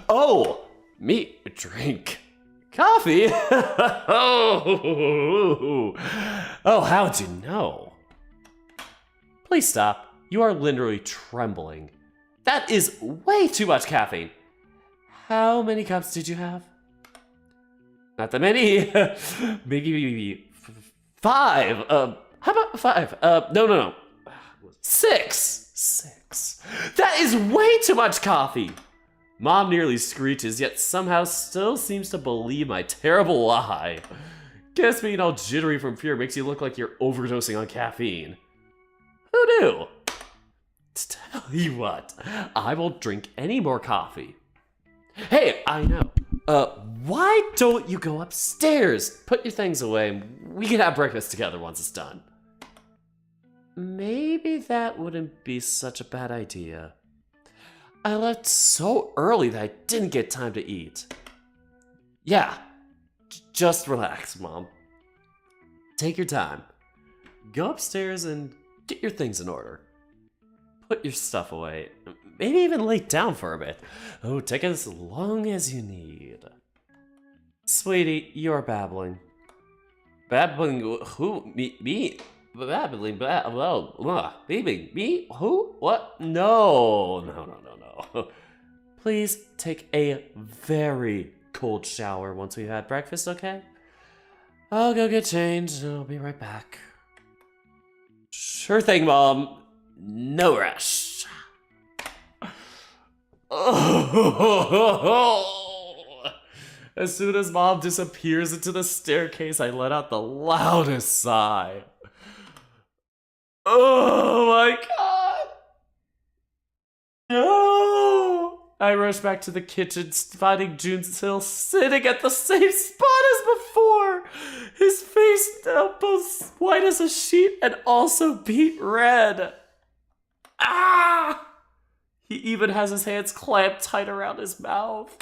Oh, me drink coffee? Oh, how'd you know? Please stop. You are literally trembling. That is way too much caffeine. How many cups did you have? Not that many. Maybe 5. How about 5? No. 6. 6. That is way too much coffee. Mom nearly screeches, yet somehow still seems to believe my terrible lie. Guess being all jittery from fear makes you look like you're overdosing on caffeine. Who knew? Tell you what, I won't drink any more coffee. Hey, I know. Why don't you go upstairs? Put your things away and we can have breakfast together once it's done. Maybe that wouldn't be such a bad idea. I left so early that I didn't get time to eat. Yeah, just relax, Mom. Take your time. Go upstairs and get your things in order. Put your stuff away. Maybe even lay down for a bit. Oh, take as long as you need. Sweetie, you're babbling. Babbling who? Me? Babbling, baby, me? Who? What? No. Please take a very cold shower once we've had breakfast, okay? I'll go get changed and I'll be right back. Sure thing, Mom. No rush. As soon as Mom disappears into the staircase, I let out the loudest sigh. Oh my god! No! I rush back to the kitchen, finding June still sitting at the same spot as before. His face now both white as a sheet and also beet red. Ah! He even has his hands clamped tight around his mouth.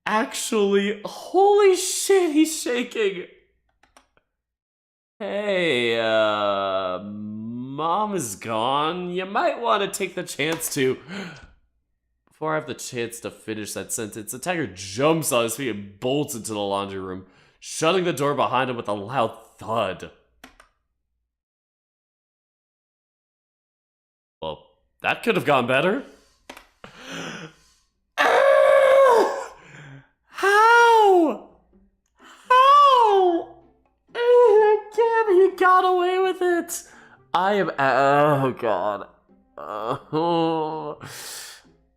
Actually, holy shit, he's shaking. Hey, Mom is gone. You might want to take the chance to... Before I have the chance to finish that sentence, the tiger jumps on his feet and bolts into the laundry room, shutting the door behind him with a loud thud. Well, that could have gone better. How? Damn, he got away with it. I am... Oh, God.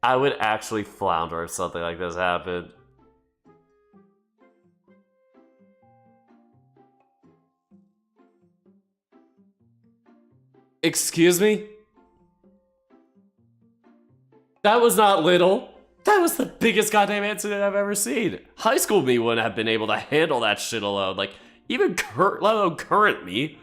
I would actually flounder if something like this happened. Excuse me? That was not little. That was the biggest goddamn incident I've ever seen. High school me wouldn't have been able to handle that shit alone. Like, even let alone current me.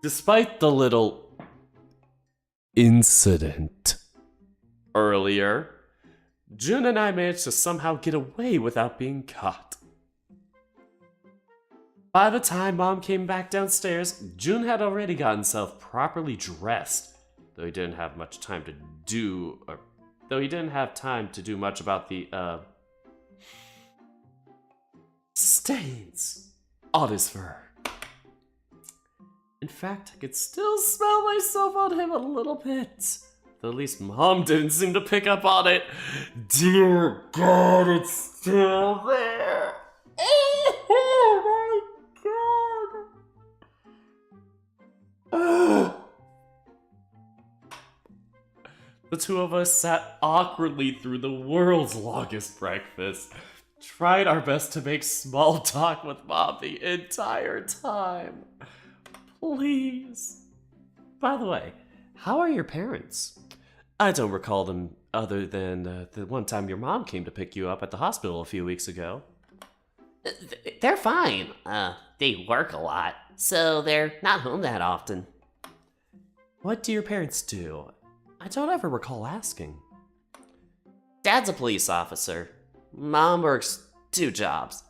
Despite the little incident earlier, June and I managed to somehow get away without being caught. By the time Mom came back downstairs, June had already gotten himself properly dressed, though he didn't have time to do much about the stains on his fur. In fact, I could still smell myself on him a little bit. Though at least Mom didn't seem to pick up on it. Dear God, it's still there. Oh my God. The two of us sat awkwardly through the world's longest breakfast. Tried our best to make small talk with Mom the entire time. Please. By the way, how are your parents? I don't recall them other than the one time your mom came to pick you up at the hospital a few weeks ago. They're fine. They work a lot, so they're not home that often. What do your parents do? I don't ever recall asking. Dad's a police officer. Mom works 2 jobs.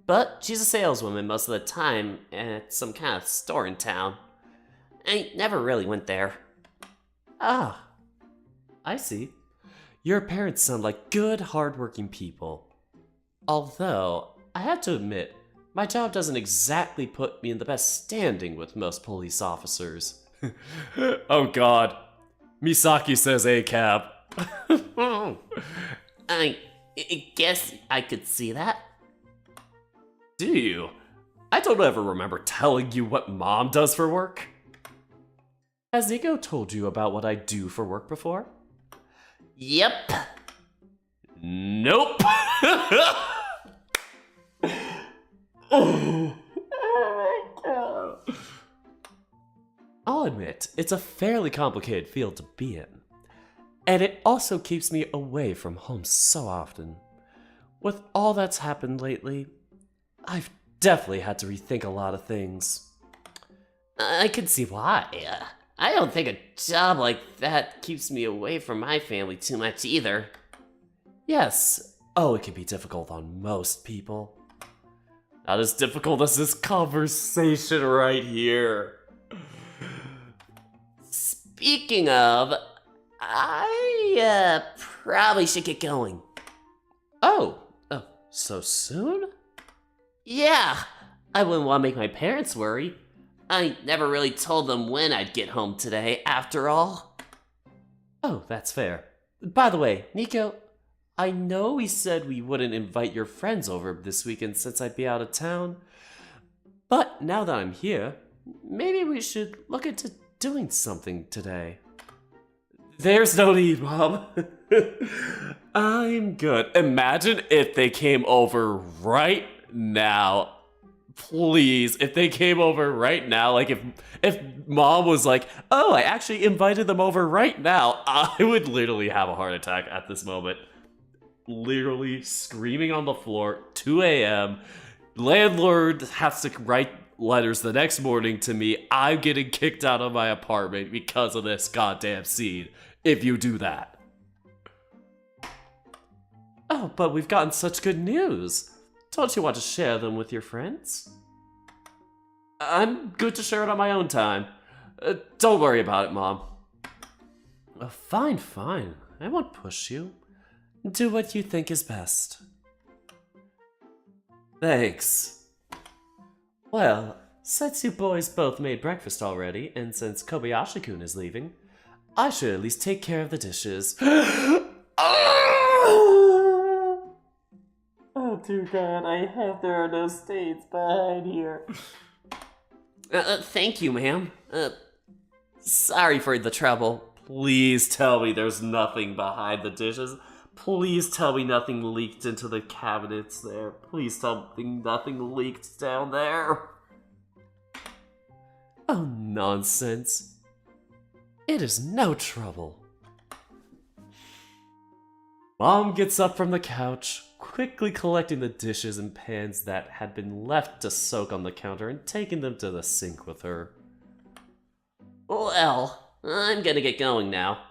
But she's a saleswoman most of the time at some kind of store in town. I never really went there. Ah, I see. Your parents sound like good, hardworking people. Although, I have to admit, my job doesn't exactly put me in the best standing with most police officers. Oh God. Misaki says ACAB. I guess I could see that. Do you? I don't ever remember telling you what Mom does for work. Has Nico told you about what I do for work before? Yep. Nope. I'll admit, it's a fairly complicated field to be in. And it also keeps me away from home so often. With all that's happened lately, I've definitely had to rethink a lot of things. I can see why. I don't think a job like that keeps me away from my family too much either. Yes, oh, it can be difficult on most people. Not as difficult as this conversation right here. Speaking of, I probably should get going. Oh, so soon? Yeah, I wouldn't want to make my parents worry. I never really told them when I'd get home today, after all. Oh, that's fair. By the way, Nico, I know we said we wouldn't invite your friends over this weekend since I'd be out of town, but now that I'm here, maybe we should look into doing something today. There's no need, Mom. I'm good. Imagine if they came over right now. Please, if they came over right now, like if Mom was like, oh, I actually invited them over right now, I would literally have a heart attack at this moment. Literally screaming on the floor, 2 a.m. Landlord has to write letters the next morning to me. I'm getting kicked out of my apartment because of this goddamn scene. If you do that. Oh, but we've gotten such good news. Don't you want to share them with your friends? I'm good to share it on my own time. Don't worry about it, Mom. Fine, fine. I won't push you. Do what you think is best. Thanks. Well, since you boys both made breakfast already, and since Kobayashi-kun is leaving, I should at least take care of the dishes. Oh dear God, I hope there are no stains behind here. Thank you, ma'am. Sorry for the trouble. Please tell me there's nothing behind the dishes. Please tell me nothing leaked into the cabinets there. Please tell me nothing leaked down there. Oh, nonsense. It is no trouble. Mom gets up from the couch, quickly collecting the dishes and pans that had been left to soak on the counter and taking them to the sink with her. Well, I'm gonna get going now.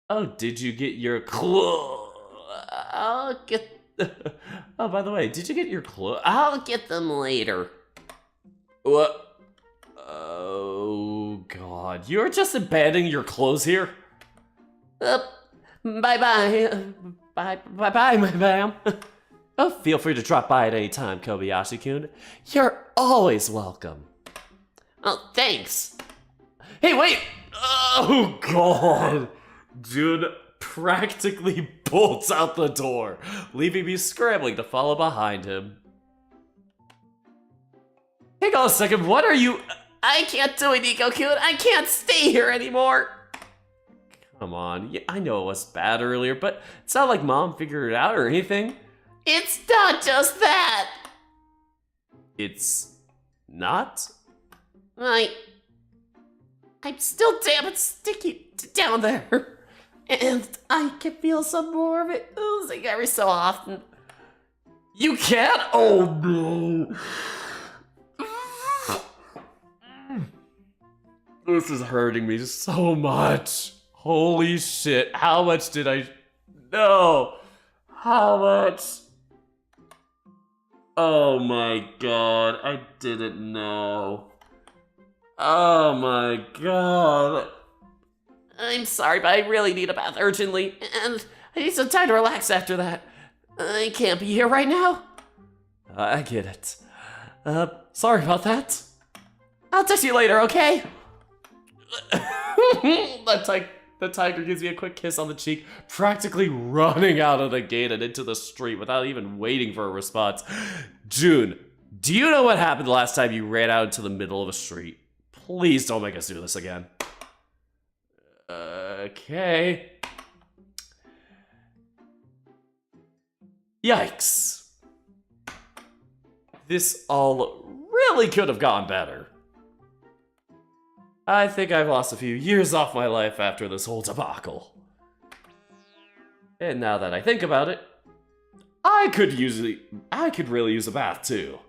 Oh, did you get your I'll get... Oh, by the way, did you get your clothes? I'll get them later. What? Oh, God. You're just abandoning your clothes here? Bye-bye. Bye-bye, my ma'am. Oh, feel free to drop by at any time, Kobayashi-kun. You're always welcome. Oh, thanks. Hey, wait! Oh, God! Jun practically bolts out the door, leaving me scrambling to follow behind him. Hang on a second, what are you... I can't do it, Nico-kun. I can't stay here anymore. Come on, yeah, I know it was bad earlier, but it's not like Mom figured it out or anything. It's not just that. It's not? I'm still damn sticky down there. And I can feel some more of it oozing every so often. You can't? Oh no. This is hurting me so much. Holy shit, how much did I... No! How much? Oh my God, I didn't know. Oh my God. I'm sorry, but I really need a bath urgently, and I need some time to relax after that. I can't be here right now. I get it. Sorry about that. I'll text you later, okay? The tiger gives me a quick kiss on the cheek, practically running out of the gate and into the street without even waiting for a response. Jun, do you know what happened the last time you ran out into the middle of a street? Please don't make us do this again. Okay. Yikes. This all really could have gone better. I think I've lost a few years off my life after this whole debacle. And now that I think about it, I could really use a bath too.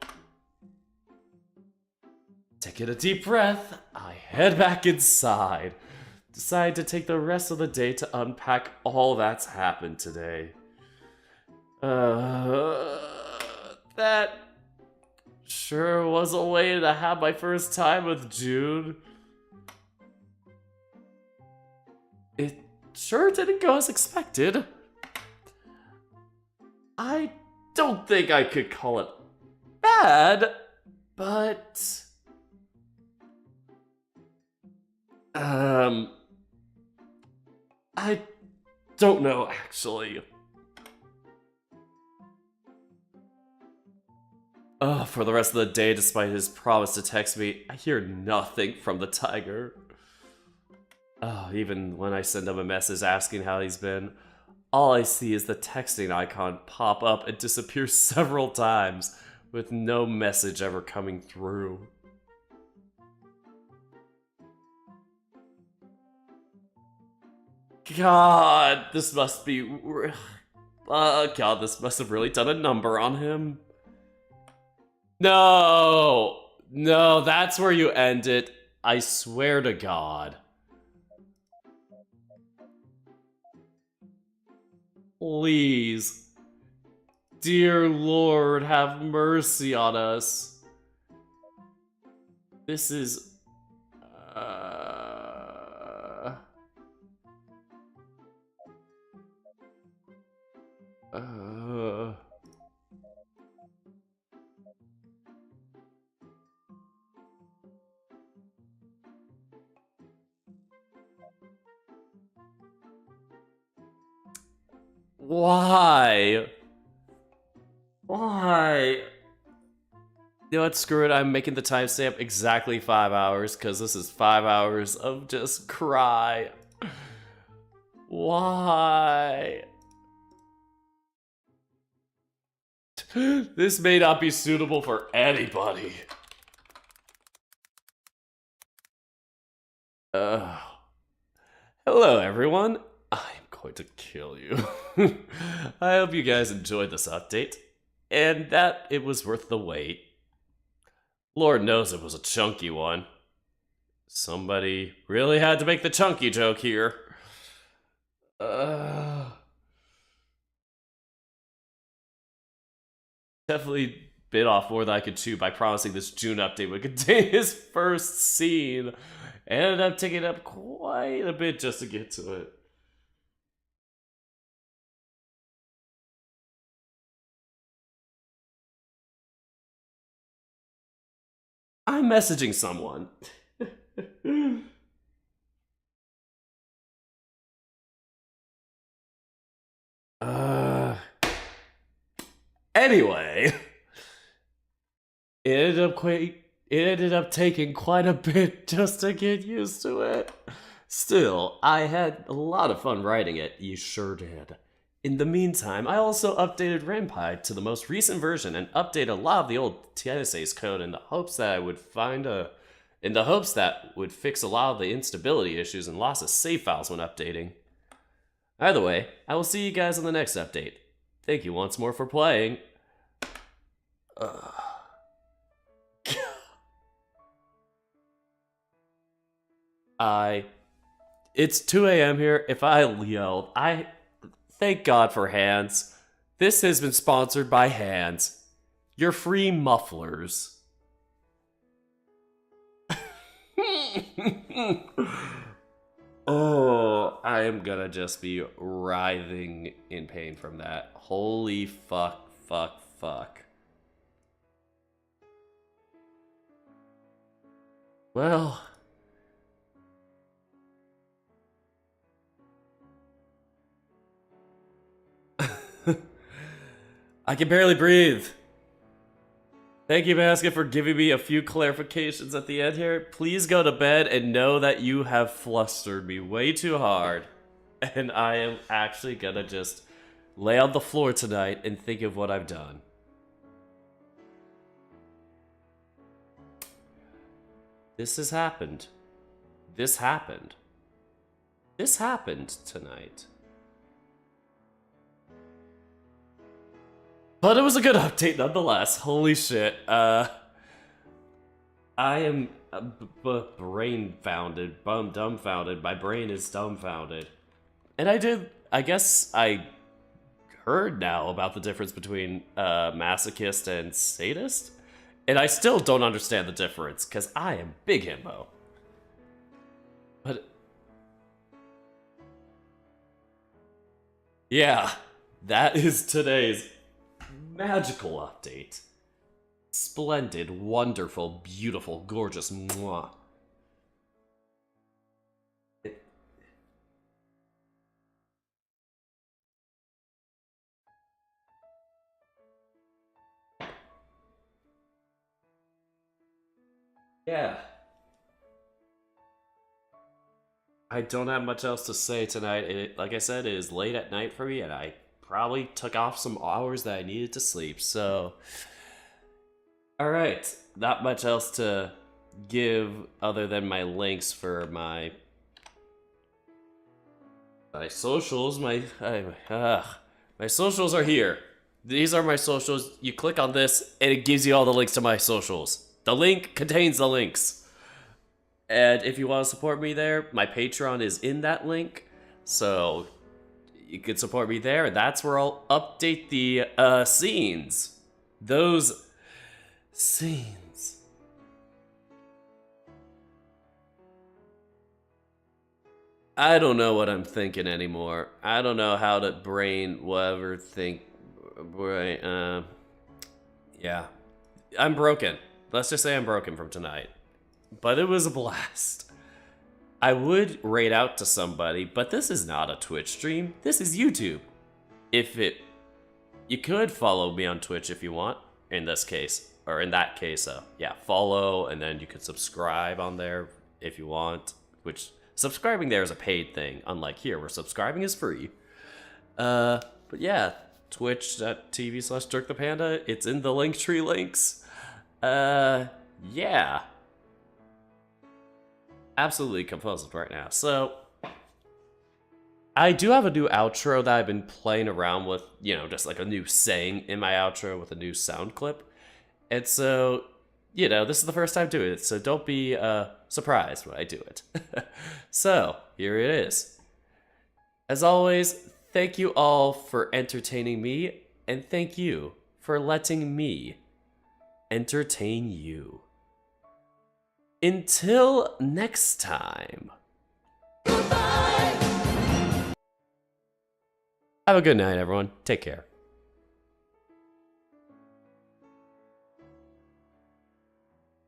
Taking a deep breath, I head back inside. Decide to take the rest of the day to unpack all that's happened today. That sure was a way to have my first time with June. It sure didn't go as expected. I don't think I could call it bad, but... I don't know, actually. For the rest of the day, despite his promise to text me, I hear nothing from the tiger. Even when I send him a message asking how he's been, all I see is the texting icon pop up and disappear several times, with no message ever coming through. God, this must be... God, this must have really done a number on him. No! No, that's where you end it. I swear to God. Please. Dear Lord, have mercy on us. This is... Why? Why? You know what, screw it, I'm making the timestamp exactly 5 hours, because this is 5 hours of just cry. Why? This may not be suitable for anybody. Hello everyone. I'm going to kill you. I hope you guys enjoyed this update, and that it was worth the wait. Lord knows it was a chunky one. Somebody really had to make the chunky joke here. Definitely bit off more than I could chew by promising this June update would contain his first scene. Ended up taking up quite a bit just to get to it. I'm messaging someone. Anyway, it ended up taking quite a bit just to get used to it. Still, I had a lot of fun writing it. You sure did. In the meantime, I also updated Rampide to the most recent version and updated a lot of the old TSA's code in the hopes that would fix a lot of the instability issues and loss of save files when updating. Either way, I will see you guys on the next update. Thank you once more for playing. It's 2 a.m. here. If I yelled, thank God for Hands. This has been sponsored by Hands. Your free mufflers. Oh, I am gonna just be writhing in pain from that. Holy fuck. Well... I can barely breathe. Thank you, Basket, for giving me a few clarifications at the end here. Please go to bed and know that you have flustered me way too hard. And I am actually gonna just lay on the floor tonight and think of what I've done. This has happened. This happened. This happened tonight. But it was a good update nonetheless. Holy shit. I am dumbfounded. My brain is dumbfounded. And I guess I heard now about the difference between masochist and sadist. And I still don't understand the difference, because I am big himbo. But yeah, that is today's magical update. Splendid, wonderful, beautiful, gorgeous, mwah. Yeah. I don't have much else to say tonight. Like I said, it is late at night for me, and I probably took off some hours that I needed to sleep, so... Alright, not much else to give other than my links for my socials. My socials are here. These are my socials. You click on this, and it gives you all the links to my socials. The link contains the links. And if you want to support me there, my Patron is in that link. So you can support me there. That's where I'll update the scenes. Those scenes. I don't know what I'm thinking anymore. I don't know how to brain whatever think. Yeah. I'm broken. Let's just say I'm broken from tonight. But it was a blast. I would raid out to somebody, but this is not a Twitch stream. This is YouTube. You could follow me on Twitch if you want, in this case. Or in that case, yeah, follow, and then you could subscribe on there if you want. Which, subscribing there is a paid thing, unlike here, where subscribing is free. But yeah, twitch.tv/dorkthepanda. It's in the Linktree links. Yeah. Absolutely composed right now. So, I do have a new outro that I've been playing around with, just like a new saying in my outro with a new sound clip. And so, this is the first time doing it, so don't be surprised when I do it. So, here it is. As always, thank you all for entertaining me, and thank you for letting me entertain you. Until next time. Goodbye. Have a good night, everyone. Take care.